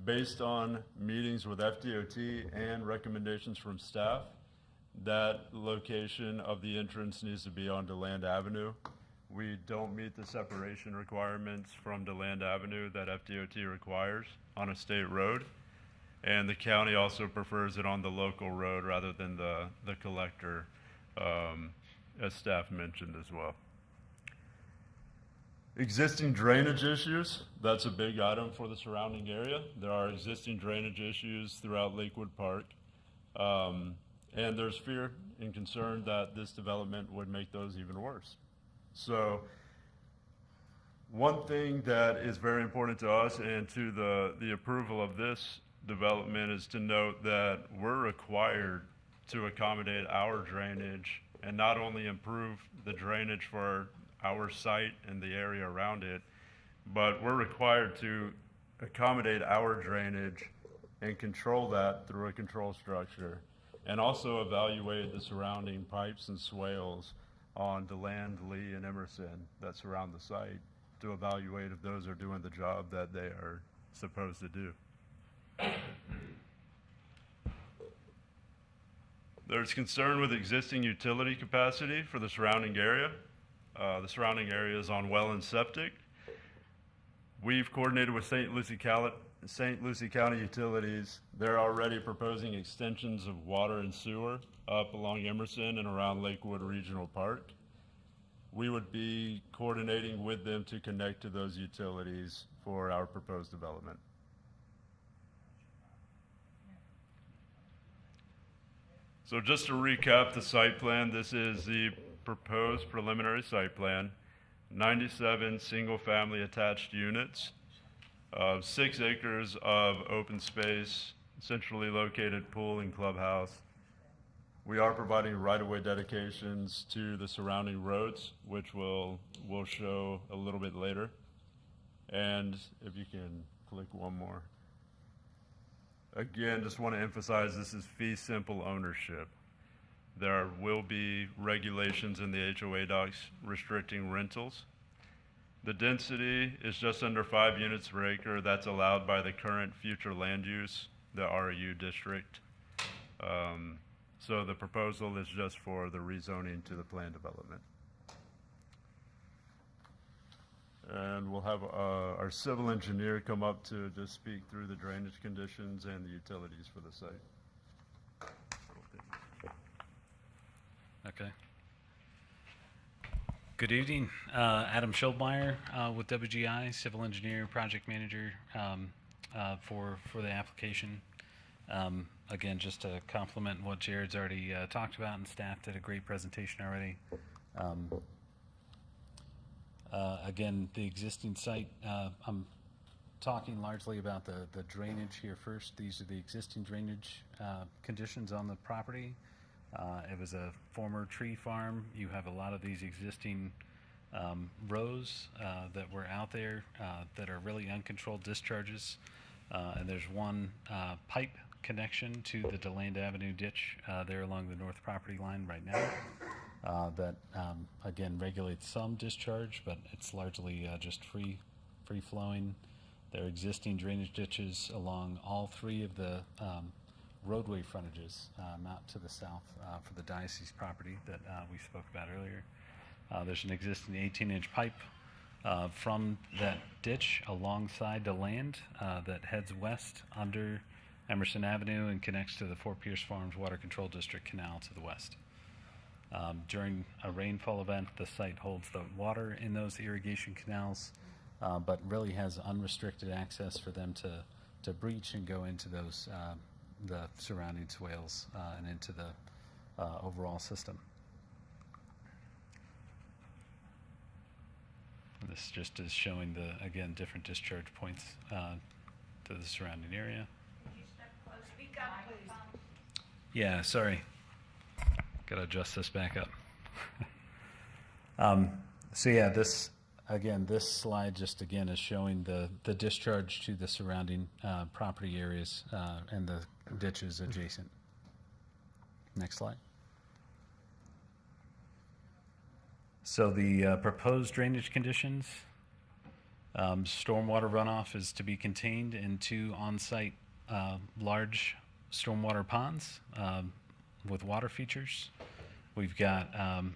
Based on meetings with FDOT and recommendations from staff, that location of the entrance needs to be on DeLand Avenue. We don't meet the separation requirements from DeLand Avenue that FDOT requires on a state road. And the county also prefers it on the local road rather than the collector, as staff mentioned as well. Existing drainage issues, that's a big item for the surrounding area. There are existing drainage issues throughout Lakewood Park. And there's fear and concern that this development would make those even worse. So one thing that is very important to us and to the approval of this development is to note that we're required to accommodate our drainage and not only improve the drainage for our site and the area around it, but we're required to accommodate our drainage and control that through a control structure, and also evaluate the surrounding pipes and swales on DeLand, Lee, and Emerson that surround the site to evaluate if those are doing the job that they are supposed to do. There's concern with existing utility capacity for the surrounding area. The surrounding area is on well and septic. We've coordinated with St. Lucie County Utilities. They're already proposing extensions of water and sewer up along Emerson and around Lakewood Regional Park. We would be coordinating with them to connect to those utilities for our proposed development. So just to recap the site plan, this is the proposed preliminary site plan, 97 single-family attached units, 6 acres of open space, centrally located pool and clubhouse. We are providing right-of-way dedications to the surrounding roads, which we'll show a little bit later. And if you can click one more. Again, just want to emphasize this is fee simple ownership. There will be regulations in the HOA docs restricting rentals. The density is just under 5 units per acre. That's allowed by the current future land use, the RU district. So the proposal is just for the rezoning to the planned development. And we'll have our civil engineer come up to just speak through the drainage conditions and the utilities for the site. Okay. Good evening. Adam Schildmeyer with WGI, civil engineer, project manager for the application. Again, just to complement what Jared's already talked about, and staff did a great presentation already. Again, the existing site, I'm talking largely about the drainage here first. These are the existing drainage conditions on the property. It was a former tree farm. You have a lot of these existing rows that were out there that are really uncontrolled discharges. And there's one pipe connection to the DeLand Avenue ditch there along the north property line right now that, again, regulates some discharge, but it's largely just free flowing. There are existing drainage ditches along all 3 of the roadway frontages out to the south for the diocese property that we spoke about earlier. There's an existing 18-inch pipe from that ditch alongside the land that heads west under Emerson Avenue and connects to the Fort Pierce Farms Water Control District canal to the west. During a rainfall event, the site holds the water in those irrigation canals, but really has unrestricted access for them to breach and go into those the surrounding swales and into the overall system. And this just is showing the, again, different discharge points to the surrounding area. Speak up, please. Yeah, sorry. Got to adjust this back up. So yeah, this slide just again is showing the discharge to the surrounding property areas and the ditches adjacent. Next slide. So the proposed drainage conditions, stormwater runoff is to be contained in 2 on-site large stormwater ponds with water features. We've got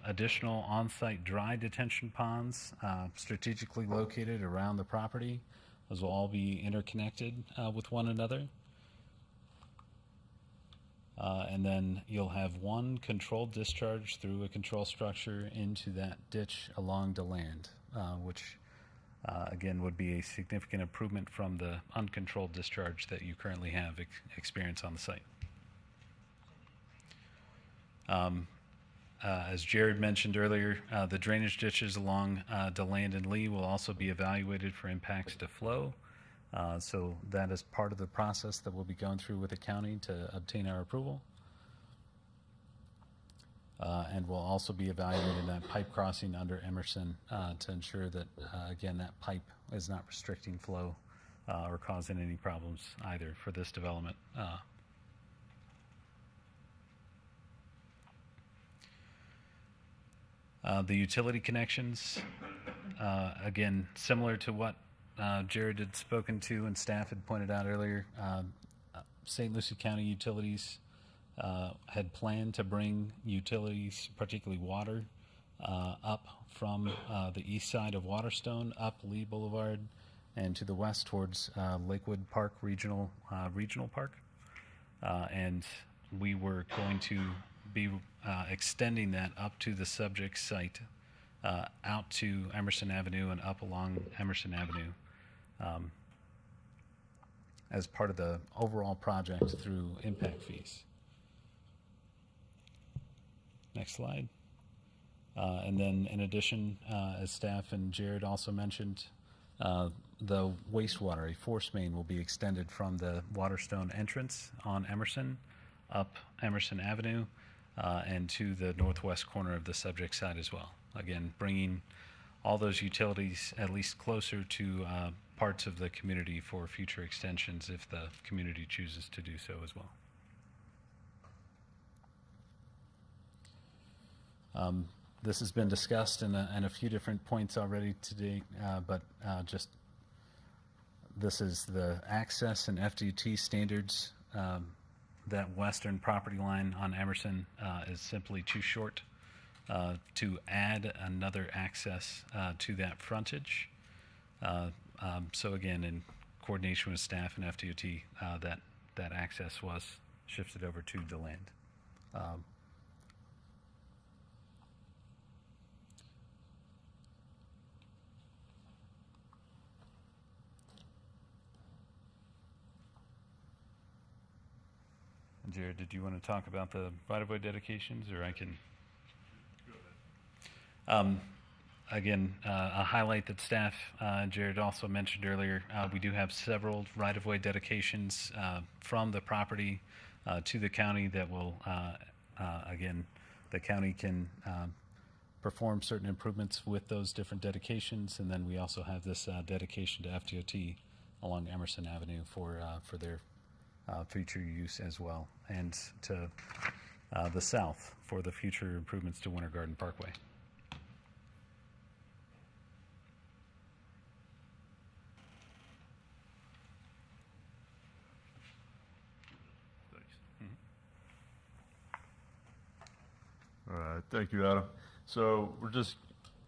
additional on-site dry detention ponds strategically located around the property. Those will all be interconnected with one another. And then you'll have one controlled discharge through a control structure into that ditch along the land, which again would be a significant improvement from the uncontrolled discharge that you currently have experience on the site. As Jared mentioned earlier, the drainage ditches along DeLand and Lee will also be evaluated for impacts to flow. So that is part of the process that we'll be going through with the county to obtain our approval. And we'll also be evaluating that pipe crossing under Emerson to ensure that, again, that pipe is not restricting flow or causing any problems either for this development. The utility connections, again, similar to what Jared had spoken to and staff had pointed out earlier, St. Lucie County Utilities had planned to bring utilities, particularly water, up from the east side of Waterstone, up Lee Boulevard, and to the west towards Lakewood Park Regional Park. And we were going to be extending that up to the subject site, out to Emerson Avenue and up along Emerson Avenue as part of the overall project through impact fees. Next slide. And then in addition, as staff and Jared also mentioned, the wastewater, a force main, will be extended from the Waterstone entrance on Emerson up Emerson Avenue and to the northwest corner of the subject site as well. Again, bringing all those utilities at least closer to parts of the community for future extensions if the community chooses to do so as well. This has been discussed in a few different points already today, but just this is the access and FDUT standards. That western property line on Emerson is simply too short to add another access to that frontage. So again, in coordination with staff and FDOT, that access was shifted over to DeLand. Jared, did you want to talk about the right-of-way dedications, or I can? Again, a highlight that staff, Jared also mentioned earlier, we do have several right-of-way dedications from the property to the county that will, again, the county can perform certain improvements with those different dedications, and then we also have this dedication to FDOT along Emerson Avenue for their future use as well, and to the south for the future improvements to Winter Garden Parkway. All right, thank you, Adam. So we're just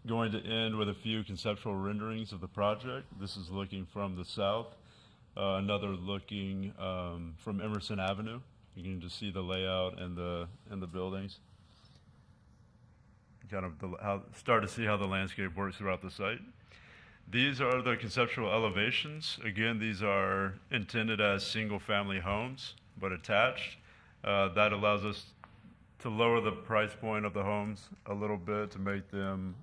going to end with a few conceptual renderings of the project. This is looking from the south, another looking from Emerson Avenue. You can just see the layout and the buildings. Kind of start to see how the landscape works throughout the site. These are the conceptual elevations. Again, these are intended as single-family homes, but attached. That allows us to lower the price point of the homes a little bit to make them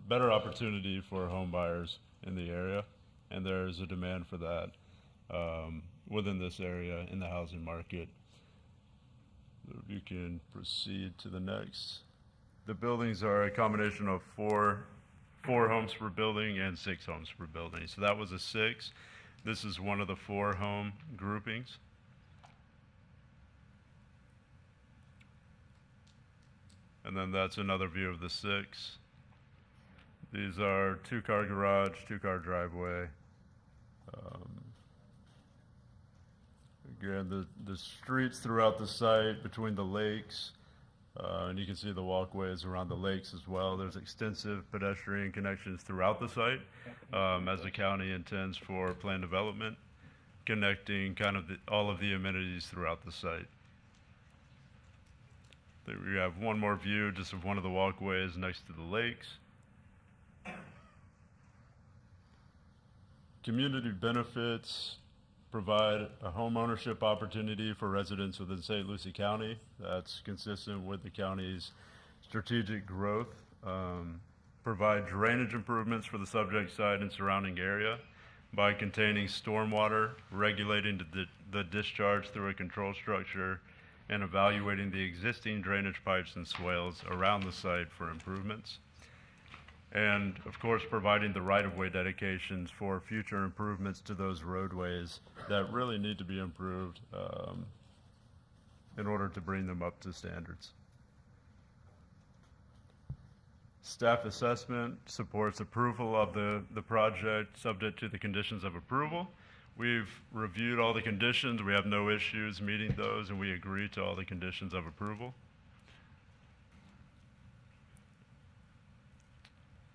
better opportunity for home buyers in the area, and there's a demand for that within this area in the housing market. If you can proceed to the next. The buildings are a combination of four homes per building and 6 homes per building. So that was a 6. This is one of the 4 home groupings. And then that's another view of the 6. These are 2-car garage, 2-car driveway. Again, the streets throughout the site between the lakes, and you can see the walkways around the lakes as well. There's extensive pedestrian connections throughout the site, as the county intends for planned development, connecting kind of all of the amenities throughout the site. There we have one more view just of one of the walkways next to the lakes. Community benefits provide a home ownership opportunity for residents within St. Lucie County. That's consistent with the county's strategic growth. Provide drainage improvements for the subject site and surrounding area by containing stormwater, regulating the discharge through a control structure, and evaluating the existing drainage pipes and swales around the site for improvements. And of course, providing the right-of-way dedications for future improvements to those roadways that really need to be improved in order to bring them up to standards. Staff assessment supports approval of the project subject to the conditions of approval. We've reviewed all the conditions. We have no issues meeting those, and we agree to all the conditions of approval.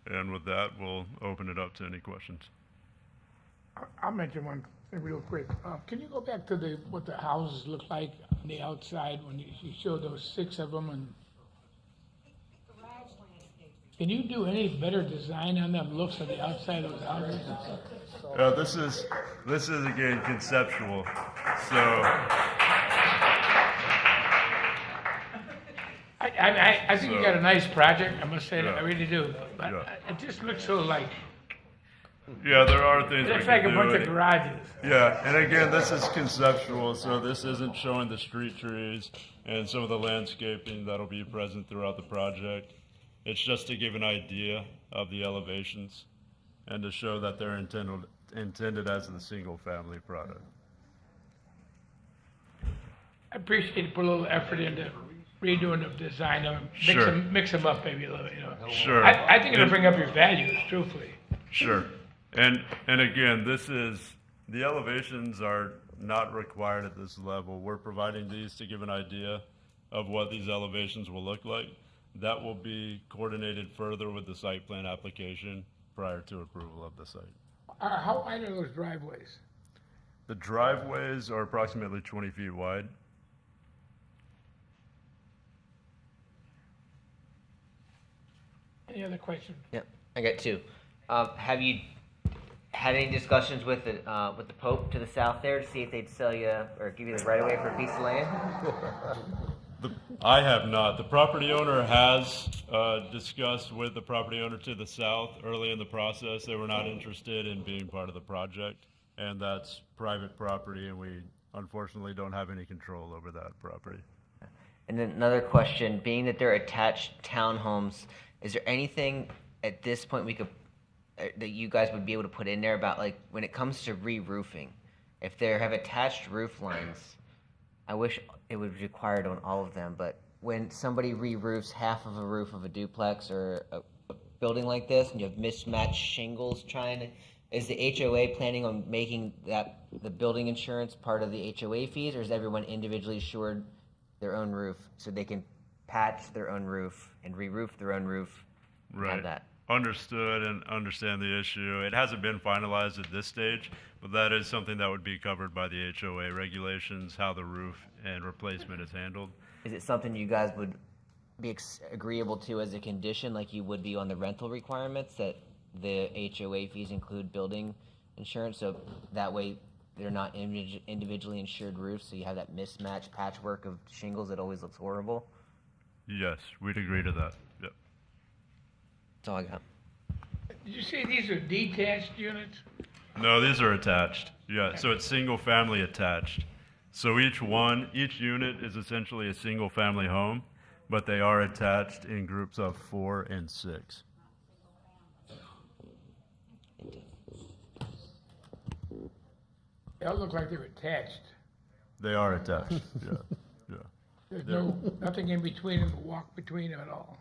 And with that, we'll open it up to any questions. I'll mention one thing real quick. Can you go back to what the houses look like on the outside when you showed those 6 of them? And can you do any better design on them looks on the outside of those houses? This is again conceptual. So I think you got a nice project. I must say that I really do. But it just looks so like. Yeah, there are things. It looks like a bunch of garages. Yeah, and again, this is conceptual, so this isn't showing the street trees and some of the landscaping that'll be present throughout the project. It's just to give an idea of the elevations and to show that they're intended as a single-family product. I appreciate you put a little effort into redoing the design of them. Sure. Mix them up maybe a little, you know. Sure. I think it'll bring up your values, truthfully. Sure. And again, the elevations are not required at this level. We're providing these to give an idea of what these elevations will look like. That will be coordinated further with the site plan application prior to approval of the site. How wide are those driveways? The driveways are approximately 20 feet wide. Any other questions? Yep, I got 2. Have you had any discussions with the Pope to the south there to see if they'd sell you or give you the right of way for a piece of land? I have not. The property owner has discussed with the property owner to the south early in the process. They were not interested in being part of the project, and that's private property, and we unfortunately don't have any control over that property. And then another question, being that they're attached townhomes, is there anything at this point we could that you guys would be able to put in there about, like, when it comes to re-roofing, if they have attached roof lines? I wish it would be required on all of them, but when somebody re-roofs half of a roof of a duplex or a building like this, and you have mismatched shingles is the HOA planning on making that the building insurance part of the HOA fees, or is everyone individually insured their own roof so they can patch their own roof and re-roof their own roof. and have Right. that. Understood and understand the issue. It hasn't been finalized at this stage, but that is something that would be covered by the HOA regulations, how the roof and replacement is handled. Is it something you guys would be agreeable to as a condition, like you would be on the rental requirements, that the HOA fees include building insurance, so that way they're not individually insured roofs, so you have that mismatched patchwork of shingles that always looks horrible? Yes, we'd agree to that. Yep. That's all I got. Did you say these are detached units? No, these are attached. Yeah, so it's single family attached. So each unit is essentially a single family home, but they are attached in groups of 4 and 6. They all look like they're attached. They are attached. Yeah. Yeah. There's They're- nothing in between them, to walk between them at all.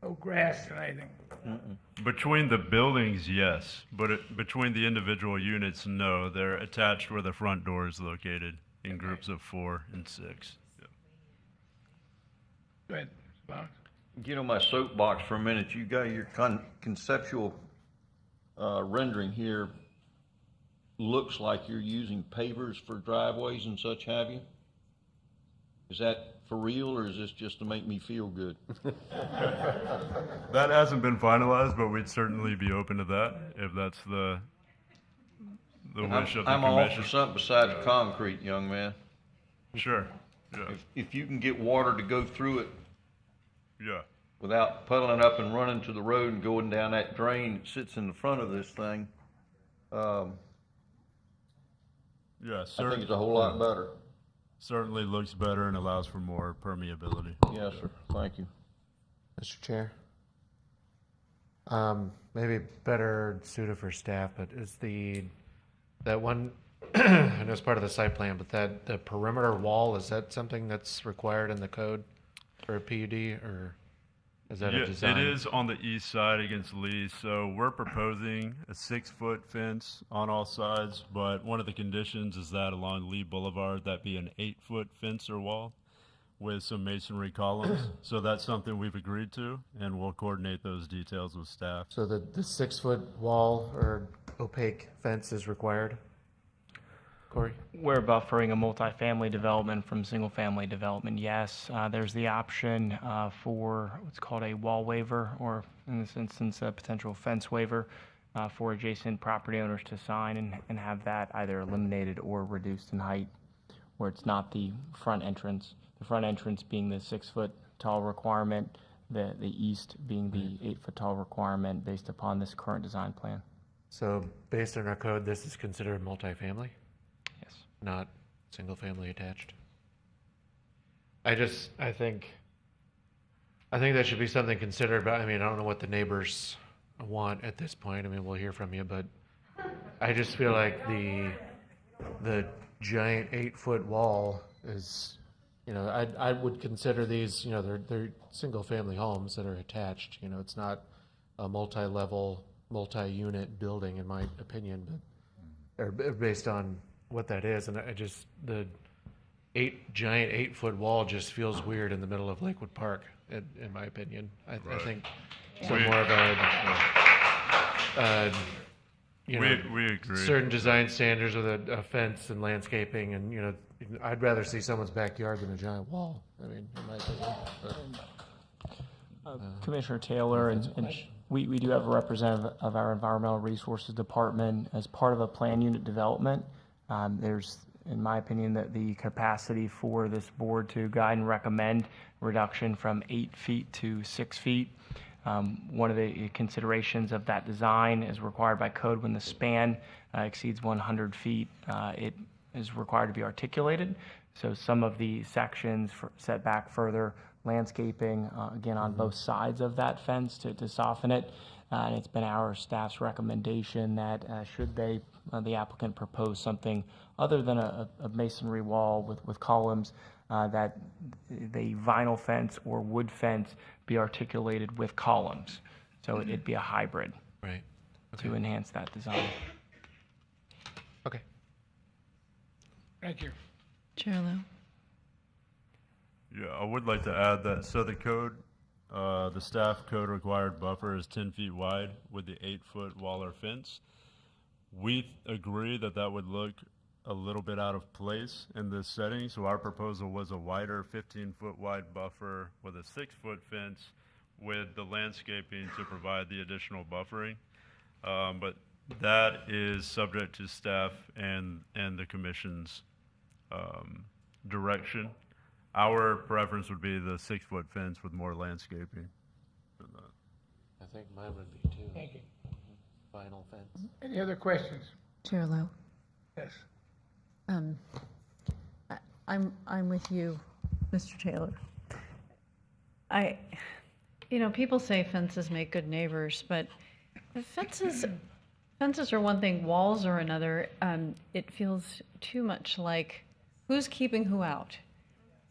No grass or anything. Between the buildings, yes, but between the individual units, no. They're attached where the front door is located in groups of 4 and 6. Yeah. Go ahead, Bob. Get on my soapbox for a minute. You got your conceptual rendering here. Looks like you're using pavers for driveways and such, have you? Is that for real, or is this just to make me feel good? That hasn't been finalized, but we'd certainly be open to that if that's the wish of the I'm all commission. for something besides concrete, young man. Sure. Yeah. If you can get water to go through it Yeah. without puddling up and running to the road and going down that drain that sits in the front of this thing, Yeah. I think it's a whole lot better. Certainly looks better and allows for more permeability. Yes, sir. Thank you. Mr. Chair. Maybe better suited for staff, but is that one, I know it's part of the site plan, but the perimeter wall, is that something that's required in the code for a PUD, or is that a design? It is on the east side against Lee, so we're proposing a 6-foot fence on all sides, but one of the conditions is that along Lee Boulevard, that be an 8-foot fence or wall with some masonry columns. So that's something we've agreed to, and we'll coordinate those details with staff. So the 6-foot wall or opaque fence is required? Corey? We're buffering a multifamily development from single-family development, yes. There's the option for what's called a wall waiver, or in this instance, a potential fence waiver for adjacent property owners to sign and have that either eliminated or reduced in height, where it's not the front entrance. The front entrance being the 6-foot tall requirement, the east being the 8-foot tall requirement based upon this current design plan. So based on our code, this is considered multifamily? Yes. Not single-family attached? I think that should be something considered, but I mean, I don't know what the neighbors want at this point. I mean, we'll hear from you, but I just feel like the giant 8-foot wall is, I would consider these, they're single-family homes that are attached. It's not a multi-level, multi-unit building, in my opinion, but or based on what that is. And the giant 8-foot wall just feels weird in the middle of Lakewood Park, in my opinion. I think so more of We agree. certain design standards with a fence and landscaping, and I'd rather see someone's backyard than a giant wall. I mean, in my opinion. Commissioner Taylor, and we do have a representative of our Environmental Resources Department as part of a plan unit development. There's, in my opinion, the capacity for this board to guide and recommend reduction from 8 feet to 6 feet. One of the considerations of that design is required by code when the span exceeds 100 feet. It is required to be articulated. So some of the sections set back further, landscaping, again, on both sides of that fence to soften it. And it's been our staff's recommendation that should the applicant propose something other than a masonry wall with columns, that the vinyl fence or wood fence be articulated with columns. So it'd be a hybrid. Right. To enhance that design. Okay. Thank you. Chair Lowe. Yeah, I would like to add that, so the code, the staff code required buffer is 10 feet wide with the 8-foot wall or fence. We agree that that would look a little bit out of place in this setting, so our proposal was a wider 15-foot wide buffer with a 6-foot fence with the landscaping to provide the additional buffering. But that is subject to staff and the commission's direction. Our preference would be the 6-foot fence with more landscaping than that. I think mine would be too. Thank you. Vinyl fence. Any other questions? Chair Lowe, Yes. I'm with you, Mr. Taylor. People say fences make good neighbors, but fences are one thing, walls are another. It feels too much like who's keeping who out.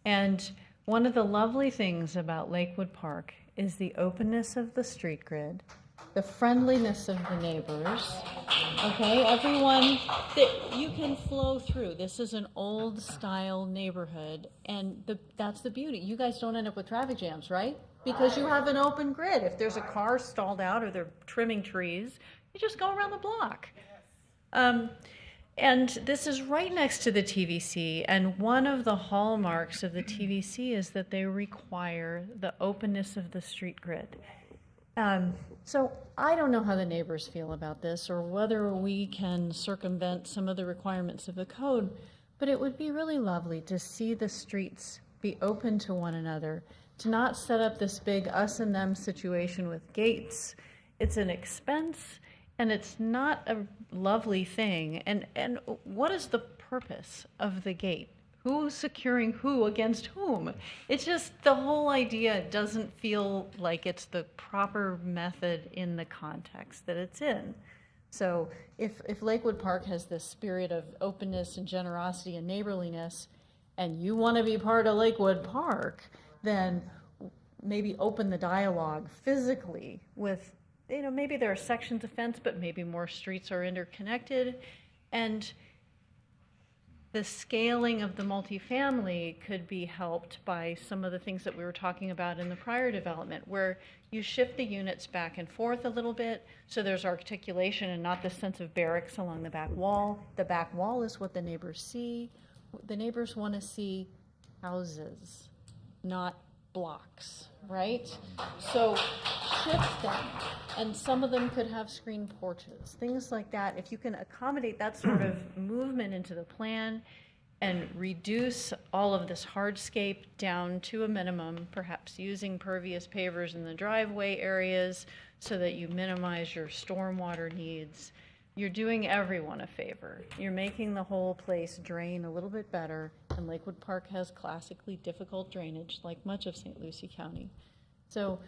And one of the lovely things about Lakewood Park is the openness of the street grid, the friendliness of the neighbors. Okay, everyone, you can flow through. This is an old style neighborhood, and that's the beauty. You guys don't end up with traffic jams, right? Because you have an open grid. If there's a car stalled out or they're trimming trees, you just go around the block. And this is right next to the TVC, and one of the hallmarks of the TVC is that they require the openness of the street grid. So I don't know how the neighbors feel about this or whether we can circumvent some of the requirements of the code, but it would be really lovely to see the streets be open to one another, to not set up this big us and them situation with gates. It's an expense and it's not a lovely thing. And what is the purpose of the gate? Who's securing who against whom? It's just the whole idea doesn't feel like it's the proper method in the context that it's in. So if Lakewood Park has this spirit of openness and generosity and neighborliness, and you want to be part of Lakewood Park, then maybe open the dialogue physically with, maybe there are sections of fence, but maybe more streets are interconnected. And the scaling of the multifamily could be helped by some of the things that we were talking about in the prior development, where you shift the units back and forth a little bit so there's articulation and not this sense of barracks along the back wall. The back wall is what the neighbors see. The neighbors want to see houses, not blocks, right? So shift them, and some of them could have screen porches, things like that. If you can accommodate that sort of movement into the plan and reduce all of this hardscape down to a minimum, perhaps using pervious pavers in the driveway areas so that you minimize your stormwater needs, you're doing everyone a favor. You're making the whole place drain a little bit better, and Lakewood Park has classically difficult drainage, like much of St. Lucie County. So,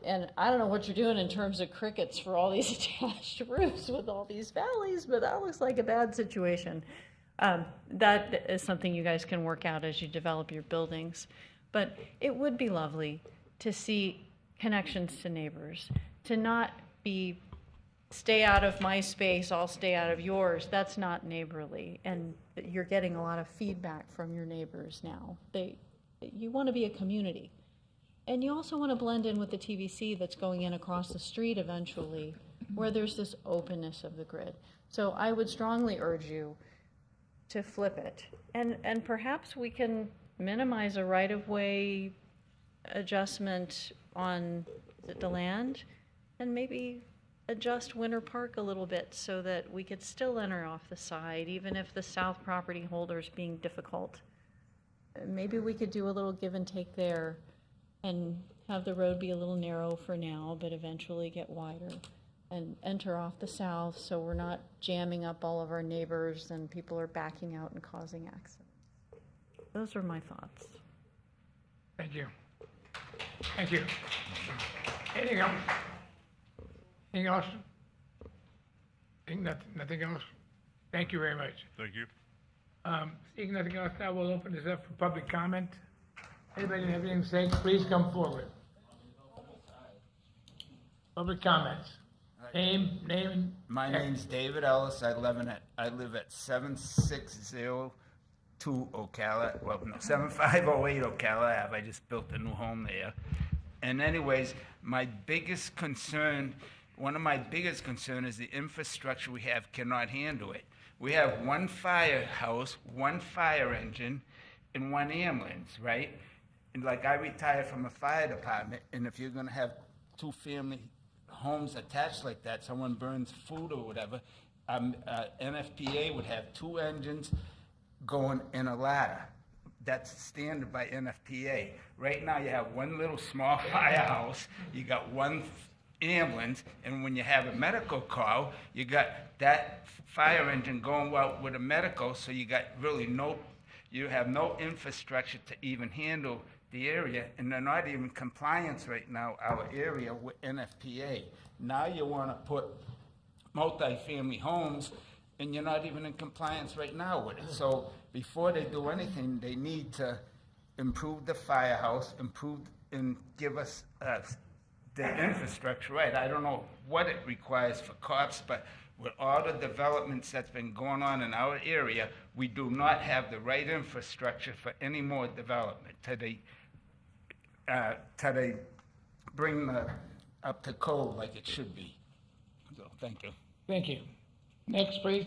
and I don't know what you're doing in terms of crickets for all these attached roofs with all these valleys, but that looks like a bad situation. That is something you guys can work out as you develop your buildings. But it would be lovely to see connections to neighbors, to not be stay out of my space, I'll stay out of yours. That's not neighborly. And you're getting a lot of feedback from your neighbors now. You want to be a community. And you also want to blend in with the TVC that's going in across the street eventually, where there's this openness of the grid. So I would strongly urge you to flip it. And perhaps we can minimize a right-of-way adjustment on the land and maybe adjust Winter Park a little bit so that we could still enter off the side, even if the south property holder's being difficult. Maybe we could do a little give and take there and have the road be a little narrow for now, but eventually get wider and enter off the south so we're not jamming up all of our neighbors and people are backing out and causing accidents. Those are my thoughts. Thank you. Thank you. Anything else? Anything else? Nothing else? Thank you very much. Thank you. Seeing nothing else, now we'll open this up for public comment. Anybody have anything to say, please come forward. Public comments. Name. My name's David Ellis. I live at 760 Ocala, well, no, 7508 Ocala Ave. I just built a new home there. And anyways, my biggest concern, one of my biggest concern is the infrastructure we have cannot handle it. We have one firehouse, one fire engine, and one ambulance, right? And like I retired from a fire department, and if you're gonna have two family homes attached like that, someone burns food or whatever, NFPA would have two engines going in a ladder. That's standard by NFPA. Right now you have one little small firehouse, you got one ambulance, and when you have a medical call, you got that fire engine going out with a medical, so you got really you have no infrastructure to even handle the area, and they're not even compliance right now, our area with NFPA. Now you want to put multi-family homes, and you're not even in compliance right now with it. So before they do anything, they need to improve the firehouse, improve and give us the infrastructure right. I don't know what it requires for cops, but with all the developments that's been going on in our area, we do not have the right infrastructure for any more development till they bring up to code like it should be. So, thank you. Thank you. Next, please.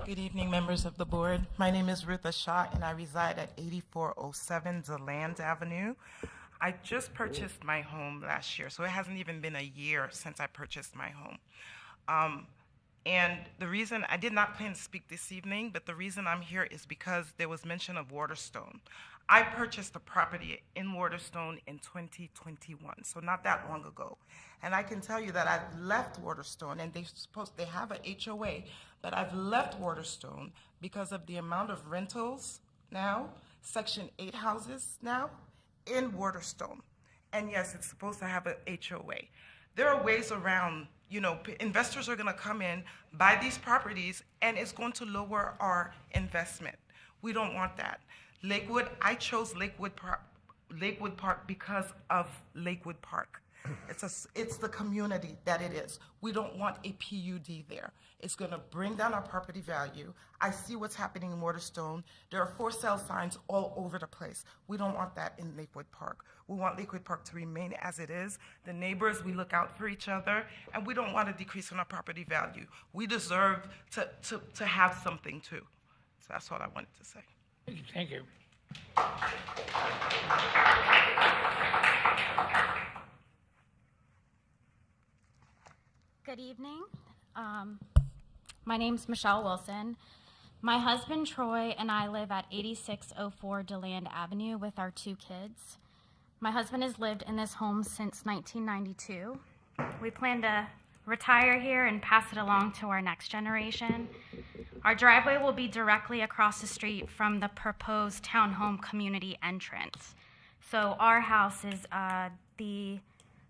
Good evening, members of the board. My name is Ruth Shaw, and I reside at 8407 DeLand Avenue. I just purchased my home last year, so it hasn't even been a year since I purchased my home. And the reason, I did not plan to speak this evening, but the reason I'm here is because there was mention of Waterstone. I purchased a property in Waterstone in 2021, so not that long ago. And I can tell you that I've left Waterstone, and they have an HOA, but I've left Waterstone because of the amount of rentals now, Section 8 houses now, in Waterstone. And yes, it's supposed to have an HOA. There are ways around, investors are gonna come in, buy these properties, and it's going to lower our investment. We don't want that. Lakewood, I chose Lakewood Park because of Lakewood Park. It's the community that it is. We don't want a PUD there. It's gonna bring down our property value. I see what's happening in Waterstone. There are for sale signs all over the place. We don't want that in Lakewood Park. We want Lakewood Park to remain as it is. The neighbors, we look out for each other, and we don't want a decrease in our property value. We deserve to have something too. So that's what I wanted to say. Thank you. Good evening. My name's Michelle Wilson. My husband Troy and I live at 8604 DeLand Avenue with our 2 kids. My husband has lived in this home since 1992. We plan to retire here and pass it along to our next generation. Our driveway will be directly across the street from the proposed townhome community entrance. So our house is the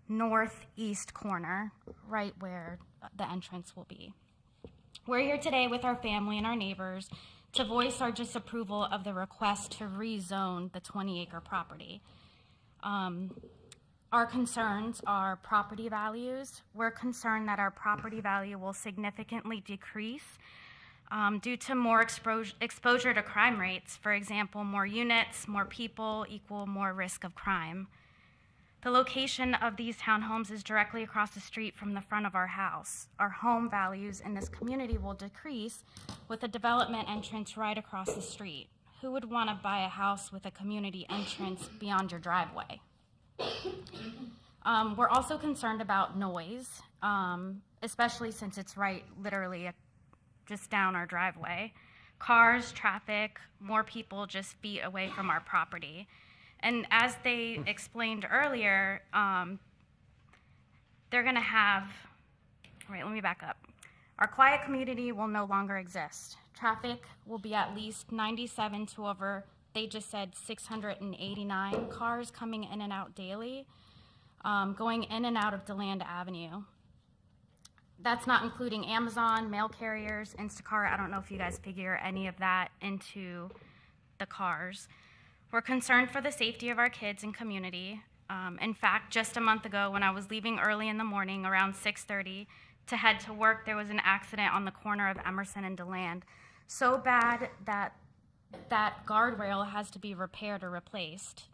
northeast corner, right where the entrance will be. We're here today with our family and our neighbors to voice our disapproval of the request to rezone the 20-acre property. Our concerns are property values. We're concerned that our property value will significantly decrease due to more exposure to crime rates. For example, more units, more people equal more risk of crime. The location of these townhomes is directly across the street from the front of our house. Our home values in this community will decrease with a development entrance right across the street. Who would want to buy a house with a community entrance beyond your driveway? We're also concerned about noise, especially since it's literally just down our driveway. Cars, traffic, more people just feet away from our property. And as they explained earlier, they're gonna have, let me back up. Our quiet community will no longer exist. Traffic will be at least 97 to over, they just said 689 cars coming in and out daily, going in and out of DeLand Avenue. That's not including Amazon, mail carriers, Instacart. I don't know if you guys figure any of that into the cars. We're concerned for the safety of our kids and community. In fact, just a month ago when I was leaving early in the morning around 6:30, to head to work, there was an accident on the corner of Emerson and DeLand. So bad that that guardrail has to be repaired or replaced.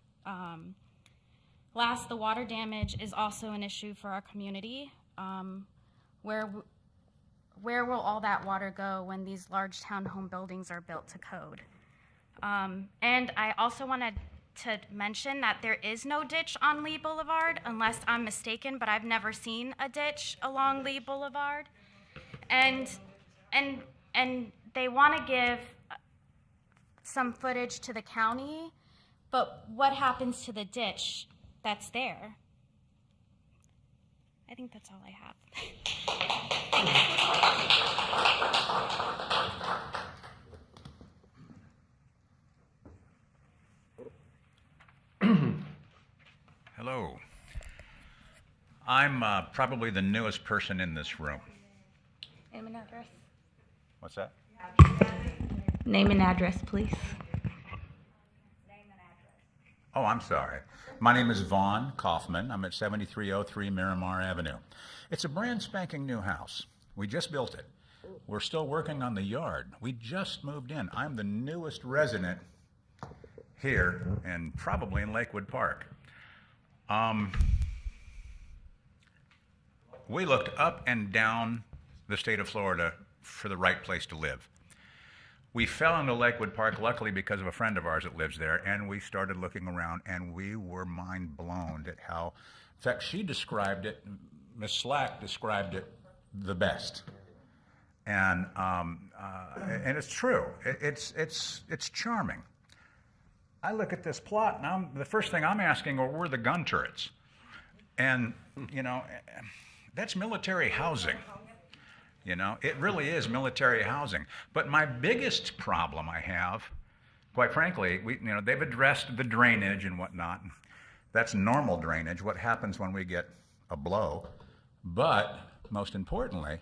Last, the water damage is also an issue for our community. Where will all that water go when these large townhome buildings are built to code? And I also wanted to mention that there is no ditch on Lee Boulevard, unless I'm mistaken, but I've never seen a ditch along Lee Boulevard. And they want to give some footage to the county, but what happens to the ditch that's there? I think that's all I have. Hello. I'm probably the newest person in this room. Name and address. What's that? Name and address, please. Oh, I'm sorry. My name is Vaughn Kaufman. I'm at 7303 Miramar Avenue. It's a brand spanking new house. We just built it. We're still working on the yard. We just moved in. I'm the newest resident here and probably in Lakewood Park. We looked up and down the state of Florida for the right place to live. We fell into Lakewood Park, luckily because of a friend of ours that lives there, and we started looking around, and we were mind blown at how, in fact, she described it, Ms. Slack described it the best. And it's true. It's charming. I look at this plot, and the first thing I'm asking are, where are the gun turrets? And, you know, that's military housing. You know, it really is military housing. But my biggest problem I have, quite frankly, they've addressed the drainage and whatnot. That's normal drainage, what happens when we get a blow. But most importantly,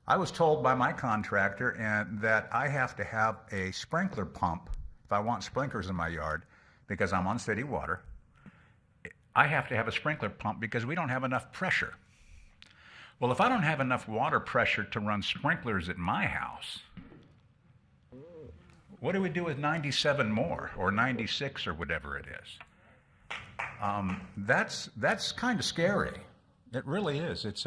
I was told by my contractor that I have to have a sprinkler pump if I want sprinklers in my yard, because I'm on city water. I have to have a sprinkler pump because we don't have enough pressure. Well, if I don't have enough water pressure to run sprinklers at my house, what do we do with 97 more or 96 or whatever it is? That's kind of scary. It really is. It's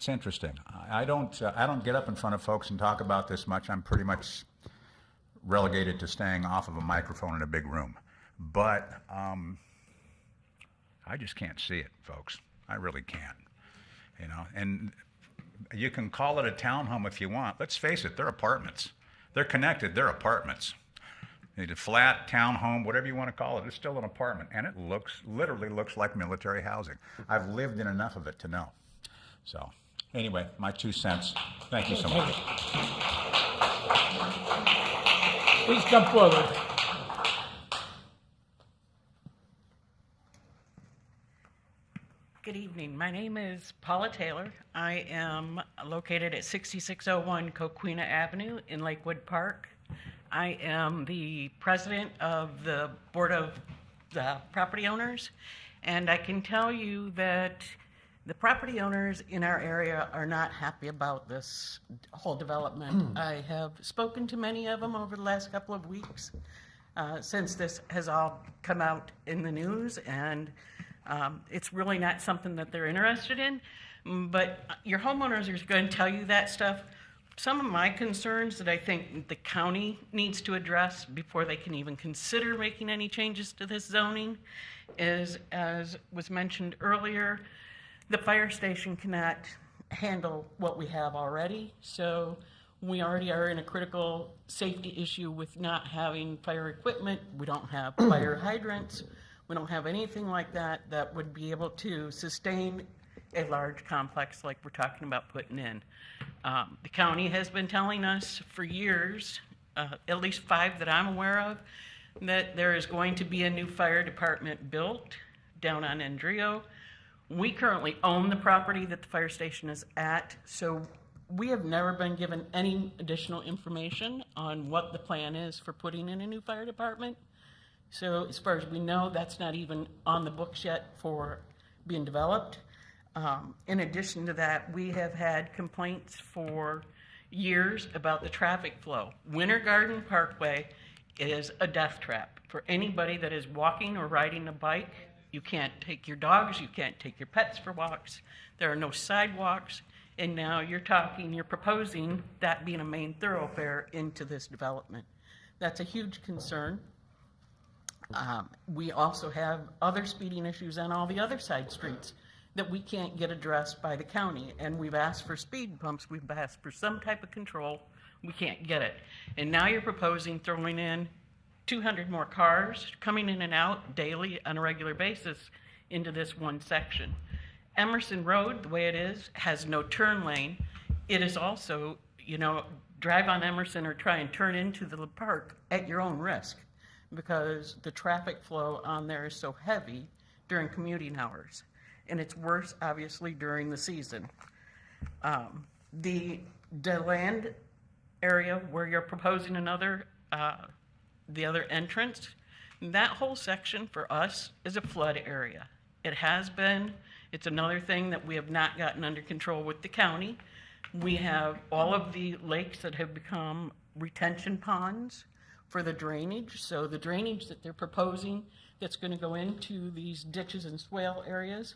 interesting. I don't get up in front of folks and talk about this much. I'm pretty much relegated to staying off of a microphone in a big room. But I just can't see it, folks. I really can't. You know, and you can call it a townhome if you want. Let's face it, they're apartments. They're connected, they're apartments. You need a flat, townhome, whatever you want to call it, it's still an apartment. And it literally looks like military housing. I've lived in enough of it to know. So, anyway, my 2 cents. Thank you so much. Please come forward. Good evening. My name is Paula Taylor. I am located at 6601 Coquina Avenue in Lakewood Park. I am the president of the Board of the Property Owners, and I can tell you that the property owners in our area are not happy about this whole development. I have spoken to many of them over the last couple of weeks since this has all come out in the news, and it's really not something that they're interested in. But your homeowners are going to tell you that stuff. Some of my concerns that I think the county needs to address before they can even consider making any changes to this zoning is, as was mentioned earlier, the fire station cannot handle what we have already. So we already are in a critical safety issue with not having fire equipment. We don't have fire hydrants. We don't have anything like that that would be able to sustain a large complex like we're talking about putting in. The county has been telling us for years, at least 5 that I'm aware of, that there is going to be a new fire department built down on Endrio. We currently own the property that the fire station is at, so we have never been given any additional information on what the plan is for putting in a new fire department. So as far as we know, that's not even on the books yet for being developed. In addition to that, we have had complaints for years about the traffic flow. Winter Garden Parkway is a death trap for anybody that is walking or riding a bike. You can't take your dogs, you can't take your pets for walks. There are no sidewalks, and now you're proposing that being a main thoroughfare into this development. That's a huge concern. We also have other speeding issues on all the other side streets that we can't get addressed by the county. And we've asked for speed bumps, we've asked for some type of control, we can't get it. And now you're proposing throwing in 200 more cars coming in and out daily on a regular basis into this one section. Emerson Road, the way it is, has no turn lane. It is also, drive on Emerson or try and turn into the park at your own risk, because the traffic flow on there is so heavy during commuting hours. And it's worse, obviously, during the season. The DeLand area where you're proposing the other entrance, that whole section for us is a flood area. It has been. It's another thing that we have not gotten under control with the county. We have all of the lakes that have become retention ponds for the drainage. So the drainage that they're proposing that's going to go into these ditches and swale areas,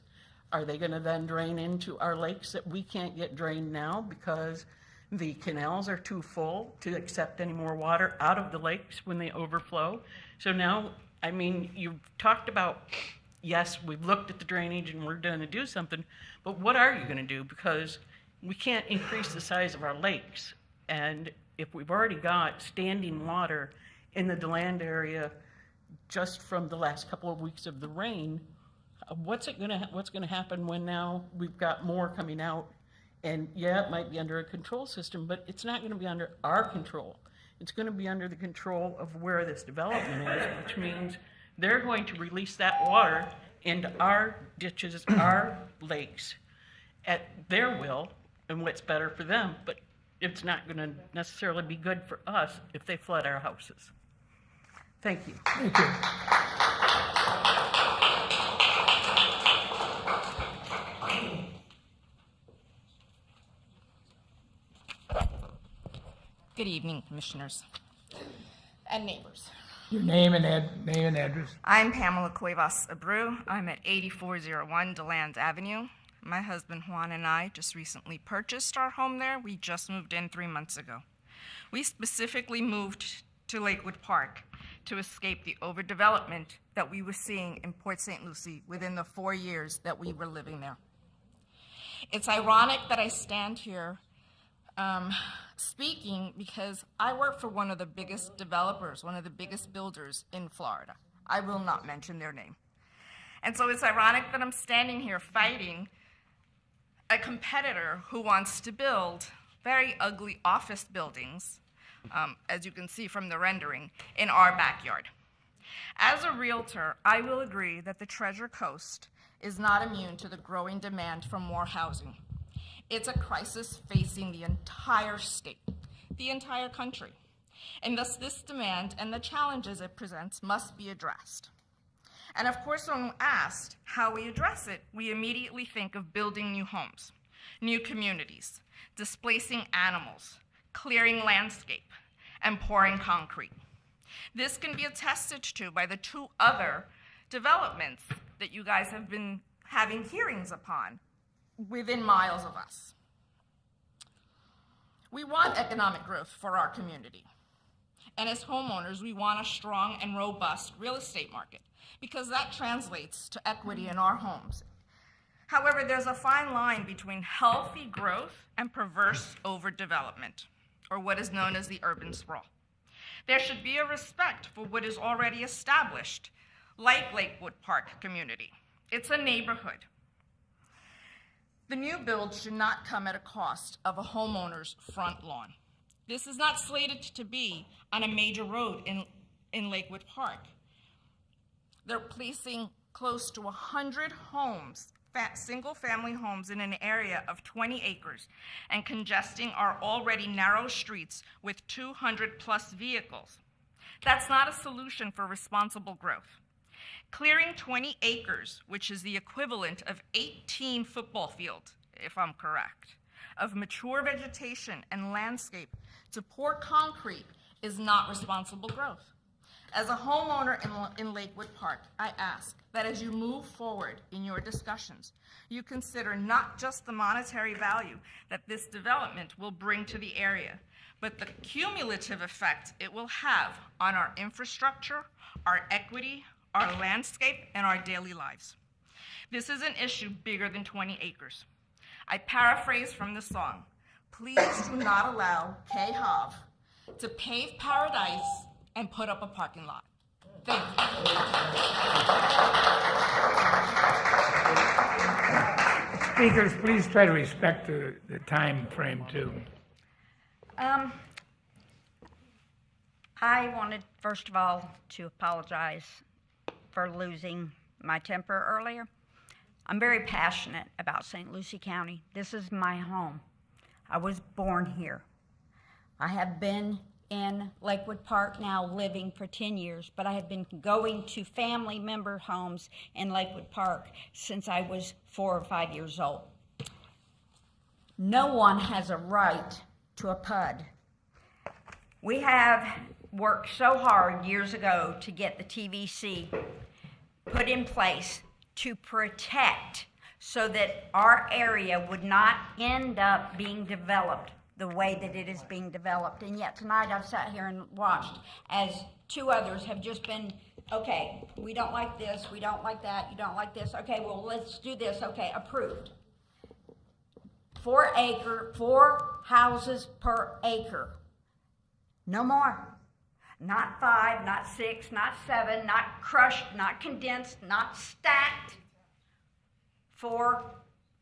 are they going to then drain into our lakes that we can't get drained now because the canals are too full to accept any more water out of the lakes when they overflow? So now, you've talked about, yes, we've looked at the drainage and we're going to do something, but what are you going to do? Because we can't increase the size of our lakes. And if we've already got standing water in the DeLand area just from the last couple of weeks of the rain, what's going to happen when now we've got more coming out? And yeah, it might be under a control system, but it's not going to be under our control. It's going to be under the control of where this development is, which means they're going to release that water into our ditches, our lakes, at their will and what's better for them. But it's not going to necessarily be good for us if they flood our houses. Thank you. Thank you. Good evening, commissioners and neighbors. Your name and address. I'm Pamela Cuevas Abreu. I'm at 8401 DeLand Avenue. My husband Juan and I just recently purchased our home there. We just moved in 3 months ago. We specifically moved to Lakewood Park to escape the overdevelopment that we were seeing in Port St. Lucie within the 4 years that we were living there. It's ironic that I stand here speaking because I work for one of the biggest developers, one of the biggest builders in Florida. I will not mention their name. And so it's ironic that I'm standing here fighting a competitor who wants to build very ugly office buildings, as you can see from the rendering, in our backyard. As a realtor, I will agree that the Treasure Coast is not immune to the growing demand for more housing. It's a crisis facing the entire state, the entire country. And thus this demand and the challenges it presents must be addressed. And of course, when asked how we address it, we immediately think of building new homes, new communities, displacing animals, clearing landscape, and pouring concrete. This can be attested to by the 2 other developments that you guys have been having hearings upon within miles of us. We want economic growth for our community. And as homeowners, we want a strong and robust real estate market because that translates to equity in our homes. However, there's a fine line between healthy growth and perverse overdevelopment, or what is known as the urban sprawl. There should be a respect for what is already established, like Lakewood Park community. It's a neighborhood. The new build should not come at a cost of a homeowner's front lawn. This is not slated to be on a major road in Lakewood Park. They're placing close to 100 homes, single-family homes, in an area of 20 acres and congesting our already narrow streets with 200-plus vehicles. That's not a solution for responsible growth. Clearing 20 acres, which is the equivalent of 18 football fields, if I'm correct, of mature vegetation and landscape to pour concrete is not responsible growth. As a homeowner in Lakewood Park, I ask that as you move forward in your discussions, you consider not just the monetary value that this development will bring to the area, but the cumulative effect it will have on our infrastructure, our equity, our landscape, and our daily lives. This is an issue bigger than 20 acres. I paraphrase from the song, please do not allow K-Hov to pave paradise and put up a parking lot. Thank you. Speakers, please try to respect the time frame too. I wanted, first of all, to apologize for losing my temper earlier. I'm very passionate about St. Lucie County. This is my home. I was born here. I have been in Lakewood Park now living for 10 years, but I have been going to family member homes in Lakewood Park since I was 4 or 5 years old. No one has a right to a PUD. We have worked so hard years ago to get the TVC put in place to protect so that our area would not end up being developed the way that it is being developed. And yet tonight I've sat here and watched as 2 others have just been, okay, we don't like this, we don't like that, you don't like this, okay, well, let's do this, okay, approved. 4 houses per acre. No more. Not 5, not 6, not 7, not crushed, not condensed, not stacked. 4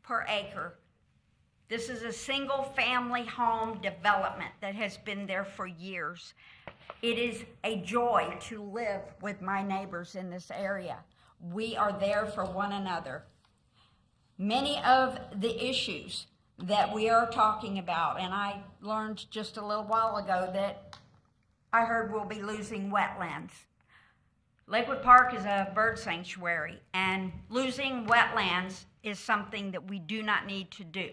per acre. This is a single-family home development that has been there for years. It is a joy to live with my neighbors in this area. We are there for one another. Many of the issues that we are talking about, and I learned just a little while ago that I heard we'll be losing wetlands. Lakewood Park is a bird sanctuary, and losing wetlands is something that we do not need to do.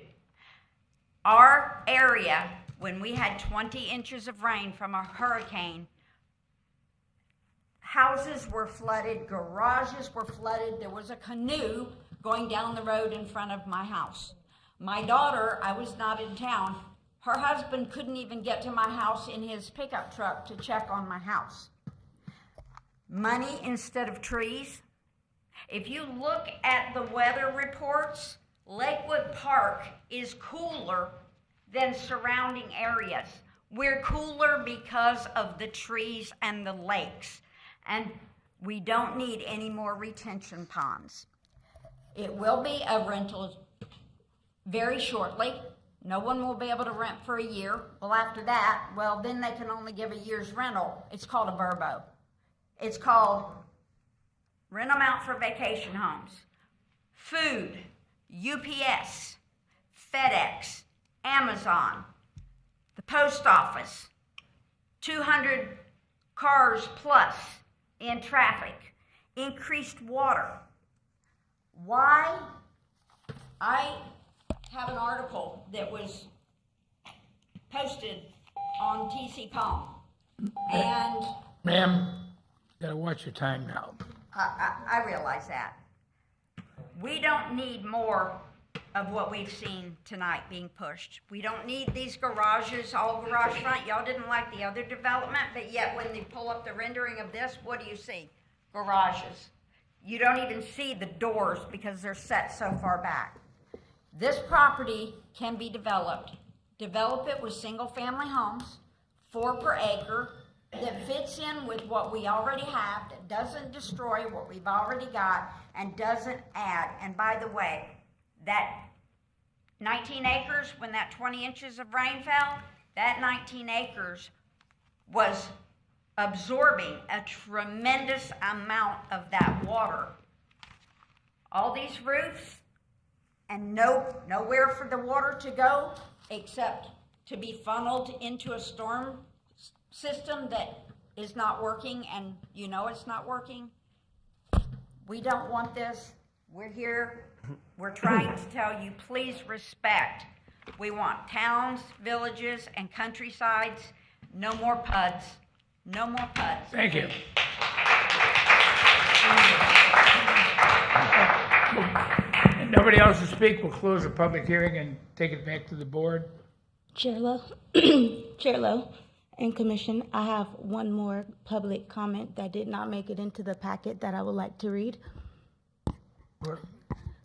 Our area, when we had 20 inches of rain from a hurricane, houses were flooded, garages were flooded. There was a canoe going down the road in front of my house. My daughter, I was not in town, her husband couldn't even get to my house in his pickup truck to check on my house. Money instead of trees. If you look at the weather reports, Lakewood Park is cooler than surrounding areas. We're cooler because of the trees and the lakes, and we don't need any more retention ponds. It will be a rental very shortly. No one will be able to rent for a year. Well, after that, well, then they can only give a year's rental. It's called a VRBO. It's called rent them out for vacation homes. Food, UPS, FedEx, Amazon, the post office, 200 cars plus in traffic, increased water. Why? I have an article that was posted on TC Palm, and Ma'am, you gotta watch your time now. I realize that. We don't need more of what we've seen tonight being pushed. We don't need these garages, all garage front. Y'all didn't like the other development, but yet when you pull up the rendering of this, what do you see? Garages. You don't even see the doors because they're set so far back. This property can be developed. Develop it with single-family homes, 4 per acre, that fits in with what we already have, that doesn't destroy what we've already got, and doesn't add. And by the way, that 19 acres, when that 20 inches of rain fell, that 19 acres was absorbing a tremendous amount of that water. All these roofs, and nowhere for the water to go except to be funneled into a storm system that is not working, and you know it's not working. We don't want this. We're here. We're trying to tell you, please respect. We want towns, villages, and countrysides. No more PUDs. No more PUDs. Thank you. And nobody else to speak, we'll close the public hearing and take it back to the board. Chair Lowe, Chair Lowe and Commission, I have one more public comment that did not make it into the packet that I would like to read.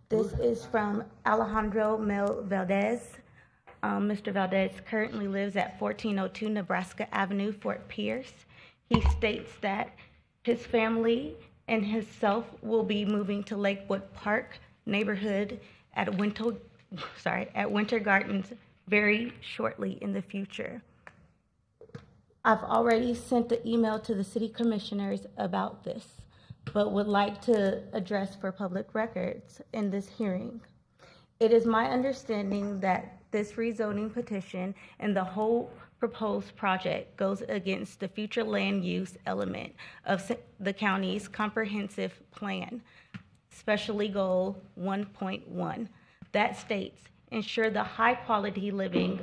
This is from Alejandro Mel Valdez. Mr. Valdez currently lives at 1402 Nebraska Avenue, Fort Pierce. He states that his family and himself will be moving to Lakewood Park neighborhood at Winter Gardens very shortly in the future. I've already sent an email to the city commissioners about this, but would like to address for public records in this hearing. It is my understanding that this rezoning petition and the whole proposed project goes against the future land use element of the county's comprehensive plan, especially goal 1.1, that states ensure the high quality living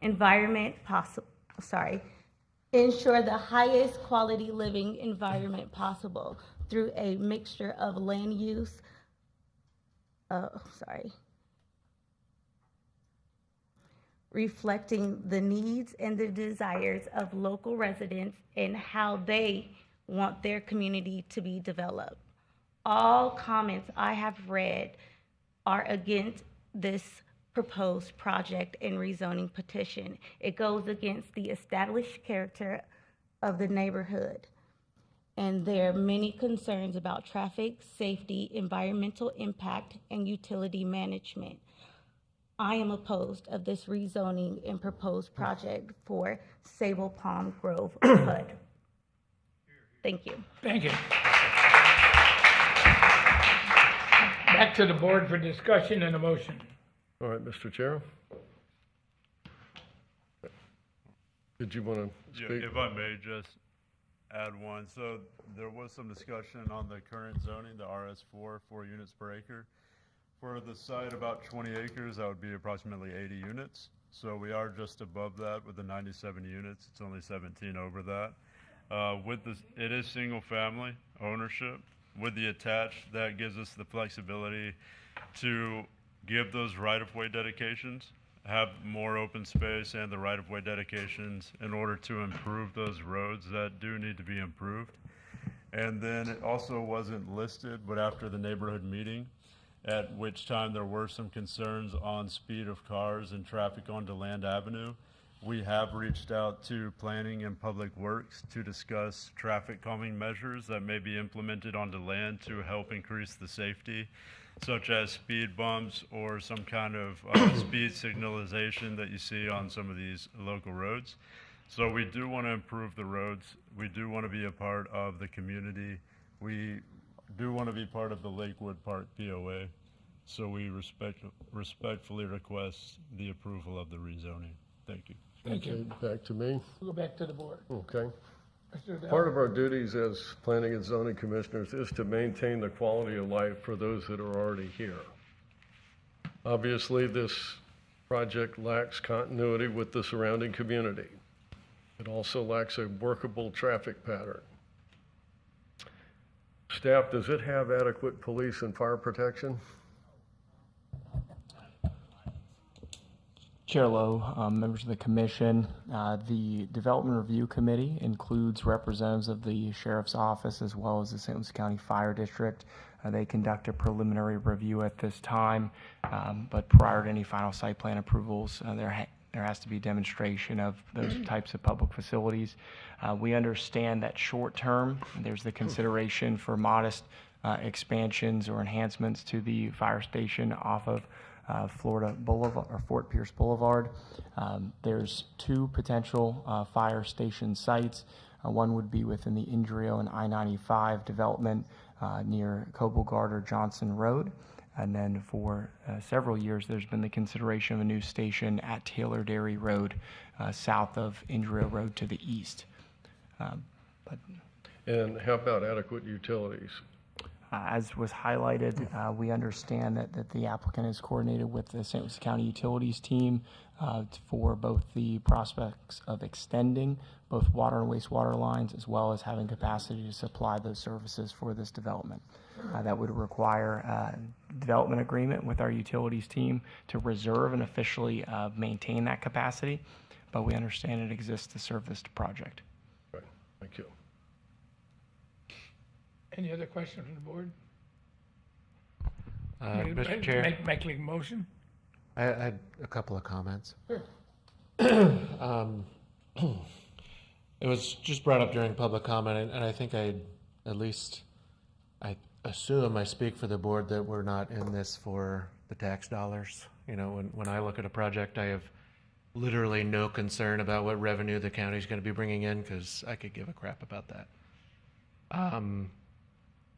environment ensure the highest quality living environment possible through a mixture of land use, reflecting the needs and the desires of local residents and how they want their community to be developed. All comments I have read are against this proposed project and rezoning petition. It goes against the established character of the neighborhood. And there are many concerns about traffic, safety, environmental impact, and utility management. I am opposed of this rezoning and proposed project for Sable Palm Grove PUD. Thank you. Thank you. Back to the board for discussion and a motion. All right, Mr. Chair. Did you want to speak? If I may just add one. So there was some discussion on the current zoning, the RS4, 4 units per acre. For the site about 20 acres, that would be approximately 80 units. So we are just above that with the 97 units. It's only 17 over that. With this, it is single family ownership. With the attached, that gives us the flexibility to give those right-of-way dedications, have more open space and the right-of-way dedications in order to improve those roads that do need to be improved. And then it also wasn't listed, but after the neighborhood meeting, at which time there were some concerns on speed of cars and traffic on DeLand Avenue, we have reached out to Planning and Public Works to discuss traffic calming measures that may be implemented on DeLand to help increase the safety, such as speed bumps or some kind of speed signalization that you see on some of these local roads. So we do want to improve the roads. We do want to be a part of the community. We do want to be part of the Lakewood Park POA. So we respectfully request the approval of the rezoning. Thank you. Thank you. Back to me. We'll go back to the board. Okay. Mr. Dell. Part of our duties as planning and zoning commissioners is to maintain the quality of life for those that are already here. Obviously, this project lacks continuity with the surrounding community. It also lacks a workable traffic pattern. Staff, does it have adequate police and fire protection? Chair Lowe, members of the commission, the Development Review Committee includes representatives of the Sheriff's Office as well as the St. Louis County Fire District. They conduct a preliminary review at this time, but prior to any final site plan approvals, there has to be demonstration of those types of public facilities. We understand that short term, there's the consideration for modest expansions or enhancements to the fire station off of Florida Boulevard or Fort Pierce Boulevard. There's 2 potential fire station sites. One would be within the Indrio and I-95 development near Cobelgard or Johnson Road. And then for several years, there's been the consideration of a new station at Taylor Dairy Road, south of Indrio Road to the east. And how about adequate utilities? As was highlighted, we understand that the applicant is coordinated with the St. Lucie County Utilities team for both the prospects of extending both water and wastewater lines, as well as having capacity to supply those services for this development. That would require a development agreement with our utilities team to reserve and officially maintain that capacity, but we understand it exists to serve this project. Right. Thank you. Any other questions from the board? Mr. Chair, Make a motion? I had a couple of comments. Sure. It was just brought up during public comment, and I think I assume I speak for the board that we're not in this for the tax dollars. You know, when I look at a project, I have literally no concern about what revenue the county's going to be bringing in, because I could give a crap about that.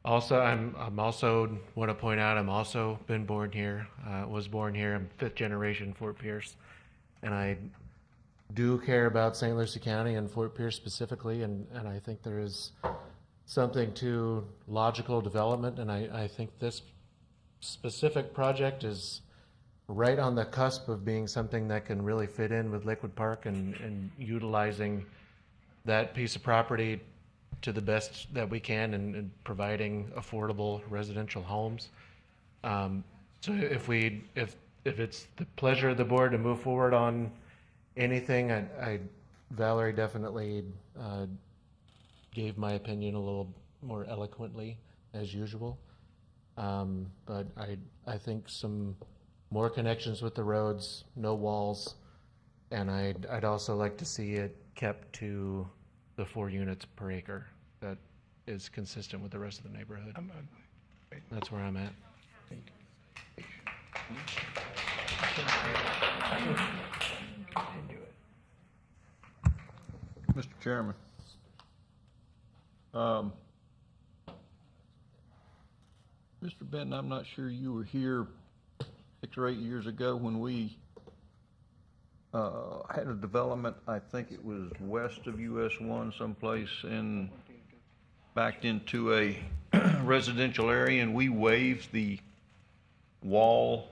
Also, I'm also want to point out I'm also been born here, was born here. I'm 5th generation Fort Pierce, and I do care about St. Lucie County and Fort Pierce specifically, and I think there is something to logical development, and I think this specific project is right on the cusp of being something that can really fit in with Lakewood Park and utilizing that piece of property to the best that we can and providing affordable residential homes. So if it's the pleasure of the board to move forward on anything, Valerie definitely gave my opinion a little more eloquently as usual. But I think some more connections with the roads, no walls, and I'd also like to see it kept to the 4 units per acre that is consistent with the rest of the neighborhood. That's where I'm at. Mr. Chairman, Mr. Benton, I'm not sure you were here 6 or 8 years ago when we had a development. I think it was west of US 1 someplace, and backed into a residential area, and we waived the wall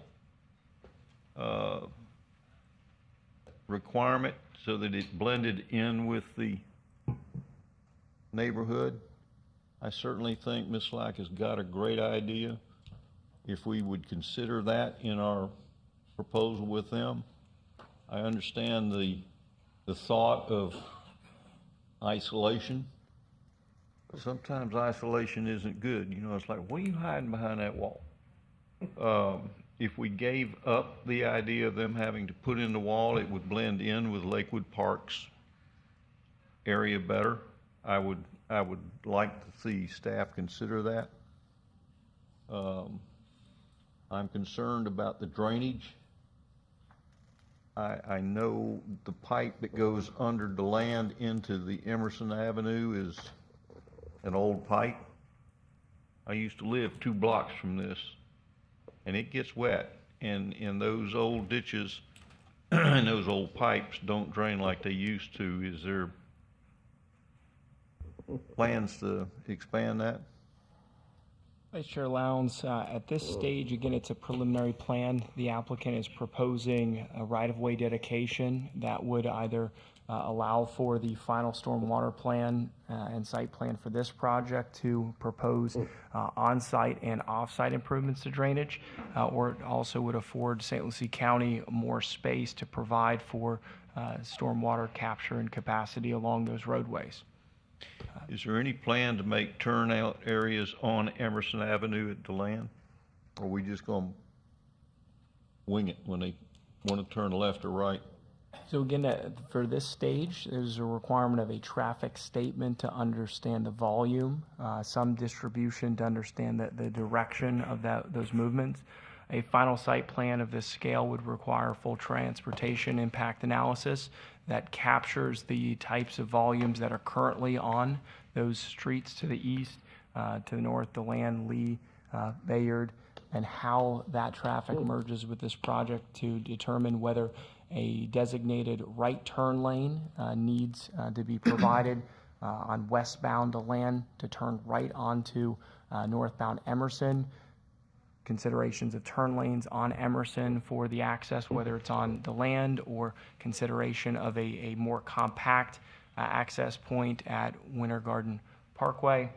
requirement so that it blended in with the neighborhood. I certainly think Ms. Slack has got a great idea. If we would consider that in our proposal with them, I understand the thought of isolation. Sometimes isolation isn't good. You know, it's like, what are you hiding behind that wall? If we gave up the idea of them having to put in the wall, it would blend in with Lakewood Park's area better. I would like to see staff consider that. I'm concerned about the drainage. I know the pipe that goes under the land into the Emerson Avenue is an old pipe. I used to live 2 blocks from this, and it gets wet, and those old ditches and those old pipes don't drain like they used to. Is there plans to expand that? Vice Chair Lowndes, at this stage, again, it's a preliminary plan. The applicant is proposing a right-of-way dedication that would either allow for the final stormwater plan and site plan for this project to propose on-site and off-site improvements to drainage, or it also would afford St. Lucie County more space to provide for stormwater capture and capacity along those roadways. Is there any plan to make turnout areas on Emerson Avenue at the land? Or are we just going to wing it when they want to turn left or right? So again, for this stage, there's a requirement of a traffic statement to understand the volume, some distribution to understand the direction of those movements. A final site plan of this scale would require full transportation impact analysis that captures the types of volumes that are currently on those streets to the east, to the north, DeLand, Lee, Bayard, and how that traffic merges with this project to determine whether a designated right turn lane needs to be provided on westbound DeLand to turn right onto northbound Emerson, considerations of turn lanes on Emerson for the access, whether it's on the land or consideration of a more compact access point at Winter Garden Parkway.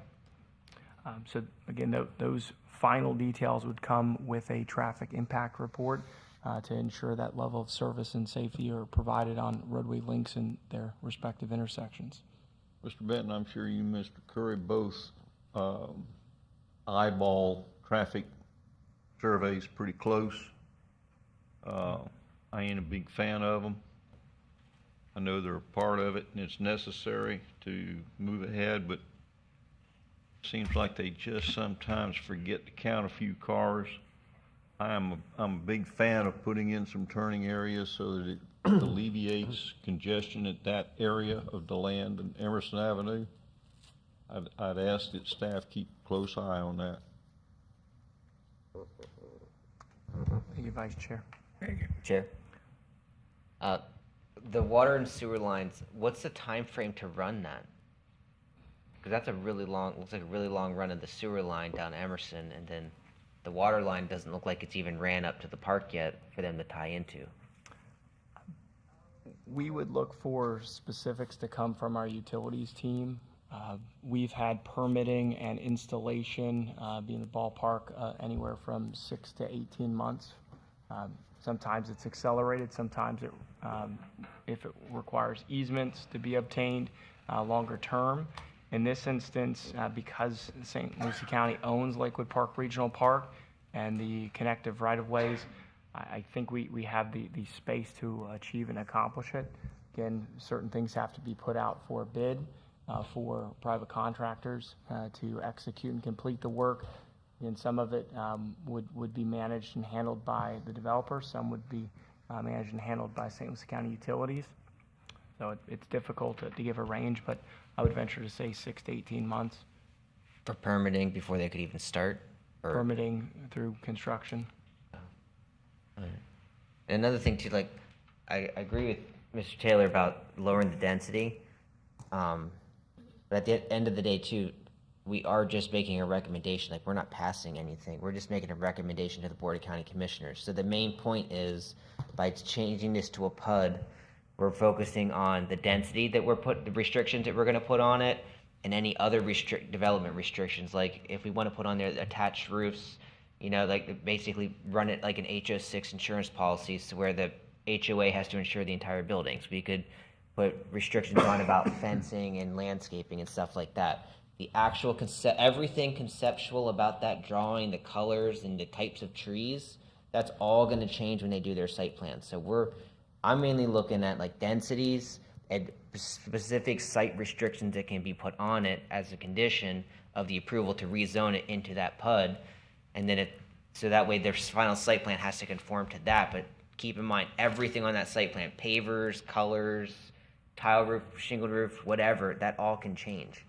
So again, those final details would come with a traffic impact report to ensure that level of service and safety are provided on roadway links in their respective intersections. Mr. Benton, I'm sure you and Mr. Curry both eyeball traffic surveys pretty close. I ain't a big fan of them. I know they're a part of it and it's necessary to move ahead, but it seems like they just sometimes forget to count a few cars. I'm a big fan of putting in some turning areas so that it alleviates congestion at that area of DeLand and Emerson Avenue. I'd ask that staff keep a close eye on that. Thank you, Vice Chair. Chair. The water and sewer lines, what's the time frame to run that? Because that's a really long, looks like a really long run of the sewer line down Emerson, and then the water line doesn't look like it's even ran up to the park yet for them to tie into. We would look for specifics to come from our utilities team. We've had permitting and installation be in the ballpark anywhere from 6 to 18 months. Sometimes it's accelerated, sometimes if it requires easements to be obtained longer term. In this instance, because St. Lucie County owns Lakewood Park Regional Park and the connective right-of-ways, I think we have the space to achieve and accomplish it. Again, certain things have to be put out for a bid for private contractors to execute and complete the work. And some of it would be managed and handled by the developer. Some would be managed and handled by St. Lucie County Utilities. So it's difficult to give a range, but I would venture to say 6 to 18 months. For permitting before they could even start? Or? Permitting through construction. And another thing too, like, I agree with Mr. Taylor about lowering the density. But at the end of the day too, we are just making a recommendation. Like, we're not passing anything. We're just making a recommendation to the Board of County Commissioners. So the main point is, by changing this to a PUD, we're focusing on the density that the restrictions that we're going to put on it, and any other development restrictions. Like, if we want to put on there attached roofs, you know, like basically run it like an HO6 insurance policy, so where the HOA has to insure the entire building. So we could put restrictions on about fencing and landscaping and stuff like that. The actual everything conceptual about that drawing, the colors and the types of trees, that's all going to change when they do their site plan. So I'm mainly looking at like densities and specific site restrictions that can be put on it as a condition of the approval to rezone it into that PUD, and then so that way their final site plan has to conform to that. But keep in mind, everything on that site plan, pavers, colors, tile roof, shingled roof, whatever, that all can change.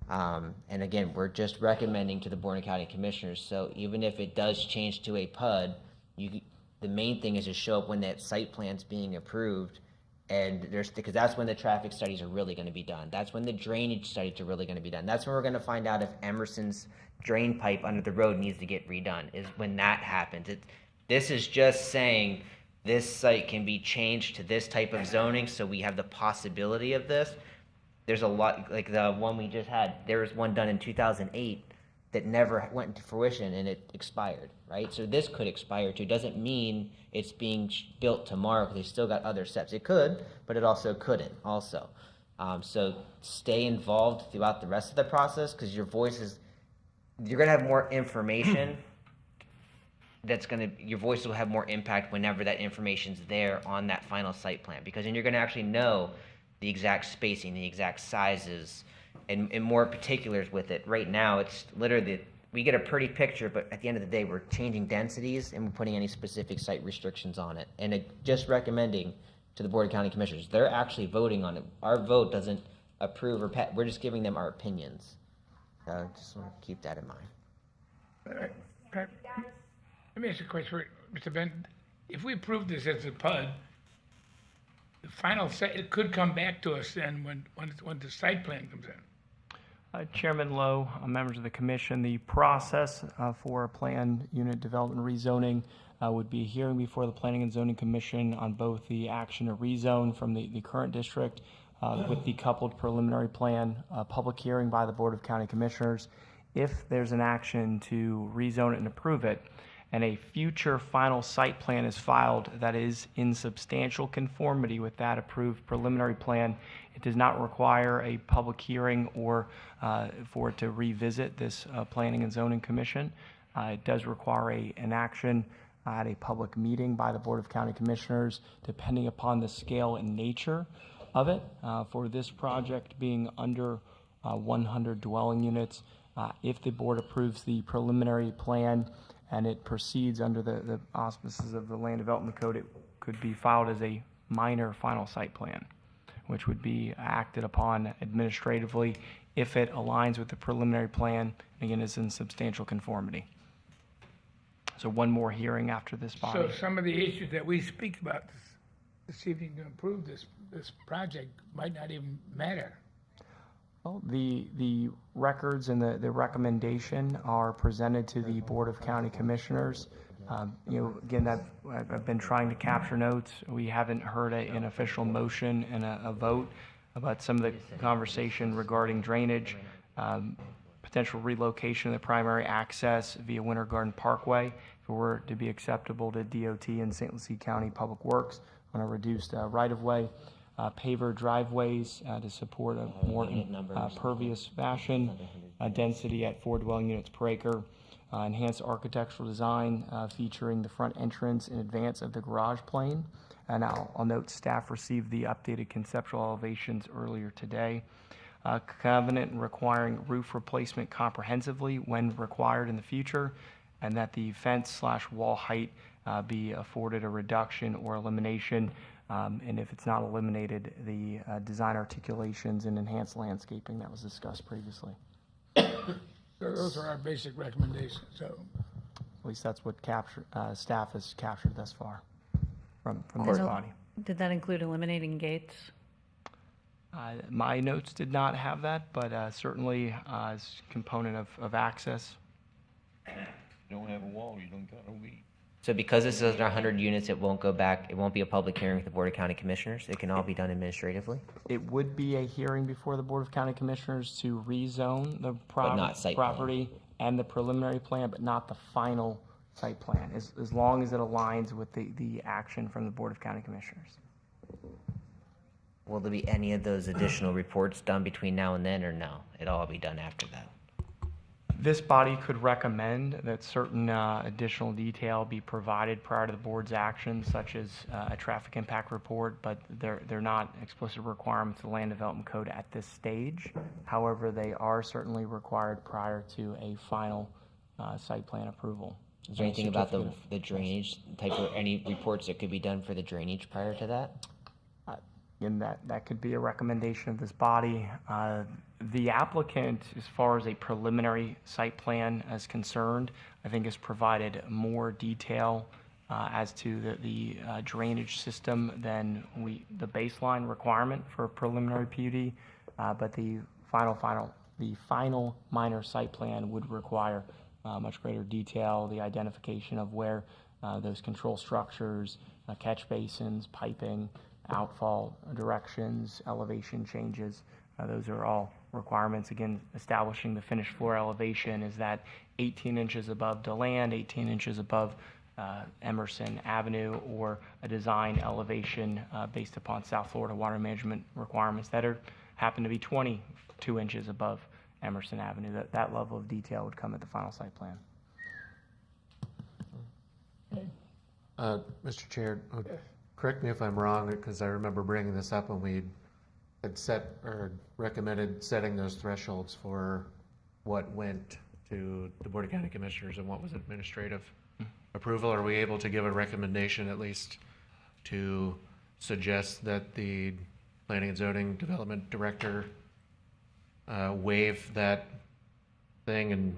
And again, we're just recommending to the Board of County Commissioners. So even if it does change to a PUD, the main thing is to show up when that site plan's being approved, and because that's when the traffic studies are really going to be done. That's when the drainage studies are really going to be done. That's when we're going to find out if Emerson's drain pipe under the road needs to get redone, is when that happens. This is just saying this site can be changed to this type of zoning, so we have the possibility of this. There's a lot, like the one we just had, there was one done in 2008 that never went into fruition, and it expired, right? So this could expire too. Doesn't mean it's being built tomorrow, because they still got other steps. It could, but it also couldn't also. So stay involved throughout the rest of the process, because you're going to have more information your voice will have more impact whenever that information's there on that final site plan, because then you're going to actually know the exact spacing, the exact sizes, and more particulars with it. Right now, it's literally, we get a pretty picture, but at the end of the day, we're changing densities and we're putting any specific site restrictions on it. And just recommending to the Board of County Commissioners, they're actually voting on it. Our vote doesn't approve or we're just giving them our opinions. So just want to keep that in mind. Pat, let me ask you a question for Mr. Benton. If we approve this as a PUD, the final it could come back to us then when the site plan comes in. Chairman Lowe, members of the commission, the process for a planned unit development rezoning would be a hearing before the Planning and Zoning Commission on both the action to rezone from the current district with the coupled preliminary plan, public hearing by the Board of County Commissioners. If there's an action to rezone it and approve it, and a future final site plan is filed that is in substantial conformity with that approved preliminary plan, it does not require a public hearing or for it to revisit this Planning and Zoning Commission. It does require an action at a public meeting by the Board of County Commissioners, depending upon the scale and nature of it. For this project being under 100 dwelling units, if the board approves the preliminary plan and it proceeds under the auspices of the Land Development Code, it could be filed as a minor final site plan, which would be acted upon administratively if it aligns with the preliminary plan, and again, is in substantial conformity. So one more hearing after this body. So some of the issues that we speak about this evening to improve this project might not even matter. Well, the records and the recommendation are presented to the Board of County Commissioners. Again, I've been trying to capture notes. We haven't heard an official motion and a vote about some of the conversation regarding drainage, potential relocation of the primary access via Winter Garden Parkway, if it were to be acceptable to DOT and St. Lucie County Public Works on a reduced right-of-way. Paver driveways to support a more pervious fashion, density at 4 dwelling units per acre, enhanced architectural design featuring the front entrance in advance of the garage plane. And I'll note staff received the updated conceptual elevations earlier today. Covenant requiring roof replacement comprehensively when required in the future, and that the fence/wall height be afforded a reduction or elimination. And if it's not eliminated, the design articulations and enhanced landscaping that was discussed previously. Those are our basic recommendations. So, at least that's what staff has captured thus far from this body. Did that include eliminating gates? My notes did not have that, but certainly as a component of access. You don't have a wall, you don't got a weed. So because this is under 100 units, it won't go back, it won't be a public hearing with the Board of County Commissioners? It can all be done administratively? It would be a hearing before the Board of County Commissioners to rezone the not site property and the preliminary plan, but not the final site plan, as long as it aligns with the action from the Board of County Commissioners. Will there be any of those additional reports done between now and then, or no? It'll all be done after that? This body could recommend that certain additional detail be provided prior to the board's action, such as a traffic impact report, but they're not explicit requirements of the Land Development Code at this stage. However, they are certainly required prior to a final site plan approval. Is there anything about the drainage type of, any reports that could be done for the drainage prior to that? And that could be a recommendation of this body. The applicant, as far as a preliminary site plan is concerned, I think has provided more detail as to the drainage system than the baseline requirement for a preliminary PUD. But the final minor site plan would require much greater detail, the identification of where those control structures, catch basins, piping, outfall directions, elevation changes. Those are all requirements. Again, establishing the finished floor elevation is that 18 inches above DeLand, 18 inches above Emerson Avenue, or a design elevation based upon South Florida water management requirements that happen to be 22 inches above Emerson Avenue. That level of detail would come at the final site plan. Mr. Chair, correct me if I'm wrong, because I remember bringing this up when we had set or recommended setting those thresholds for what went to the Board of County Commissioners and what was administrative approval. Are we able to give a recommendation at least to suggest that the Planning and Zoning Development Director waive that thing and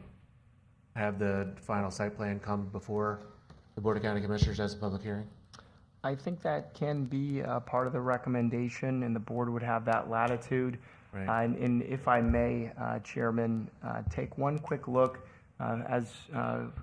have the final site plan come before the Board of County Commissioners as a public hearing? I think that can be part of the recommendation, and the board would have that latitude. Right. And if I may, Chairman, take one quick look. As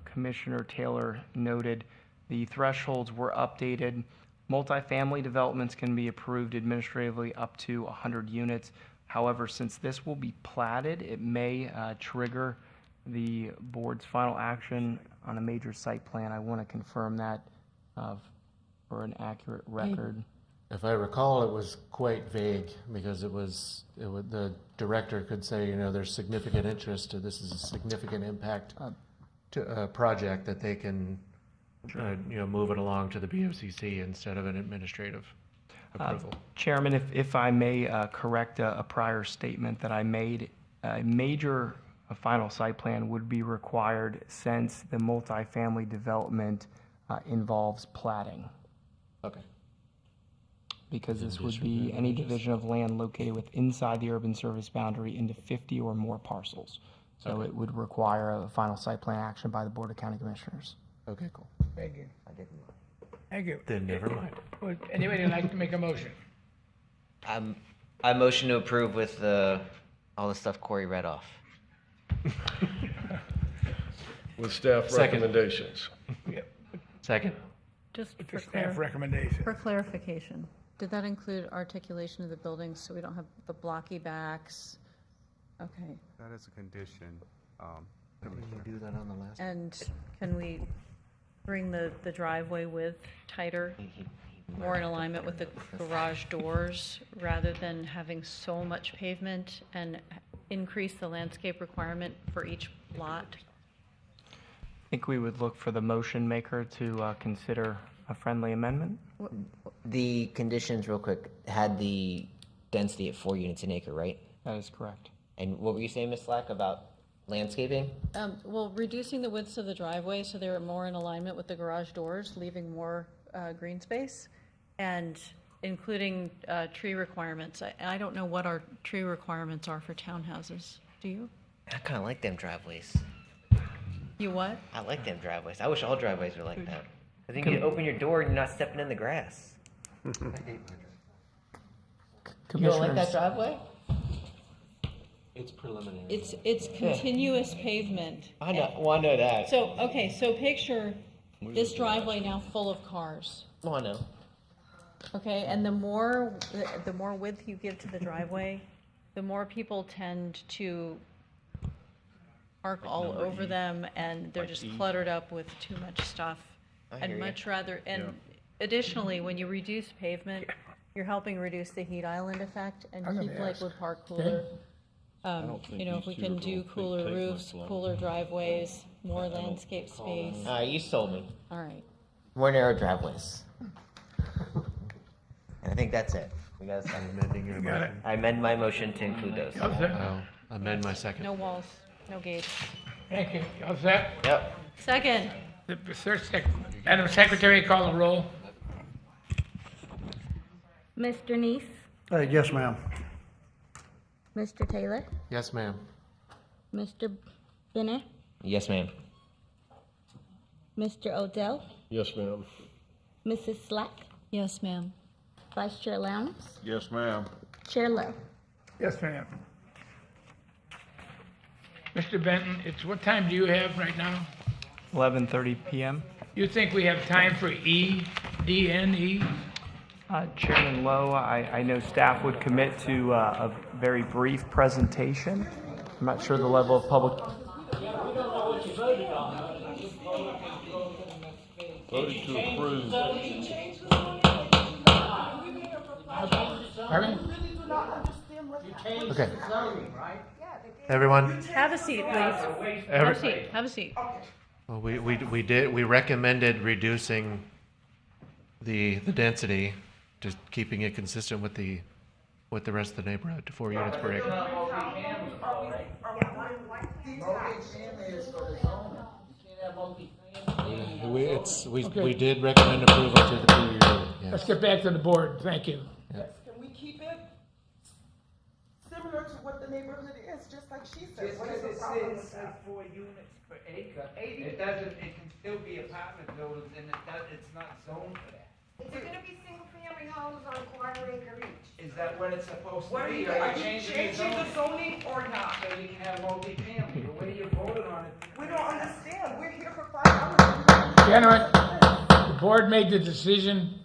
Commissioner Taylor noted, the thresholds were updated. Multifamily developments can be approved administratively up to 100 units. However, since this will be platted, it may trigger the board's final action on a major site plan. I want to confirm that for an accurate record. If I recall, it was quite vague because the director could say, there's significant interest, this is a significant impact to a project that they can, move it along to the BOCC instead of an administrative approval. Chairman, if I may correct a prior statement that I made, a major final site plan would be required since the multifamily development involves platting. Okay. Because this would be any division of land located inside the urban service boundary into 50 or more parcels. So it would require a final site plan action by the Board of County Commissioners. Okay, cool. Thank you. I didn't. Thank you. Then never mind. Would anybody like to make a motion? I motion to approve with all the stuff Corey read off. With staff Second. recommendations. Second. Just With for the staff recommendation. For clarification, did that include articulation of the buildings so we don't have the blocky backs? Okay. That is a condition. Did we do that on the last? And can we bring the driveway width tighter, more in alignment with the garage doors, rather than having so much pavement, and increase the landscape requirement for each lot? I think we would look for the motion maker to consider a friendly amendment. The conditions, real quick, had the density at 4 units an acre, right? That is correct. And what were you saying, Ms. Slack, about landscaping? Well, reducing the widths of the driveway so they're more in alignment with the garage doors, leaving more green space, and including tree requirements. I don't know what our tree requirements are for townhouses. Do you? I kind of like them driveways. You what? I like them driveways. I wish all driveways were like that. I think you open your door and you're not stepping in the grass. You don't like that driveway? It's preliminary. It's continuous pavement. I know that. So picture this driveway now full of cars. Oh, I know. Okay, and the more width you give to the driveway, the more people tend to park all over them, and they're just cluttered up with too much stuff. I'd much rather, and additionally, when you reduce pavement, you're helping reduce the heat island effect and I'm gonna keep ask. Lakewood Park cooler. don't think If we these two can are do gonna cooler take roofs, much longer. cooler driveways, more landscape space. You sold me. All right. More narrow driveways. And I think that's it. We got to Amending your got it. motion. I amend my motion to include those. All set? I'll amend my second. No walls, no gates. Thank you. All set? Yep. Second. Madam Secretary, call the roll. Mr. Neese, Yes, ma'am. Mr. Taylor, Yes, ma'am. Mr. Benner, Yes, ma'am. Mr. Odell, Yes, ma'am. Mrs. Slack, Yes, ma'am. Vice Chair Lowndes, Yes, ma'am. Chair Lowe. Yes, ma'am. Mr. Benton, what time do you have right now? 11:30 p.m. You think we have time for E, D, N, E? Chairman Lowe, I know staff would commit to a very brief presentation. I'm not sure the level of public. Voted to approve. Pardon? Okay. Everyone, Have a seat, please. Have a seat. well, we recommended reducing the density, just keeping it consistent with the rest of the neighborhood to 4 units per acre. We did recommend approval to the PUD, Let's yes. get back to the board. Thank you. Can we keep it similar to what the neighborhood is, just like she said? What is the problem with that? 4 units per acre, it can still be apartment buildings, and it's not zoned for that. Is it gonna be single-family homes on a quarter acre each? Is that what it's supposed to What are be? you, Are are you you changing the zoning or not? So you can have multifamily, the way you voted on it. We don't understand, we're here for 5 hours. Gentlemen, the board made the decision,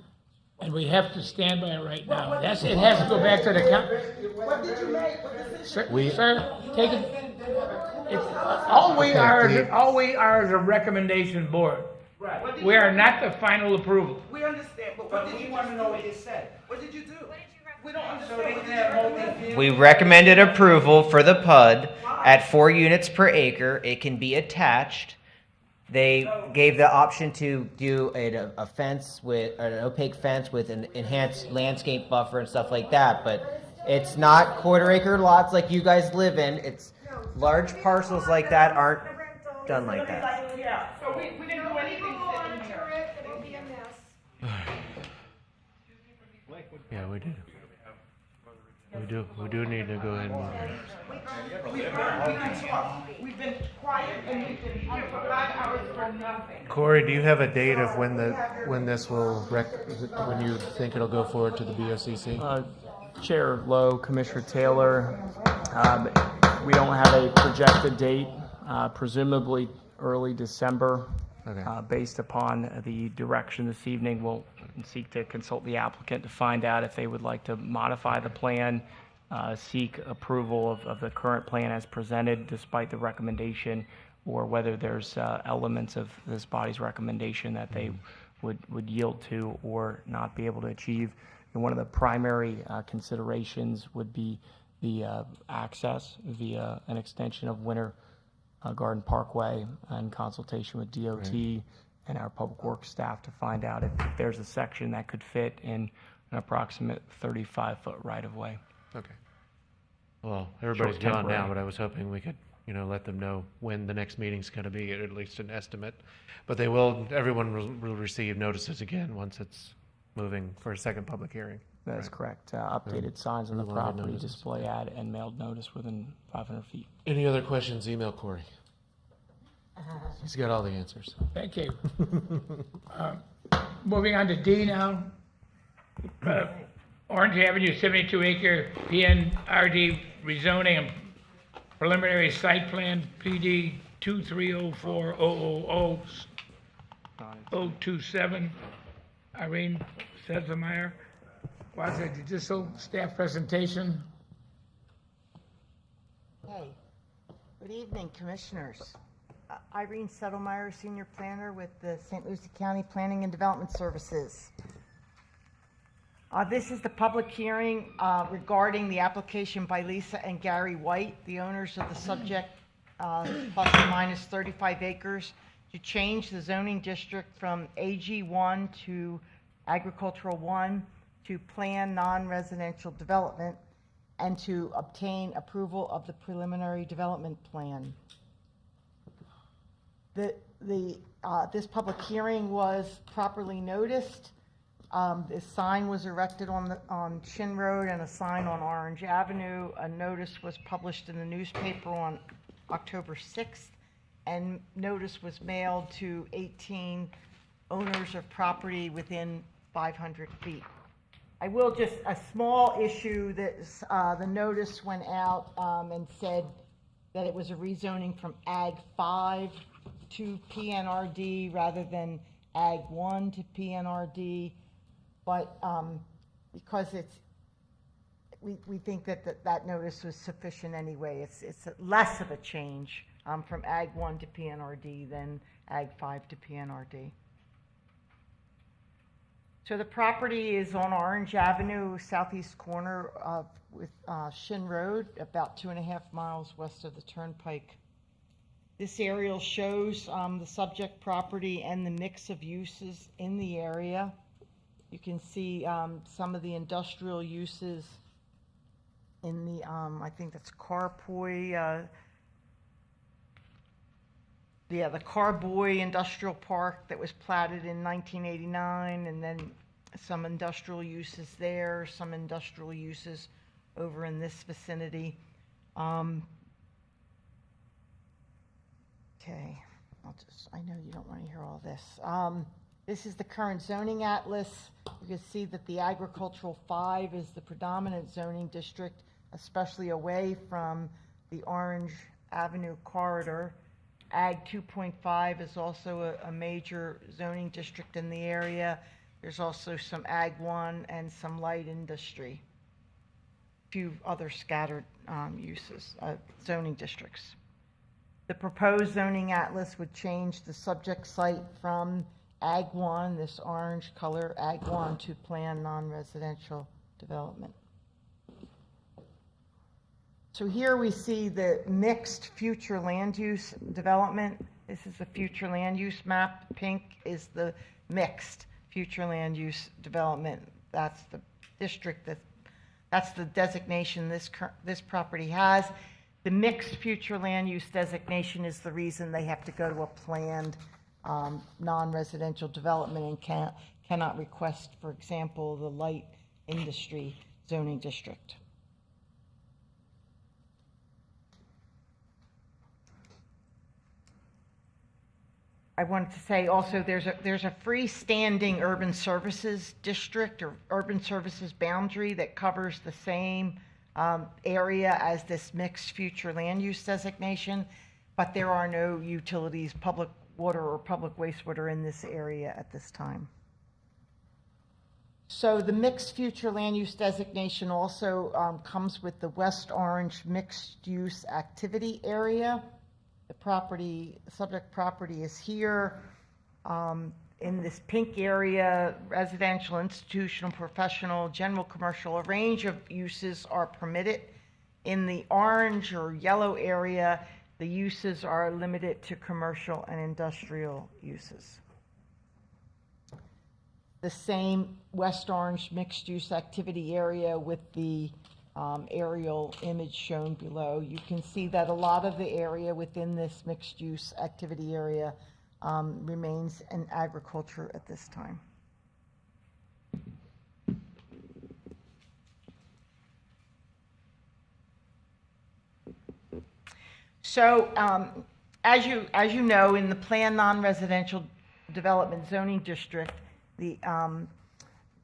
and we have to stand by it right now. That's, it has to go back to the What did you make, what decision? Sir, take it. It's, all we are is a recommendation board. Right. What did We you are do? not the final approval. We understand, but what But did we you want just to know do? what you said. What did you do? We don't So understand. they What can did you have recommend? multifamily. We recommended approval for the PUD at 4 units per acre. It can be attached. They gave the option to do a fence with, or an opaque fence with an enhanced landscape buffer and stuff like that, but it's not quarter acre lots like you guys live in. It's large parcels like that aren't done like that. Yeah, so we didn't do anything sitting here. It'll be a mess. Yeah, we do. We do need to go ahead and move on. We can talk. We've been quiet and we've been here for 5 hours for nothing. Corey, do you have a date of when this will when you think it'll go forward to the BOCC? Chair Lowe, Commissioner Taylor, we don't have a projected date, presumably early December. Okay. Based upon the direction this evening, we'll seek to consult the applicant to find out if they would like to modify the plan, seek approval of the current plan as presented despite the recommendation, or whether there's elements of this body's recommendation that they would yield to or not be able to achieve. And one of the primary considerations would be the access via an extension of Winter Garden Parkway in consultation with DOT and our Public Works staff to find out if there's a section that could fit in an approximate 35-foot right-of-way. Okay. Well, everybody's gone now, temporary. but I was hoping we could, let them know when the next meeting's going to be, at least an estimate. But everyone will receive notices again once it's moving for a second public hearing. That is correct. Updated signs on the Everyone will get property, notices. display ad, and mailed notice within 500 feet. Any other questions, email Corey. He's got all the answers. Thank you. Moving on to D now. Orange Avenue, 72-acre PNRD rezoning and preliminary site plan, PD 2304000-027. Irene Sedlmeyer, quasi-judicial staff presentation. Hey, good evening, Commissioners. Irene Settlemeyer, Senior Planner with the St. Lucie County Planning and Development Services. This is the public hearing regarding the application by Lisa and Gary White, the owners of the subject plus or minus 35 acres, to change the zoning district from AG1 to Agricultural 1 to Plan Non-Residential Development, and to obtain approval of the preliminary development plan. This public hearing was properly noticed. This sign was erected on Shin Road and a sign on Orange Avenue. A notice was published in the newspaper on October 6th, and notice was mailed to 18 owners of property within 500 feet. I will just, a small issue that the notice went out and said that it was a rezoning from Ag 5 to PNRD rather than Ag 1 to PNRD. But because we think that notice was sufficient anyway. It's less of a change from Ag 1 to PNRD than Ag 5 to PNRD. So the property is on Orange Avenue, southeast corner with Shin Road, about 2.5 miles west of the Turnpike. This aerial shows the subject property and the mix of uses in the area. You can see some of the industrial uses in the, I think that's Carboy, the Carboy Industrial Park that was platted in 1989, and then some industrial uses there, some industrial uses over in this vicinity. Okay, I know you don't want to hear all this. This is the current zoning atlas. You can see that the agricultural 5 is the predominant zoning district, especially away from the Orange Avenue corridor. Ag 2.5 is also a major zoning district in the area. There's also some Ag 1 and some light industry. A few other scattered uses, zoning districts. The proposed zoning atlas would change the subject site from Ag 1, this orange color, Ag 1, to planned non-residential development. So here we see the mixed future land use development. This is the future land use map. Pink is the mixed future land use development. That's the district that's the designation this property has. The mixed future land use designation is the reason they have to go to a planned non-residential development and cannot request, for example, the light industry zoning district. I wanted to say also there's a freestanding urban services district or urban services boundary that covers the same area as this mixed future land use designation, but there are no utilities, public water or public wastewater in this area at this time. So the mixed future land use designation also comes with the West Orange mixed use activity area. The subject property is here. In this pink area, residential, institutional, professional, general commercial, a range of uses are permitted. In the orange or yellow area, the uses are limited to commercial and industrial uses. The same West Orange mixed use activity area with the aerial image shown below. You can see that a lot of the area within this mixed use activity area remains in agriculture at this time. So as you know, in the planned non-residential development zoning district,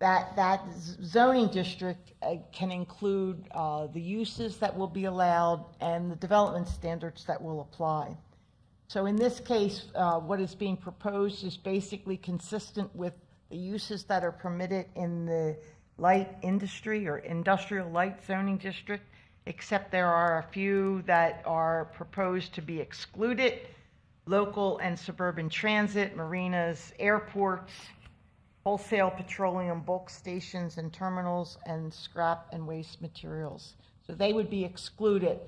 that zoning district can include the uses that will be allowed and the development standards that will apply. So in this case, what is being proposed is basically consistent with the uses that are permitted in the light industry or industrial light zoning district, except there are a few that are proposed to be excluded: local and suburban transit, marinas, airports, wholesale petroleum bulk stations and terminals, and scrap and waste materials. So they would be excluded.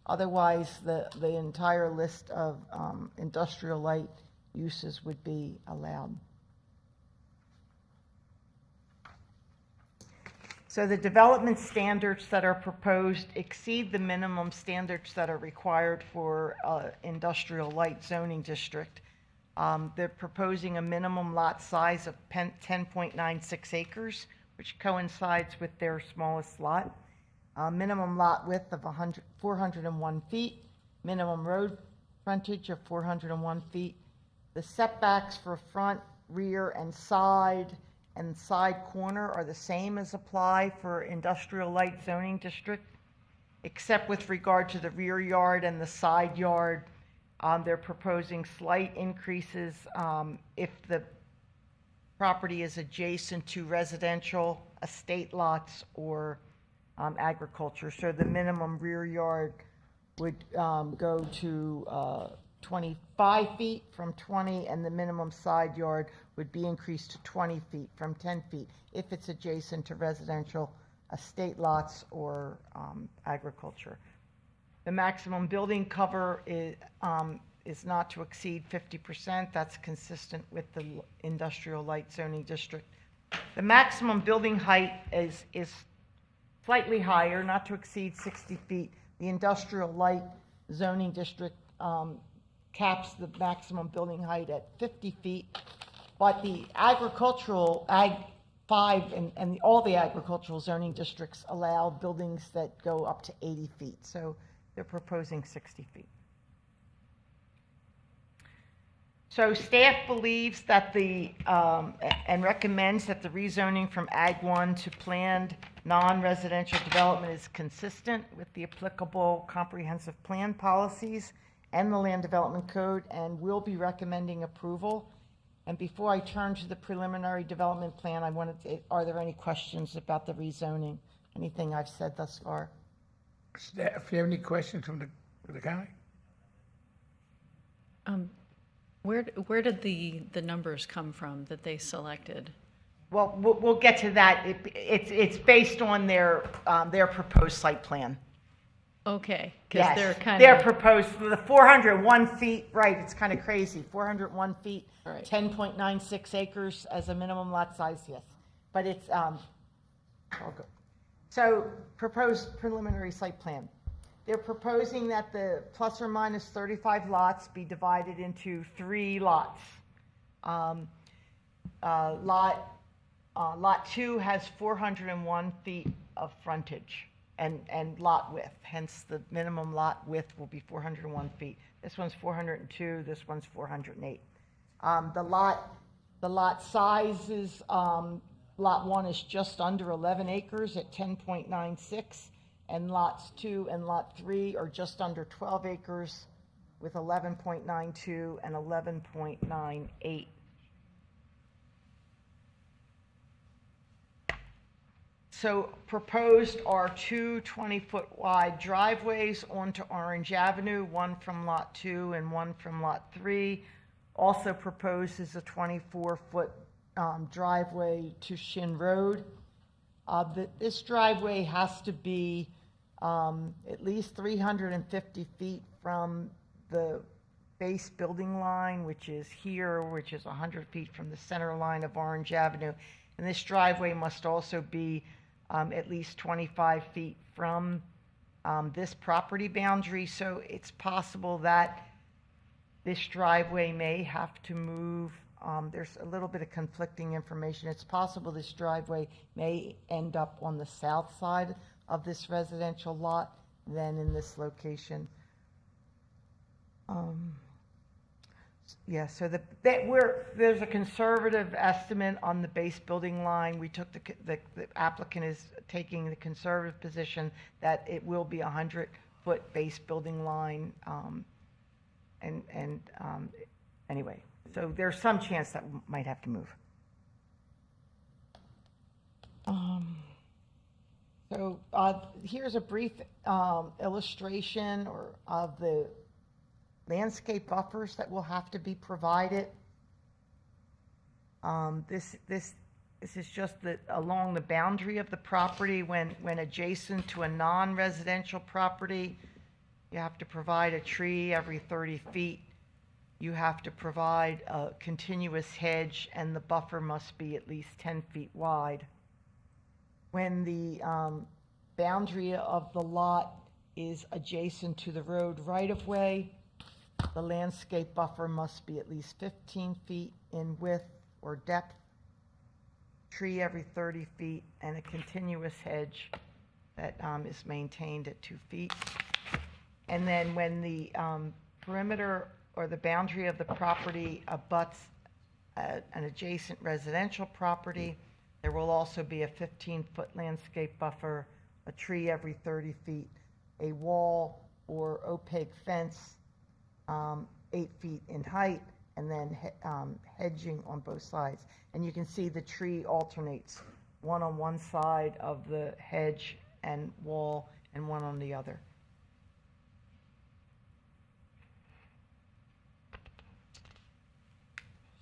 Otherwise, the entire list of industrial light uses would be allowed. So the development standards that are proposed exceed the minimum standards that are required for industrial light zoning district. They're proposing a minimum lot size of 10.96 acres, which coincides with their smallest lot. Minimum lot width of 401 feet, minimum road frontage of 401 feet. The setbacks for front, rear, and side corner are the same as apply for industrial light zoning district, except with regard to the rear yard and the side yard. They're proposing slight increases if the property is adjacent to residential, estate lots, or agriculture. So the minimum rear yard would go to 25 feet from 20, and the minimum side yard would be increased to 20 feet from 10 feet if it's adjacent to residential, estate lots, or agriculture. The maximum building cover is not to exceed 50%. That's consistent with the industrial light zoning district. The maximum building height is slightly higher, not to exceed 60 feet. The industrial light zoning district caps the maximum building height at 50 feet, but the agricultural, Ag 5 and all the agricultural zoning districts allow buildings that go up to 80 feet. So they're proposing 60 feet. So staff believes that and recommends that the rezoning from Ag 1 to planned non-residential development is consistent with the applicable comprehensive plan policies and the Land Development Code, and will be recommending approval. And before I turn to the preliminary development plan, are there any questions about the rezoning? Anything I've said thus far? Staff, if you have any questions from the county? Where did the numbers come from that they selected? Well, we'll get to that. It's based on their proposed site plan. Okay, because Yes, they're kind they're of proposed, the 401 feet, right, it's kind of crazy, 401 feet, Right. 10.96 acres as a minimum lot size, yes. But it's, all good. So, proposed preliminary site plan. They're proposing that the plus or minus 35 lots be divided into 3 lots. Lot 2 has 401 feet of frontage and lot width, hence the minimum lot width will be 401 feet. This one's 402, this one's 408. The lot sizes, lot 1 is just under 11 acres at 10.96, and lots 2 and lot 3 are just under 12 acres with 11.92 and 11.98. So proposed are 2 20-foot wide driveways onto Orange Avenue, one from Lot 2 and one from Lot 3. Also proposed is a 24-foot driveway to Shin Road. This driveway has to be at least 350 feet from the base building line, which is here, which is 100 feet from the center line of Orange Avenue. And this driveway must also be at least 25 feet from this property boundary. So it's possible that this driveway may have to move. There's a little bit of conflicting information. It's possible this driveway may end up on the south side of this residential lot than in this location. Yeah, so there's a conservative estimate on the base building line. We took the applicant is taking the conservative position that it will be 100-foot base building line. Anyway, so there's some chance that we might have to move. So here's a brief illustration of the landscape buffers that will have to be provided. This is just along the boundary of the property. When adjacent to a non-residential property, you have to provide a tree every 30 feet. You have to provide a continuous hedge, and the buffer must be at least 10 feet wide. When the boundary of the lot is adjacent to the road right-of-way, the landscape buffer must be at least 15 feet in width or depth, tree every 30 feet, and a continuous hedge that is maintained at 2 feet. And then when the perimeter or the boundary of the property abuts an adjacent residential property, there will also be a 15-foot landscape buffer, a tree every 30 feet, a wall or opaque fence 8 feet in height, and then hedging on both sides. And you can see the tree alternates, one on one side of the hedge and wall and one on the other.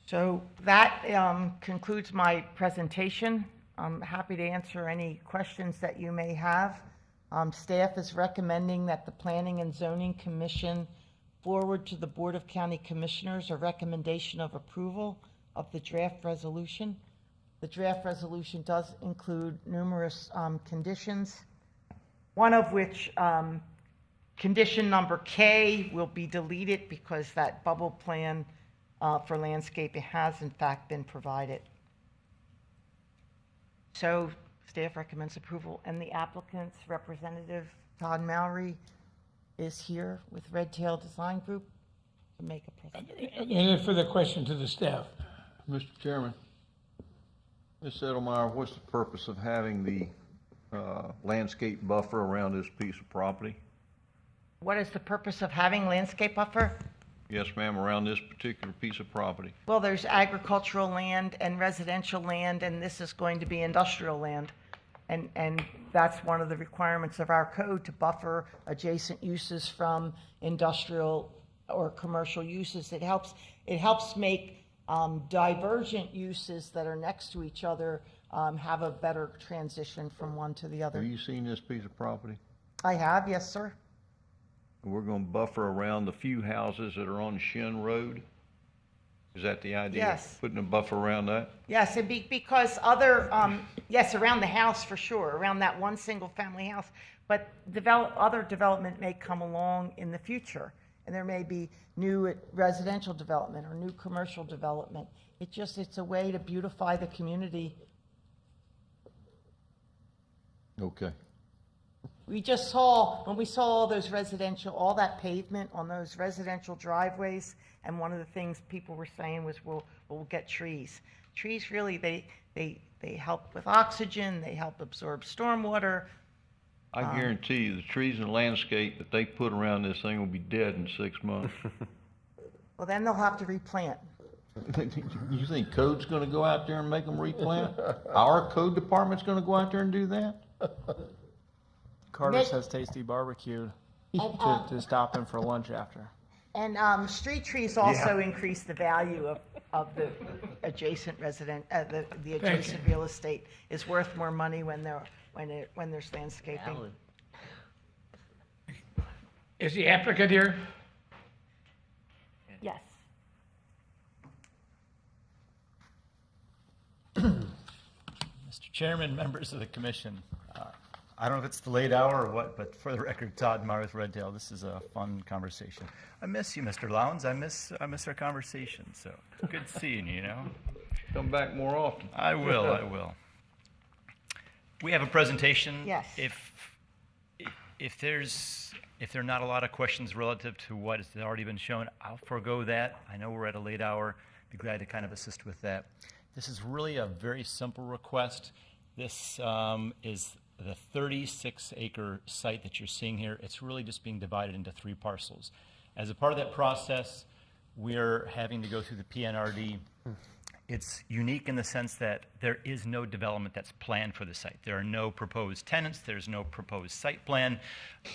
So that concludes my presentation. I'm happy to answer any questions that you may have. Staff is recommending that the Planning and Zoning Commission forward to the Board of County Commissioners a recommendation of approval of the draft resolution. The draft resolution does include numerous conditions, one of which, condition number K, will be deleted because that bubble plan for landscaping has in fact been provided. So staff recommends approval, and the applicant's representative, Todd Mowry, is here with Red Tail Design Group. to make a presentation. Any further question to the staff? Mr. Chairman, Ms. Edelmeyer, what's the purpose of having the landscape buffer around this piece of property? What is the purpose of having landscape buffer? Yes, ma'am, around this particular piece of property. Well, there's agricultural land and residential land, and this is going to be industrial land. And that's one of the requirements of our code, to buffer adjacent uses from industrial or commercial uses. It helps make divergent uses that are next to each other have a better transition from one to the other. Have you seen this piece of property? I have, yes, sir. We're going to buffer around the few houses that are on Shin Road? Is that the idea? Yes. Putting a buffer around that? Yes, and because other, yes, around the house for sure, around that one single-family house, but other development may come along in the future, and there may be new residential development or new commercial development. It's a way to beautify the community. Okay. We just saw, when we saw all those residential, all that pavement on those residential driveways, and one of the things people were saying was, we'll get trees. Trees really, they help with oxygen, they help absorb stormwater. I guarantee you, the trees and landscape that they put around this thing will be dead in 6 months. Well, then they'll have to replant. You think code's going to go out there and make them replant? Our code department's going to go out there and do that? Carter's has Tasty Barbecue to stop in for lunch after. And street trees also increase the value of the adjacent the adjacent real estate is worth more money when there's landscaping. Valid. Is the applicant here? Yes. Mr. Chairman, members of the commission, I don't know if it's the late hour or what, but for the record, Todd Meyer with Red Tail, this is a fun conversation. I miss you, Mr. Lowndes. I miss our conversation, so good seeing you, you know. Come back more often. I will. We have a presentation. Yes. If there are not a lot of questions relative to what has already been shown, I'll forego that. I know we're at a late hour. Be glad to kind of assist with that. This is really a very simple request. This is the 36-acre site that you're seeing here. It's really just being divided into 3 parcels. As a part of that process, we're having to go through the PNRD. It's unique in the sense that there is no development that's planned for the site. There are no proposed tenants. There's no proposed site plan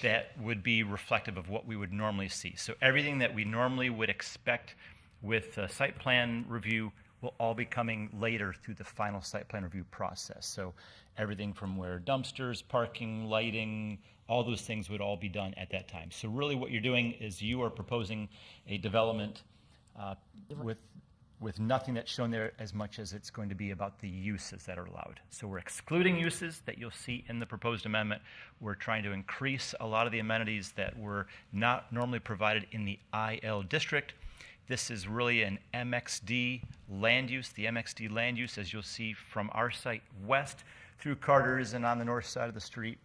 that would be reflective of what we would normally see. So everything that we normally would expect with a site plan review will all be coming later through the final site plan review process. So everything from where dumpsters, parking, lighting, all those things would all be done at that time. So really what you're doing is you are proposing a development with nothing that's shown there as much as it's going to be about the uses that are allowed. So we're excluding uses that you'll see in the proposed amendment. We're trying to increase a lot of the amenities that were not normally provided in the IL district. This is really an MXD land use. The MXD land use, as you'll see from our site west through Carter's and on the north side of the street,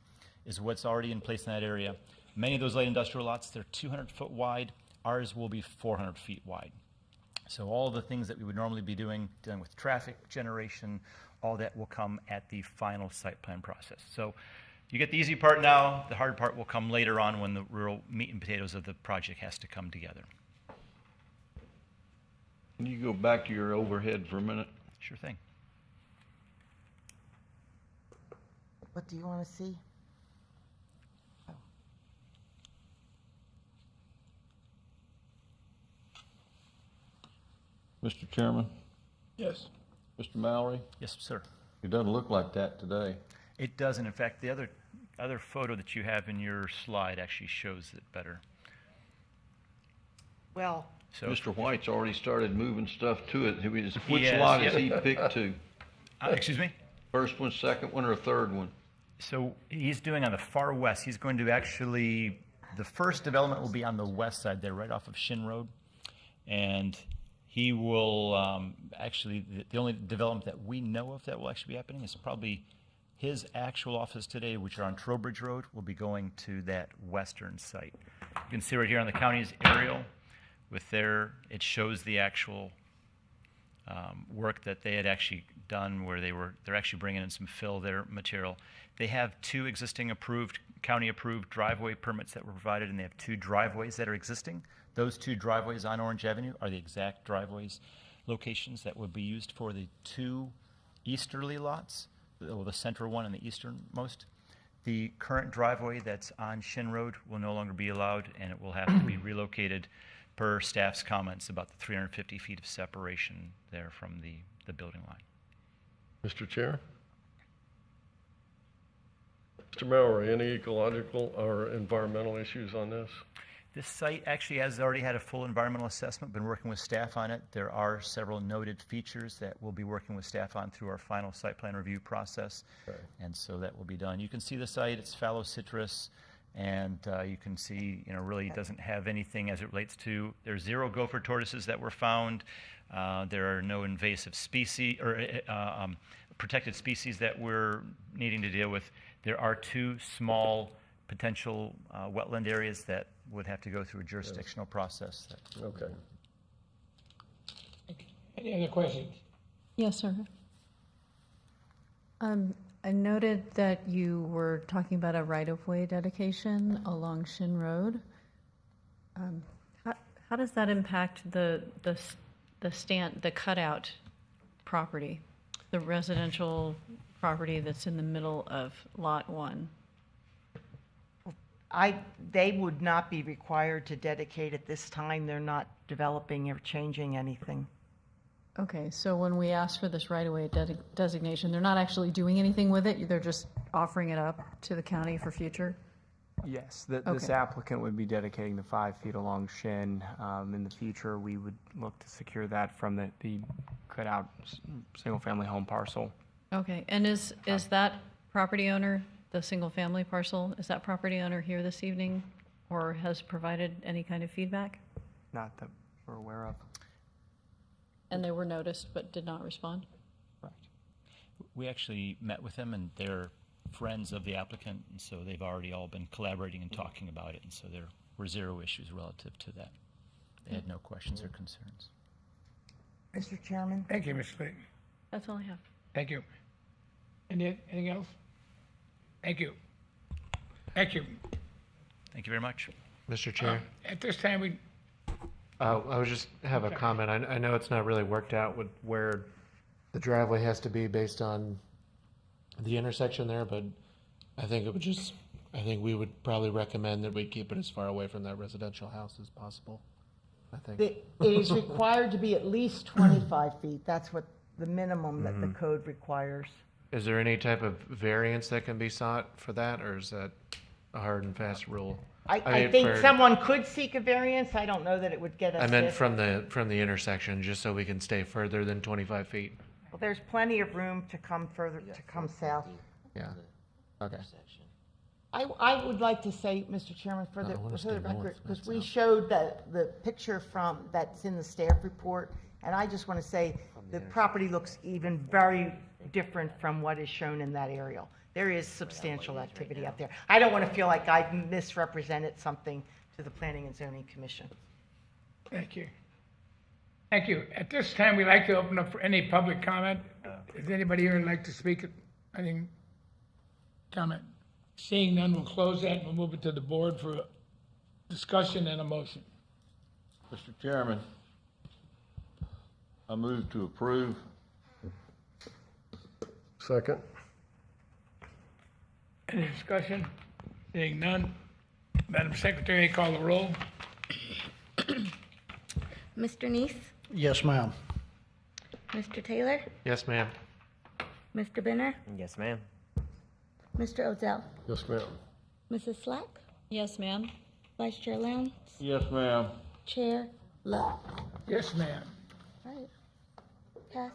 is what's already in place in that area. Many of those light industrial lots, they're 200 foot wide. Ours will be 400 feet wide. So all the things that we would normally be dealing with traffic generation, all that will come at the final site plan process. So you get the easy part now. The hard part will come later on when the real meat and potatoes of the project has to come together. Can you go back to your overhead for a minute? Sure thing. What do you want to see? Mr. Chairman? Yes. Mr. Mallory? Yes, sir. It doesn't look like that today. It doesn't. In fact, the other photo that you have in your slide actually shows it better. Well, so Mr. White's already started moving stuff to it. Which has, lot yep. has he picked to? Excuse me? First one, second one, or third one? So he's doing on the far west. He's going to actually, the first development will be on the west side there, right off of Shin Road. And he will actually, the only development that we know of that will actually be happening is probably his actual office today, which are on Trowbridge Road, will be going to that western site. You can see right here on the county's aerial it shows the actual work that they had actually done, where they're actually bringing in some fill their material. They have 2 existing county approved driveway permits that were provided, and they have 2 driveways that are existing. Those 2 driveways on Orange Avenue are the exact driveways locations that would be used for the 2 easterly lots, the central one and the easternmost. The current driveway that's on Shin Road will no longer be allowed, and it will have to be relocated per staff's comments about the 350 feet of separation there from the building line. Mr. Chair? Mr. Mallory, any ecological or environmental issues on this? This site actually has already had a full environmental assessment, been working with staff on it. There are several noted features that we'll be working with staff on through our final site plan review process. Okay. And so that will be done. You can see the site, it's fallow citrus, and you can see, really doesn't have anything as it relates to, there's 0 gopher tortoises that were found. There are no invasive species or protected species that we're needing to deal with. There are 2 small potential wetland areas that would have to go through a jurisdictional process. Okay. Any other questions? Yes, sir. I noted that you were talking about a right-of-way dedication along Shin Road. How does that impact the cutout property, the residential property that's in the middle of Lot 1? They would not be required to dedicate at this time. They're not developing or changing anything. Okay, so when we ask for this right-of-way designation, they're not actually doing anything with it? They're just offering it up to the county for future? Yes, this applicant would be dedicating the 5 feet along Shin. In the future, we would look to secure that from the cut-out single-family home parcel. Okay, and is that property owner, the single-family parcel, is that property owner here this evening or has provided any kind of feedback? Not that we're aware of. And they were noticed but did not respond? Correct. We actually met with them, and they're friends of the applicant, and so they've already all been collaborating and talking about it, and so there were 0 issues relative to that. They had no questions or concerns. Mr. Chairman? Thank you, Mr. Clayton. That's all I have. Thank you. Anything else? Thank you. Thank you. Thank you very much. Mr. Chair? At this time, I would just have a comment. I know it's not really worked out with where the driveway has to be based on the intersection there, but I think we would probably recommend that we keep it as far away from that residential house as possible. I think. It is required to be at least 25 feet. That's what the minimum that the code requires. Is there any type of variance that can be sought for that, or is that a hard and fast rule? I think someone could seek a variance. I don't know that it would get us. I meant this. from the intersection, just so we can stay further than 25 feet. Well, there's plenty of room to come further, to come south. Yeah. Okay. I would like to say, Mr. Chairman, for the record, because we showed the picture that's in the staff report, and I just want to say the property looks even very different from what is shown in that aerial. There is substantial activity up there. I don't want to feel like I've misrepresented something to the Planning and Zoning Commission. thank you. Thank you. At this time, we'd like to open up for any public comment. Does anybody here like to speak? Any comment? Seeing none, we'll close that and we'll move it to the board for a discussion and a motion. Mr. Chairman, I move to approve. Second. Any discussion? Seeing none, Madam Secretary, call the roll. Mr. Neese? Yes, ma'am. Mr. Taylor? Yes, ma'am. Mr. Benner? Yes, ma'am. Mr. Odell? Yes, ma'am. Mrs. Slack? Yes, ma'am. Vice Chair Lowndes? Yes, ma'am. Chair Love? Yes, ma'am. Right. Pass.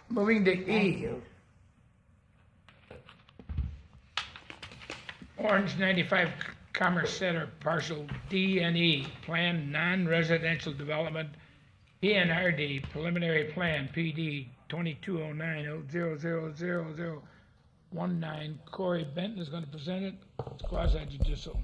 Moving to E. Orange 95 Commerce Center, parcel D and E, planned non-residential development, PNRD, preliminary plan, PD 2209-0000019. Corey Benton is going to present it. It's quasi-judicial.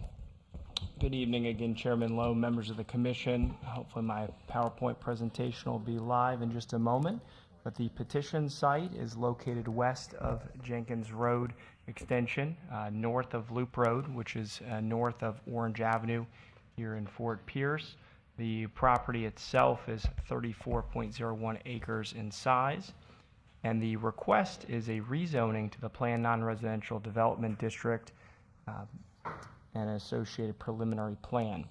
Good evening again, Chairman Lowe, members of the commission. Hopefully my PowerPoint presentation will be live in just a moment. But the petition site is located west of Jenkins Road Extension, north of Loop Road, which is north of Orange Avenue here in Fort Pierce. The property itself is 34.01 acres in size, and the request is a rezoning to the Planned Non-Residential Development District and an associated preliminary plan.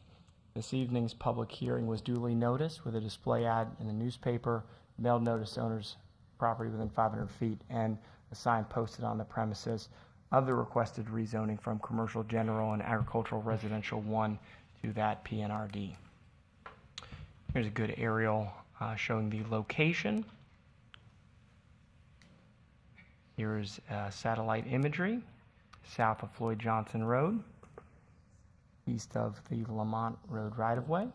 This evening's public hearing was duly noticed with a display ad in the newspaper, mailed notice to owners property within 500 feet, and a sign posted on the premises of the requested rezoning from Commercial General and Agricultural Residential 1 to that PNRD. Here's a good aerial showing the location. Here's satellite imagery south of Floyd Johnson Road, east of the Lamont Road right-of-way.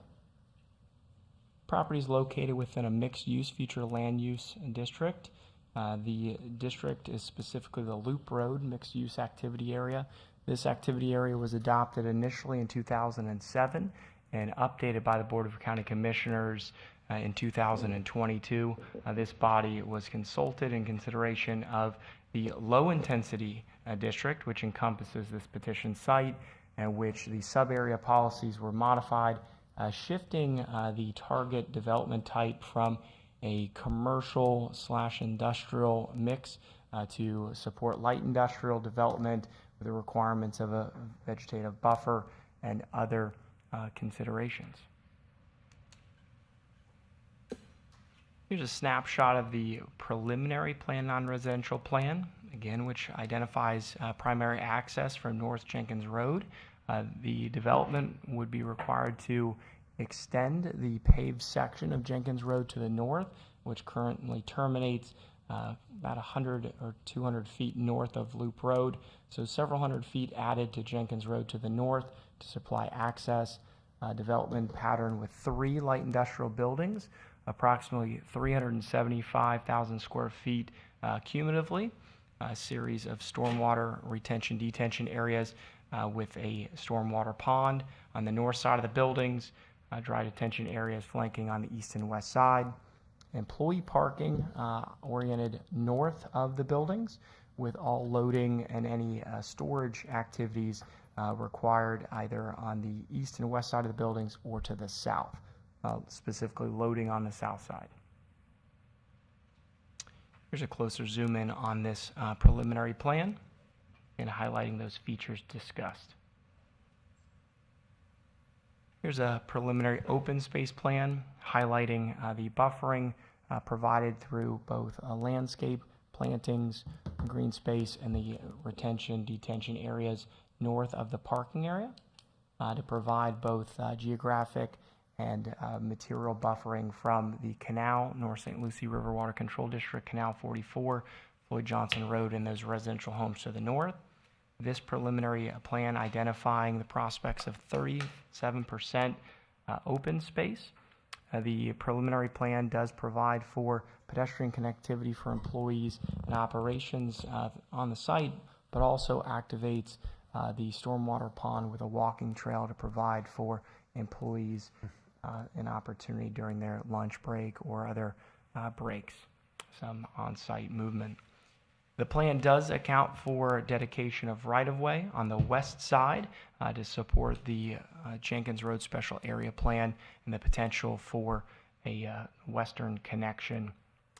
Property is located within a mixed-use future land use district. The district is specifically the Loop Road mixed-use activity area. This activity area was adopted initially in 2007 and updated by the Board of County Commissioners in 2022. This body was consulted in consideration of the low-intensity district, which encompasses this petition site, and which the sub-area policies were modified, shifting the target development type from a commercial/industrial mix to support light industrial development with the requirements of a vegetative buffer and other considerations. Here's a snapshot of the preliminary Planned Non-Residential Plan, again, which identifies primary access from North Jenkins Road. The development would be required to extend the paved section of Jenkins Road to the north, which currently terminates about 100 or 200 feet north of Loop Road. So several hundred feet added to Jenkins Road to the north to supply access. Development pattern with 3 light industrial buildings, approximately 375,000 square feet cumulatively, a series of stormwater retention detention areas with a stormwater pond on the north side of the buildings, dry detention areas flanking on the east and west side, employee parking oriented north of the buildings with all loading and any storage activities required either on the east and west side of the buildings or to the south, specifically loading on the south side. Here's a closer zoom in on this preliminary plan and highlighting those features discussed. Here's a preliminary open space plan highlighting the buffering provided through both landscape plantings, green space, and the retention detention areas north of the parking area to provide both geographic and material buffering from the canal, North St. Lucie River Water Control District, Canal 44, Floyd Johnson Road, and those residential homes to the north. This preliminary plan identifying the prospects of 37% open space. The preliminary plan does provide for pedestrian connectivity for employees and operations on the site, but also activates the stormwater pond with a walking trail to provide for employees an opportunity during their lunch break or other breaks, some on-site movement. The plan does account for dedication of right-of-way on the west side to support the Jenkins Road Special Area Plan and the potential for a western connection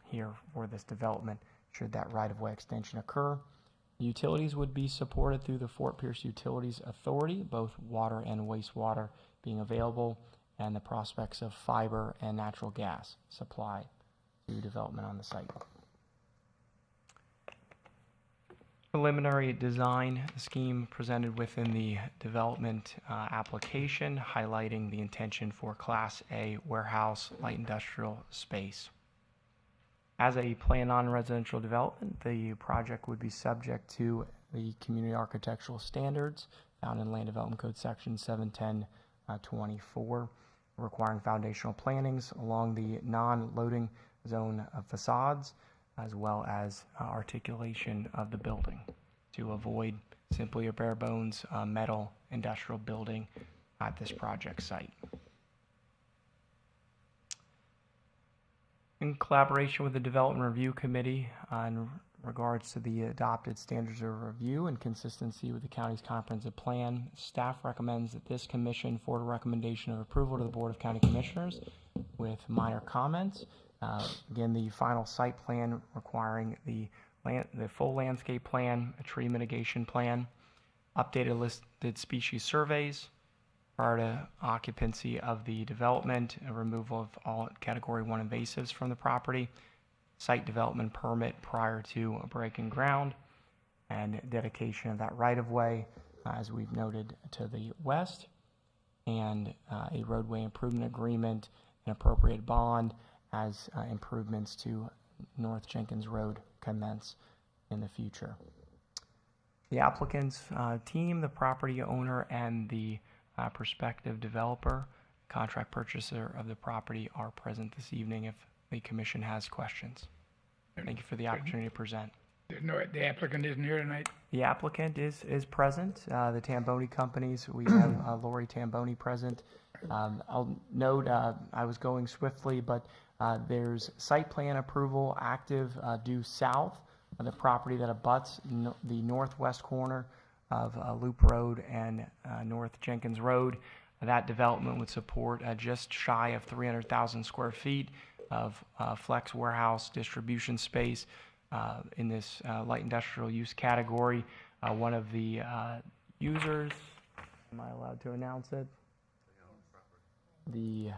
here for this development should that right-of-way extension occur. Utilities would be supported through the Fort Pierce Utilities Authority, both water and wastewater being available, and the prospects of fiber and natural gas supply to development on the site. Preliminary design scheme presented within the development application, highlighting the intention for Class A warehouse light industrial space. As a Planned Non-Residential development, the project would be subject to the community architectural standards found in Land Development Code Section 710-24, requiring foundational plantings along the non-loading zone facades, as well as articulation of the building to avoid simply a bare bones metal industrial building at this project site. In collaboration with the Development Review Committee in regards to the adopted standards of review and consistency with the county's comprehensive plan, staff recommends that this commission forward a recommendation of approval to the Board of County Commissioners with minor comments. Again, the final site plan requiring the full landscape plan, a tree mitigation plan, updated listed species surveys prior to occupancy of the development, a removal of all Category 1 invasives from the property, site development permit prior to breaking ground, and dedication of that right-of-way, as we've noted, to the west, and a roadway improvement agreement, an appropriate bond as improvements to North Jenkins Road commence in the future. The applicant's team, the property owner, and the prospective developer, contract purchaser of the property are present this evening if the commission has questions. Thank you for the opportunity to present. The applicant isn't here tonight? The applicant is present. The Tamboni companies, we have Lori Tamboni present. I'll note, I was going swiftly, but there's site plan approval active due south of the property that abuts the northwest corner of Loop Road and North Jenkins Road. That development would support just shy of 300,000 square feet of flex warehouse distribution space in this light industrial use category. One of the users, am I allowed to announce it? The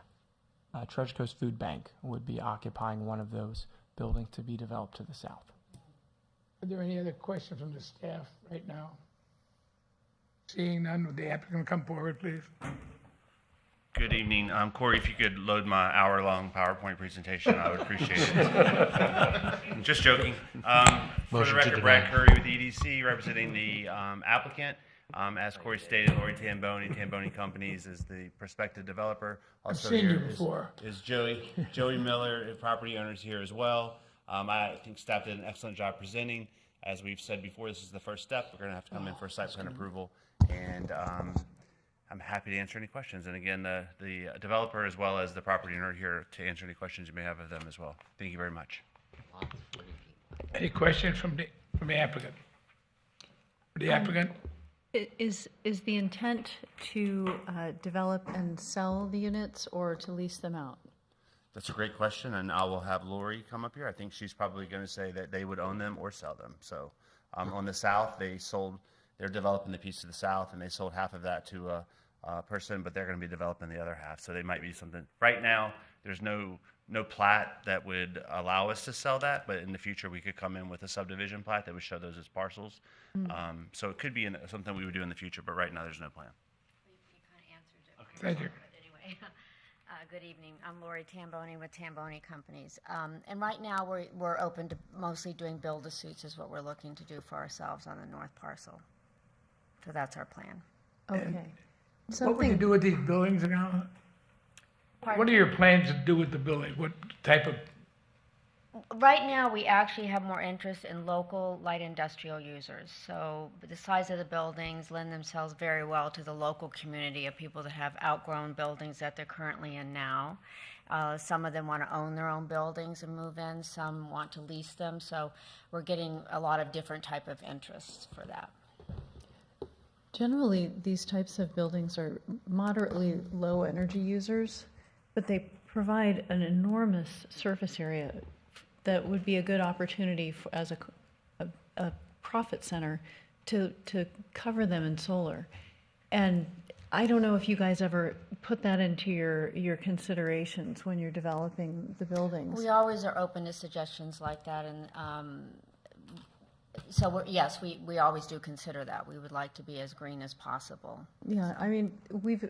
Treasure Coast Food Bank would be occupying one of those buildings to be developed to the south. Are there any other questions from the staff right now? Seeing none, would the applicant come forward, please? Good evening. Corey, if you could load my hour-long PowerPoint presentation, I would appreciate it. Just joking. For the record, Brad Curry with EDC, representing the applicant. As Corey stated, Lori Tamboni, Tamboni Companies is the prospective developer. Also I've seen you here before. is Joey Miller, property owners here as well. I think staff did an excellent job presenting. As we've said before, this is the first step. We're going to have to come in for a site plan approval, and I'm happy to answer any questions. And again, the developer as well as the property owner here to answer any questions you may have of them as well. Thank you very much. Any questions from the applicant? The applicant? Is the intent to develop and sell the units or to lease them out? That's a great question, and I will have Lori come up here. I think she's probably going to say that they would own them or sell them. So on the south, they're developing the piece to the south, and they sold half of that to a person, but they're going to be developing the other half. So they might be something. Right now, there's no plat that would allow us to sell that, but in the future, we could come in with a subdivision plat that would show those as parcels. So it could be something we would do in the future, but right now, there's no plan. You kind of answered it. Okay. Thank you. But anyway, good evening. I'm Lori Tamboni with Tamboni Companies. And right now, we're open to mostly doing build-to-suits is what we're looking to do for ourselves on the north parcel. So that's our plan. Okay. What would you do with these buildings now? What are your plans to do with the building? What type of? Right now, we actually have more interest in local light industrial users. So the size of the buildings lend themselves very well to the local community of people that have outgrown buildings that they're currently in now. Some of them want to own their own buildings and move in. Some want to lease them. So we're getting a lot of different type of interests for that. Generally, these types of buildings are moderately low energy users, but they provide an enormous surface area that would be a good opportunity as a profit center to cover them in solar. And I don't know if you guys ever put that into your considerations when you're developing the buildings. We always are open to suggestions like that, and so yes, we always do consider that. We would like to be as green as possible. Yeah, I mean, we've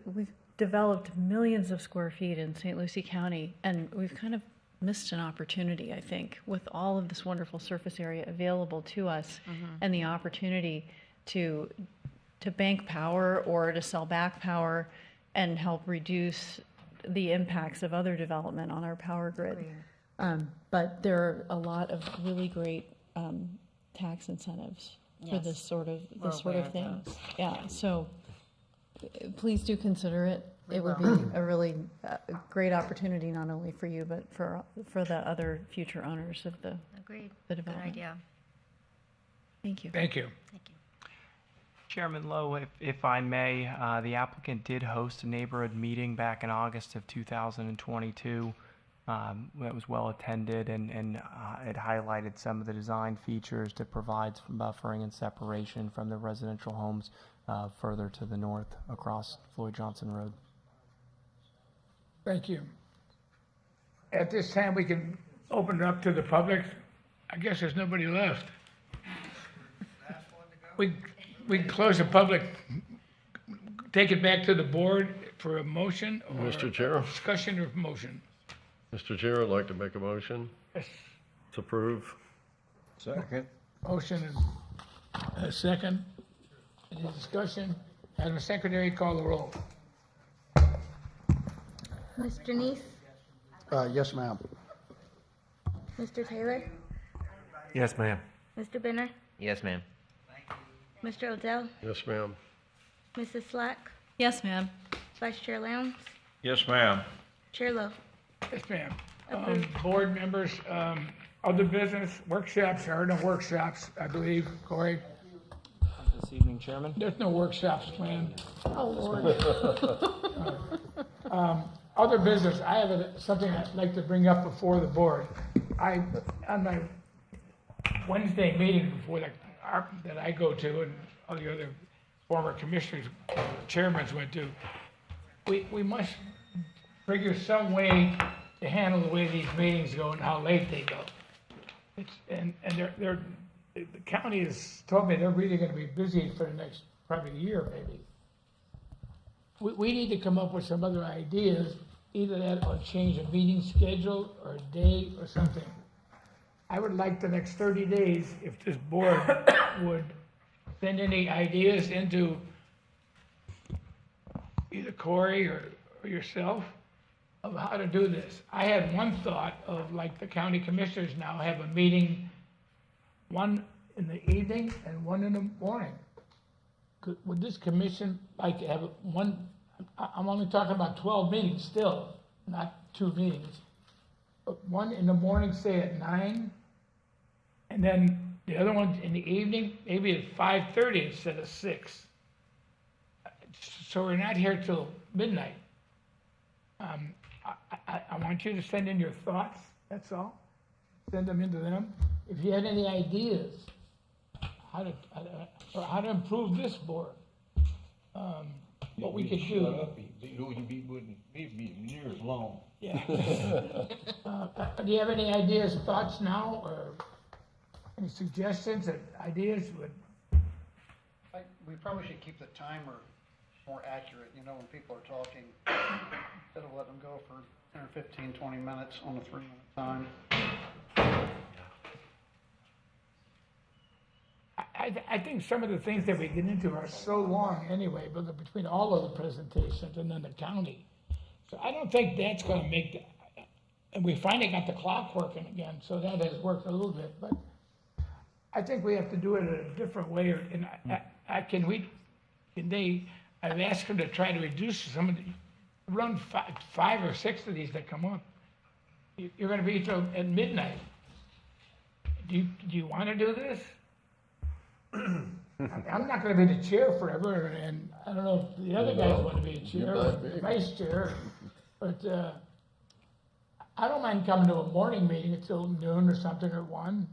developed millions of square feet in St. Lucie County, and we've kind of missed an opportunity, I think, with all of this wonderful surface area available to us, and the opportunity to bank power or to sell back power and help reduce the impacts of other development on our power grid. But there are a lot of really great tax incentives for this sort of thing. Yeah, so Please do consider it. It would be a really great opportunity, not only for you, but for the other future owners of the Agreed. the Good development. idea. Thank you. Thank you. Chairman Lowe, if I may, the applicant did host a neighborhood meeting back in August of 2022. That was well attended, and it highlighted some of the design features that provides from buffering and separation from the residential homes further to the north across Floyd Johnson Road. Thank you. At this time, we can open it up to the public. I guess there's nobody left. We can close the public, take it back to the board for a motion or Mr. Chair? discussion or motion. Mr. Chair, I'd like to make a motion Yes. to approve. Second. Motion and a second. Any discussion? Madam Secretary, call the roll. Mr. Neese, Yes, ma'am. Mr. Taylor, Yes, ma'am. Mr. Benner, Yes, ma'am. Mr. Odell, Yes, ma'am. Mrs. Slack, Yes, ma'am. Vice Chair Lowndes, Yes, ma'am. Chair Lowe. Yes, ma'am. Approved. Board members, other business, workshops, there are no workshops, I believe, Corey. This evening, Chairman. There's no workshops planned. Oh, Lord. Other business, I have something I'd like to bring up before the board. On my Wednesday meeting before that I go to and all the other former commissioners, chairmen went to, we must figure some way to handle the way these meetings go and how late they go. And the county has told me they're really gonna be busy for the next probably year maybe. We need to come up with some other ideas, either that or change a meeting schedule or a day or something. I would like the next 30 days, if this board would send any ideas into either Corey or yourself of how to do this. I had one thought of, like, the county commissioners now have a meeting, one in the evening and one in the morning. Would this commission like to have one, I'm only talking about 12 meetings still, not 2 meetings. But one in the morning, say at 9, and then the other one in the evening, maybe at 5:30 instead of 6. So we're not here till midnight. I want you to send in your thoughts, that's all. Send them into them. If you had any ideas how to improve this board, what we could do. You'd be years long. Yeah. Do you have any ideas, thoughts now, or any suggestions or ideas? We probably should keep the timer more accurate, when people are talking, instead of letting them go for 10 or 15, 20 minutes on a 3-minute time. I think some of the things that we get into are so long anyway, but between all of the presentations and then the county. So I don't think that's gonna make and we finally got the clock working again, so that has worked a little bit, but I think we have to do it in a different way, and I've asked them to try to reduce some of the, run 5 or 6 of these that come up. You're gonna be till at midnight. Do you wanna do this? I'm not gonna be the chair forever, and I don't know if the other guys wanna be a chair or vice chair, but, I don't mind coming to a morning meeting until noon or something, or 1,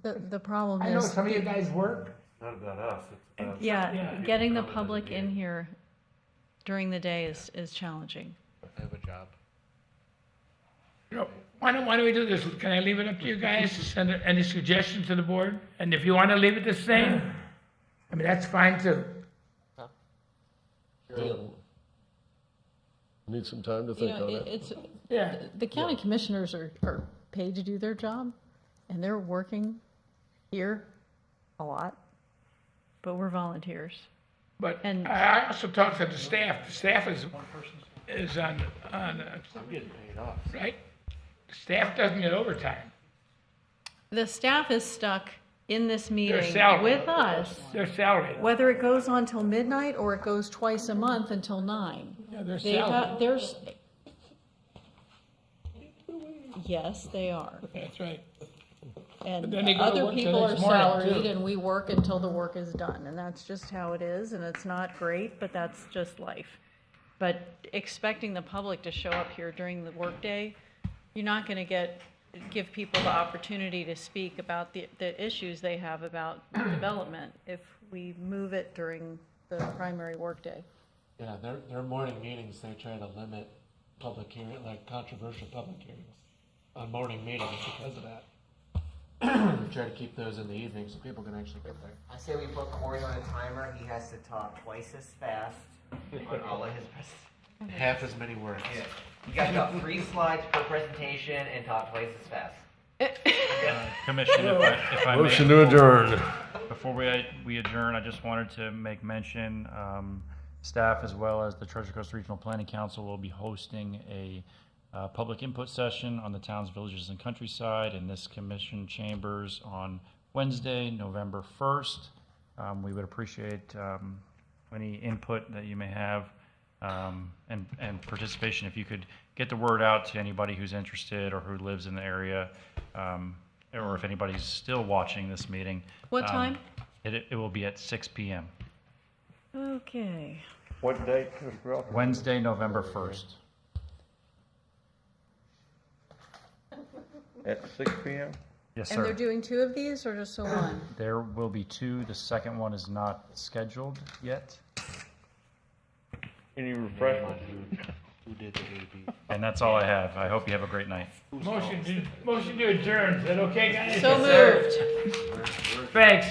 The problem is. I know some of you guys work. Not about us. It's about Yeah, getting the public in here during the day is challenging. I have a job. Why don't we do this? Can I leave it up to you guys to send any suggestions to the board? And if you want to leave it the same, I mean, that's fine too. Need some time to think on it. The county commissioners are paid to do their job, and they're working here a lot, but we're volunteers. But I also talked to the staff. The staff is on I'm getting paid off. right? The staff doesn't get overtime. The staff is stuck in this meeting salary. with us, Their salary. whether it goes on till midnight or it goes twice a month until 9. Yeah, they're They salary. have, there's, yes, they are. That's right. And But then they go to other work till people are next morning, salaried too. and we work until the work is done. And that's just how it is. And it's not great, but that's just life. But expecting the public to show up here during the workday, you're not going to give people the opportunity to speak about the issues they have about development if we move it during the primary workday. Yeah, their morning meetings, they try to limit public hearing, like controversial public hearings on morning meetings because of that. They try to keep those in the evening so people can actually get there. I say we put Corey on a timer. He has to talk twice as fast on all of his presentations. Half as many words. Yeah. You got about 3 slides per presentation and talk twice as fast. Commissioner, if I may. Motion to adjourn. Before we adjourn, I just wanted to make mention, staff as well as the Treasure Coast Regional Planning Council will be hosting a public input session on the towns, villages, and countryside in this commission chambers on Wednesday, November 1st. We would appreciate any input that you may have and participation. If you could get the word out to anybody who's interested or who lives in the area, or if anybody's still watching this meeting. What time? It will be at 6 p.m. Okay. What date, Mr. Crawford? Wednesday, November 1st. At 6 p.m.? Yes, And they're sir. doing 2 of these or just the one? There will be 2. The second one is not scheduled yet. Any refreshments? Who did the AB? And that's all I have. I hope you have a great night. Motion to adjourn. Is that okay, guys? So Yes, sir. moved. Thanks.